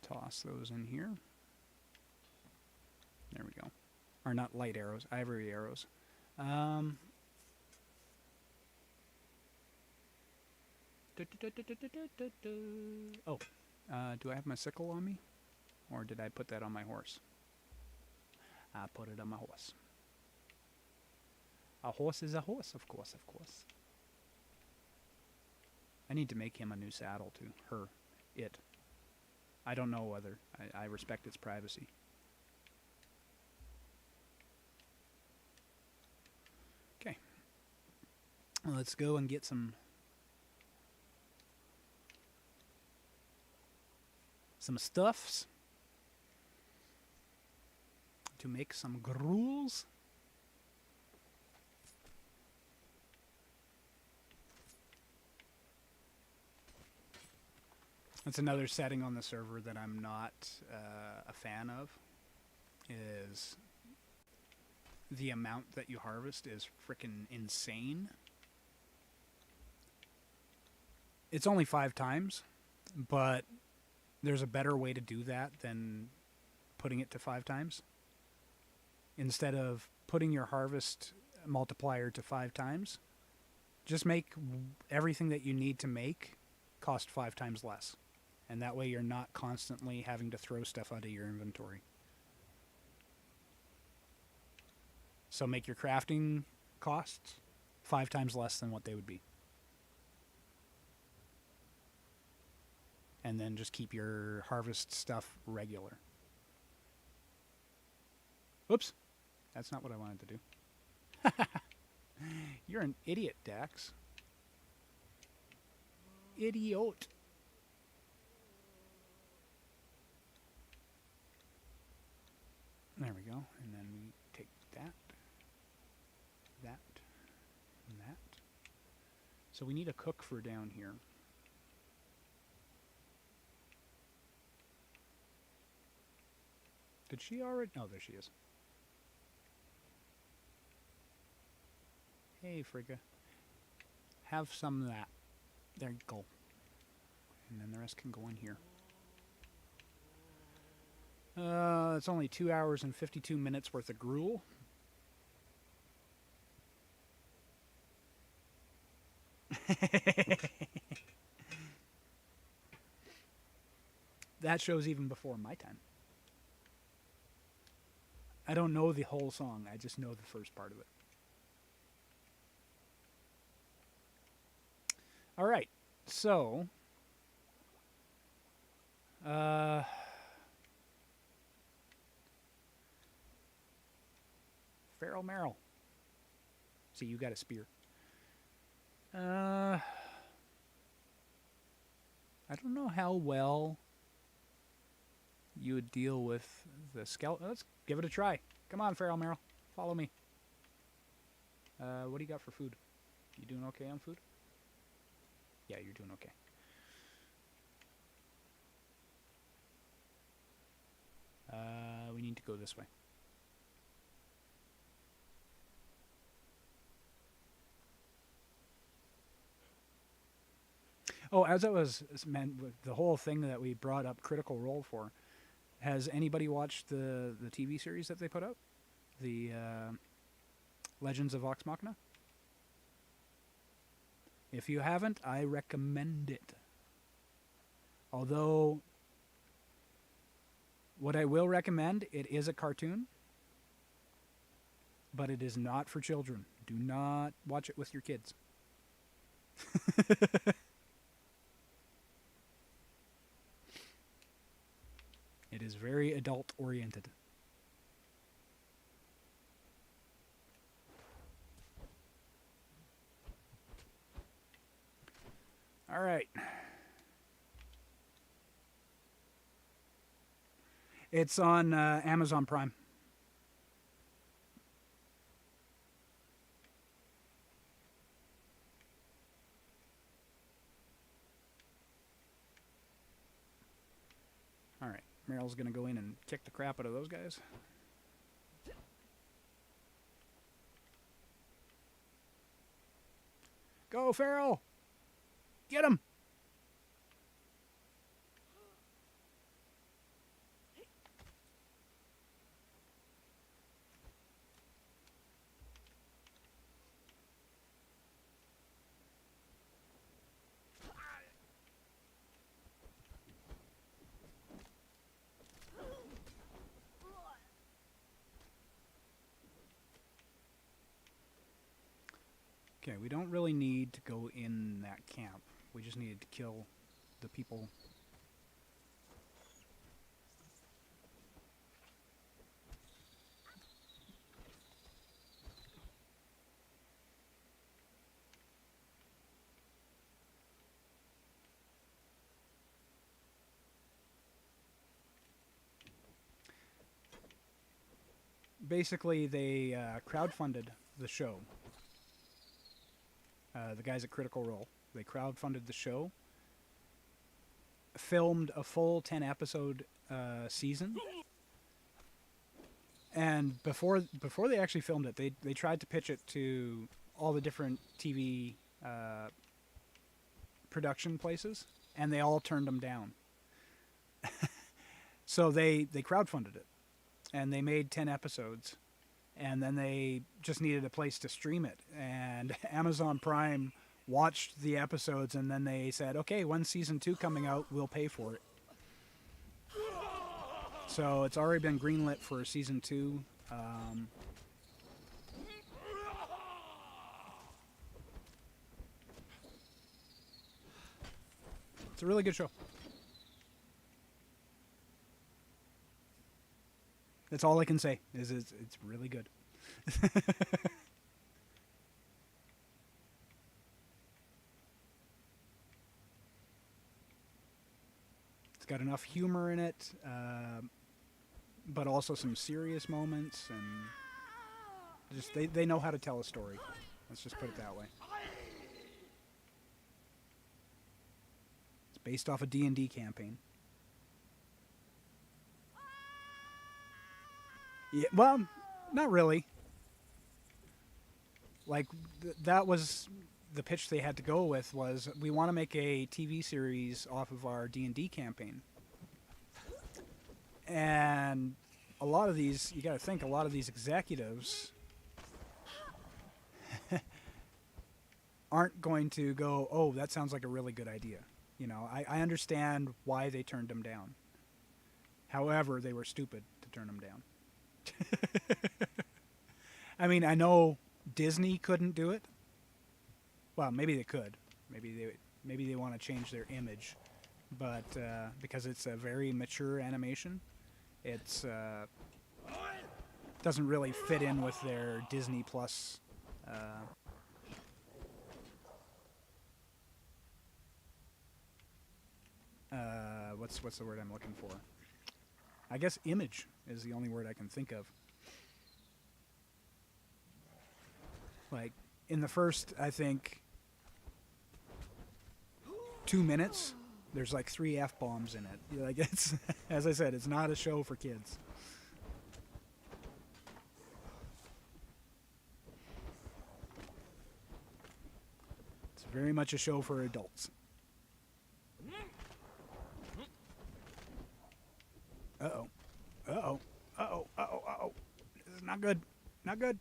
toss those in here. There we go. Or not light arrows, ivory arrows. Oh, do I have my sickle on me? Or did I put that on my horse? I put it on my horse. A horse is a horse, of course, of course. I need to make him a new saddle too. Her. It. I don't know whether. I respect its privacy. Okay. Let's go and get some stuffs to make some gruels. That's another setting on the server that I'm not a fan of, is the amount that you harvest is frickin' insane. It's only 5 times, but there's a better way to do that than putting it to 5 times. Instead of putting your harvest multiplier to 5 times, just make everything that you need to make cost 5 times less. And that way you're not constantly having to throw stuff out of your inventory. So make your crafting costs 5 times less than what they would be. And then just keep your harvest stuff regular. Oops. That's not what I wanted to do. You're an idiot, Dhax. Idiot. There we go. And then we take that, that, and that. So we need a cook for down here. Did she already? Oh, there she is. Hey, Frigga. Have some of that. There you go. And then the rest can go in here. It's only 2 hours and 52 minutes worth of gruel. That show's even before my time. I don't know the whole song. I just know the first part of it. All right. So, Feral Merrill. See, you got a spear. I don't know how well you would deal with the skeleton. Let's give it a try. Come on, Feral Merrill. Follow me. What do you got for food? You doing okay on food? Yeah, you're doing okay. We need to go this way. Oh, as I was meant with the whole thing that we brought up Critical Role for, has anybody watched the TV series that they put out? The Legends of Vox Machina? If you haven't, I recommend it. Although, what I will recommend, it is a cartoon, but it is not for children. Do not watch it with your kids. It is very adult-oriented. All right. It's on Amazon Prime. All right. Meryl's going to go in and kick the crap out of those guys. Go, Farrell! Get him! Okay, we don't really need to go in that camp. We just needed to kill the people. Basically, they crowdfunded the show. The guys at Critical Role. They crowdfunded the show, filmed a full 10-episode season, and before they actually filmed it, they tried to pitch it to all the different TV production places, and they all turned them down. So they crowdfunded it, and they made 10 episodes, and then they just needed a place to stream it, and Amazon Prime watched the episodes, and then they said, okay, when season 2 coming out, we'll pay for it. So it's already been greenlit for season 2. It's a really good show. That's all I can say, is it's really good. It's got enough humor in it, but also some serious moments, and just they know how to tell a story. Let's just put it that way. It's based off a D&D campaign. Yeah, well, not really. Like, that was the pitch they had to go with, was we want to make a TV series off of our D&D campaign. And a lot of these, you got to think, a lot of these executives aren't going to go, oh, that sounds like a really good idea. You know, I understand why they turned them down. However, they were stupid to turn them down. I mean, I know Disney couldn't do it. Well, maybe they could. Maybe they want to change their image, but because it's a very mature animation, it's doesn't really fit in with their Disney Plus. What's the word I'm looking for? I guess image is the only word I can think of. Like, in the first, I think, 2 minutes, there's like 3 F-bombs in it. Like, it's, as I said, it's not a show for kids. It's very much a show for adults. Uh-oh. Uh-oh. Uh-oh. Uh-oh. Uh-oh. This is not good. Not good.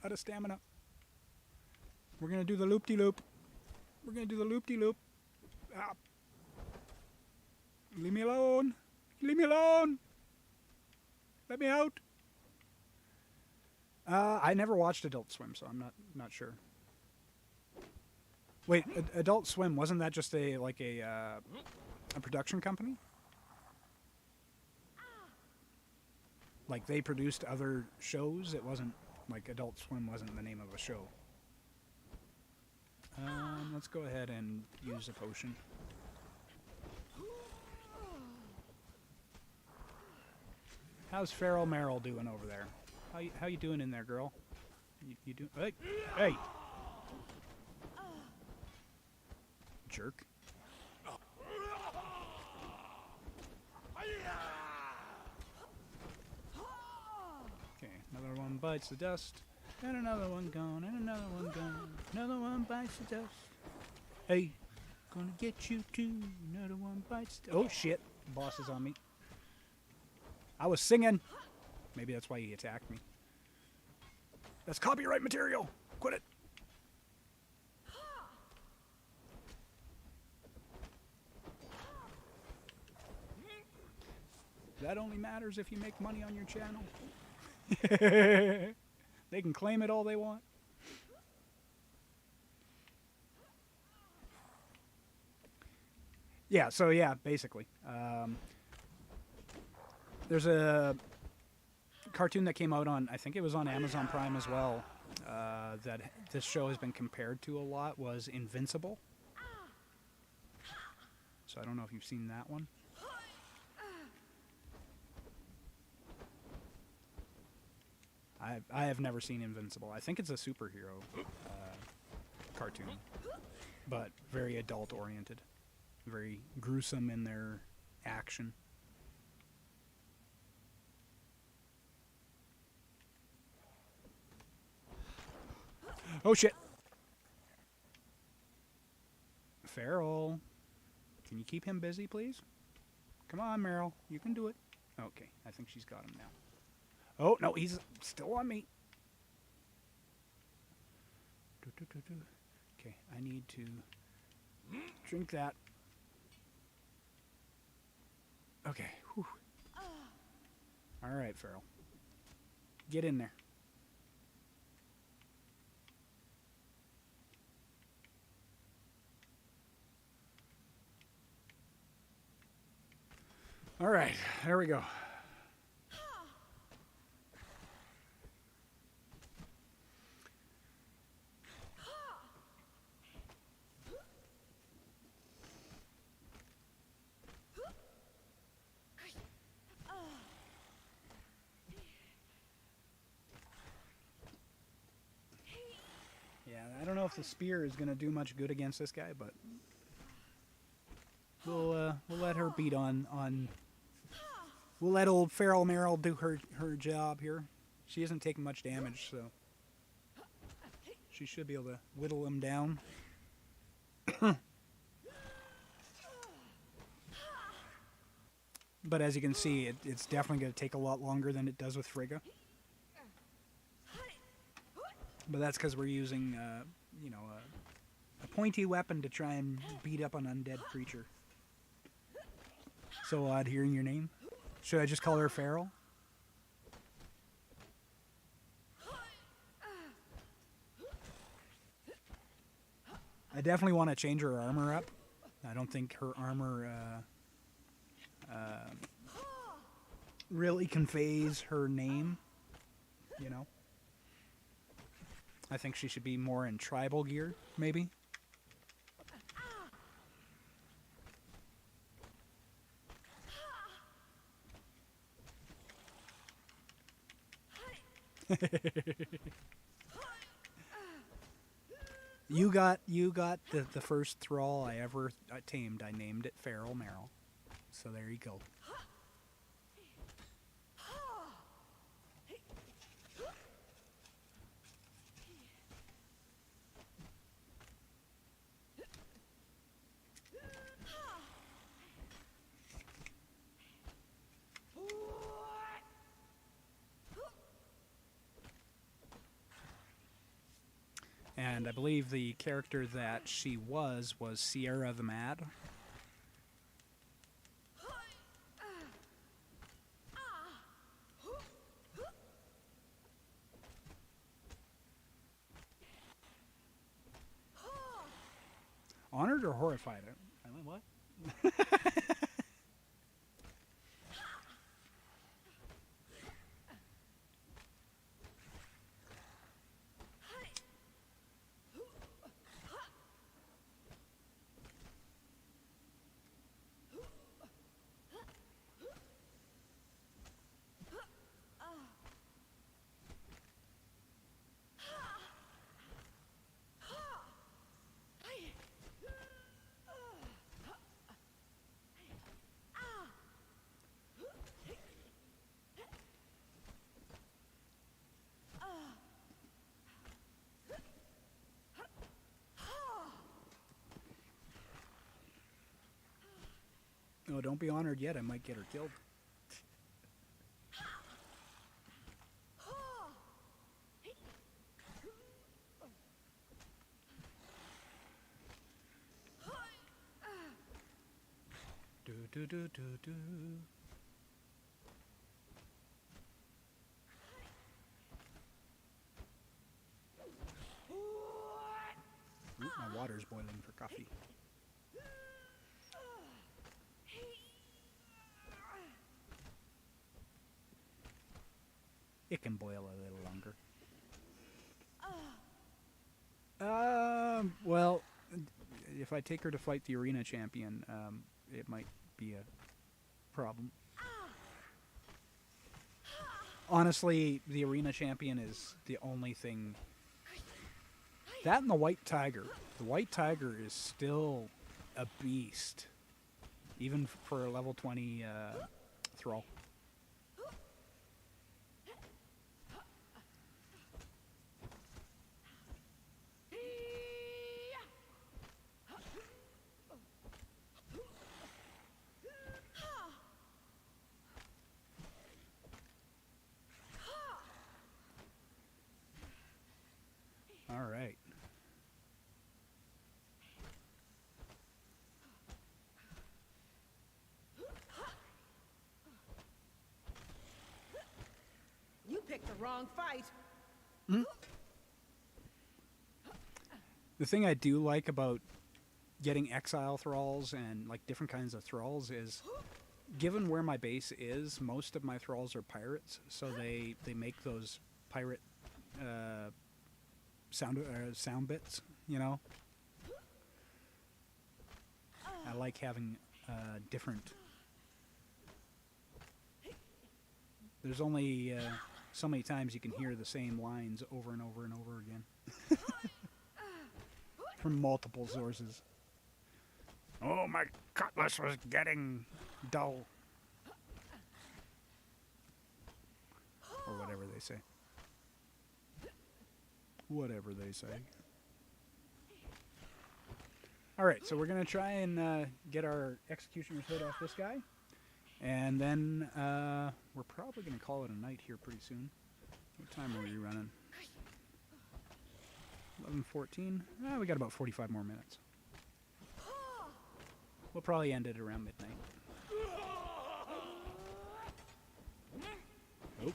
Out of stamina. We're going to do the loop-de-loop. We're going to do the loop-de-loop. Ah. Leave me alone. Leave me alone. Let me out. I never watched Adult Swim, so I'm not sure. Wait, Adult Swim, wasn't that just a production company? Like, they produced other shows? It wasn't, like, Adult Swim wasn't the name of a show. Let's go ahead and use a potion. How's Feral Merrill doing over there? How you doing in there, girl? You do? Hey! Hey! Jerk. Okay, another one bites the dust. And another one gone, and another one gone. Another one bites the dust. Hey, gonna get you too. Another one bites the Oh shit, the boss is on me. I was singing. Maybe that's why he attacked me. That's copyright material. Quit it. That only matters if you make money on your channel. They can claim it all they want. Yeah, so yeah, basically. There's a cartoon that came out on, I think it was on Amazon Prime as well, that this show has been compared to a lot, was Invincible. So I don't know if you've seen that one. I have never seen Invincible. I think it's a superhero cartoon, but very adult-oriented, very gruesome in their action. Oh shit! Farrell, can you keep him busy, please? Come on, Meryl, you can do it. Okay, I think she's got him now. Oh, no, he's still on me. Okay, I need to drink that. Okay. Whew. All right, Farrell. Get in there. All right, there we go. Yeah, I don't know if the spear is going to do much good against this guy, but we'll let her beat on. We'll let old Feral Meryl do her job here. She isn't taking much damage, so she should be able to whittle him down. But as you can see, it's definitely going to take a lot longer than it does with Frigga. But that's because we're using, you know, a pointy weapon to try and beat up an undead creature. So odd hearing your name. Should I just call her Feral? I definitely want to change her armor up. I don't think her armor really conveys her name, you know. I think she should be more in tribal gear, maybe. You got the first thrall I ever tamed. I named it Feral Meryl. So there you go. And I believe the character that she was Sierra the Mad. Honored or horrified? I mean, what? No, don't be honored yet. I might get her killed. Do do do do do. Ooh, my water's boiling for coffee. It can boil a little longer. Well, if I take her to fight the arena champion, it might be a problem. Honestly, the arena champion is the only thing. That and the white tiger. The white tiger is still a beast, even for a level 20 thrall. All right.
You picked the wrong fight.
The thing I do like about getting exile thralls and like different kinds of thralls is, given where my base is, most of my thralls are pirates, so they make those pirate sound bits, you know. I like having different. There's only so many times you can hear the same lines over and over and over again from multiple sources. Oh, my cutlass was getting dull, or whatever they say. Whatever they say. Alright, so we're going to try and get our Executioner's Hood off this guy. And then we're probably going to call it a night here pretty soon. What time are we running? 11:14. We got about 45 more minutes. We'll probably end it around midnight. Oop.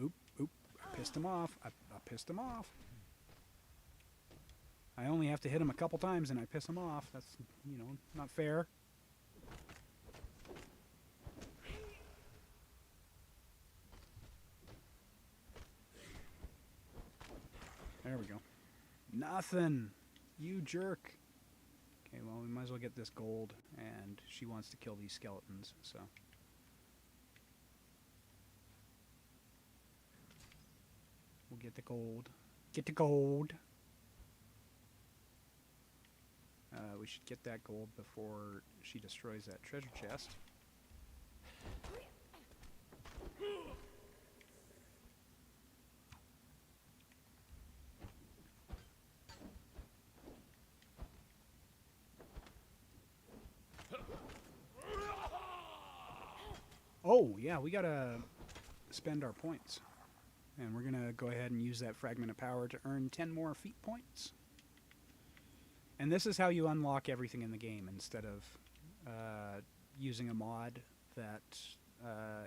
Oop. Oop. I pissed him off. I pissed him off. I only have to hit him a couple times and I piss him off. That's, you know, not fair. There we go. Nothing. You jerk. Okay, well, we might as well get this gold, and she wants to kill these skeletons, so. We'll get the gold. Get the gold. We should get that gold before she destroys that treasure chest. Oh, yeah, we gotta spend our points. And we're gonna go ahead and use that Fragment of Power to earn 10 more feat points. And this is how you unlock everything in the game instead of using a mod that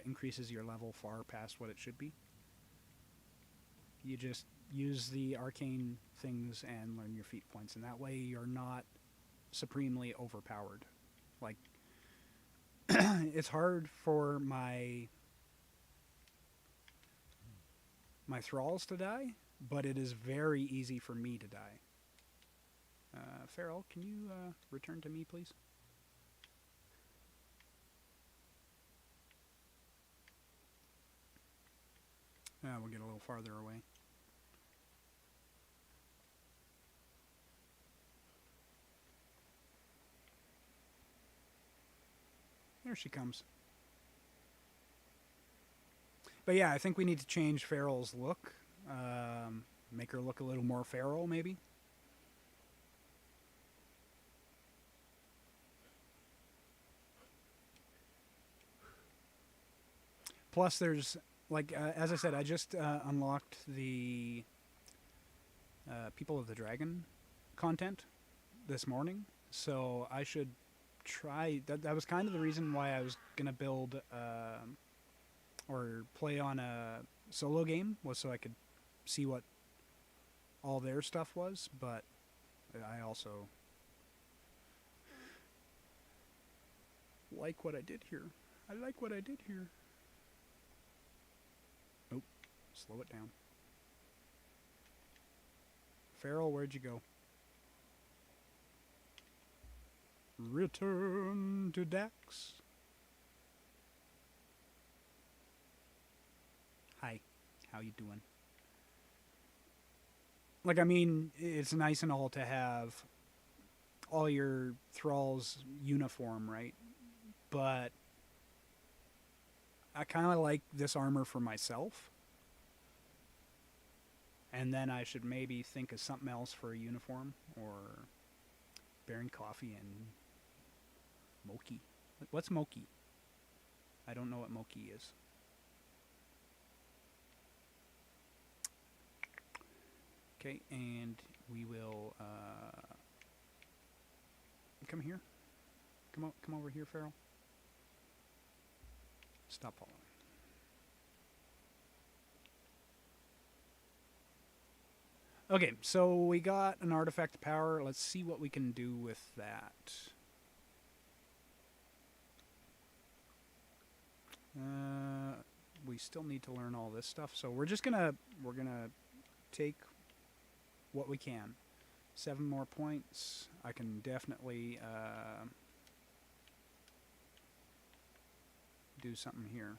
increases your level far past what it should be. You just use the arcane things and learn your feat points, and that way you're not supremely overpowered. Like, it's hard for my thralls to die, but it is very easy for me to die. Farrell, can you return to me, please? We'll get a little farther away. There she comes. But yeah, I think we need to change Farrell's look. Make her look a little more feral, maybe. plus there's like as I said, I just unlocked the People of the Dragon content this morning, so I should try. That was kind of the reason why I was gonna build or play on a solo game, was so I could see what all their stuff was. But I also like what I did here. I like what I did here. Oh, slow it down. Farrell, where'd you go? Return to Dhax. Hi, how you doing? Like, I mean, it's nice and all to have all your thralls uniform, right? But I kind of like this armor for myself. And then I should maybe think of something else for a uniform, or Baron Coffee and Moki. What's Moki? I don't know what Moki is. Okay, and we will come here. Come over here, Farrell. Stop following. Okay, so we got an artifact power. Let's see what we can do with that. We still need to learn all this stuff, so we're gonna take what we can. 7 more points. I can definitely do something here.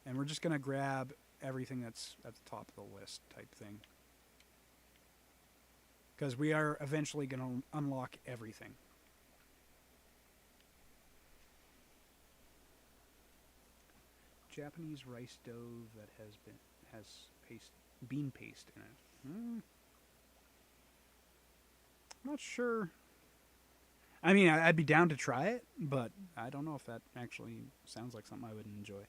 And we're just gonna grab everything that's at the top of the list type thing. Because we are eventually going to unlock everything. Japanese rice dough that has bean paste in it. I'm not sure. I mean, I'd be down to try it, but I don't know if that actually sounds like something I would enjoy.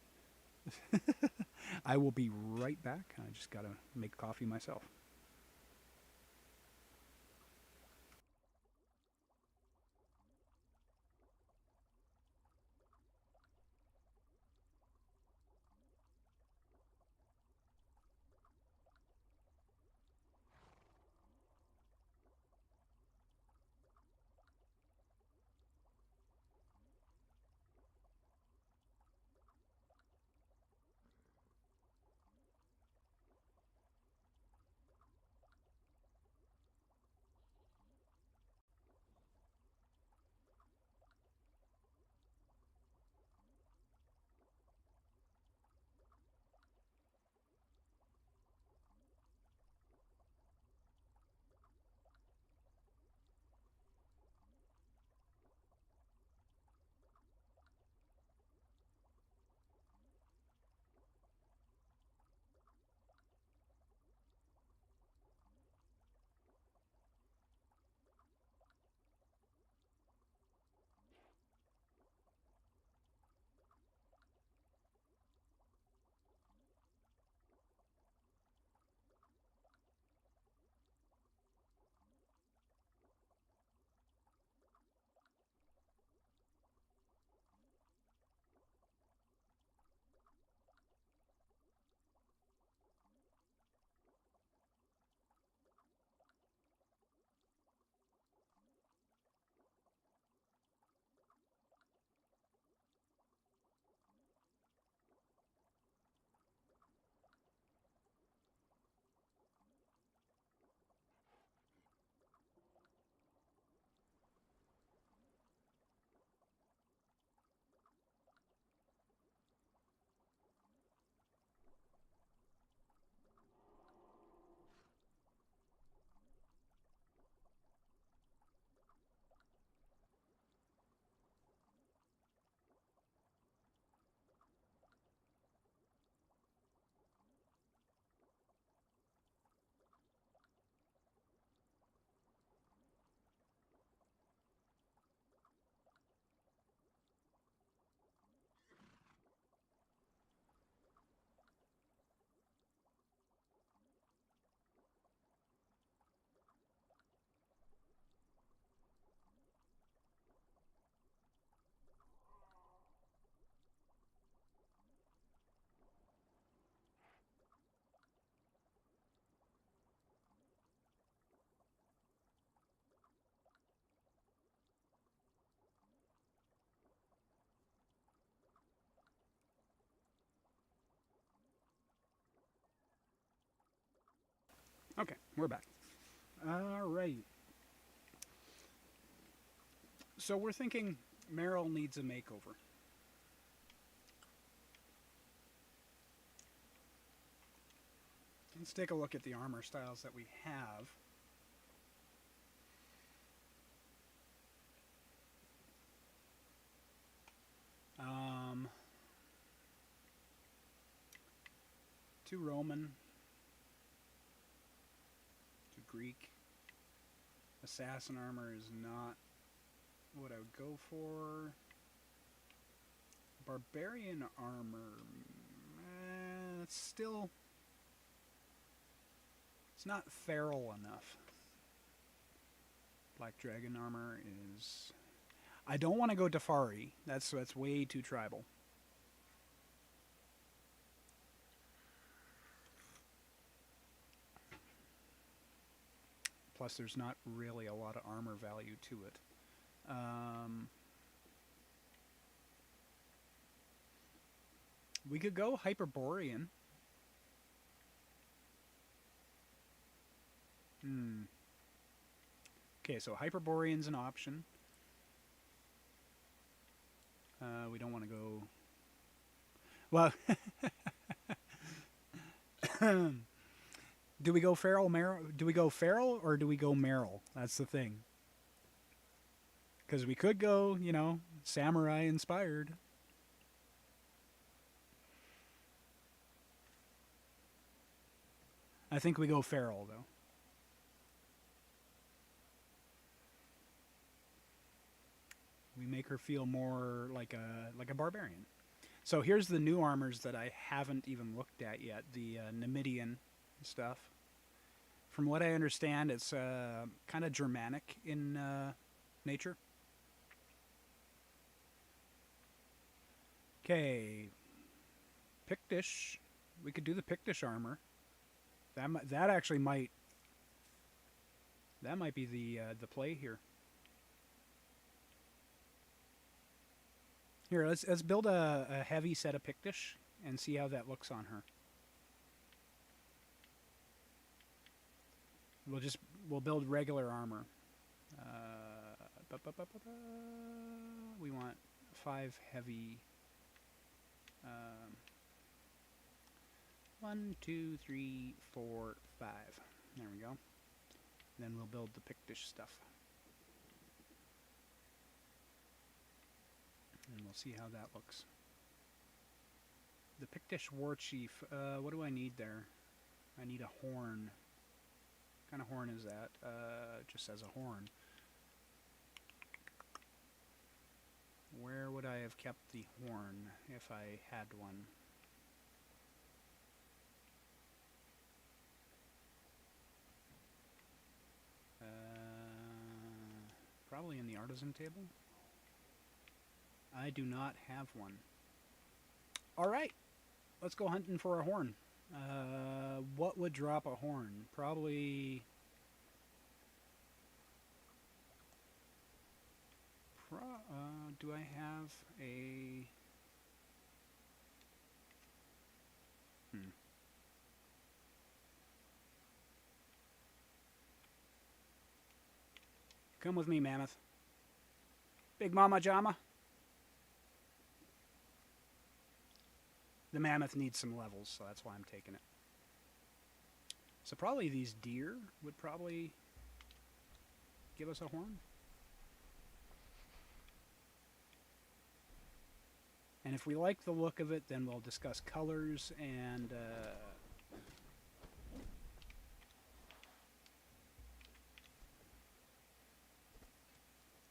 I will be right back. I just gotta make coffee myself. Okay, we're back. All right. So we're thinking Meryl needs a makeover. Let's take a look at the armor styles that we have. Two Roman, two Greek. Assassin armor is not what I would go for. Barbarian armor, it's still, it's not feral enough. Black Dragon armor is, I don't want to go Dafari. That's way too tribal. Plus, there's not really a lot of armor value to it. We could go Hyperborean. Okay, so Hyperborean's an option. We don't want to go... Well... Do we go feral Meryl? Do we go feral or do we go Meryl? That's the thing. Because we could go, you know, samurai inspired. I think we go feral though. We make her feel more like a barbarian. So here's the new armors that I haven't even looked at yet. The Numidian stuff. From what I understand, it's kind of Germanic in nature. Okay, Pictish. We could do the Pictish armor. That actually might. That might be the play here. Here, let's build a heavy set of Pictish and see how that looks on her. We'll build regular armor. We want 5 heavy. 1, 2, 3, 4, 5. There we go. Then we'll build the Pictish stuff. And we'll see how that looks. The Pictish war chief. What do I need there? I need a horn. What kind of horn is that? Just says a horn. Where would I have kept the horn if I had one? Probably in the artisan table. I do not have one. Alright, let's go hunting for a horn. What would drop a horn? Probably... do I have a... Come with me, Mammoth. Big Mama Jama. The Mammoth needs some levels, so that's why I'm taking it. So probably these deer would probably give us a horn. And if we like the look of it, then we'll discuss colors and...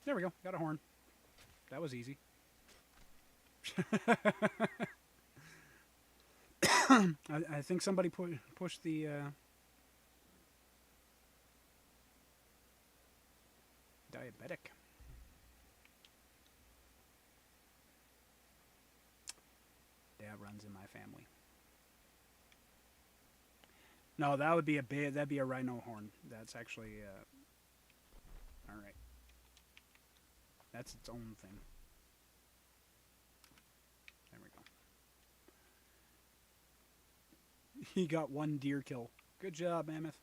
There we go. Got a horn. That was easy. I think somebody pushed the... diabetic. That runs in my family. No, that would be a big... That'd be a rhino horn. That's actually... Alright. That's its own thing. There we go. He got 1 deer kill. Good job, Mammoth.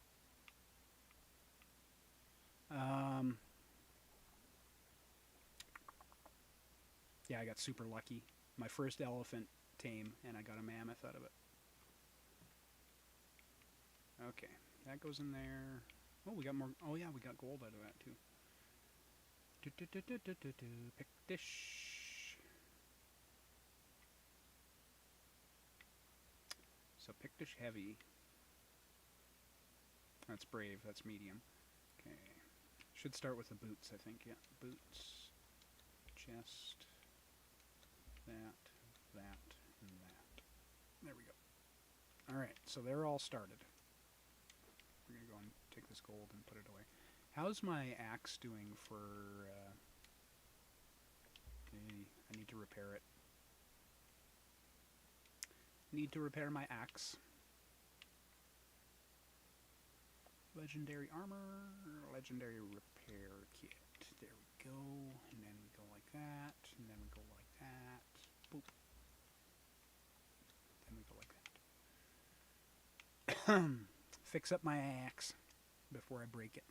Yeah, I got super lucky. My first elephant tame, and I got a mammoth out of it. Okay, that goes in there. Oh, we got more. Oh yeah, we got gold out of that too. Pick dish. So pick dish heavy. That's brave. That's medium. Okay. Should start with the boots, I think. Yeah, boots, chest, that, and that. There we go. All right, so they're all started. We're gonna go and take this gold and put it away. How's my axe doing for? I need to repair it. Need to repair my axe. Legendary armor, legendary repair kit. There we go. And then we go like that. And then we go like that. Boop. Then we go like that. Fix up my axe before I break it.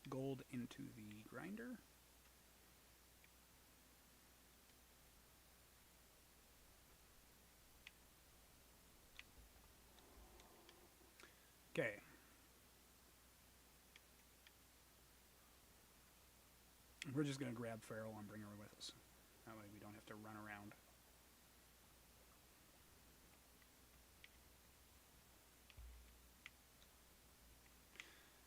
Gold into the grinder. Okay. We're just going to grab Feral and bring her with us. That way we don't have to run around.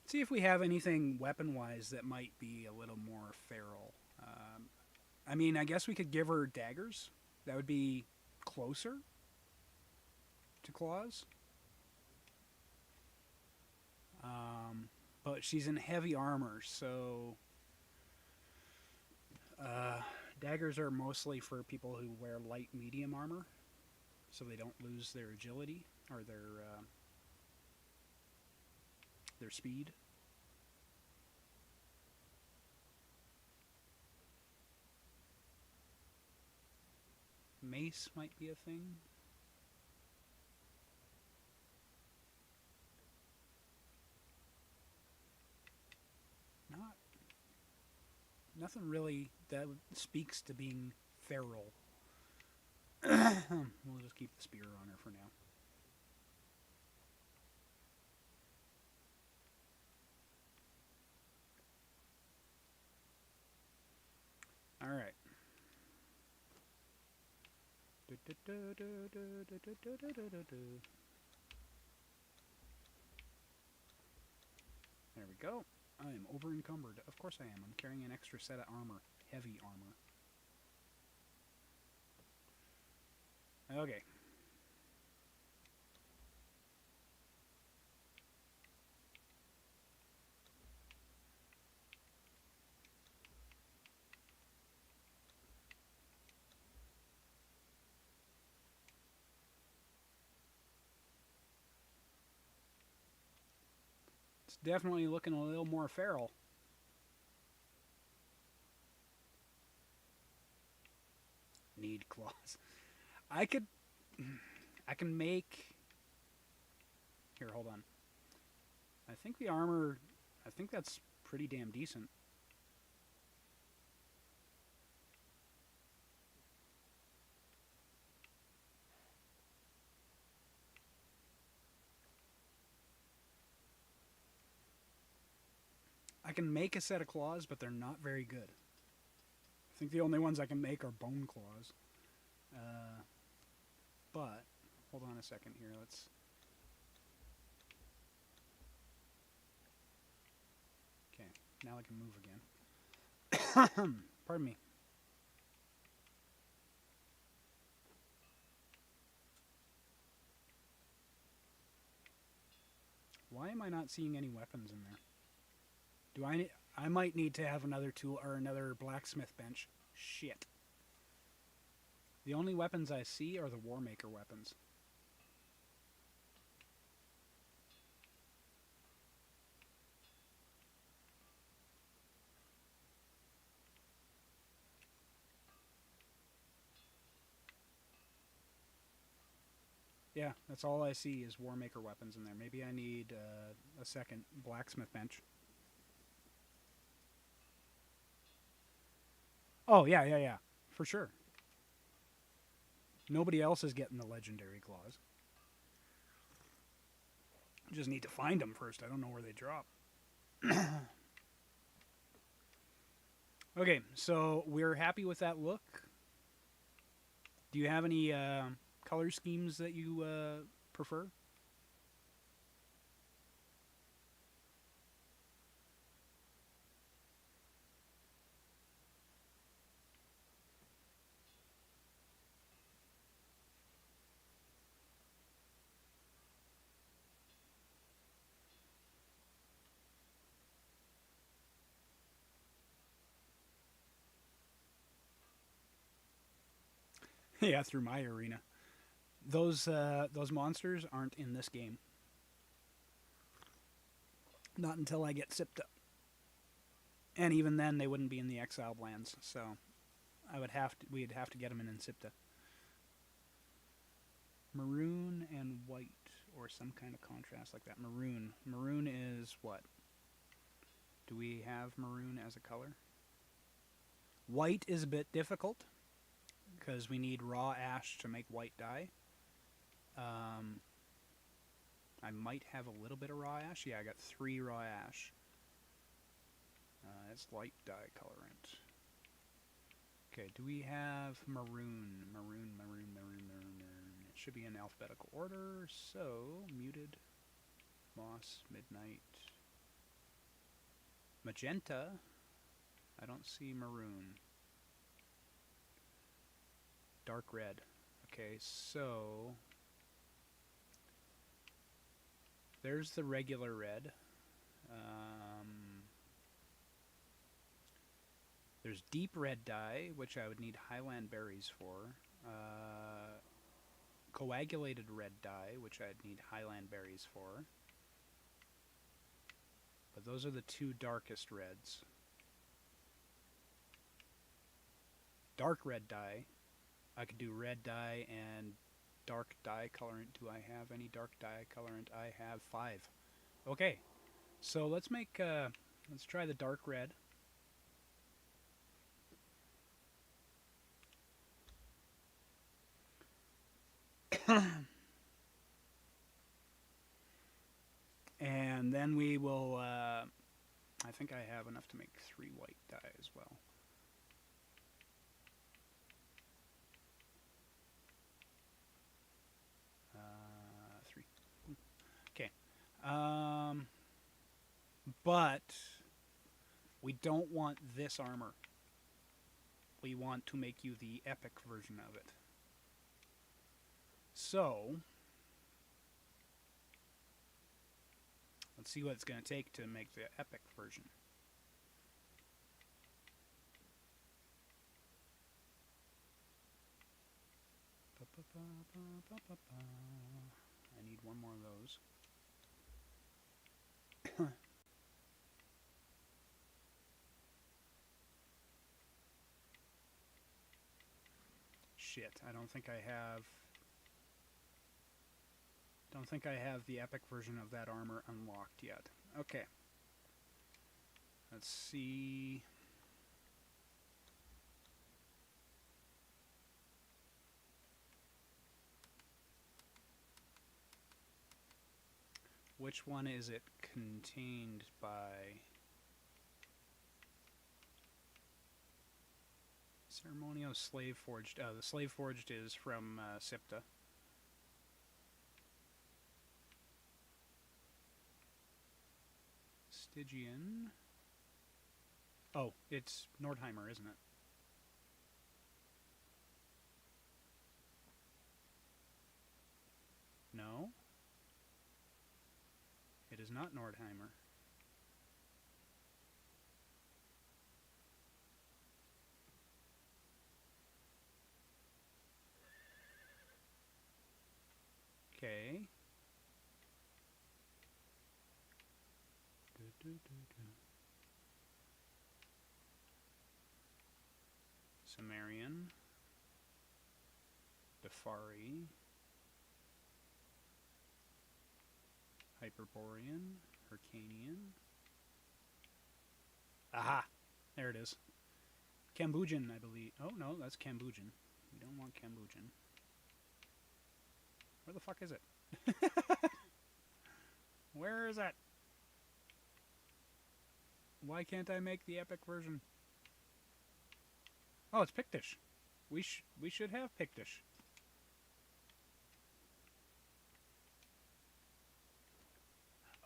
See if we have anything weapon-wise that might be a little more feral. I mean, I guess we could give her daggers. That would be closer to claws. But she's in heavy armor, so daggers are mostly for people who wear light medium armor, so they don't lose their agility or their speed. Mace might be a thing. Nothing really that speaks to being feral. We'll just keep the spear on her for now. All right. There we go. I am over encumbered. Of course I am. I'm carrying an extra set of armor. Heavy armor. Okay. It's definitely looking a little more feral. Need claws. I can make... Here, hold on. I think the armor... I think that's pretty damn decent. I can make a set of claws, but they're not very good. I think the only ones I can make are bone claws. But, hold on a second here, let's... Okay, now I can move again. Pardon me. Why am I not seeing any weapons in there? Do I might need to have another tool or another blacksmith bench. Shit. The only weapons I see are the Warmaker weapons. Yeah, that's all I see is Warmaker weapons in there. Maybe I need a second blacksmith bench. Oh, yeah, yeah, yeah. For sure. Nobody else is getting the legendary claws. Just need to find them first. I don't know where they drop. Okay, so we're happy with that look. Do you have any color schemes that you prefer? Yeah, through my arena. Those monsters aren't in this game. Not until I get Sipta. And even then, they wouldn't be in the Exile lands. So, we'd have to get them in Sipta. Maroon and white, or some kind of contrast like that. Maroon. Maroon is what? Do we have maroon as a color? White is a bit difficult, because we need raw ash to make white dye. I might have a little bit of raw ash. Yeah, I got 3 raw ash. It's light dye colorant. Okay, do we have maroon? Maroon. It should be in alphabetical order. So, muted, moss, midnight, magenta. I don't see maroon. Dark red. Okay, so there's the regular red. There's deep red dye, which I would need highland berries for. Coagulated red dye, which I'd need highland berries for. But those are the 2 darkest reds. Dark red dye. I could do red dye and dark dye colorant. Do I have any dark dye colorant? I have 5. Okay, so let's try the dark red. And then we will, I think I have enough to make 3 white dye as well. Okay. But we don't want this armor. We want to make you the epic version of it. So, let's see what it's going to take to make the epic version. I need 1 more of those. Shit, I don't think I have the epic version of that armor unlocked yet. Okay. Let's see. Which one is it contained by? Ceremonial Slave Forged. The Slave Forged is from Sipta. Stygian. Oh, it's Nordheimer, isn't it? No. It is not Nordheimer. Okay. Sumerian. Defari. Hyperborean, Hyrcanian. Aha! There it is. Cambodian, I believe. Oh, no, that's Cambodian. We don't want Cambodian. Where the fuck is it? Where is it? Why can't I make the epic version? Oh, it's Pictish. We should have Pictish.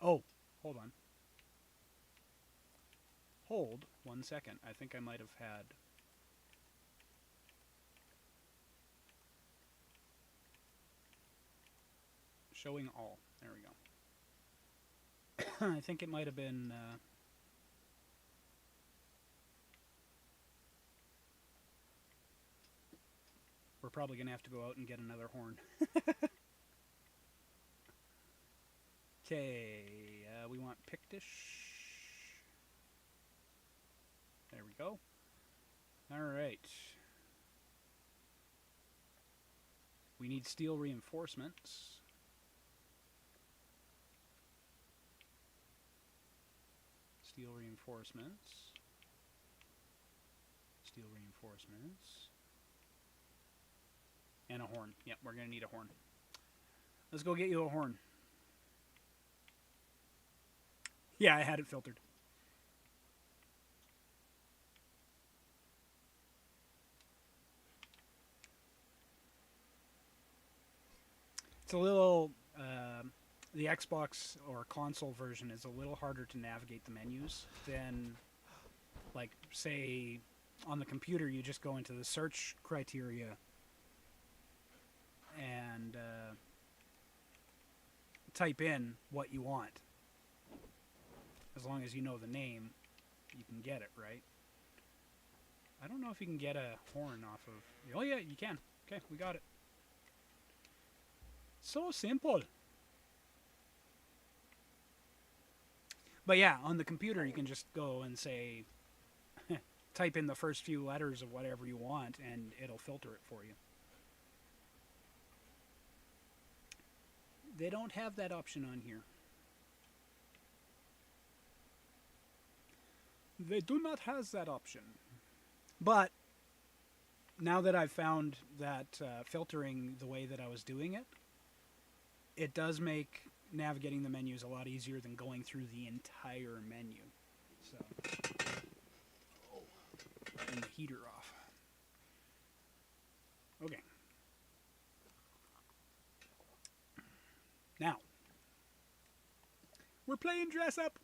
Oh, hold on. Hold 1 second. I think I might have had... Showing all. There we go. I think it might have been... We're probably going to have to go out and get another horn. Okay, we want Pictish. There we go. Alright. We need steel reinforcements. Steel reinforcements. Steel reinforcements. And a horn. Yep, we're going to need a horn. Let's go get you a horn. Yeah, I had it filtered. It's a little... the Xbox or console version is a little harder to navigate the menus than, like, say, on the computer you just go into the search criteria and type in what you want. As long as you know the name, you can get it, right? I don't know if you can get a horn off of... Oh yeah, you can. Okay, we got it. So simple. But yeah, on the computer you can just go and say, type in the first few letters of whatever you want and it'll filter it for you. They don't have that option on here. They do not have that option. But now that I've found that filtering the way that I was doing it, it does make navigating the menus a lot easier than going through the entire menu. So, turn the heater off. Okay. Now, we're playing dress up.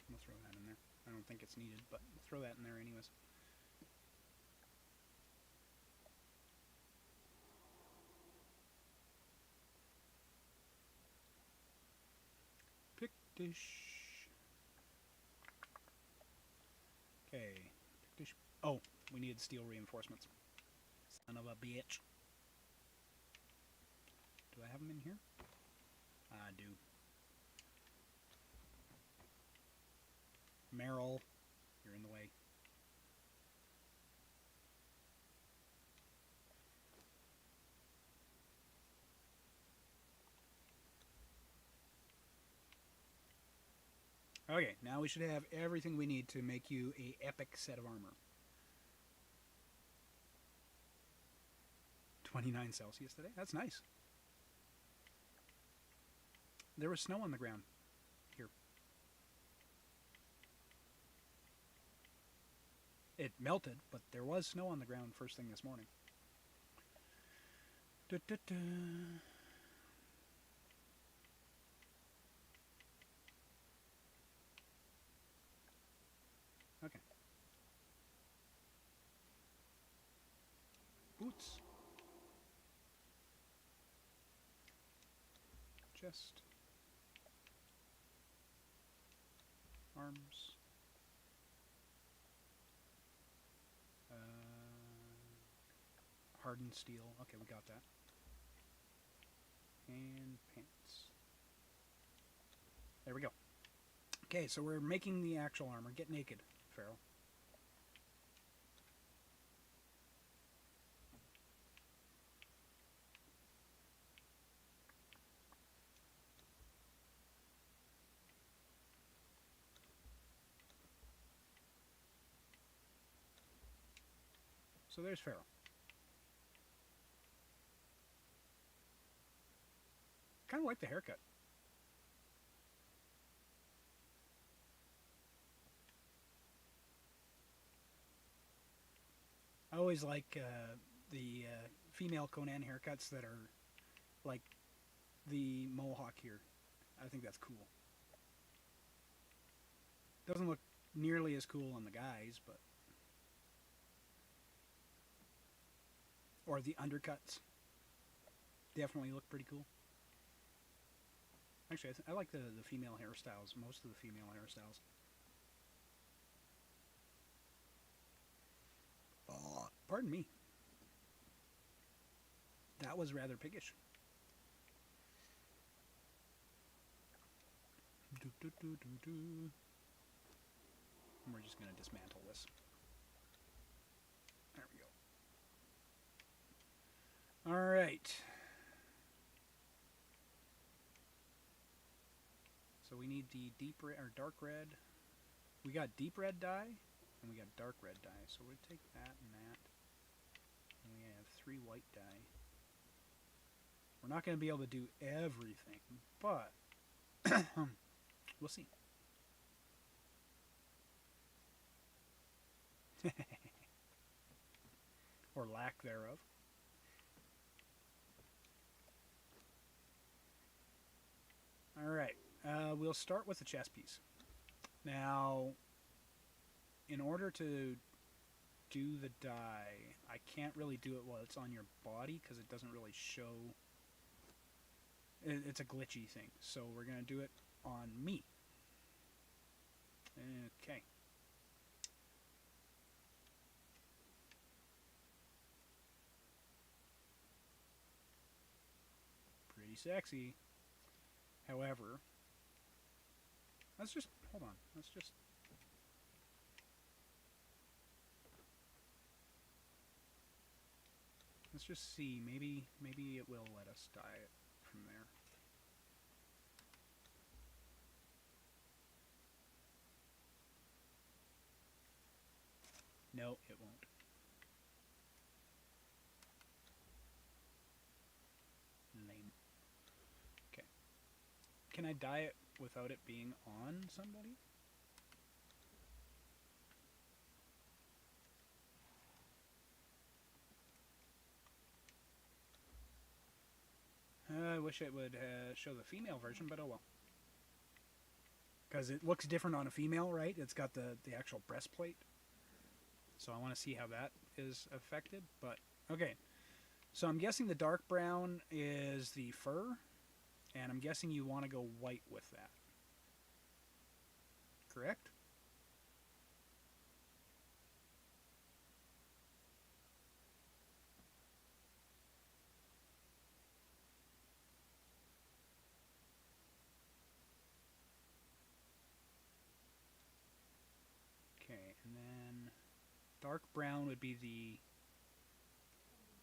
We'll throw that in there. I don't think it's needed, but we'll throw that in there anyways. Pictish. Okay. Pictish. Oh, we needed steel reinforcements. Son of a bitch. Do I have them in here? I do. Merrill, you're in the way. Okay, now we should have everything we need to make you a epic set of armor. 29 Celsius today. That's nice. There was snow on the ground here. It melted, but there was snow on the ground first thing this morning. Da, da, da. Okay. Boots. Chest. Arms. Hardened steel. Okay, we got that. And pants. There we go. Okay, so we're making the actual armor. Get naked, Pharaoh. So there's Pharaoh. Kind of like the haircut. I always like the female Conan haircuts that are like the mohawk here. I think that's cool. Doesn't look nearly as cool on the guys, but... Or the undercuts. Definitely look pretty cool. Actually, I like the female hairstyles. Most of the female hairstyles. Pardon me. That was rather piggish. And we're just going to dismantle this. There we go. All right. So we need the deep red or dark red. We got deep red dye and we got dark red dye. So we'll take that and that. And we have 3 white dye. We're not going to be able to do everything, but we'll see. Or lack thereof. Alright, we'll start with the chess piece. Now, in order to do the die, I can't really do it while it's on your body because it doesn't really show. It's a glitchy thing, so we're going to do it on me. Okay. Pretty sexy. However, let's just, hold on, let's just see, maybe it will let us dye it from there. No, it won't. Lame. Okay. Can I dye it without it being on somebody? I wish it would show the female version, but oh well. Because it looks different on a female, right? It's got the actual breastplate. So I want to see how that is affected. But, okay. So I'm guessing the dark brown is the fur. And I'm guessing you want to go white with that. Correct? Okay, and then dark brown would be the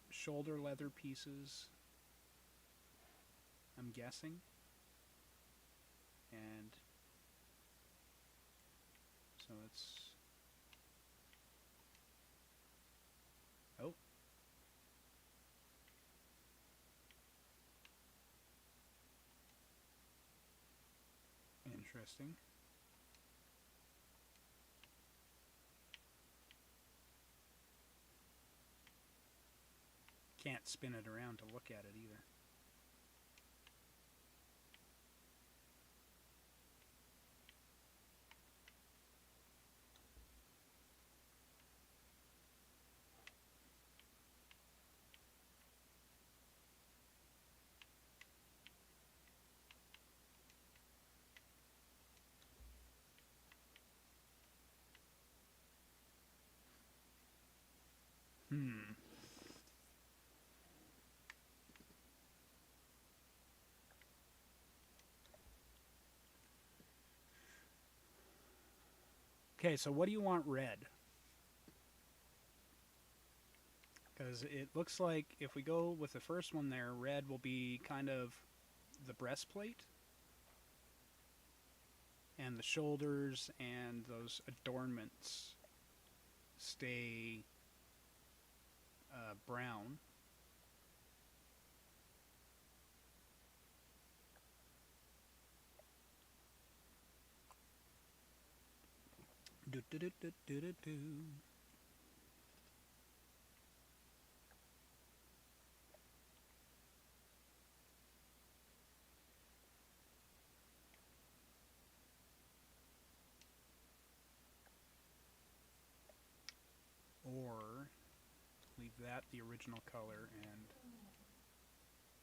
shoulder leather pieces, I'm guessing. And so it's... Oh. Interesting. Can't spin it around to look at it either. Okay, so what do you want red? Because it looks like if we go with the first one there, red will be kind of the breastplate. And the shoulders and those adornments stay brown. Do, do, do, do, do, do, do. Or leave that the original color and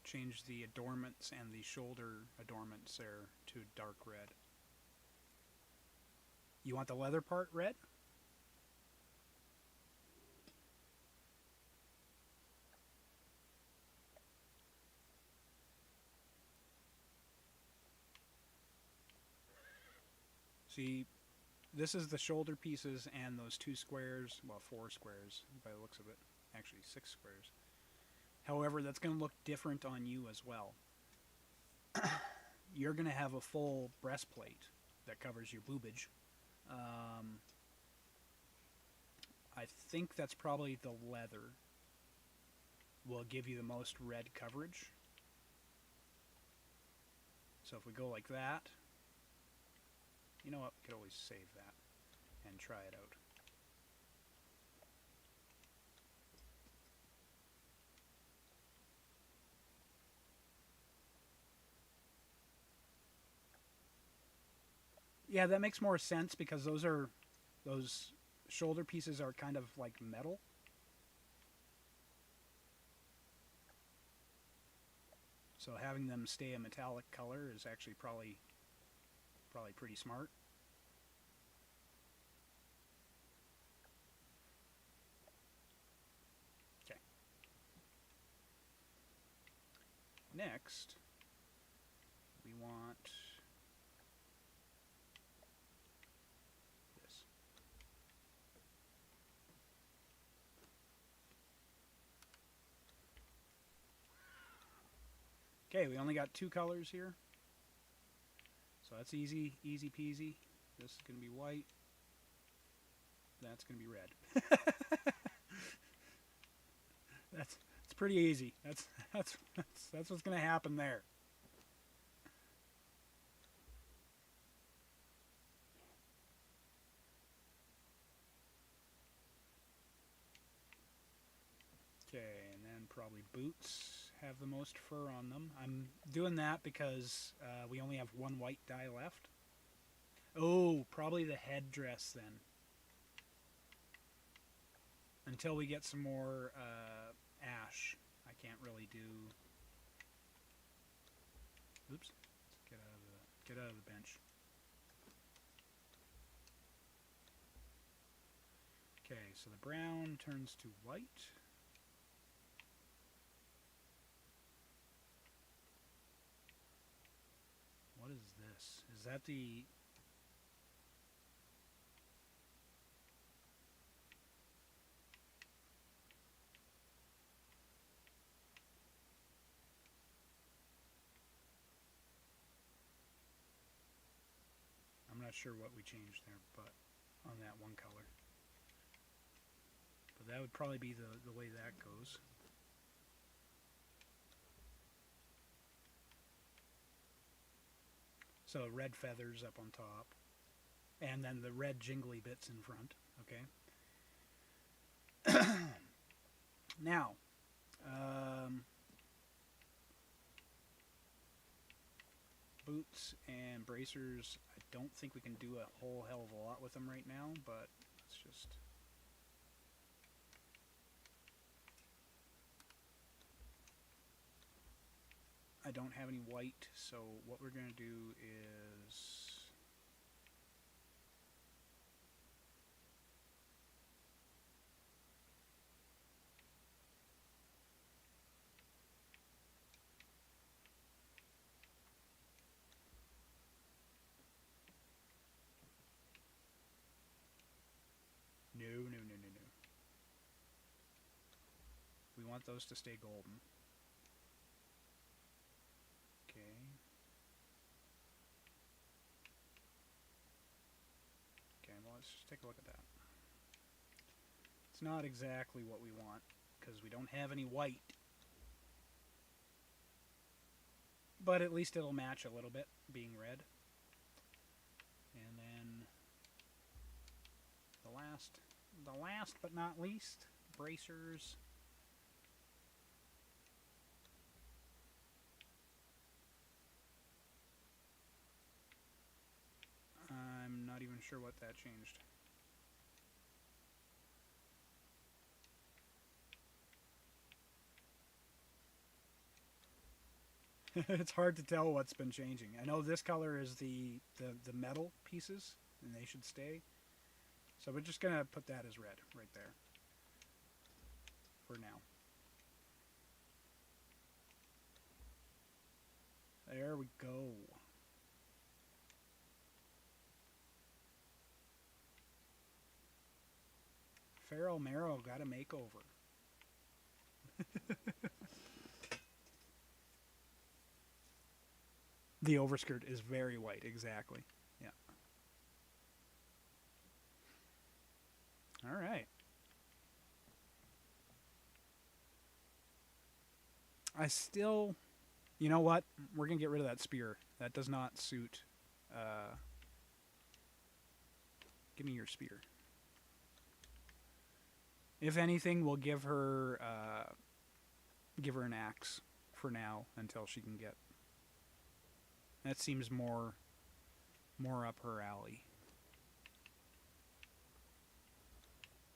change the adornments and the shoulder adornments there to dark red. You want the leather part red? See, this is the shoulder pieces and those 2 squares, well, 4 squares by the looks of it. Actually, 6 squares. However, that's going to look different on you as well. You're going to have a full breastplate that covers your boobage. I think that's probably the leather will give you the most red coverage. So if we go like that, you know what, we could always save that and try it out. Yeah, that makes more sense because those shoulder pieces are kind of like metal. So having them stay a metallic color is actually probably pretty smart. Okay. Next, we want this. Okay, we only got 2 colors here. So that's easy peasy. This is going to be white. That's going to be red. That's pretty easy. That's what's going to happen there. Okay, and then probably boots have the most fur on them. I'm doing that because we only have 1 white dye left. Oh, probably the headdress then. Until we get some more ash, I can't really do. Oops! Let's get out of the bench. Okay, so the brown turns to white. What is this? Is that the... I'm not sure what we changed there, but on that one color. But that would probably be the way that goes. So red feathers up on top. And then the red jingly bits in front. Okay. Now, boots and bracers, I don't think we can do a whole hell of a lot with them right now, but let's just... I don't have any white, so what we're going to do is... No. We want those to stay golden. Okay. Okay, well, let's just take a look at that. It's not exactly what we want. because we don't have any white. But at least it'll match a little bit, being red. And then the last but not least, bracers. I'm not even sure what that changed. It's hard to tell what's been changing. I know this color is the metal pieces, and they should stay. So we're just going to put that as red right there for now. There we go. Feral Marrow got a makeover. The overskirt is very white, exactly. Yeah. All right. I still, you know what? We're going to get rid of that spear. That does not suit. Give me your spear. If anything, we'll give her an axe for now until she can get. That seems more up her alley.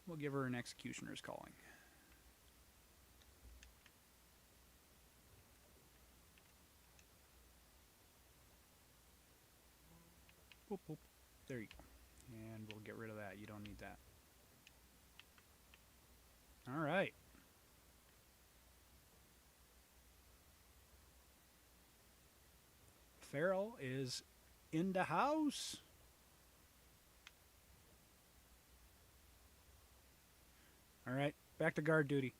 We'll give her an executioner's calling. Boop, boop. There you go. And we'll get rid of that. You don't need that. All right. Feral is in the house. All right, back to guard duty.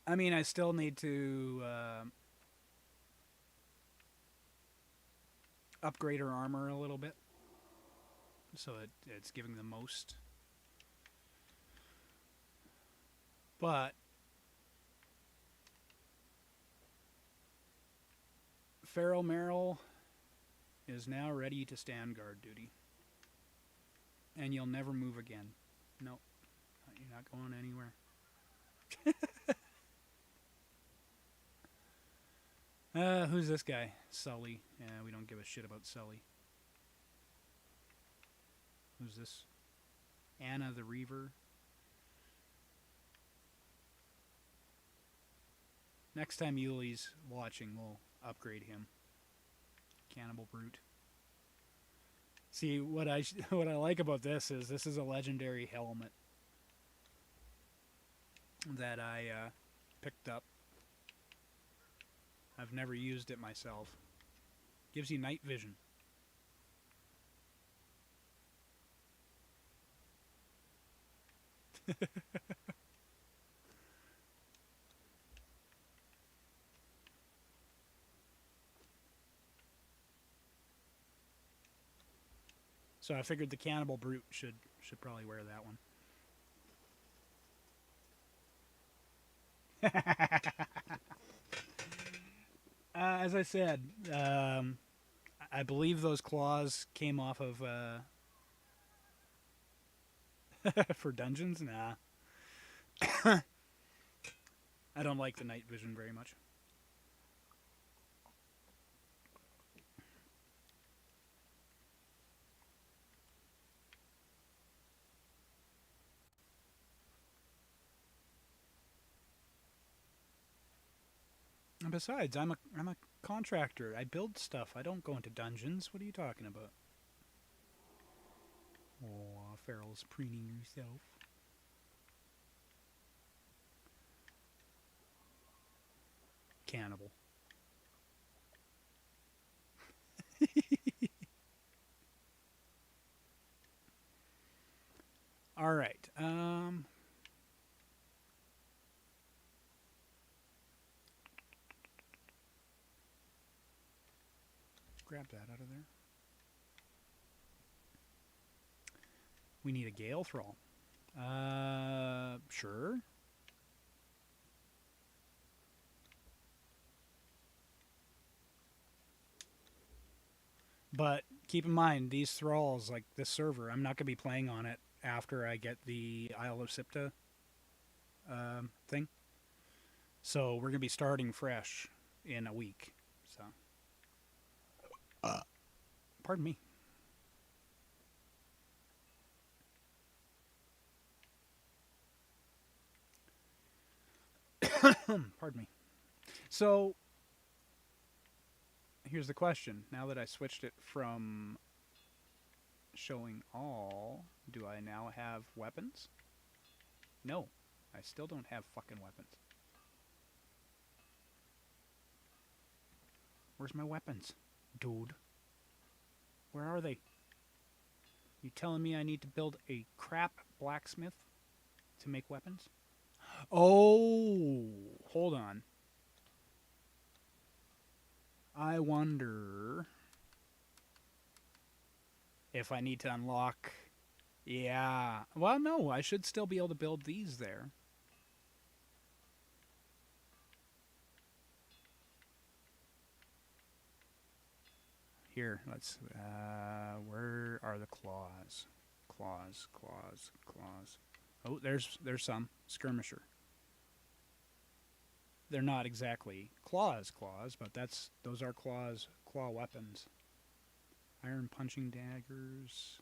I mean, I still need to upgrade her armor a little bit so that it's giving the most. But Feral Merrill is now ready to stand guard duty. And you'll never move again. Nope. You're not going anywhere. Who's this guy? Sully. Yeah, we don't give a shit about Sully. Who's this? Anna the Reaver. Next time Yuli's watching, we'll upgrade him. Cannibal Brute. See, what I like about this is a legendary helmet that I picked up. I've never used it myself. Gives you night vision. So I figured the Cannibal Brute should probably wear that one. As I said, I believe those claws came off of for dungeons. Nah, I don't like the night vision very much. And besides, I'm a contractor. I build stuff. I don't go into dungeons. What are you talking about? Oh, Feral's preening herself. Cannibal. All right. Grab that out of there. We need a Gale Thrall. Sure. But keep in mind, these thralls, like this server, I'm not going to be playing on it after I get the Isle of Sipta thing. So we're going to be starting fresh in a week. So, pardon me. Pardon me. So, here's the question. Now that I switched it from showing all, do I now have weapons? No. I still don't have fucking weapons. Where's my weapons? Dude. Where are they? You telling me I need to build a crap blacksmith to make weapons? Oh, hold on. I wonder if I need to unlock... Yeah. Well, no, I should still be able to build these there. Here, let's... where are the claws? Claws. Oh, there's some. Skirmisher. They're not exactly claws, but those are claw weapons. Iron punching daggers.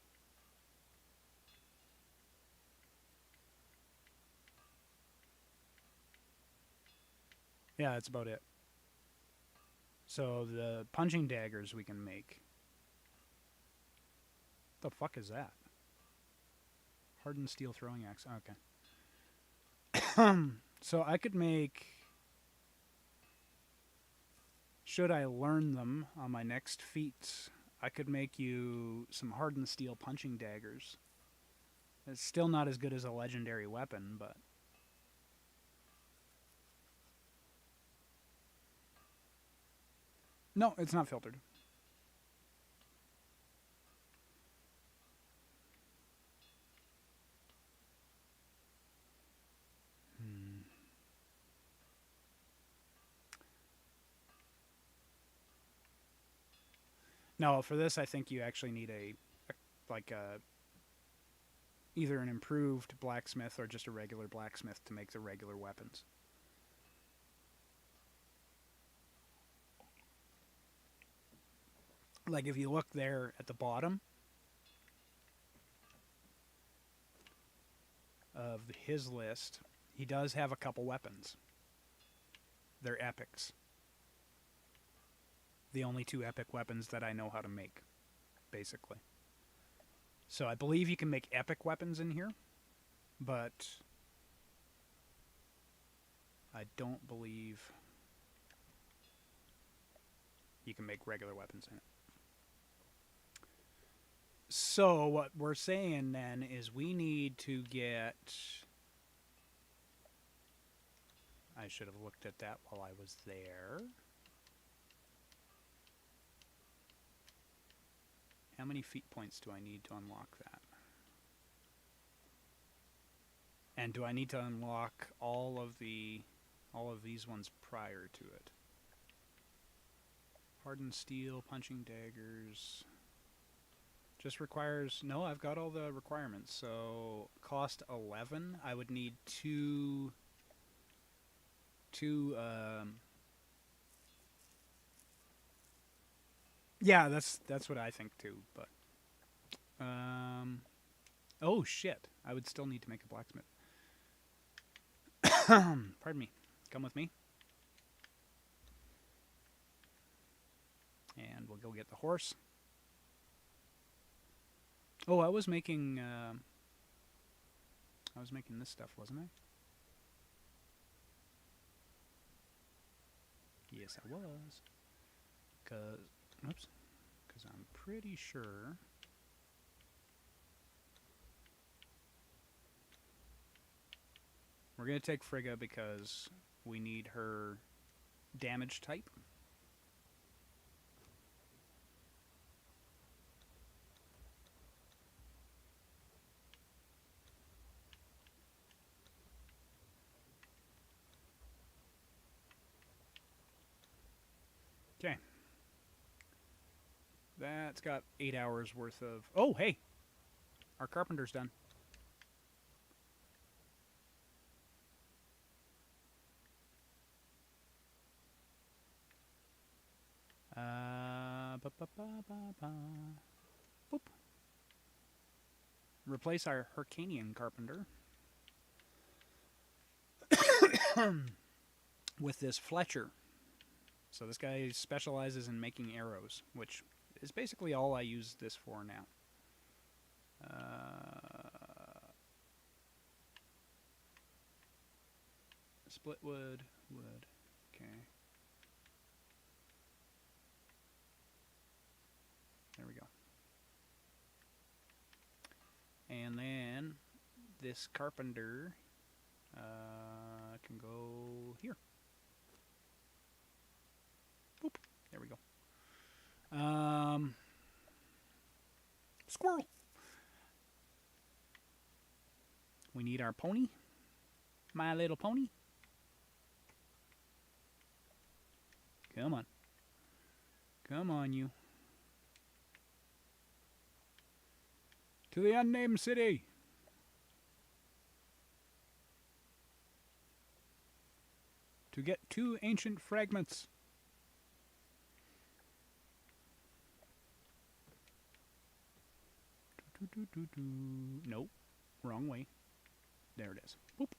Yeah, that's about it. So the punching daggers we can make. What the fuck is that? Hardened steel throwing axe. Okay. So I could make... Should I learn them on my next feat, I could make you some hardened steel punching daggers. It's still not as good as a legendary weapon, but... No, it's not filtered. No, for this I think you actually need either an improved blacksmith or just a regular blacksmith to make the regular weapons. Like if you look there at the bottom of his list, he does have a couple weapons. They're epics. The only two epic weapons that I know how to make, basically. So I believe you can make epic weapons in here, but I don't believe you can make regular weapons in it. So what we're saying then is we need to get... I should have looked at that while I was there. How many feat points do I need to unlock that? And do I need to unlock all of these ones prior to it? Hardened steel, punching daggers. Just requires... No, I've got all the requirements. So, cost 11. I would need two yeah, that's what I think too, but oh shit. I would still need to make a blacksmith. Pardon me. Come with me. And we'll go get the horse. Oh, I was making this stuff, wasn't I? Yes, I was. Because I'm pretty sure... We're going to take Frigga because we need her damage type. Okay. That's got 8 hours worth of... Oh, hey! Our carpenter's done. Boop. Replace our Hyrcanian carpenter with this Fletcher. So this guy specializes in making arrows, which is basically all I use this for now. Split wood. Okay. There we go. And then this carpenter can go here. Boop. There we go. Squirrel. We need our pony. My little pony. Come on. Come on, you. To the unnamed city. To get 2 ancient fragments. Nope. Wrong way. There it is. Boop.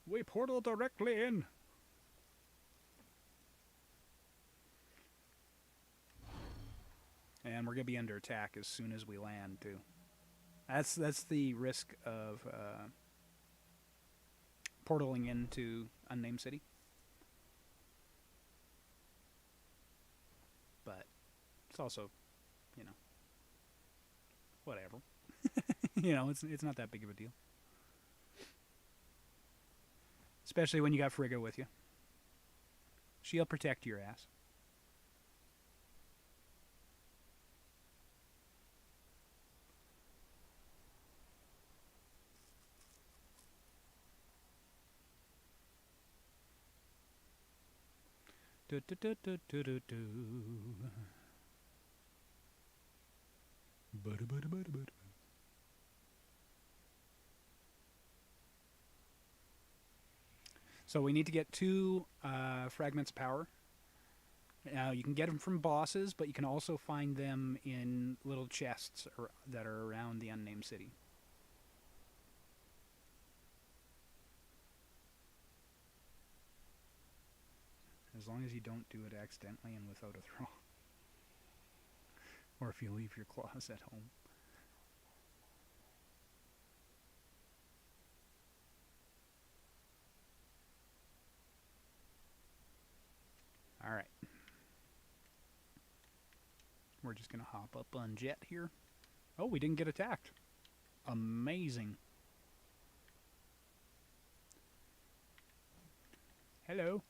We portal directly in. And we're going to be under attack as soon as we land, too. That's the risk of portaling into Unnamed City. But it's also, you know, whatever. You know, it's not that big of a deal. Especially when you got Frigga with you. She'll protect your ass. Do, do, do, do, do, do, do. Bada, bada, bada, bada. So we need to get 2 fragments of power. Now you can get them from bosses, but you can also find them in little chests that are around the Unnamed City. As long as you don't do it accidentally and without a throw. Or if you leave your claws at home. Alright. We're just going to hop up on Jet here. Oh, we didn't get attacked. Amazing. Hello.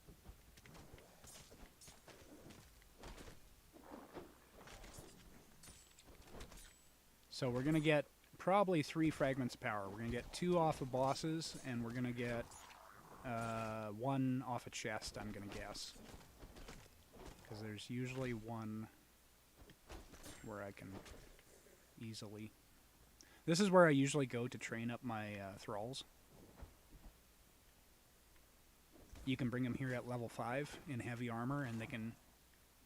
So we're going to get probably 3 fragments of power. We're going to get 2 off of bosses, and we're going to get 1 off a chest, I'm going to guess. Because there's usually one where I can easily... This is where I usually go to train up my thralls. You can bring them here at level 5 in heavy armor, and they can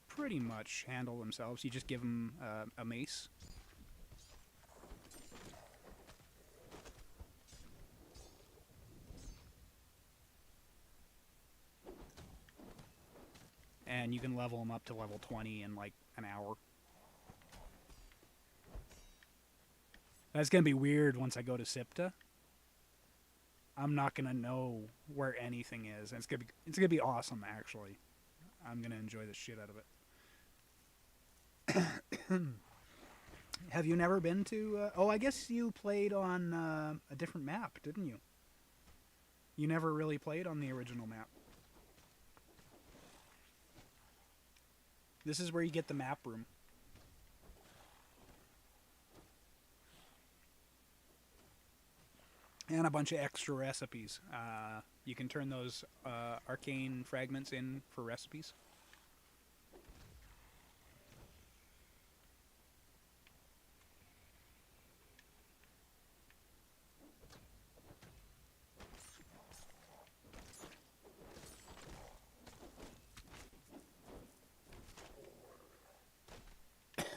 pretty much handle themselves. You just give them a mace. And you can level them up to level 20 in like an hour. That's going to be weird once I go to Sipta. I'm not going to know where anything is. And it's going to be awesome, actually. I'm going to enjoy the shit out of it. Have you never been to... oh, I guess you played on a different map, didn't you? You never really played on the original map. This is where you get the map room. and a bunch of extra recipes. You can turn those arcane fragments in for recipes.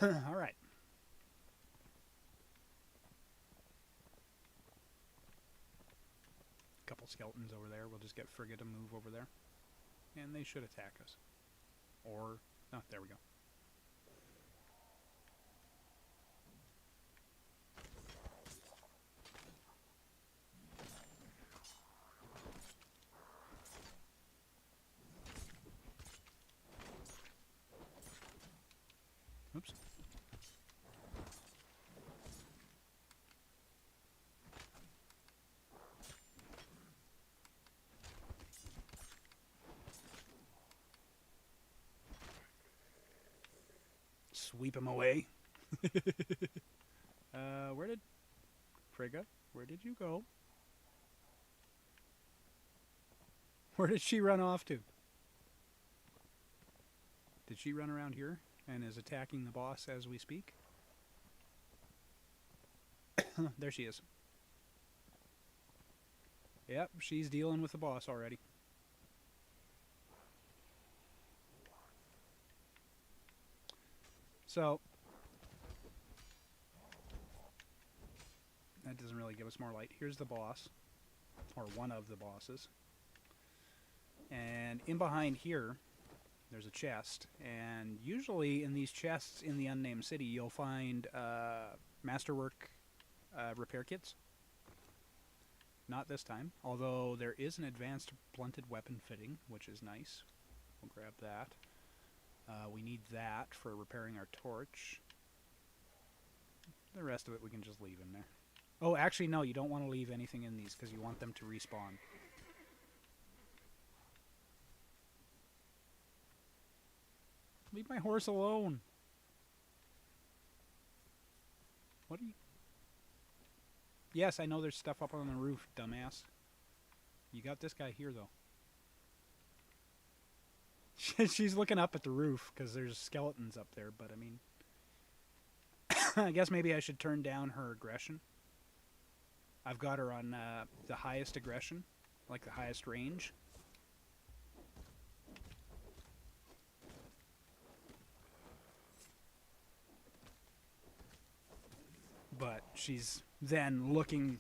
All right. Couple skeletons over there. We'll just get Frigga to move over there. And they should attack us. Or, oh, there we go. Oops. Sweep him away. Where did... Frigga, where did you go? Where did she run off to? Did she run around here and is attacking the boss as we speak? There she is. Yep, she's dealing with the boss already. So, that doesn't really give us more light. Here's the boss, or one of the bosses. And in behind here, there's a chest. And usually in these chests in the Unnamed City, you'll find masterwork repair kits. Not this time, although there is an advanced blunted weapon fitting, which is nice. We'll grab that. We need that for repairing our torch. The rest of it we can just leave in there. Oh, actually, no, you don't want to leave anything in these because you want them to respawn. Leave my horse alone. What are you... Yes, I know there's stuff up on the roof, dumbass. You got this guy here, though. She's looking up at the roof because there's skeletons up there, but I mean... I guess maybe I should turn down her aggression. I've got her on the highest aggression, like the highest range. But she's then looking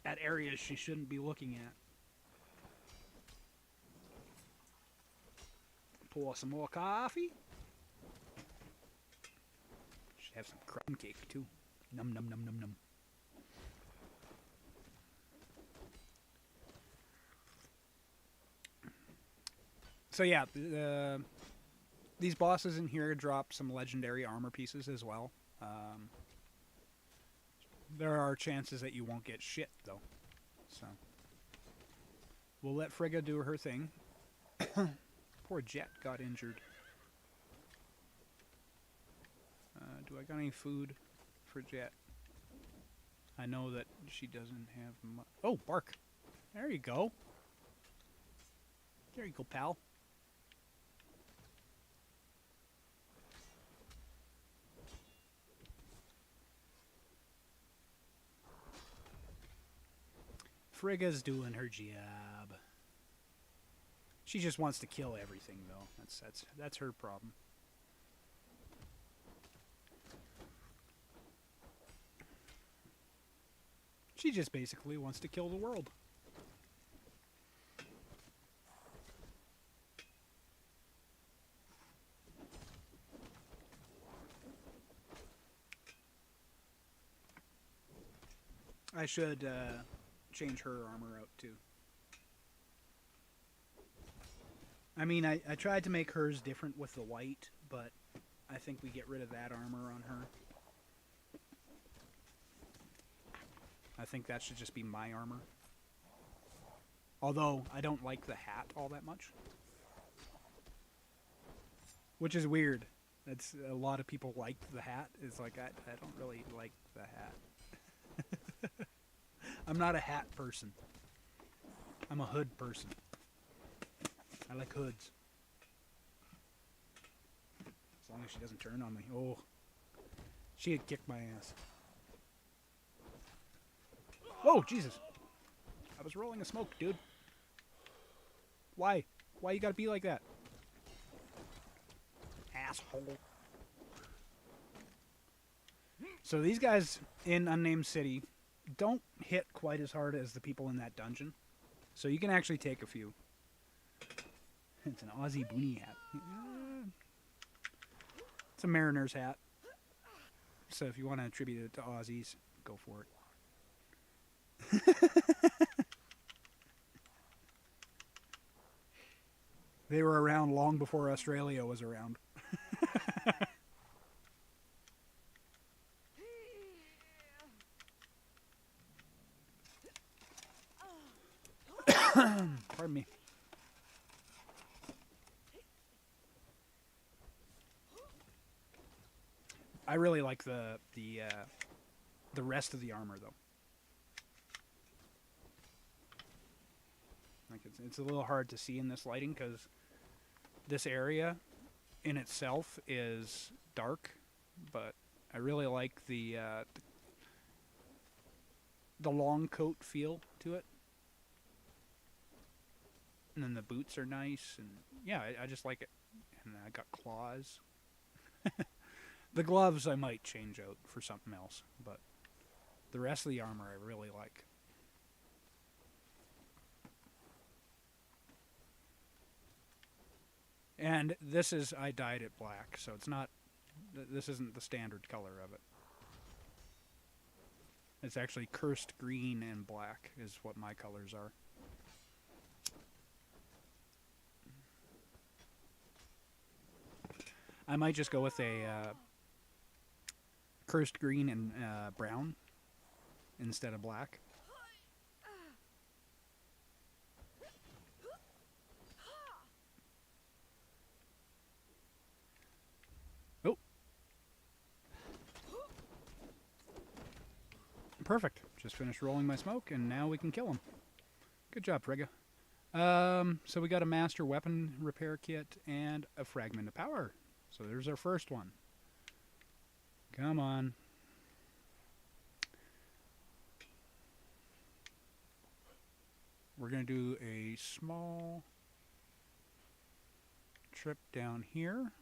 at areas she shouldn't be looking at. Pour some more coffee. Should have some crumb cake too. Num num num num num. So yeah, these bosses in here drop some legendary armor pieces as well. There are chances that you won't get shit, though. So, we'll let Frigga do her thing. Poor Jet got injured. Do I got any food for Jet? I know that she doesn't have much. Oh, bark. There you go. There you go, pal. Frigga's doing her job. She just wants to kill everything, though. That's her problem. She just basically wants to kill the world. I should change her armor out too. I mean, I tried to make hers different with the white, but I think we get rid of that armor on her. I think that should just be my armor. Although, I don't like the hat all that much. Which is weird. That's a lot of people like the hat. It's like, I don't really like the hat. I'm not a hat person. I'm a hood person. I like hoods. As long as she doesn't turn on me. Oh. She had kicked my ass. Whoa, Jesus. I was rolling a smoke, dude. Why? Why you gotta be like that? Asshole. So these guys in Unnamed City don't hit quite as hard as the people in that dungeon. So you can actually take a few. It's an Aussie boonie hat. It's a Mariner's hat. So if you want to attribute it to Aussies, go for it. They were around long before Australia was around. Pardon me. I really like the rest of the armor though. Like it's a little hard to see in this lighting because this area in itself is dark, but I really like the long coat feel to it. And then the boots are nice, and yeah, I just like it. And I got claws. The gloves I might change out for something else, but the rest of the armor I really like. And this is, I dyed it black, so it's not, this isn't the standard color of it. It's actually cursed green and black is what my colors are. I might just go with a cursed green and brown instead of black. Oh. Perfect. Just finished rolling my smoke, and now we can kill him. Good job, Frigga. So we got a master weapon repair kit and a fragment of power. So there's our first one. Come on. We're going to do a small trip down here.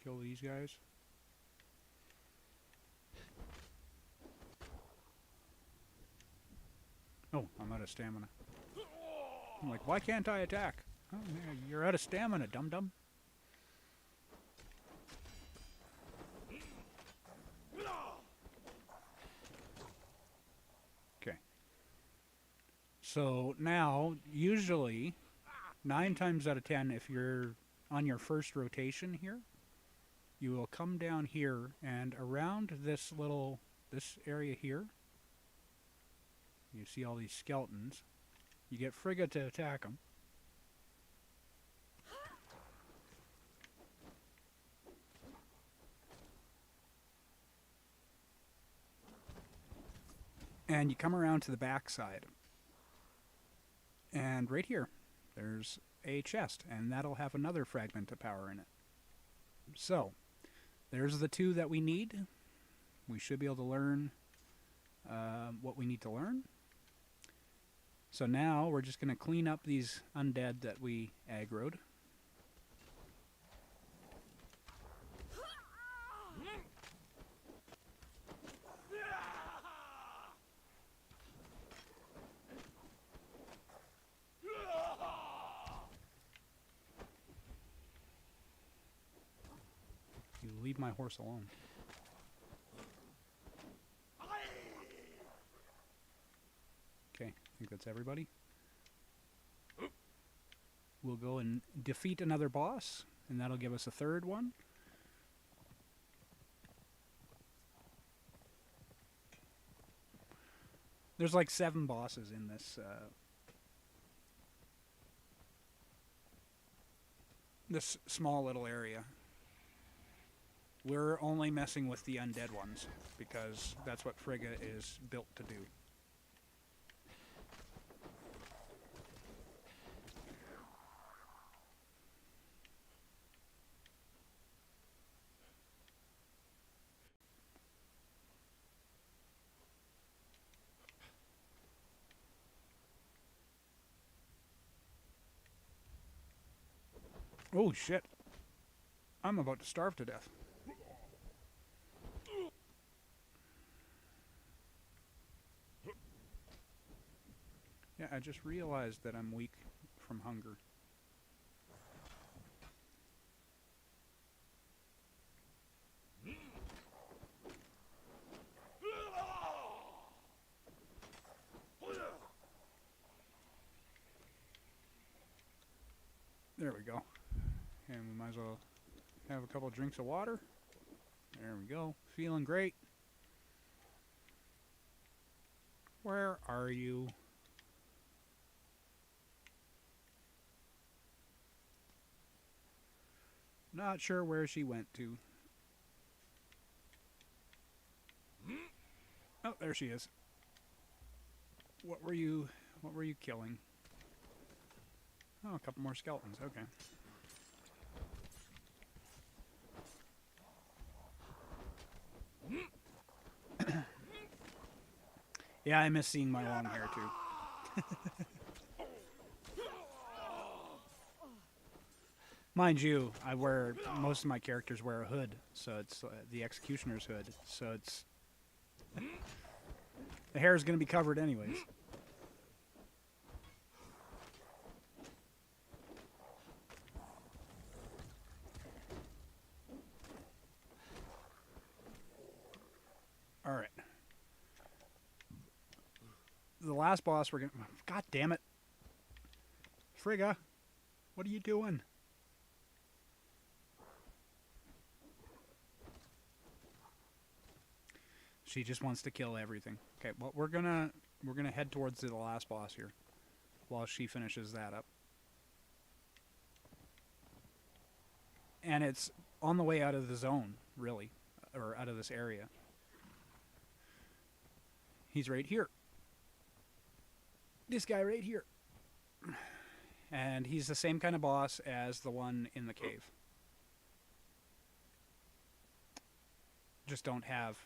Kill these guys. Oh, I'm out of stamina. I'm like, why can't I attack? Oh, yeah, you're out of stamina, dum-dum. Okay. So now, usually, 9 times out of 10, if you're on your first rotation here, you will come down here and around this area here, you see all these skeletons. You get Frigga to attack them. And you come around to the back side. And right here, there's a chest, and that'll have another fragment of power in it. So, there's the 2 that we need. We should be able to learn what we need to learn. So now we're just going to clean up these undead that we aggroed. You leave my horse alone. Okay, I think that's everybody. We'll go and defeat another boss, and that'll give us a third one. There's like 7 bosses in this this small little area. We're only messing with the undead ones because that's what Frigga is built to do. Oh shit. I'm about to starve to death. Yeah, I just realized that I'm weak from hunger. There we go. And we might as well have a couple drinks of water. There we go. Feeling great. Where are you? Not sure where she went to. Oh, there she is. What were you killing? Oh, a couple more skeletons. Okay. Yeah, I miss seeing my long hair too. Mind you, most of my characters wear a hood, so it's the executioner's hood. So it's the hair is going to be covered anyways. All right. The last boss we're going to... God damn it. Frigga, what are you doing? She just wants to kill everything. Okay, well we're gonna head towards the last boss here while she finishes that up. And it's on the way out of the zone, really, or out of this area. He's right here. This guy right here. And he's the same kind of boss as the one in the cave. Just don't have,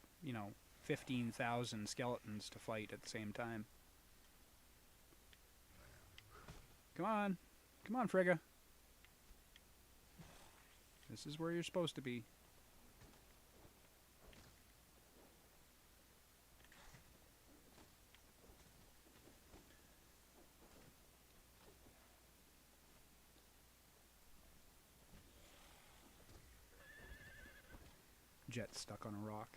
15,000 skeletons to fight at the same time. Come on. Come on, Frigga. This is where you're supposed to be. Jet stuck on a rock.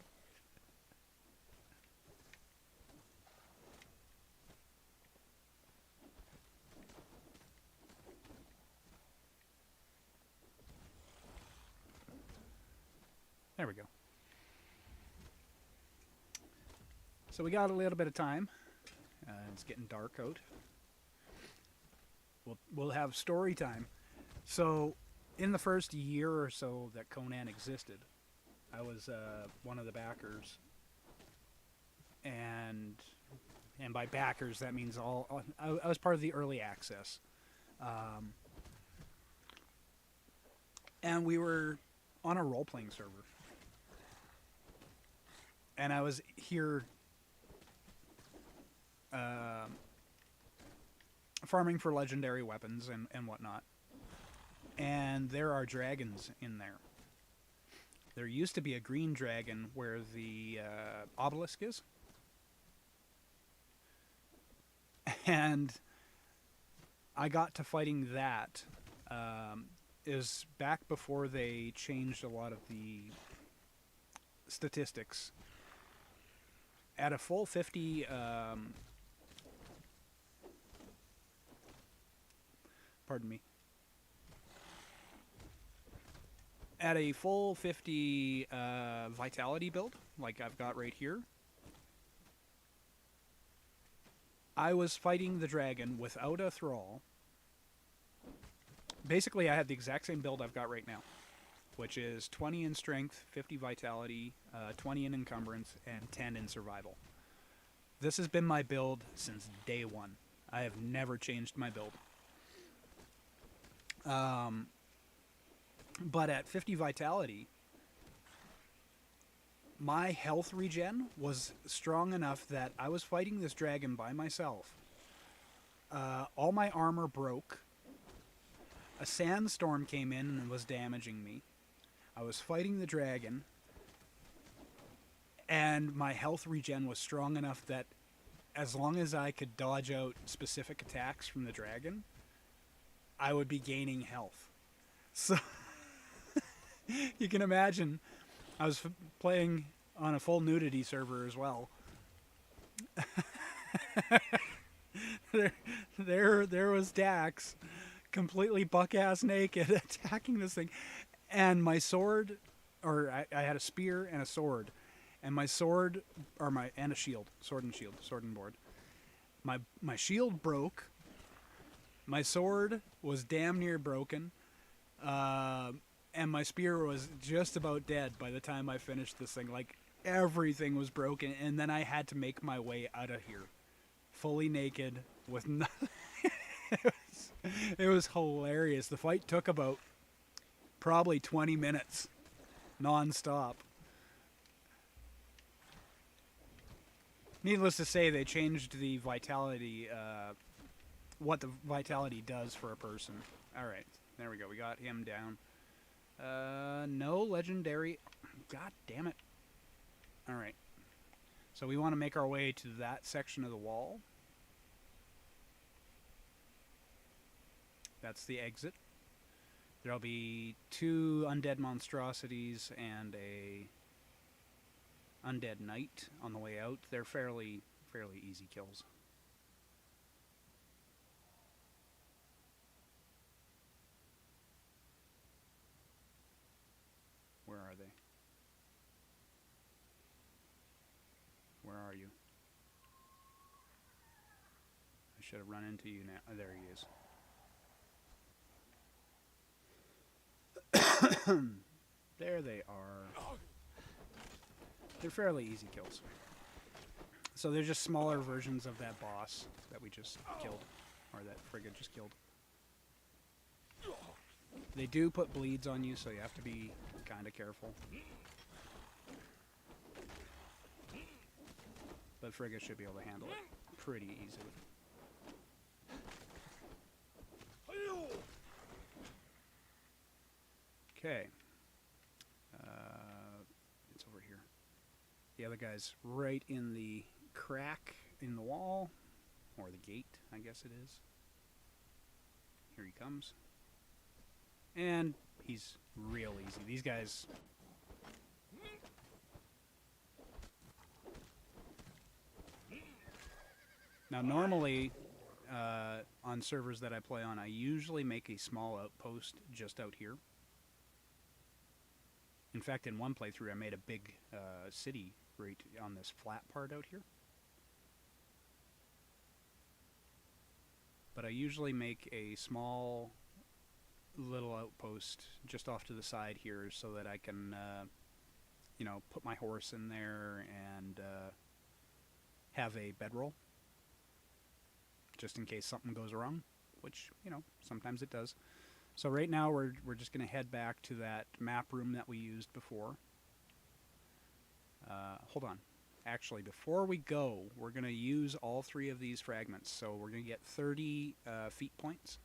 There we go. So we got a little bit of time. It's getting dark out. We'll have story time. So, in the first year or so that Conan existed, I was one of the backers, and by backers that means I was part of the early access, and we were on a role-playing server. And I was here farming for legendary weapons and whatnot. And there are dragons in there. There used to be a green dragon where the obelisk is. And I got to fighting that. Is back before they changed a lot of the statistics. At a full 50, pardon me. At a full 50 vitality build, like I've got right here, I was fighting the dragon without a thrall. Basically, I had the exact same build I've got right now, which is 20 in strength, 50 vitality, 20 in encumbrance, and 10 in survival. This has been my build since day one. I have never changed my build. But at 50 vitality, my health regen was strong enough that I was fighting this dragon by myself. All my armor broke. A sandstorm came in and was damaging me. I was fighting the dragon, and my health regen was strong enough that as long as I could dodge out specific attacks from the dragon, I would be gaining health. So you can imagine, I was playing on a full nudity server as well. there was Dhax, completely buck-ass naked, attacking this thing. And my sword, or I had a spear and a sword. And my sword, and a shield. Sword and shield. Sword and board. My shield broke. My sword was damn near broken. And my spear was just about dead by the time I finished this thing. Like, everything was broken. And then I had to make my way out of here. Fully naked, with nothing. It was hilarious. The fight took about probably 20 minutes. Non-stop. Needless to say, they changed the vitality, what the vitality does for a person. Alright, there we go. We got him down. No legendary. God damn it. Alright. So we want to make our way to that section of the wall. That's the exit. There'll be 2 undead monstrosities and a undead knight on the way out. They're fairly easy kills. Where are they? Where are you? I should have run into you now. Oh, there he is. There they are. They're fairly easy kills. So they're just smaller versions of that boss that we just killed. Or that frigate just killed. They do put bleeds on you, so you have to be kind of careful. But frigate should be able to handle it pretty easily. Okay. It's over here. The other guy's right in the crack in the wall. Or the gate, I guess it is. Here he comes. And he's real easy. These guys... Now, normally, on servers that I play on, I usually make a small outpost just out here. In fact, in one playthrough, I made a big city right on this flat part out here. But I usually make a small little outpost just off to the side here so that I can, you know, put my horse in there and have a bedroll. Just in case something goes wrong, which, you know, sometimes it does. So right now we're just going to head back to that map room that we used before. Hold on. Actually, before we go, we're going to use all 3 of these fragments. So we're going to get 30 feat points.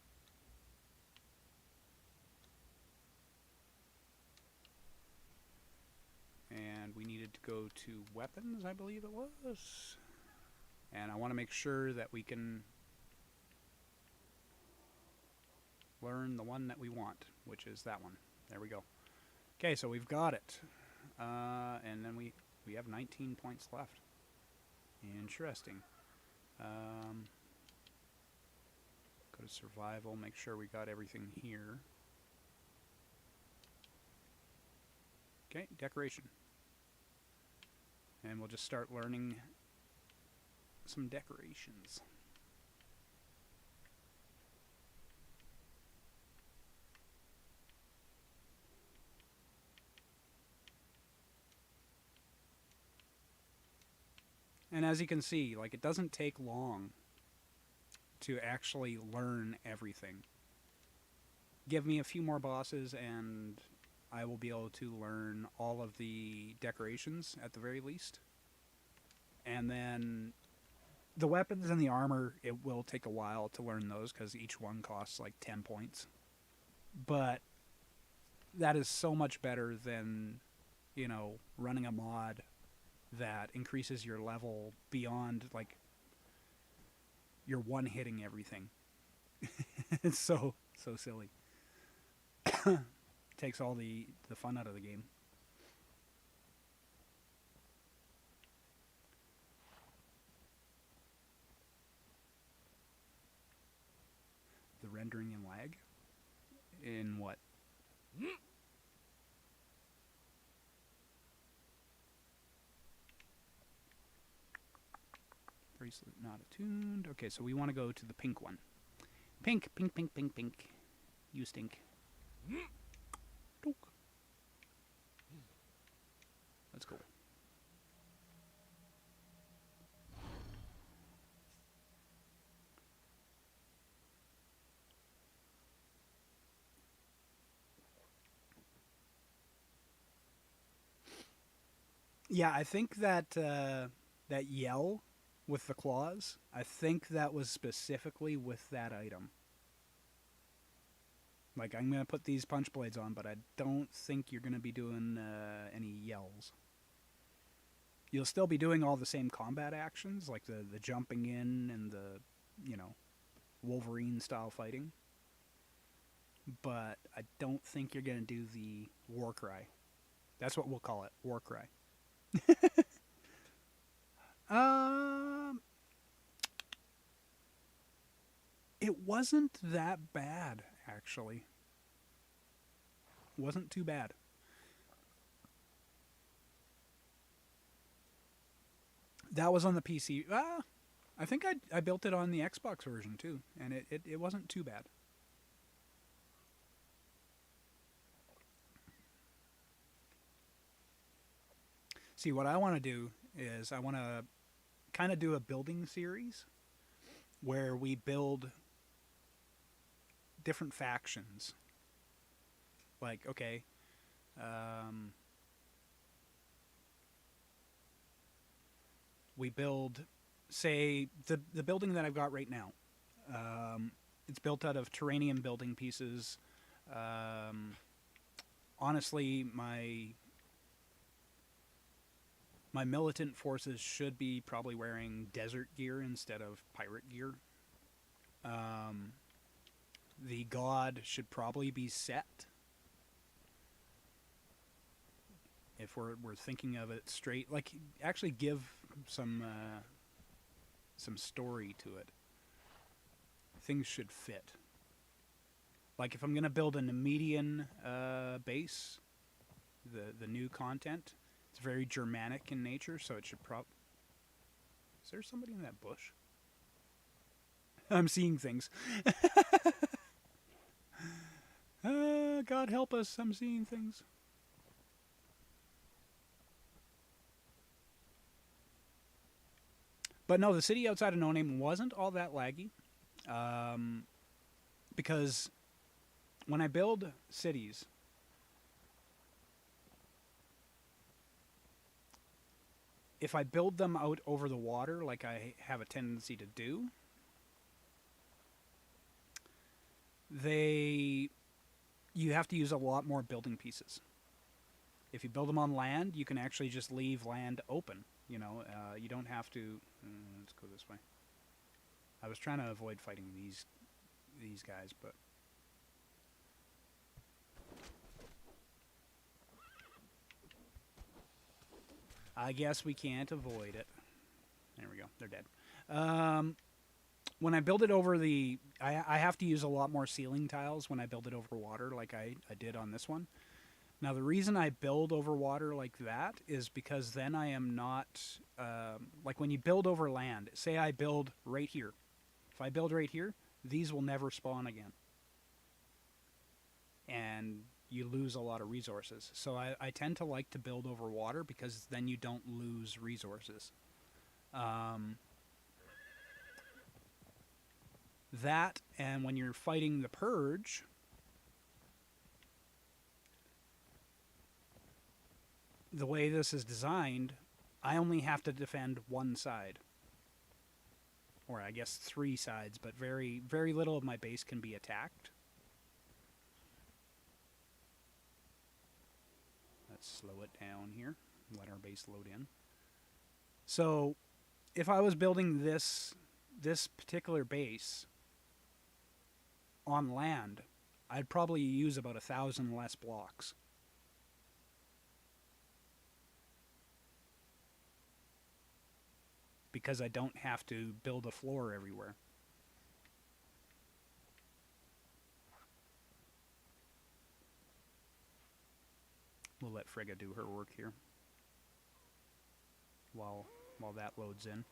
And we needed to go to weapons, I believe it was. And I want to make sure that we can learn the one that we want, which is that one. There we go. Okay, so we've got it. And then we have 19 points left. Interesting. Go to survival, make sure we got everything here. Okay, decoration. And we'll just start learning some decorations. And as you can see, like, it doesn't take long to actually learn everything. Give me a few more bosses and I will be able to learn all of the decorations at the very least. And then the weapons and the armor, it will take a while to learn those because each one costs like 10 points. But that is so much better than, you know, running a mod that increases your level beyond, like, you're one-hitting everything. It's so silly. Takes all the fun out of the game. The rendering and lag? In what? Bracelet not attuned. Okay, so we want to go to the pink one. Pink, pink, pink, pink, pink. You stink. Dook. Let's go. Yeah, I think that that yell with the claws, I think that was specifically with that item. Like, I'm going to put these punch blades on, but I don't think you're going to be doing any yells. You'll still be doing all the same combat actions, like the jumping in and the, you know, Wolverine-style fighting. But I don't think you're going to do the war cry. That's what we'll call it, war cry. It wasn't that bad, actually. Wasn't too bad. That was on the PC. I think I built it on the Xbox version too, and it wasn't too bad. See, what I want to do is I want to kind of do a building series where we build different factions. Like, okay, we build, say, the building that I've got right now. It's built out of Terranium building pieces. Honestly, my militant forces should be probably wearing desert gear instead of pirate gear. The god should probably be set. If we're thinking of it straight, like, actually give some story to it. Things should fit. Like, if I'm gonna build a Nemedian base, the new content, it's very Germanic in nature, so it should Is there somebody in that bush? I'm seeing things. God help us, I'm seeing things. But no, the city outside of No Name wasn't all that laggy. Because when I build cities, if I build them out over the water, like I have a tendency to do, you have to use a lot more building pieces. If you build them on land, you can actually just leave land open. You know, you don't have to. Let's go this way. I was trying to avoid fighting these guys, but I guess we can't avoid it. There we go. They're dead. When I build it over I have to use a lot more ceiling tiles when I build it over water, like I did on this one. Now, the reason I build over water like that is because then I am not, like when you build over land, say I build right here. If I build right here, these will never spawn again. And you lose a lot of resources. So I tend to like to build over water because then you don't lose resources. That, and when you're fighting the Purge, the way this is designed, I only have to defend one side. Or I guess 3 sides, but very, very little of my base can be attacked. Let's slow it down here. Let our base load in. So, if I was building this particular base on land, I'd probably use about 1,000 less blocks. Because I don't have to build a floor everywhere. We'll let Frigga do her work here while that loads in.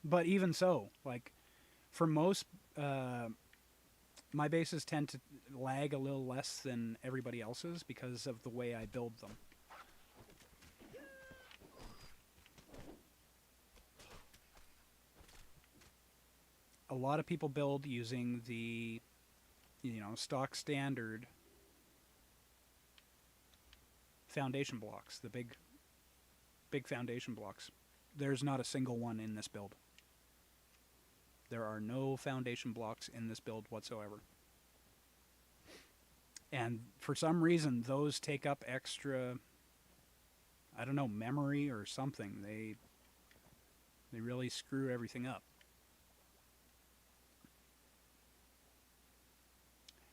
But even so, like, for most, my bases tend to lag a little less than everybody else's because of the way I build them. A lot of people build using the, stock standard foundation blocks, the big foundation blocks. There's not a single one in this build. There are no foundation blocks in this build whatsoever. And for some reason, those take up extra, I don't know, memory or something. They really screw everything up.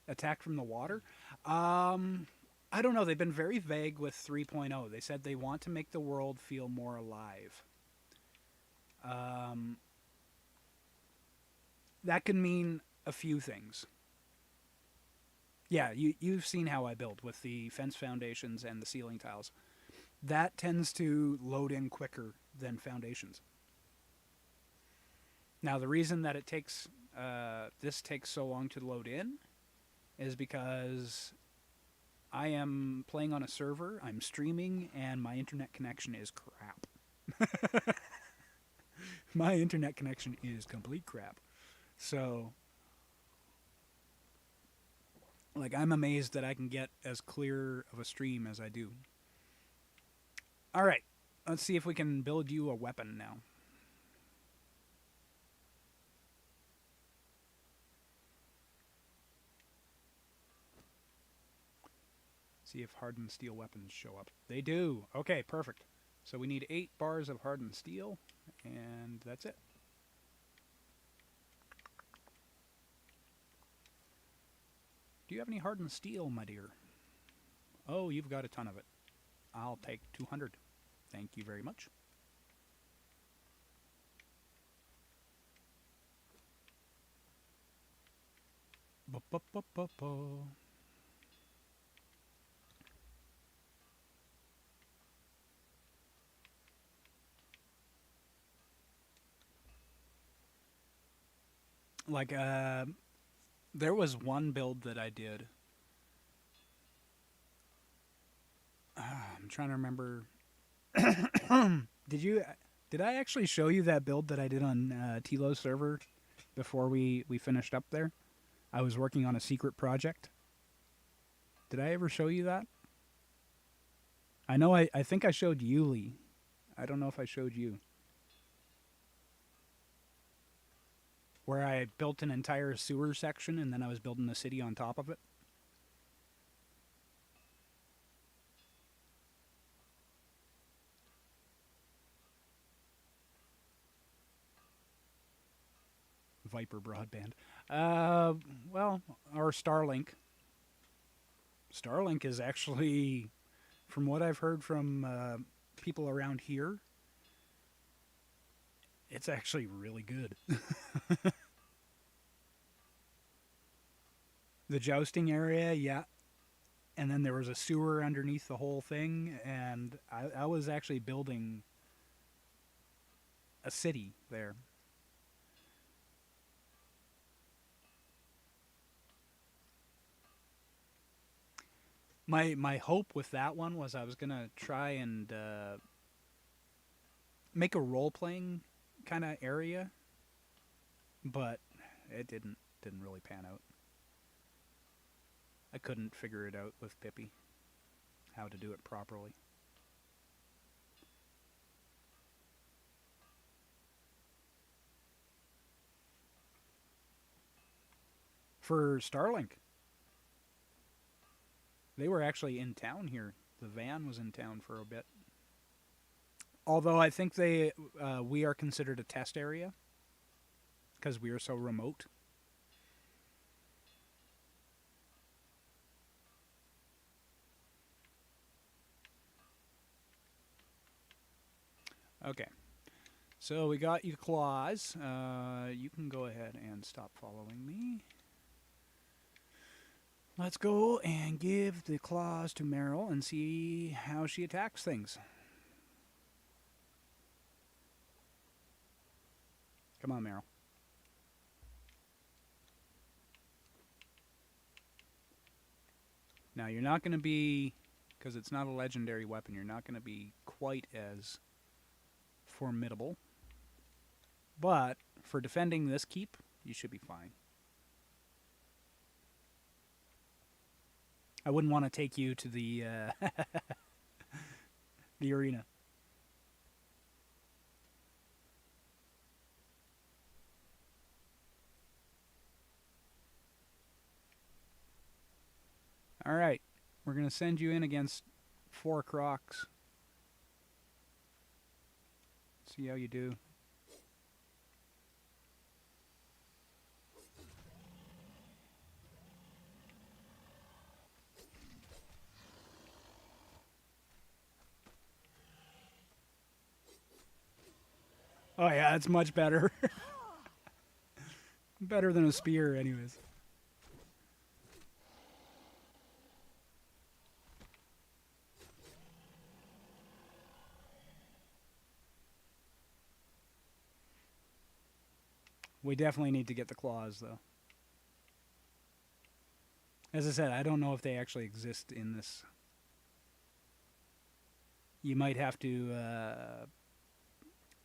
Attack from the water? I don't know. They've been very vague with 3.0. They said they want to make the world feel more alive. That can mean a few things. Yeah, you've seen how I build with the fence foundations and the ceiling tiles. That tends to load in quicker than foundations. Now, the reason that it takes this takes so long to load in is because I am playing on a server, I'm streaming, and my internet connection is crap. My internet connection is complete crap. So, like, I'm amazed that I can get as clear of a stream as I do. Alright, let's see if we can build you a weapon now. See if hardened steel weapons show up. They do. Okay, perfect. So we need 8 bars of hardened steel, and that's it. Do you have any hardened steel, my dear? Oh, you've got a ton of it. I'll take 200. Thank you very much. Ba-ba-ba-ba-ba. Like, there was one build that I did. I'm trying to remember. Did I actually show you that build that I did on Tilo's server before we finished up there? I was working on a secret project. Did I ever show you that? I know I think I showed Yuli. I don't know if I showed you. Where I built an entire sewer section and then I was building a city on top of it. Viper broadband. Well, our Starlink. Starlink is actually, from what I've heard from people around here, it's actually really good. The jousting area, yeah. And then there was a sewer underneath the whole thing, and I was actually building a city there. My hope with that one was I was gonna try and make a role playing kind of area, but it didn't really pan out. I couldn't figure it out with Pippi how to do it properly. For Starlink, they were actually in town here. The van was in town for a bit. Although I think we are considered a test area because we are so remote. Okay, so we got you claws. You can go ahead and stop following me. Let's go and give the claws to Meryl and see how she attacks things. Come on, Meryl. Now, you're not going to be, because it's not a legendary weapon, you're not going to be quite as formidable. But for defending this keep, you should be fine. I wouldn't want to take you to the the arena. All right, we're going to send you in against 4 crocs. See how you do. Oh yeah, it's much better. Better than a spear, anyways. We definitely need to get the claws, though. As I said, I don't know if they actually exist in this. You might have to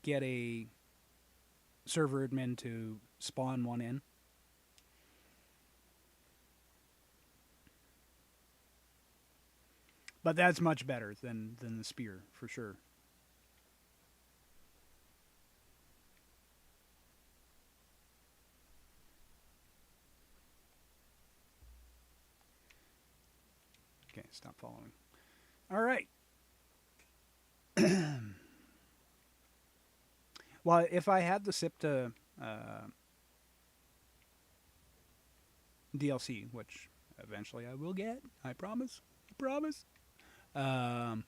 get a server admin to spawn one in. But that's much better than the spear, for sure. Okay, stop following. All right. Well, if I had the SIPTA DLC, which eventually I will get, I promise. I promise. I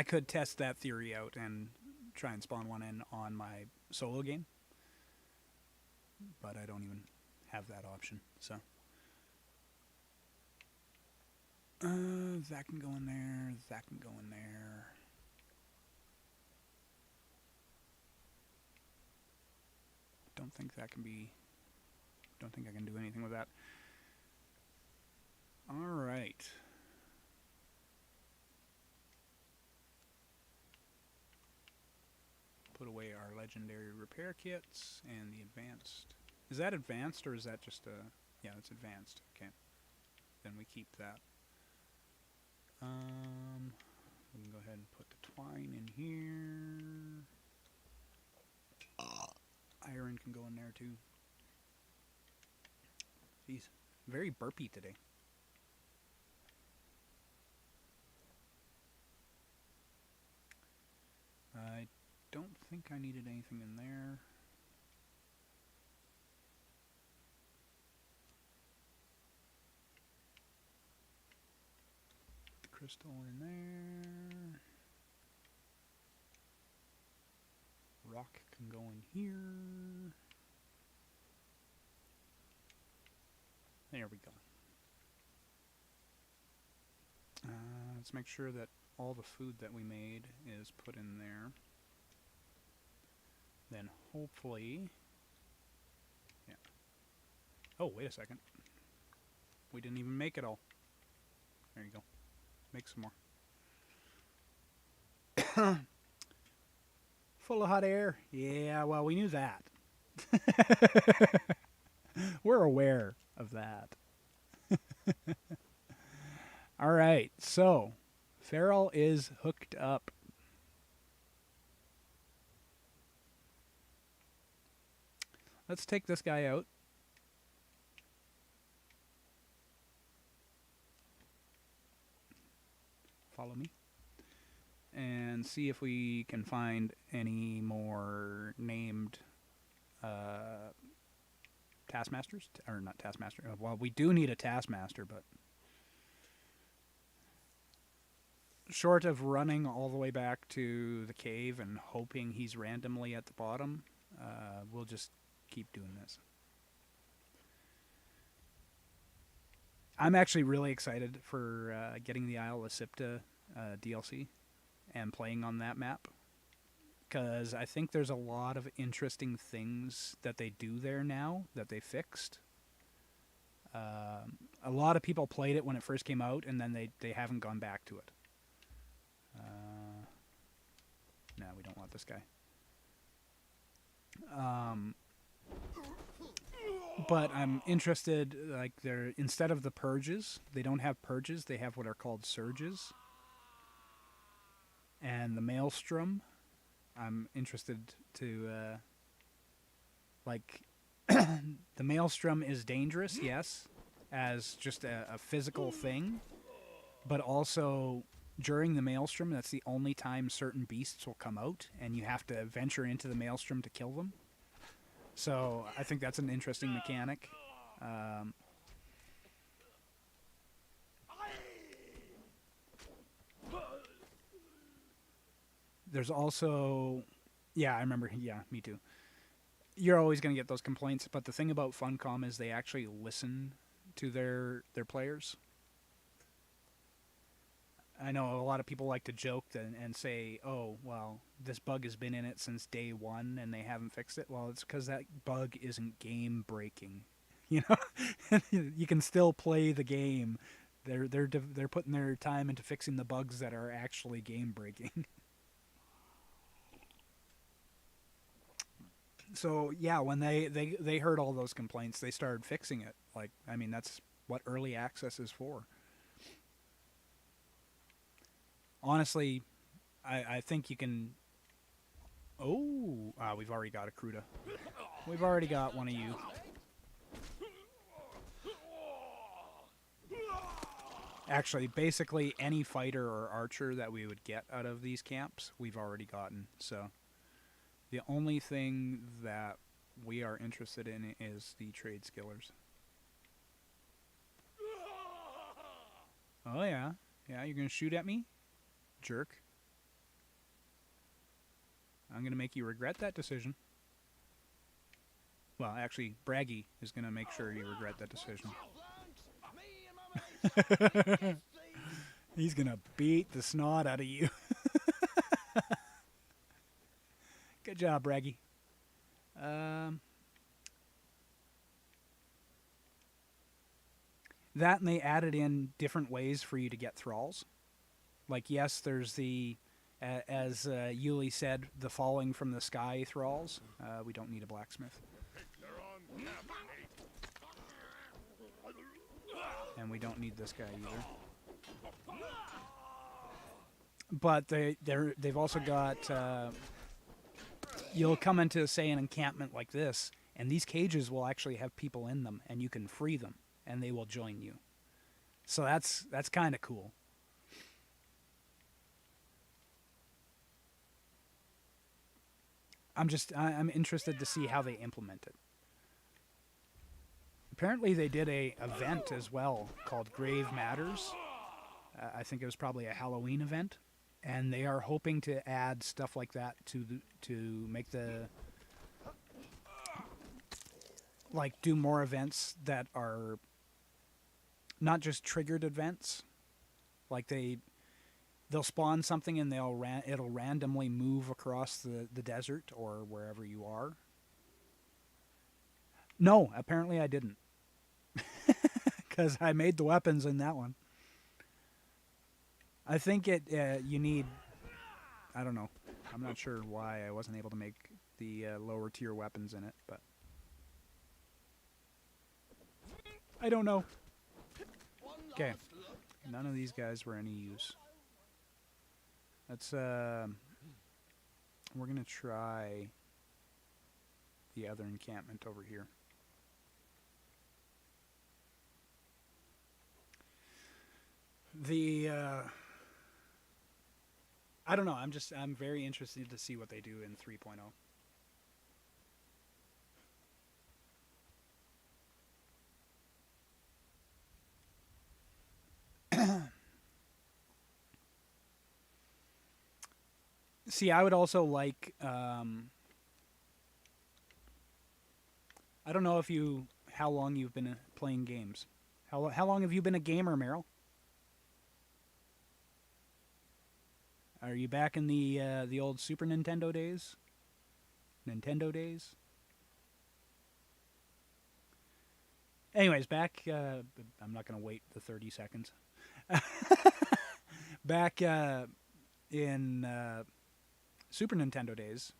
could test that theory out and try and spawn one in on my solo game. But I don't even have that option, so. That can go in there. That can go in there. Don't think that can be... Don't think I can do anything with that. Alright. Put away our legendary repair kits and the advanced. Is that advanced or is that just a... Yeah, it's advanced. Okay. Then we keep that. We can go ahead and put the twine in here. Iron can go in there too. Jeez, very burpy today. I don't think I needed anything in there. Crystal in there. Rock can go in here. There we go. Let's make sure that all the food that we made is put in there. Then hopefully... Yeah. Oh, wait a second. we didn't even make it all. There you go. Make some more. Full of hot air. Yeah, well, we knew that. We're aware of that. All right, so Feral is hooked up. Let's take this guy out. Follow me. And see if we can find any more named taskmasters. Or not taskmaster. Well, we do need a taskmaster, but short of running all the way back to the cave and hoping he's randomly at the bottom, we'll just keep doing this. I'm actually really excited for getting the Isle of Sipta DLC and playing on that map, because I think there's a lot of interesting things that they do there now that they fixed. A lot of people played it when it first came out, and then they haven't gone back to it. No, we don't want this guy. But I'm interested, like, they're, instead of the purges, they don't have purges, they have what are called surges. And the maelstrom, I'm interested to, like, the maelstrom is dangerous, yes, as just a physical thing, but also during the maelstrom, that's the only time certain beasts will come out, and you have to venture into the maelstrom to kill them. So I think that's an interesting mechanic. There's also, yeah, I remember, yeah, me too. You're always going to get those complaints, but the thing about Funcom is they actually listen to their players. I know a lot of people like to joke and say, oh, well, this bug has been in it since day one and they haven't fixed it. Well, it's because that bug isn't game breaking. You know, you can still play the game. They're putting their time into fixing the bugs that are actually game breaking. So yeah, when they heard all those complaints, they started fixing it. Like, I mean, that's what early access is for. Honestly, I think you can... Oh, we've already got a Kruta. We've already got one of you. Actually, basically any fighter or archer that we would get out of these camps, we've already gotten. So the only thing that we are interested in is the trade skillers. Oh yeah. Yeah, you're going to shoot at me? Jerk. I'm going to make you regret that decision. Well, actually, Braggy is going to make sure you regret that decision. He's going to beat the snot out of you. Good job, Braggy. That, and they added in different ways for you to get thralls. Like, yes, there's the, as Yuli said, the falling from the sky thralls. We don't need a blacksmith. And we don't need this guy either. But they've also got, you'll come into, say, an encampment like this, and these cages will actually have people in them, and you can free them, and they will join you. So that's kind of cool. I'm interested to see how they implement it. Apparently they did a event as well called Grave Matters. I think it was probably a Halloween event, and they are hoping to add stuff like that to make the, like, do more events that are not just triggered events. Like they'll spawn something and it'll randomly move across the desert or wherever you are. No, apparently I didn't. because I made the weapons in that one. I think you need, I don't know. I'm not sure why I wasn't able to make the lower tier weapons in it, but I don't know. Okay, none of these guys were any use. Let's we're gonna try the other encampment over here. The I don't know. I'm very interested to see what they do in 3.0. See, I would also like. I don't know how long you've been playing games. How long have you been a gamer, Meryl? Are you back in the old Super Nintendo days? Nintendo days? Anyways, back... I'm not going to wait the 30 seconds. Back in Super Nintendo days,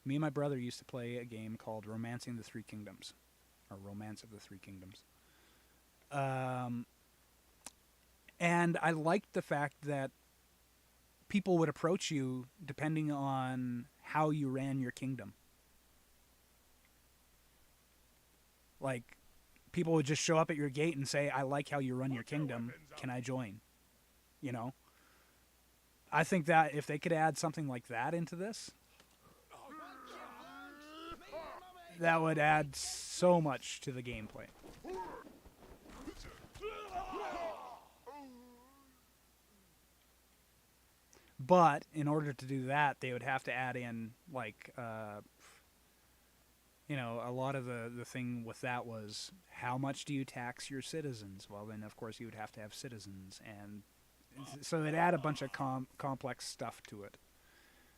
me and my brother used to play a game called Romancing the Three Kingdoms. Or Romance of the Three Kingdoms. And I liked the fact that people would approach you depending on how you ran your kingdom. Like, people would just show up at your gate and say, I like how you run your kingdom. Can I join? You know? I think that if they could add something like that into this, that would add so much to the gameplay. But in order to do that, they would have to add in, like, you know, a lot of the thing with that was, how much do you tax your citizens? Well, then, of course, you would have to have citizens. And so they'd add a bunch of complex stuff to it.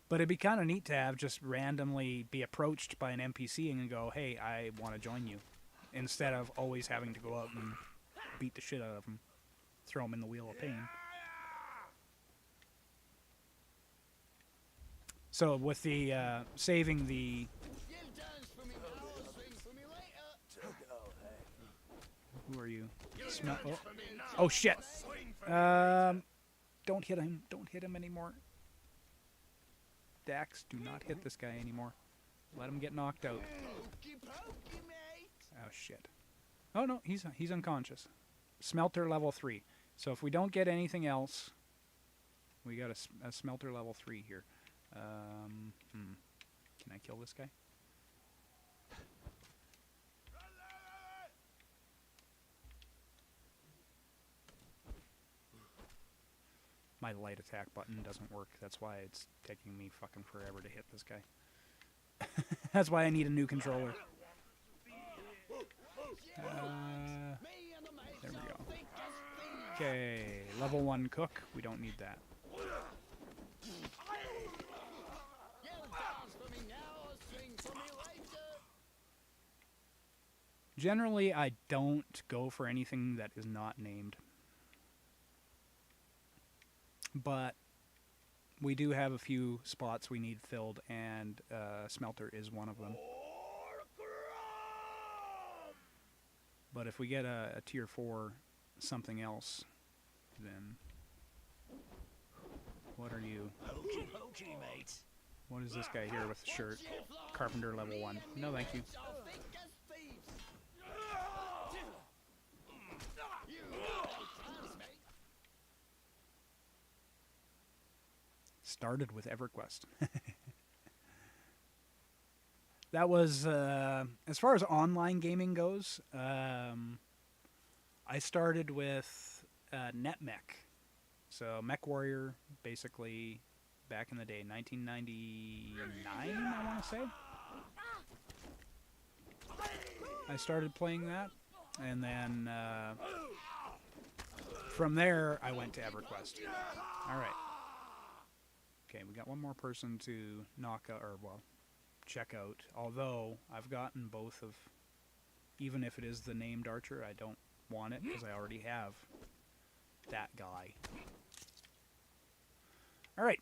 But it'd be kind of neat to have just randomly be approached by an NPC and go, hey, I want to join you. Instead of always having to go out and beat the shit out of them. Throw them in the wheel of pain. So with the saving the who are you? Oh shit! Don't hit him! Don't hit him anymore. Dhax, do not hit this guy anymore. Let him get knocked out. Oh shit! Oh no, he's unconscious. Smelter level 3. So if we don't get anything else, we got a smelter level 3 here. Can I kill this guy? My light attack button doesn't work. That's why it's taking me fucking forever to hit this guy. That's why I need a new controller. There we go. Okay, level 1 cook. We don't need that. Generally, I don't go for anything that is not named. But we do have a few spots we need filled, and smelter is one of them. But if we get a tier 4 something else, then... What are you?
Hokey pokey, mate.
What is this guy here with the shirt? Carpenter level 1. No, thank you. Started with EverQuest. That was, as far as online gaming goes, I started with NetMech. So Mech Warrior, basically, back in the day, 1999, I want to say. I started playing that, and then from there, I went to EverQuest. All right. Okay, we got one more person to knock out, or, well, check out. Although, I've gotten both of, even if it is the named archer, I don't want it because I already have that guy. All right.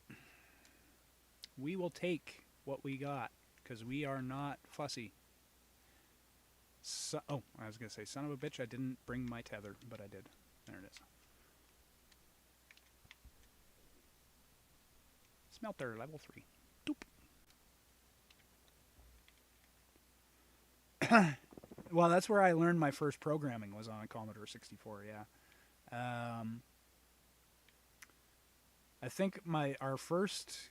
We will take what we got because we are not fussy. So, oh, I was going to say, son of a bitch, I didn't bring my tether, but I did. There it is. Smelter, level 3. Doop. Well, that's where I learned my first programming was on a Commodore 64, yeah. I think our first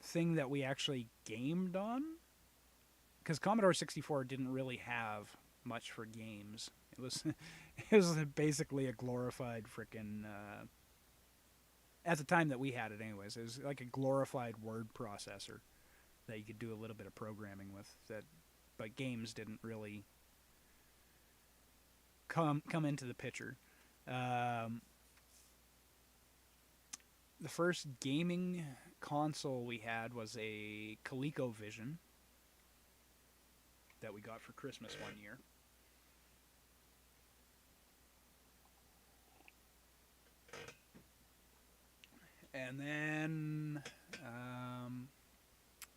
thing that we actually gamed on, because Commodore 64 didn't really have much for games. It was basically a glorified frickin' at the time that we had it anyways, it was like a glorified word processor that you could do a little bit of programming with, but games didn't really come into the picture. The first gaming console we had was a ColecoVision that we got for Christmas one year. And then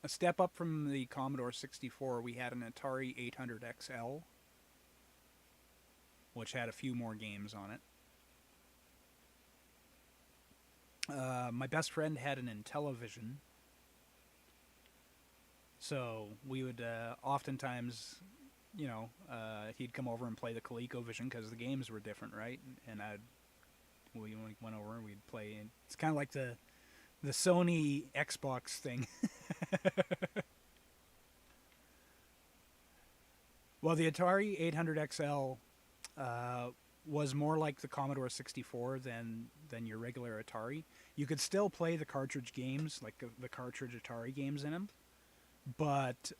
a step up from the Commodore 64, we had an Atari 800 XL, which had a few more games on it. My best friend had an Intellivision, so we would oftentimes, he'd come over and play the ColecoVision because the games were different, right? And we went over and we'd play. And it's kind of like the Sony Xbox thing. Well, the Atari 800 XL was more like the Commodore 64 than your regular Atari. You could still play the cartridge games, like the cartridge Atari games in them, but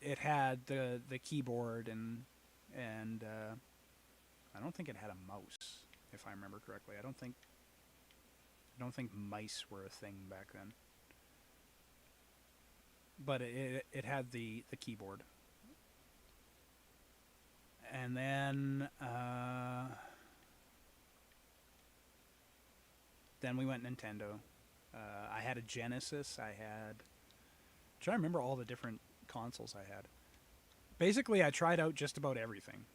it had the keyboard and I don't think it had a mouse, if I remember correctly. I don't think mice were a thing back then. But it had the keyboard. And then we went Nintendo. I had a Genesis. I'm trying to remember all the different consoles I had. Basically, I tried out just about everything.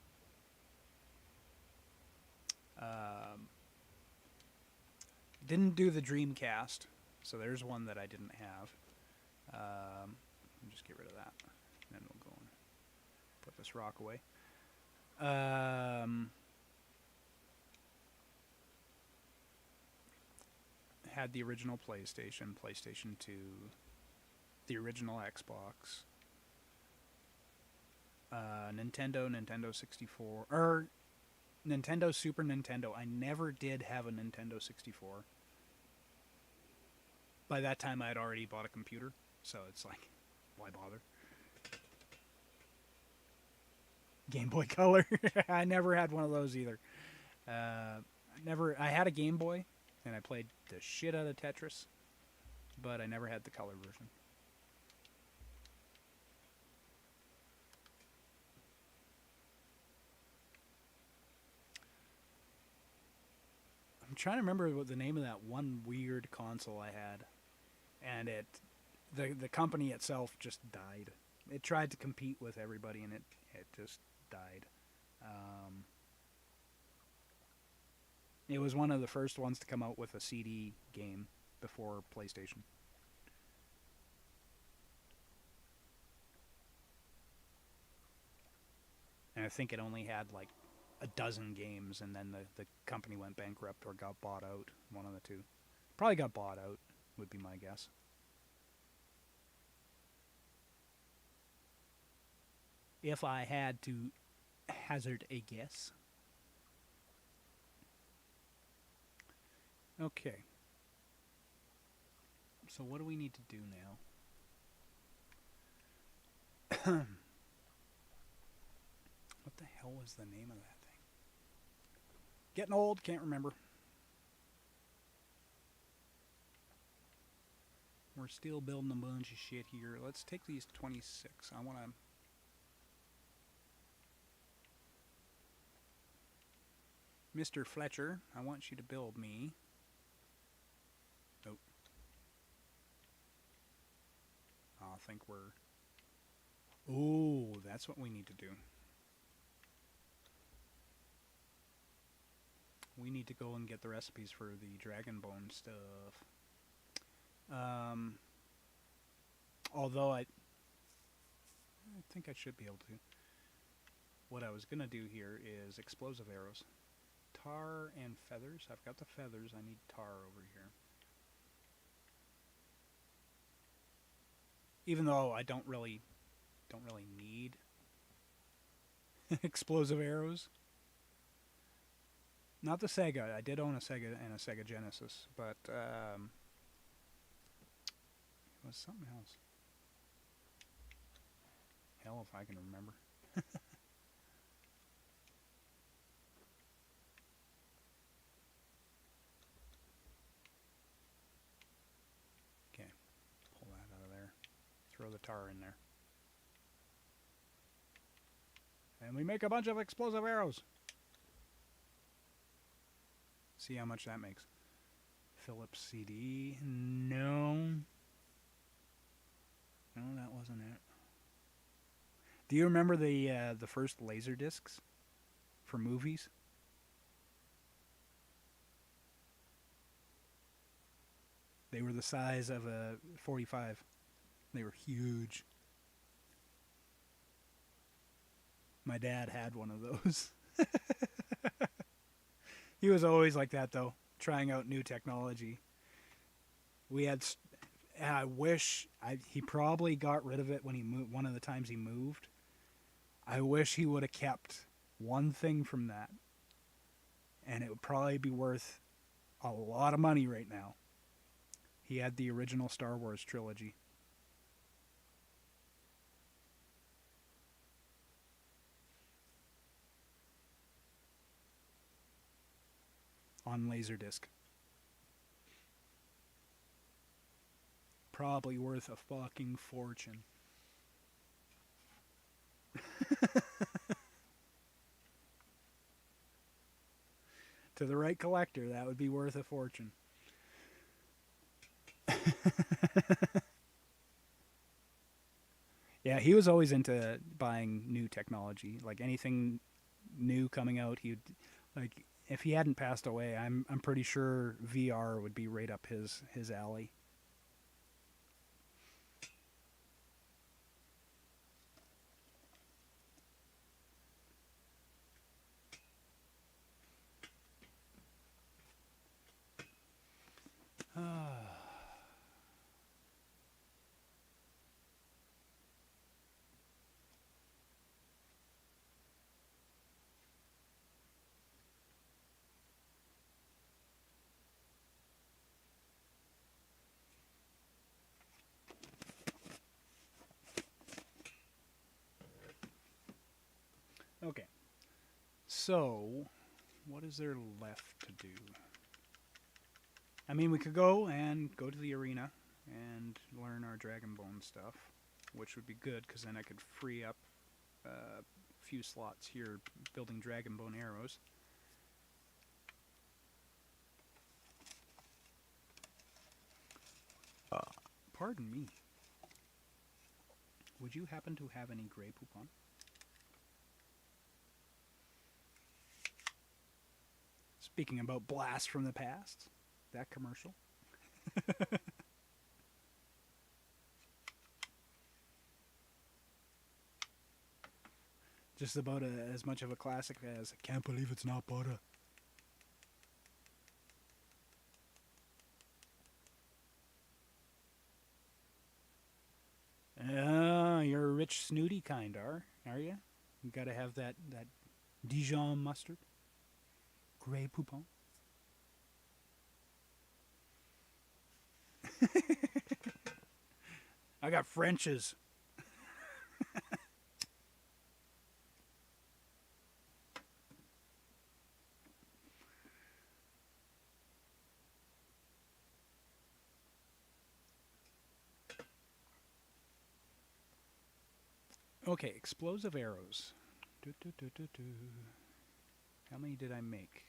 Didn't do the Dreamcast, so there's one that I didn't have. Let me just get rid of that, and then we'll go and put this rock away. Had the original PlayStation, PlayStation 2, the original Xbox, Nintendo 64, or Nintendo Super Nintendo. I never did have a Nintendo 64. By that time, I had already bought a computer, so it's like, why bother? Game Boy Color. I never had one of those either. I had a Game Boy, and I played the shit out of Tetris, but I never had the color version. I'm trying to remember what the name of that one weird console I had, and the company itself just died. It tried to compete with everybody, and it just died. It was one of the first ones to come out with a CD game before PlayStation. And I think it only had like a dozen games, and then the company went bankrupt or got bought out. One of the two. Probably got bought out, would be my guess. If I had to hazard a guess. Okay. So what do we need to do now? What the hell was the name of that thing? Getting old, can't remember. We're still building a bunch of shit here. Let's take these 26. I want to... Mr. Fletcher, I want you to build me. Oh. I think we're... Oh, that's what we need to do. We need to go and get the recipes for the dragon bone stuff. Although I think I should be able to. What I was going to do here is explosive arrows. Tar and feathers. I've got the feathers. I need tar over here. Even though I don't really need explosive arrows. Not the Sega. I did own a Sega and a Sega Genesis, but it was something else. Hell if I can remember. Okay, pull that out of there. Throw the tar in there. And we make a bunch of explosive arrows. See how much that makes. Philips CD. No. No, that wasn't it. Do you remember the first laser discs for movies? They were the size of a 45. They were huge. My dad had one of those. He was always like that, though, trying out new technology. We had, and I wish he probably got rid of it when he moved. One of the times he moved, I wish he would have kept one thing from that, and it would probably be worth a lot of money right now. He had the original Star Wars trilogy. On Laserdisc. Probably worth a fucking fortune. To the right collector, that would be worth a fortune. Yeah, he was always into buying new technology. Like anything new coming out, he'd like. If he hadn't passed away, I'm pretty sure VR would be right up his alley. Okay. So, what is there left to do? I mean, we could go to the arena and learn our Dragonbone stuff, which would be good, because then I could free up a few slots here building Dragonbone arrows. Pardon me. Would you happen to have any Grey Poupon? Speaking about Blast from the Past, that commercial. Just about as much of a classic as I Can't Believe It's Not Butter. You're a rich, snooty kind, are you? You gotta have that Dijon mustard. Grey Poupon. I got French's. Okay, explosive arrows. How many did I make?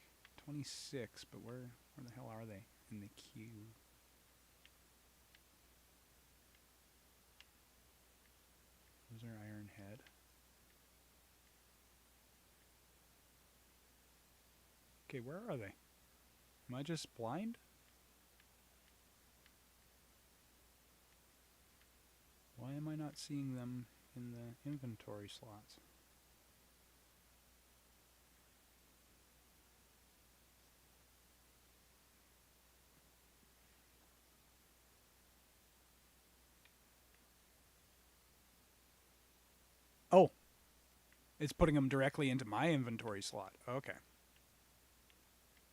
26, but where the hell are they in the queue? Those are Iron Head. Okay, where are they? Am I just blind? Why am I not seeing them in the inventory slots? Oh, it's putting them directly into my inventory slot. Okay.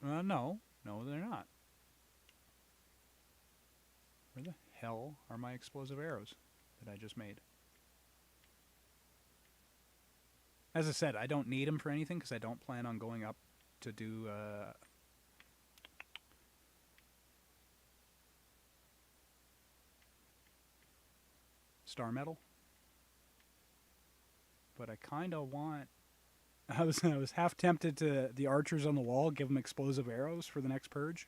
No, they're not. Where the hell are my explosive arrows that I just made? As I said, I don't need them for anything because I don't plan on going up to do star metal. But I kind of want... I was half tempted to the archers on the wall, give them explosive arrows for the next purge.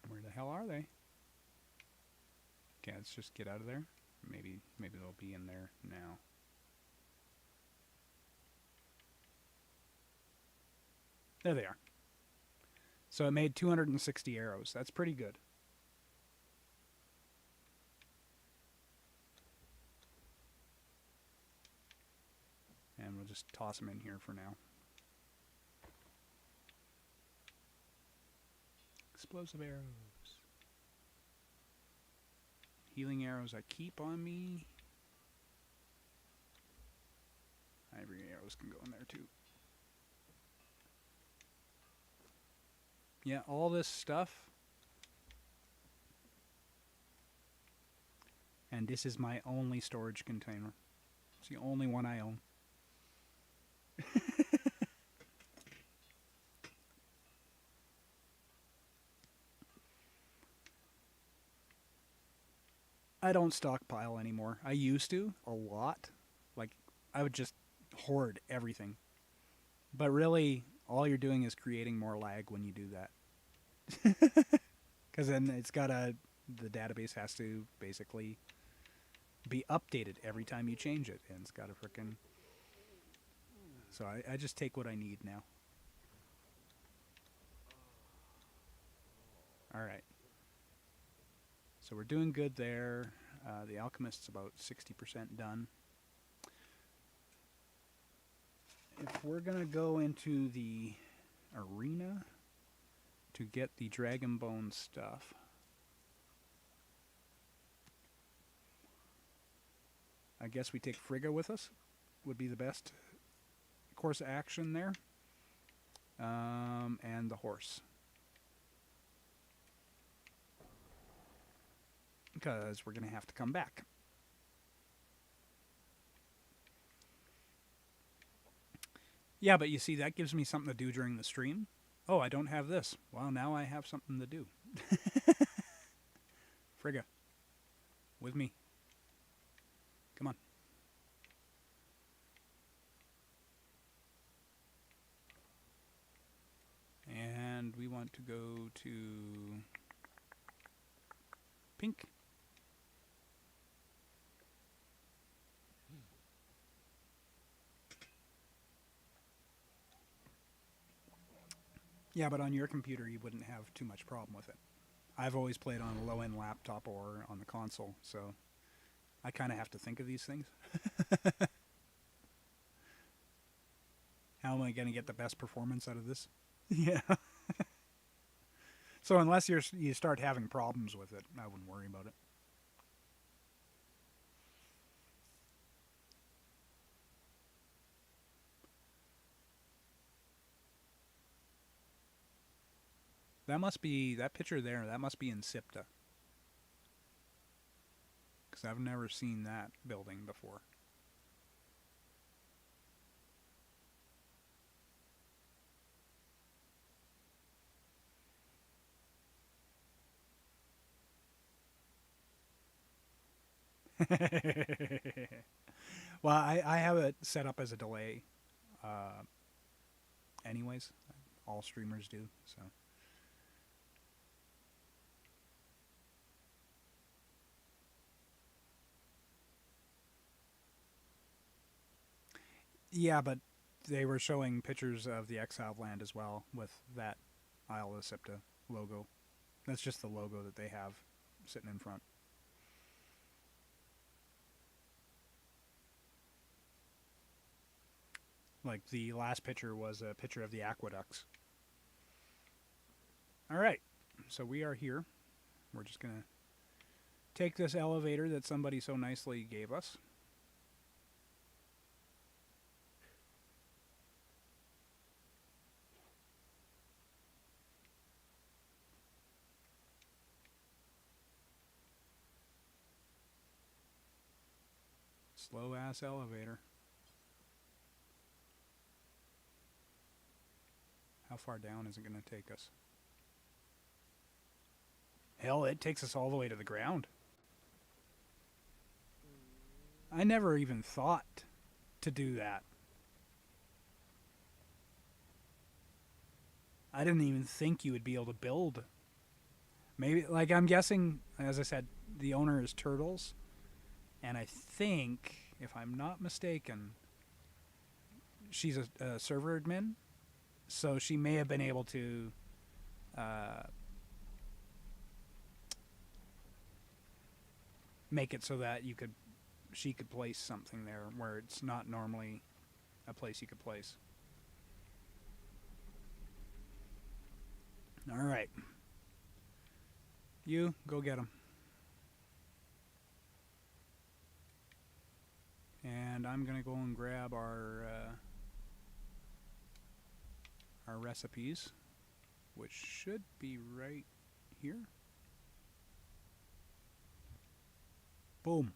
Where the hell are they? Okay, let's just get out of there. Maybe they'll be in there now. There they are. So it made 260 arrows. That's pretty good. And we'll just toss them in here for now. Explosive arrows. Healing arrows I keep on me. Ivory arrows can go in there too. Yeah, all this stuff. And this is my only storage container. It's the only one I own. I don't stockpile anymore. I used to a lot. Like, I would just hoard everything. But really, all you're doing is creating more lag when you do that. Because then it's gotta... The database has to basically be updated every time you change it. And it's gotta frickin'... So I just take what I need now. Alright. So we're doing good there. The Alchemist's about 60% done. If we're going to go into the arena to get the Dragon Bone stuff, I guess we take Frigga with us. Would be the best course of action there. And the horse. Because we're going to have to come back. Yeah, but you see, that gives me something to do during the stream. Oh, I don't have this. Well, now I have something to do. Frigga. With me. Come on. And we want to go to pink. Yeah, but on your computer you wouldn't have too much problem with it. I've always played on a low-end laptop or on the console, so I kind of have to think of these things. How am I going to get the best performance out of this? Yeah. So unless you start having problems with it, I wouldn't worry about it. That must be, that picture there, that must be in SIPTA. Because I've never seen that building before. Well, I have it set up as a delay. Anyways, all streamers do. So. Yeah, but they were showing pictures of the Exile land as well with that Isle of Sipta logo. That's just the logo that they have sitting in front. Like the last picture was a picture of the aqueducts. All right, so we are here. We're just going to take this elevator that somebody so nicely gave us. Slow ass elevator. How far down is it going to take us? Hell, it takes us all the way to the ground. I never even thought to do that. I didn't even think you would be able to build. Maybe, like, I'm guessing, as I said, the owner is Turtles. And I think, if I'm not mistaken, she's a server admin. So she may have been able to make it so that she could place something there where it's not normally a place you could place. All right. You, go get him. And I'm going to go and grab our recipes, which should be right here. Boom.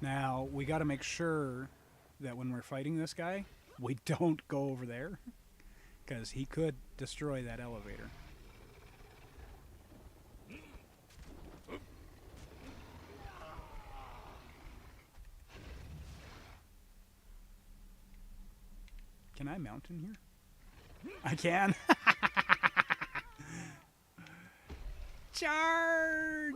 Now, we got to make sure that when we're fighting this guy, we don't go over there, because he could destroy that elevator. Can I mount in here? I can. Charge!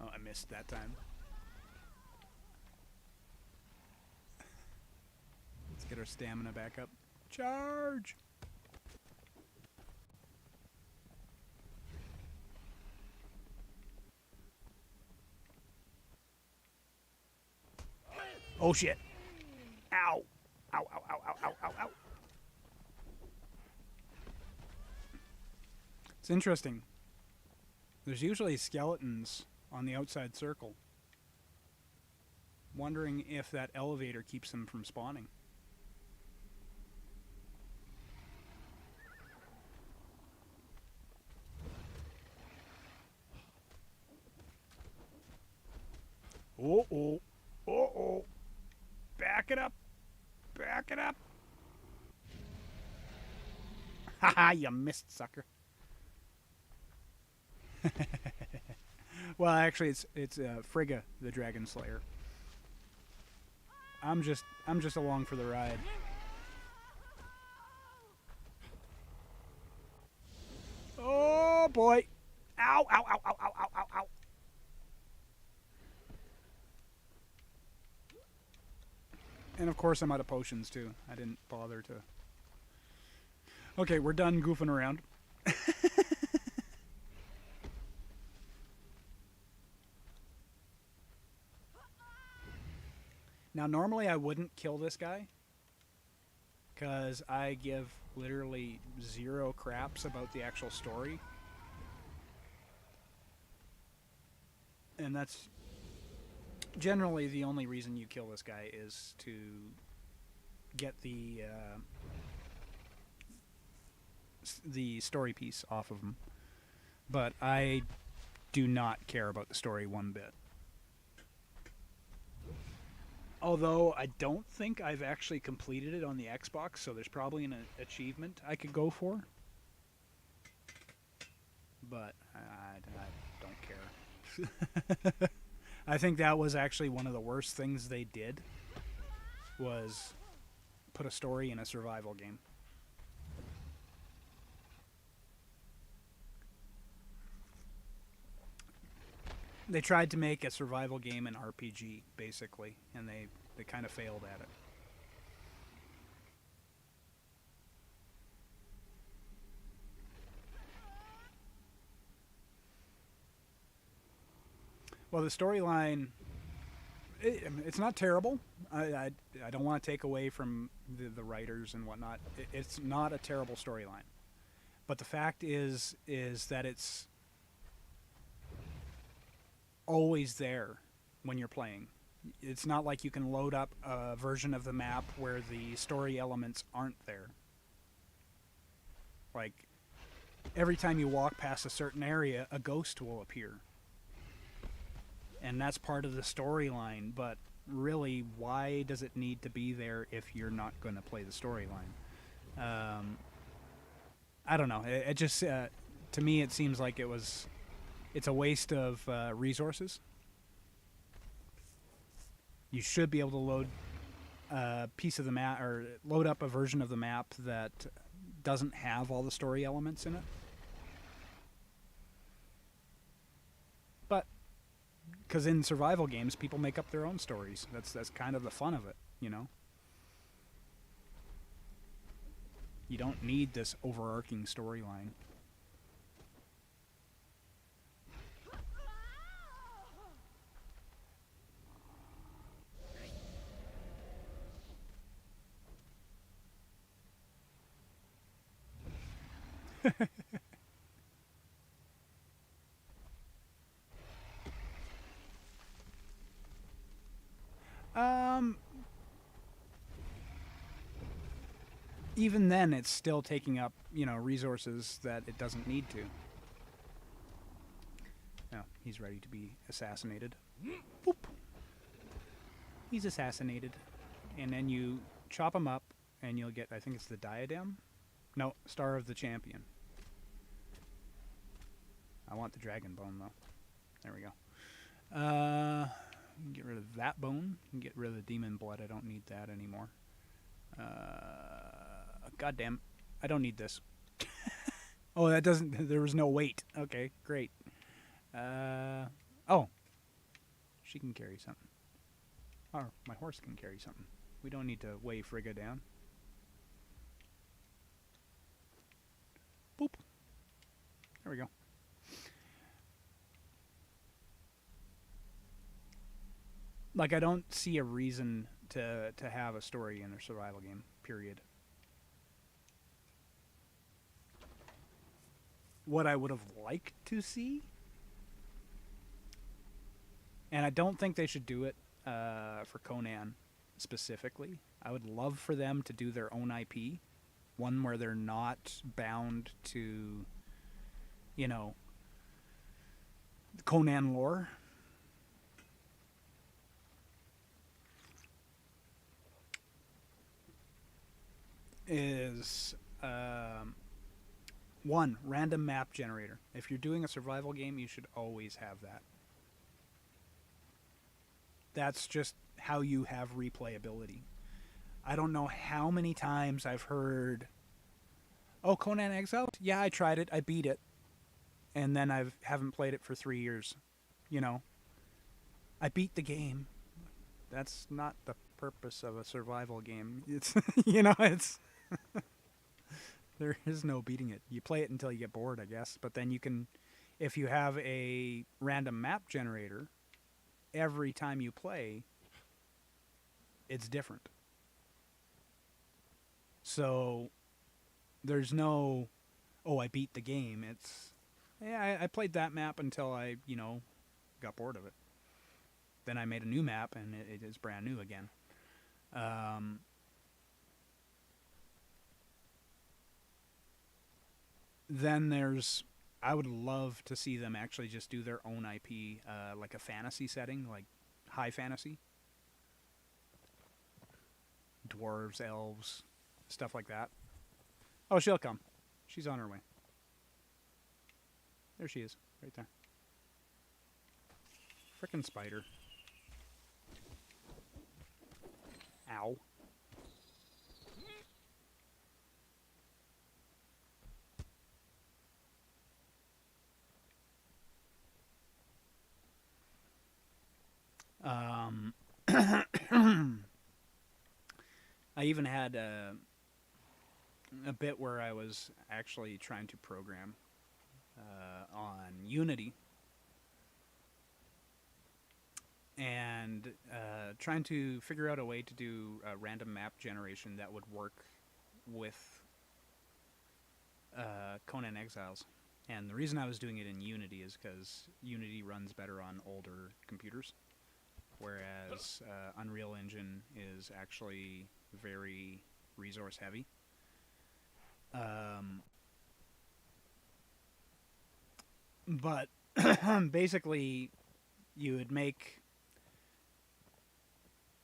Oh, I missed that time. Let's get our stamina back up. Charge! Oh shit! Ow! Ow, ow, ow, ow, ow, ow, ow. It's interesting. There's usually skeletons on the outside circle. Wondering if that elevator keeps them from spawning. Uh-oh. Uh-oh. Back it up. Back it up. Haha, you missed, sucker. Well, actually, it's Frigga, the Dragon Slayer. I'm just along for the ride. Oh boy! Ow! Ow! Ow! Ow! Ow! Ow! Ow! Ow! And of course, I'm out of potions too. I didn't bother to. Okay, we're done goofing around. Now, normally I wouldn't kill this guy, because I give literally zero craps about the actual story. And that's generally the only reason you kill this guy, is to get the the story piece off of them. But I do not care about the story one bit. Although I don't think I've actually completed it on the Xbox, so there's probably an achievement I could go for. But I don't care. I think that was actually one of the worst things they did, was put a story in a survival game. They tried to make a survival game an RPG, basically, and they kind of failed at it. Well, the storyline, it's not terrible. I don't want to take away from the writers and whatnot. It's not a terrible storyline. But the fact is that it's always there when you're playing. It's not like you can load up a version of the map where the story elements aren't there. Like, every time you walk past a certain area, a ghost will appear. And that's part of the storyline, but really, why does it need to be there if you're not going to play the storyline? I don't know. It just, to me, it seems like it's a waste of resources. You should be able to load a piece of the map, or load up a version of the map that doesn't have all the story elements in it. But because in survival games, people make up their own stories. That's kind of the fun of it, you know. You don't need this overarching storyline. Even then, it's still taking up, resources that it doesn't need to. Oh, he's ready to be assassinated. Boop. He's assassinated. And then you chop him up, and you'll get, I think it's the diadem? No, Star of the Champion. I want the dragon bone, though. There we go. Get rid of that bone. Get rid of the demon blood. I don't need that anymore. Goddamn. I don't need this. Oh, that doesn't... There was no weight. Okay, great. Oh. She can carry something. Or my horse can carry something. We don't need to weigh Frigga down. Boop. There we go. Like, I don't see a reason to have a story in a survival game, period. What I would have liked to see, and I don't think they should do it for Conan specifically. I would love for them to do their own IP, one where they're not bound to, Conan lore. Is one, random map generator. If you're doing a survival game, you should always have that. That's just how you have replayability. I don't know how many times I've heard, oh, Conan Exiles? Yeah, I tried it. I beat it. And then I haven't played it for 3 years. I beat the game. That's not the purpose of a survival game. It's, it's... There is no beating it. You play it until you get bored, I guess. But then you can, if you have a random map generator, every time you play, it's different. So there's no, oh, I beat the game. It's, yeah, I played that map until I, got bored of it. Then I made a new map, and it is brand new again. then there's, I would love to see them actually just do their own IP, like a fantasy setting, like high fantasy. Dwarves, elves, stuff like that. Oh, she'll come. She's on her way. There she is, right there. Frickin' spider. Ow. I even had a bit where I was actually trying to program on Unity and trying to figure out a way to do a random map generation that would work with Conan Exiles. And the reason I was doing it in Unity is because Unity runs better on older computers, whereas Unreal Engine is actually very resource heavy. But basically, you would make...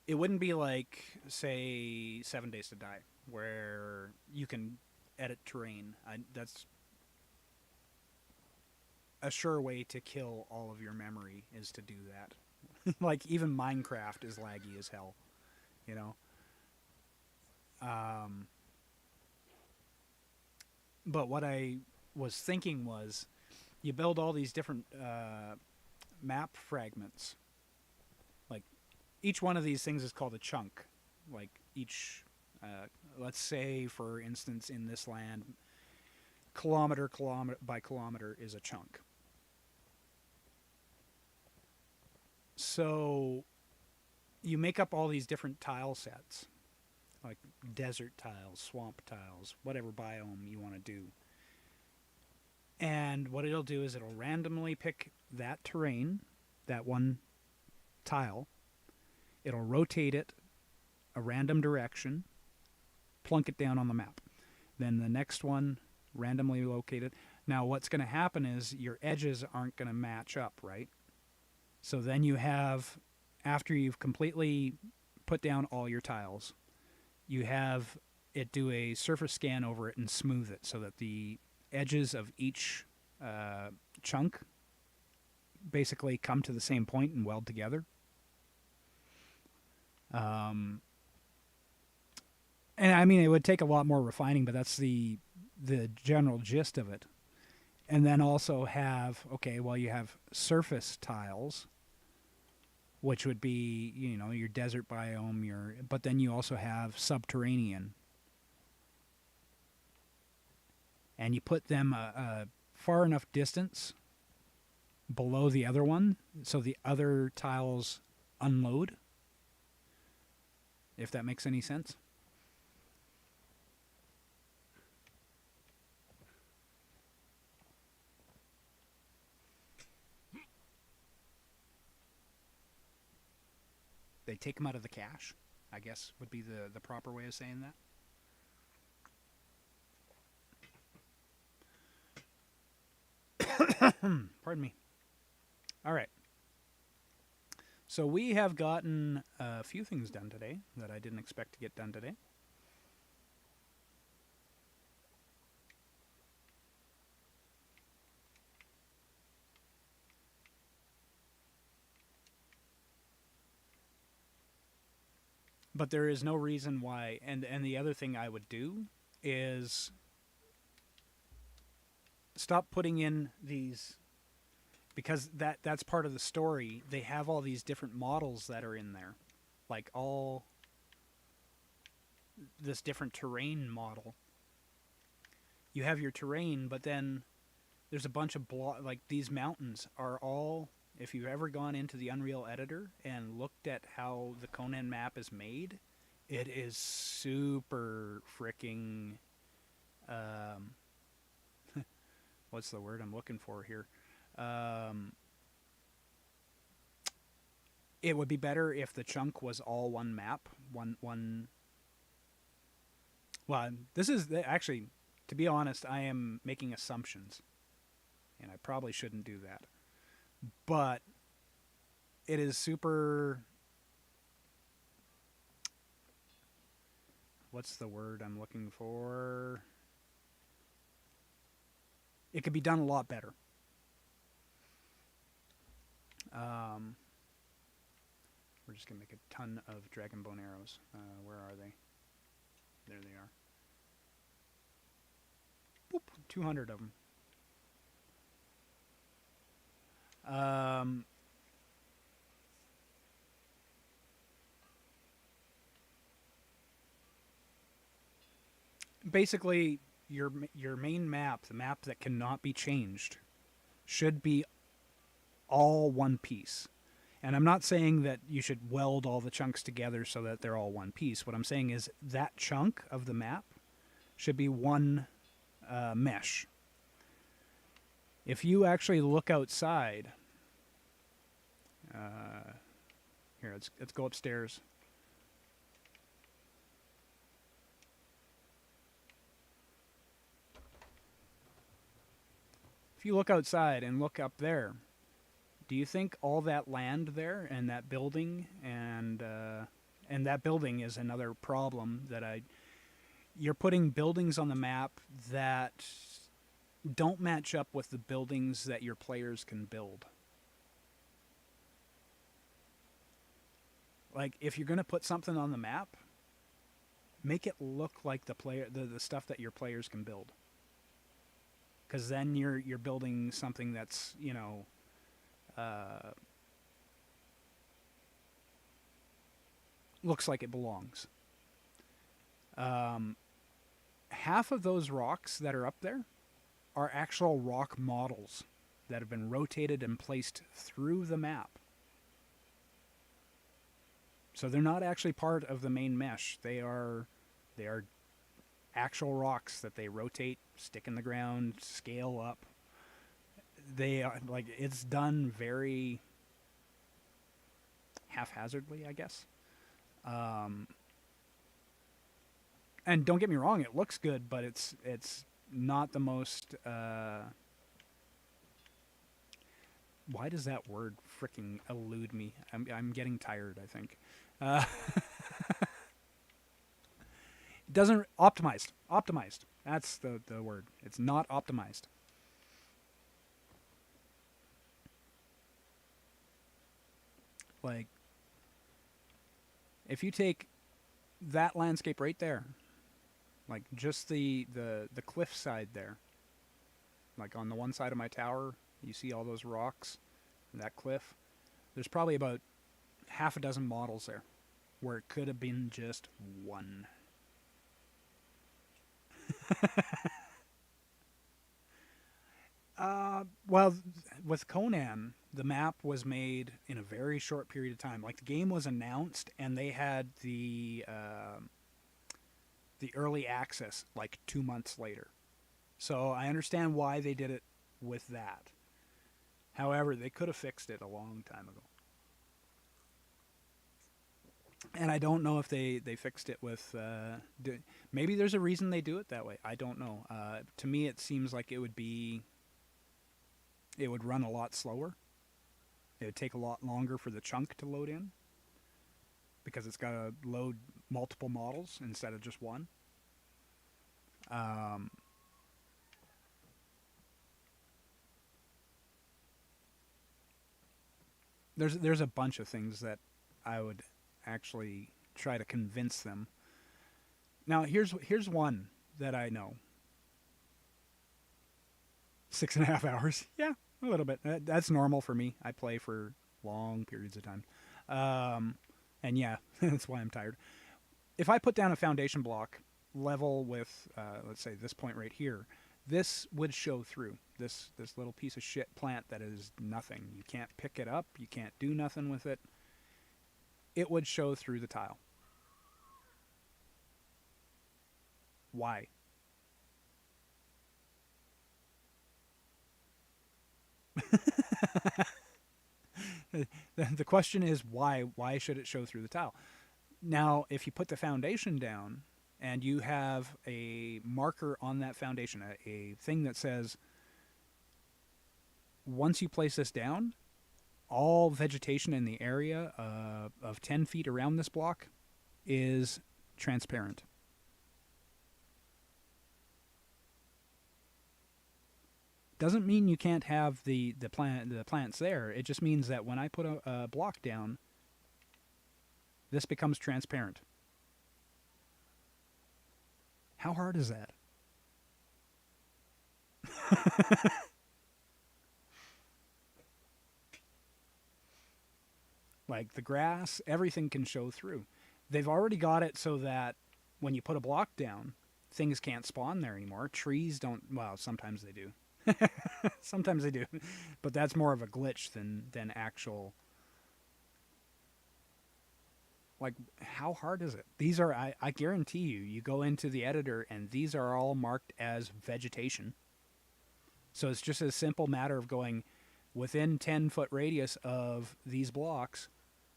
It wouldn't be like, say, 7 Days to Die, where you can edit terrain. That's a sure way to kill all of your memory, is to do that. Like, even Minecraft is laggy as hell, you know? But what I was thinking was, you build all these different map fragments. Like, each one of these things is called a chunk. Like, each, let's say, for instance, in this land, kilometer by kilometer is a chunk. So you make up all these different tile sets, like desert tiles, swamp tiles, whatever biome you want to do. And what it'll do is it'll randomly pick that terrain, that one tile. It'll rotate it a random direction, plunk it down on the map. Then the next one, randomly located. Now what's going to happen is your edges aren't going to match up, right? So then you have, after you've completely put down all your tiles, you have it do a surface scan over it and smooth it so that the edges of each chunk basically come to the same point and weld together. And I mean, it would take a lot more refining, but that's the general gist of it. And then also have, okay, well, you have surface tiles, which would be, you know, your desert biome, but then you also have subterranean. And you put them a far enough distance below the other one so the other tiles unload, if that makes any sense. They take them out of the cache, I guess would be the proper way of saying that. Pardon me. All right. So we have gotten a few things done today that I didn't expect to get done today. But there is no reason why, and the other thing I would do is stop putting in these, because that's part of the story. They have all these different models that are in there, like all this different terrain model. You have your terrain, but then there's a bunch of like these mountains are all, if you've ever gone into the Unreal Editor and looked at how the Conan map is made, it is super freaking, what's the word I'm looking for here? It would be better if the chunk was all one map, one. Well, this is actually, to be honest, I am making assumptions, and I probably shouldn't do that. But it is super. What's the word I'm looking for? It could be done a lot better. We're just going to make a ton of dragon bone arrows. Where are they? There they are. Boop, 200 of them. Basically, your main map, the map that cannot be changed, should be all one piece. And I'm not saying that you should weld all the chunks together so that they're all one piece. What I'm saying is that chunk of the map should be one mesh. If you actually look outside, here, let's go upstairs. If you look outside and look up there, do you think all that land there and that building and that building is another problem that you're putting buildings on the map that don't match up with the buildings that your players can build. Like, if you're going to put something on the map, make it look like the stuff that your players can build. Because then you're building something that's, you know, looks like it belongs. Half of those rocks that are up there are actual rock models that have been rotated and placed through the map. So they're not actually part of the main mesh. They are actual rocks that they rotate, stick in the ground, scale up. They are, like, it's done very haphazardly, I guess. And don't get me wrong, it looks good, but it's not the most. Why does that word freaking elude me? I'm getting tired, I think. It doesn't optimized. Optimized. That's the word. It's not optimized. Like, if you take that landscape right there, like just the cliff side there, like on the one side of my tower, you see all those rocks, and that cliff. There's probably about half a dozen models there, where it could have been just one. Well, with Conan, the map was made in a very short period of time. Like, the game was announced, and they had the early access like 2 months later. So I understand why they did it with that. However, they could have fixed it a long time ago. And I don't know if they fixed it with... maybe there's a reason they do it that way. I don't know. To me, it seems like it would run a lot slower. It would take a lot longer for the chunk to load in, because it's got to load multiple models instead of just one. There's a bunch of things that I would actually try to convince them. Now, here's one that I know. 6.5 hours. Yeah, a little bit. That's normal for me. I play for long periods of time. And yeah, that's why I'm tired. If I put down a foundation block level with, let's say, this point right here, this would show through. This little piece of shit plant that is nothing. You can't pick it up. You can't do nothing with it. It would show through the tile. Why? The question is why? Why should it show through the tile? Now, if you put the foundation down, and you have a marker on that foundation, a thing that says, once you place this down, all vegetation in the area of 10 feet around this block is transparent. Doesn't mean you can't have the plants there. It just means that when I put a block down, this becomes transparent. How hard is that? Like the grass, everything can show through. They've already got it so that when you put a block down, things can't spawn there anymore. Trees don't, well, sometimes they do. Sometimes they do. But that's more of a glitch than actual. Like, how hard is it? These are, I guarantee you go into the editor and these are all marked as vegetation. So it's just a simple matter of going within 10-foot radius of these blocks,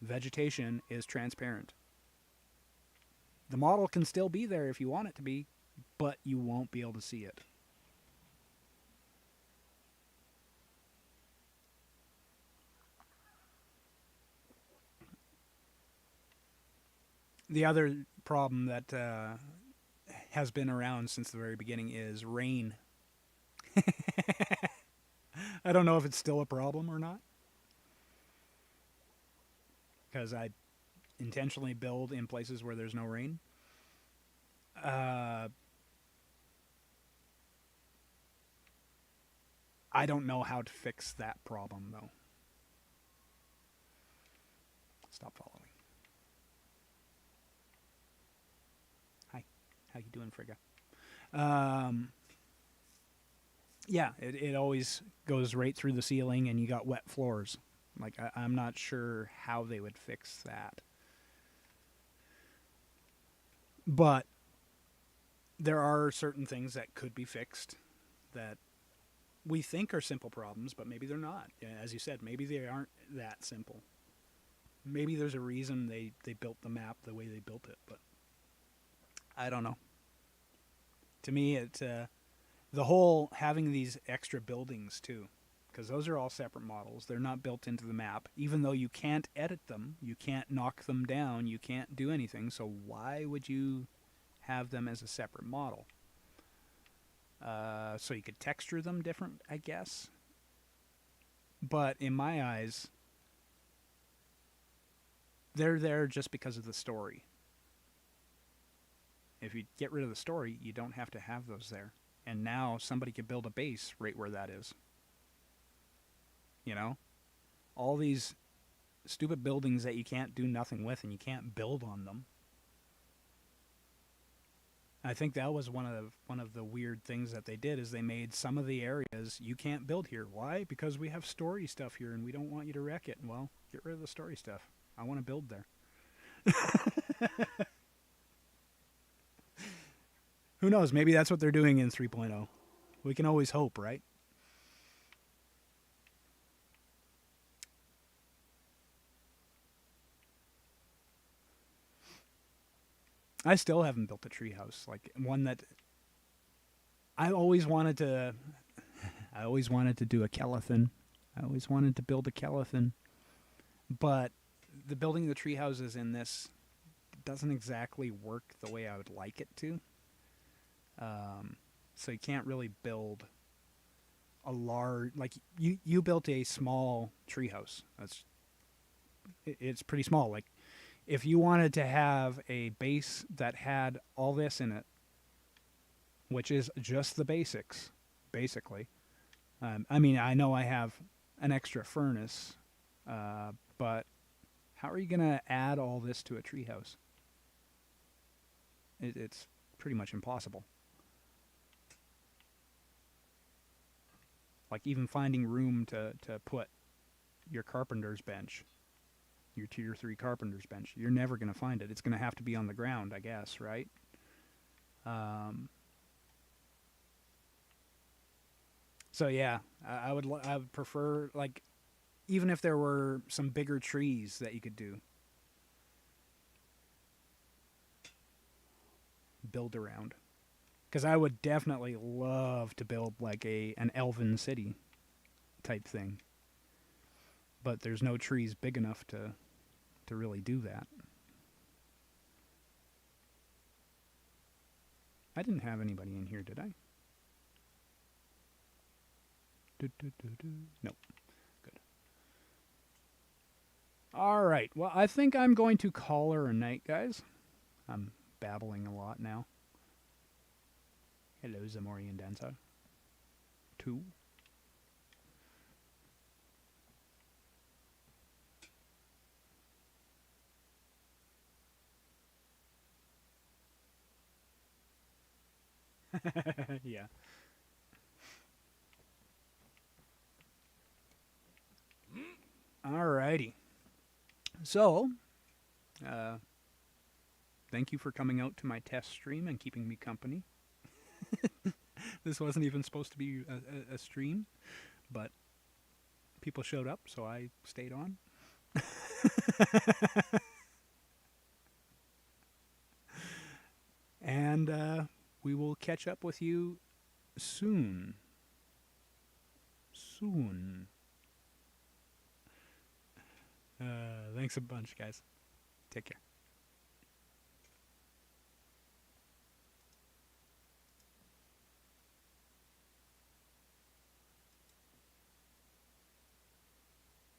vegetation is transparent. The model can still be there if you want it to be, but you won't be able to see it. The other problem that has been around since the very beginning is rain. I don't know if it's still a problem or not, because I intentionally build in places where there's no rain. I don't know how to fix that problem, though. Stop following. Hi. How you doing, Frigga? Yeah, it always goes right through the ceiling and you got wet floors. Like, I'm not sure how they would fix that. But there are certain things that could be fixed that we think are simple problems, but maybe they're not. As you said, maybe they aren't that simple. Maybe there's a reason they built the map the way they built it, but I don't know. To me, the whole having these extra buildings too, because those are all separate models. They're not built into the map, even though you can't edit them, you can't knock them down, you can't do anything. So why would you have them as a separate model? So you could texture them different, I guess. But in my eyes, they're there just because of the story. If you get rid of the story, you don't have to have those there. And now somebody could build a base right where that is. You know? All these stupid buildings that you can't do nothing with and you can't build on them. I think that was one of the weird things that they did, is they made some of the areas, you can't build here. Why? Because we have story stuff here and we don't want you to wreck it. Well, get rid of the story stuff. I want to build there. Who knows? Maybe that's what they're doing in 3.0. We can always hope, right? I still haven't built a treehouse, like one that I always wanted to. I always wanted to do a Kelethan. I always wanted to build a Kelethan, but the building the tree houses in this doesn't exactly work the way I would like it to. So you can't really build a large, like you built a small treehouse. It's pretty small. Like if you wanted to have a base that had all this in it, which is just the basics, basically. I mean, I know I have an extra furnace, but how are you going to add all this to a treehouse? It's pretty much impossible. Like even finding room to put your carpenter's bench, your tier 3 carpenter's bench, you're never going to find it. It's going to have to be on the ground, I guess, right? So yeah, I would prefer, like, even if there were some bigger trees that you could do. build around. Because I would definitely love to build like an elven city type thing. But there's no trees big enough to really do that. I didn't have anybody in here, did I? Nope. Good. All right. Well, I think I'm going to call her a night, guys. I'm babbling a lot now. Hello, Zamorian Dancer. 2. Yeah. Alrighty. So, thank you for coming out to my test stream and keeping me company. This wasn't even supposed to be a stream, but people showed up, so I stayed on. And we will catch up with you soon. Soon. Thanks a bunch, guys. Take care.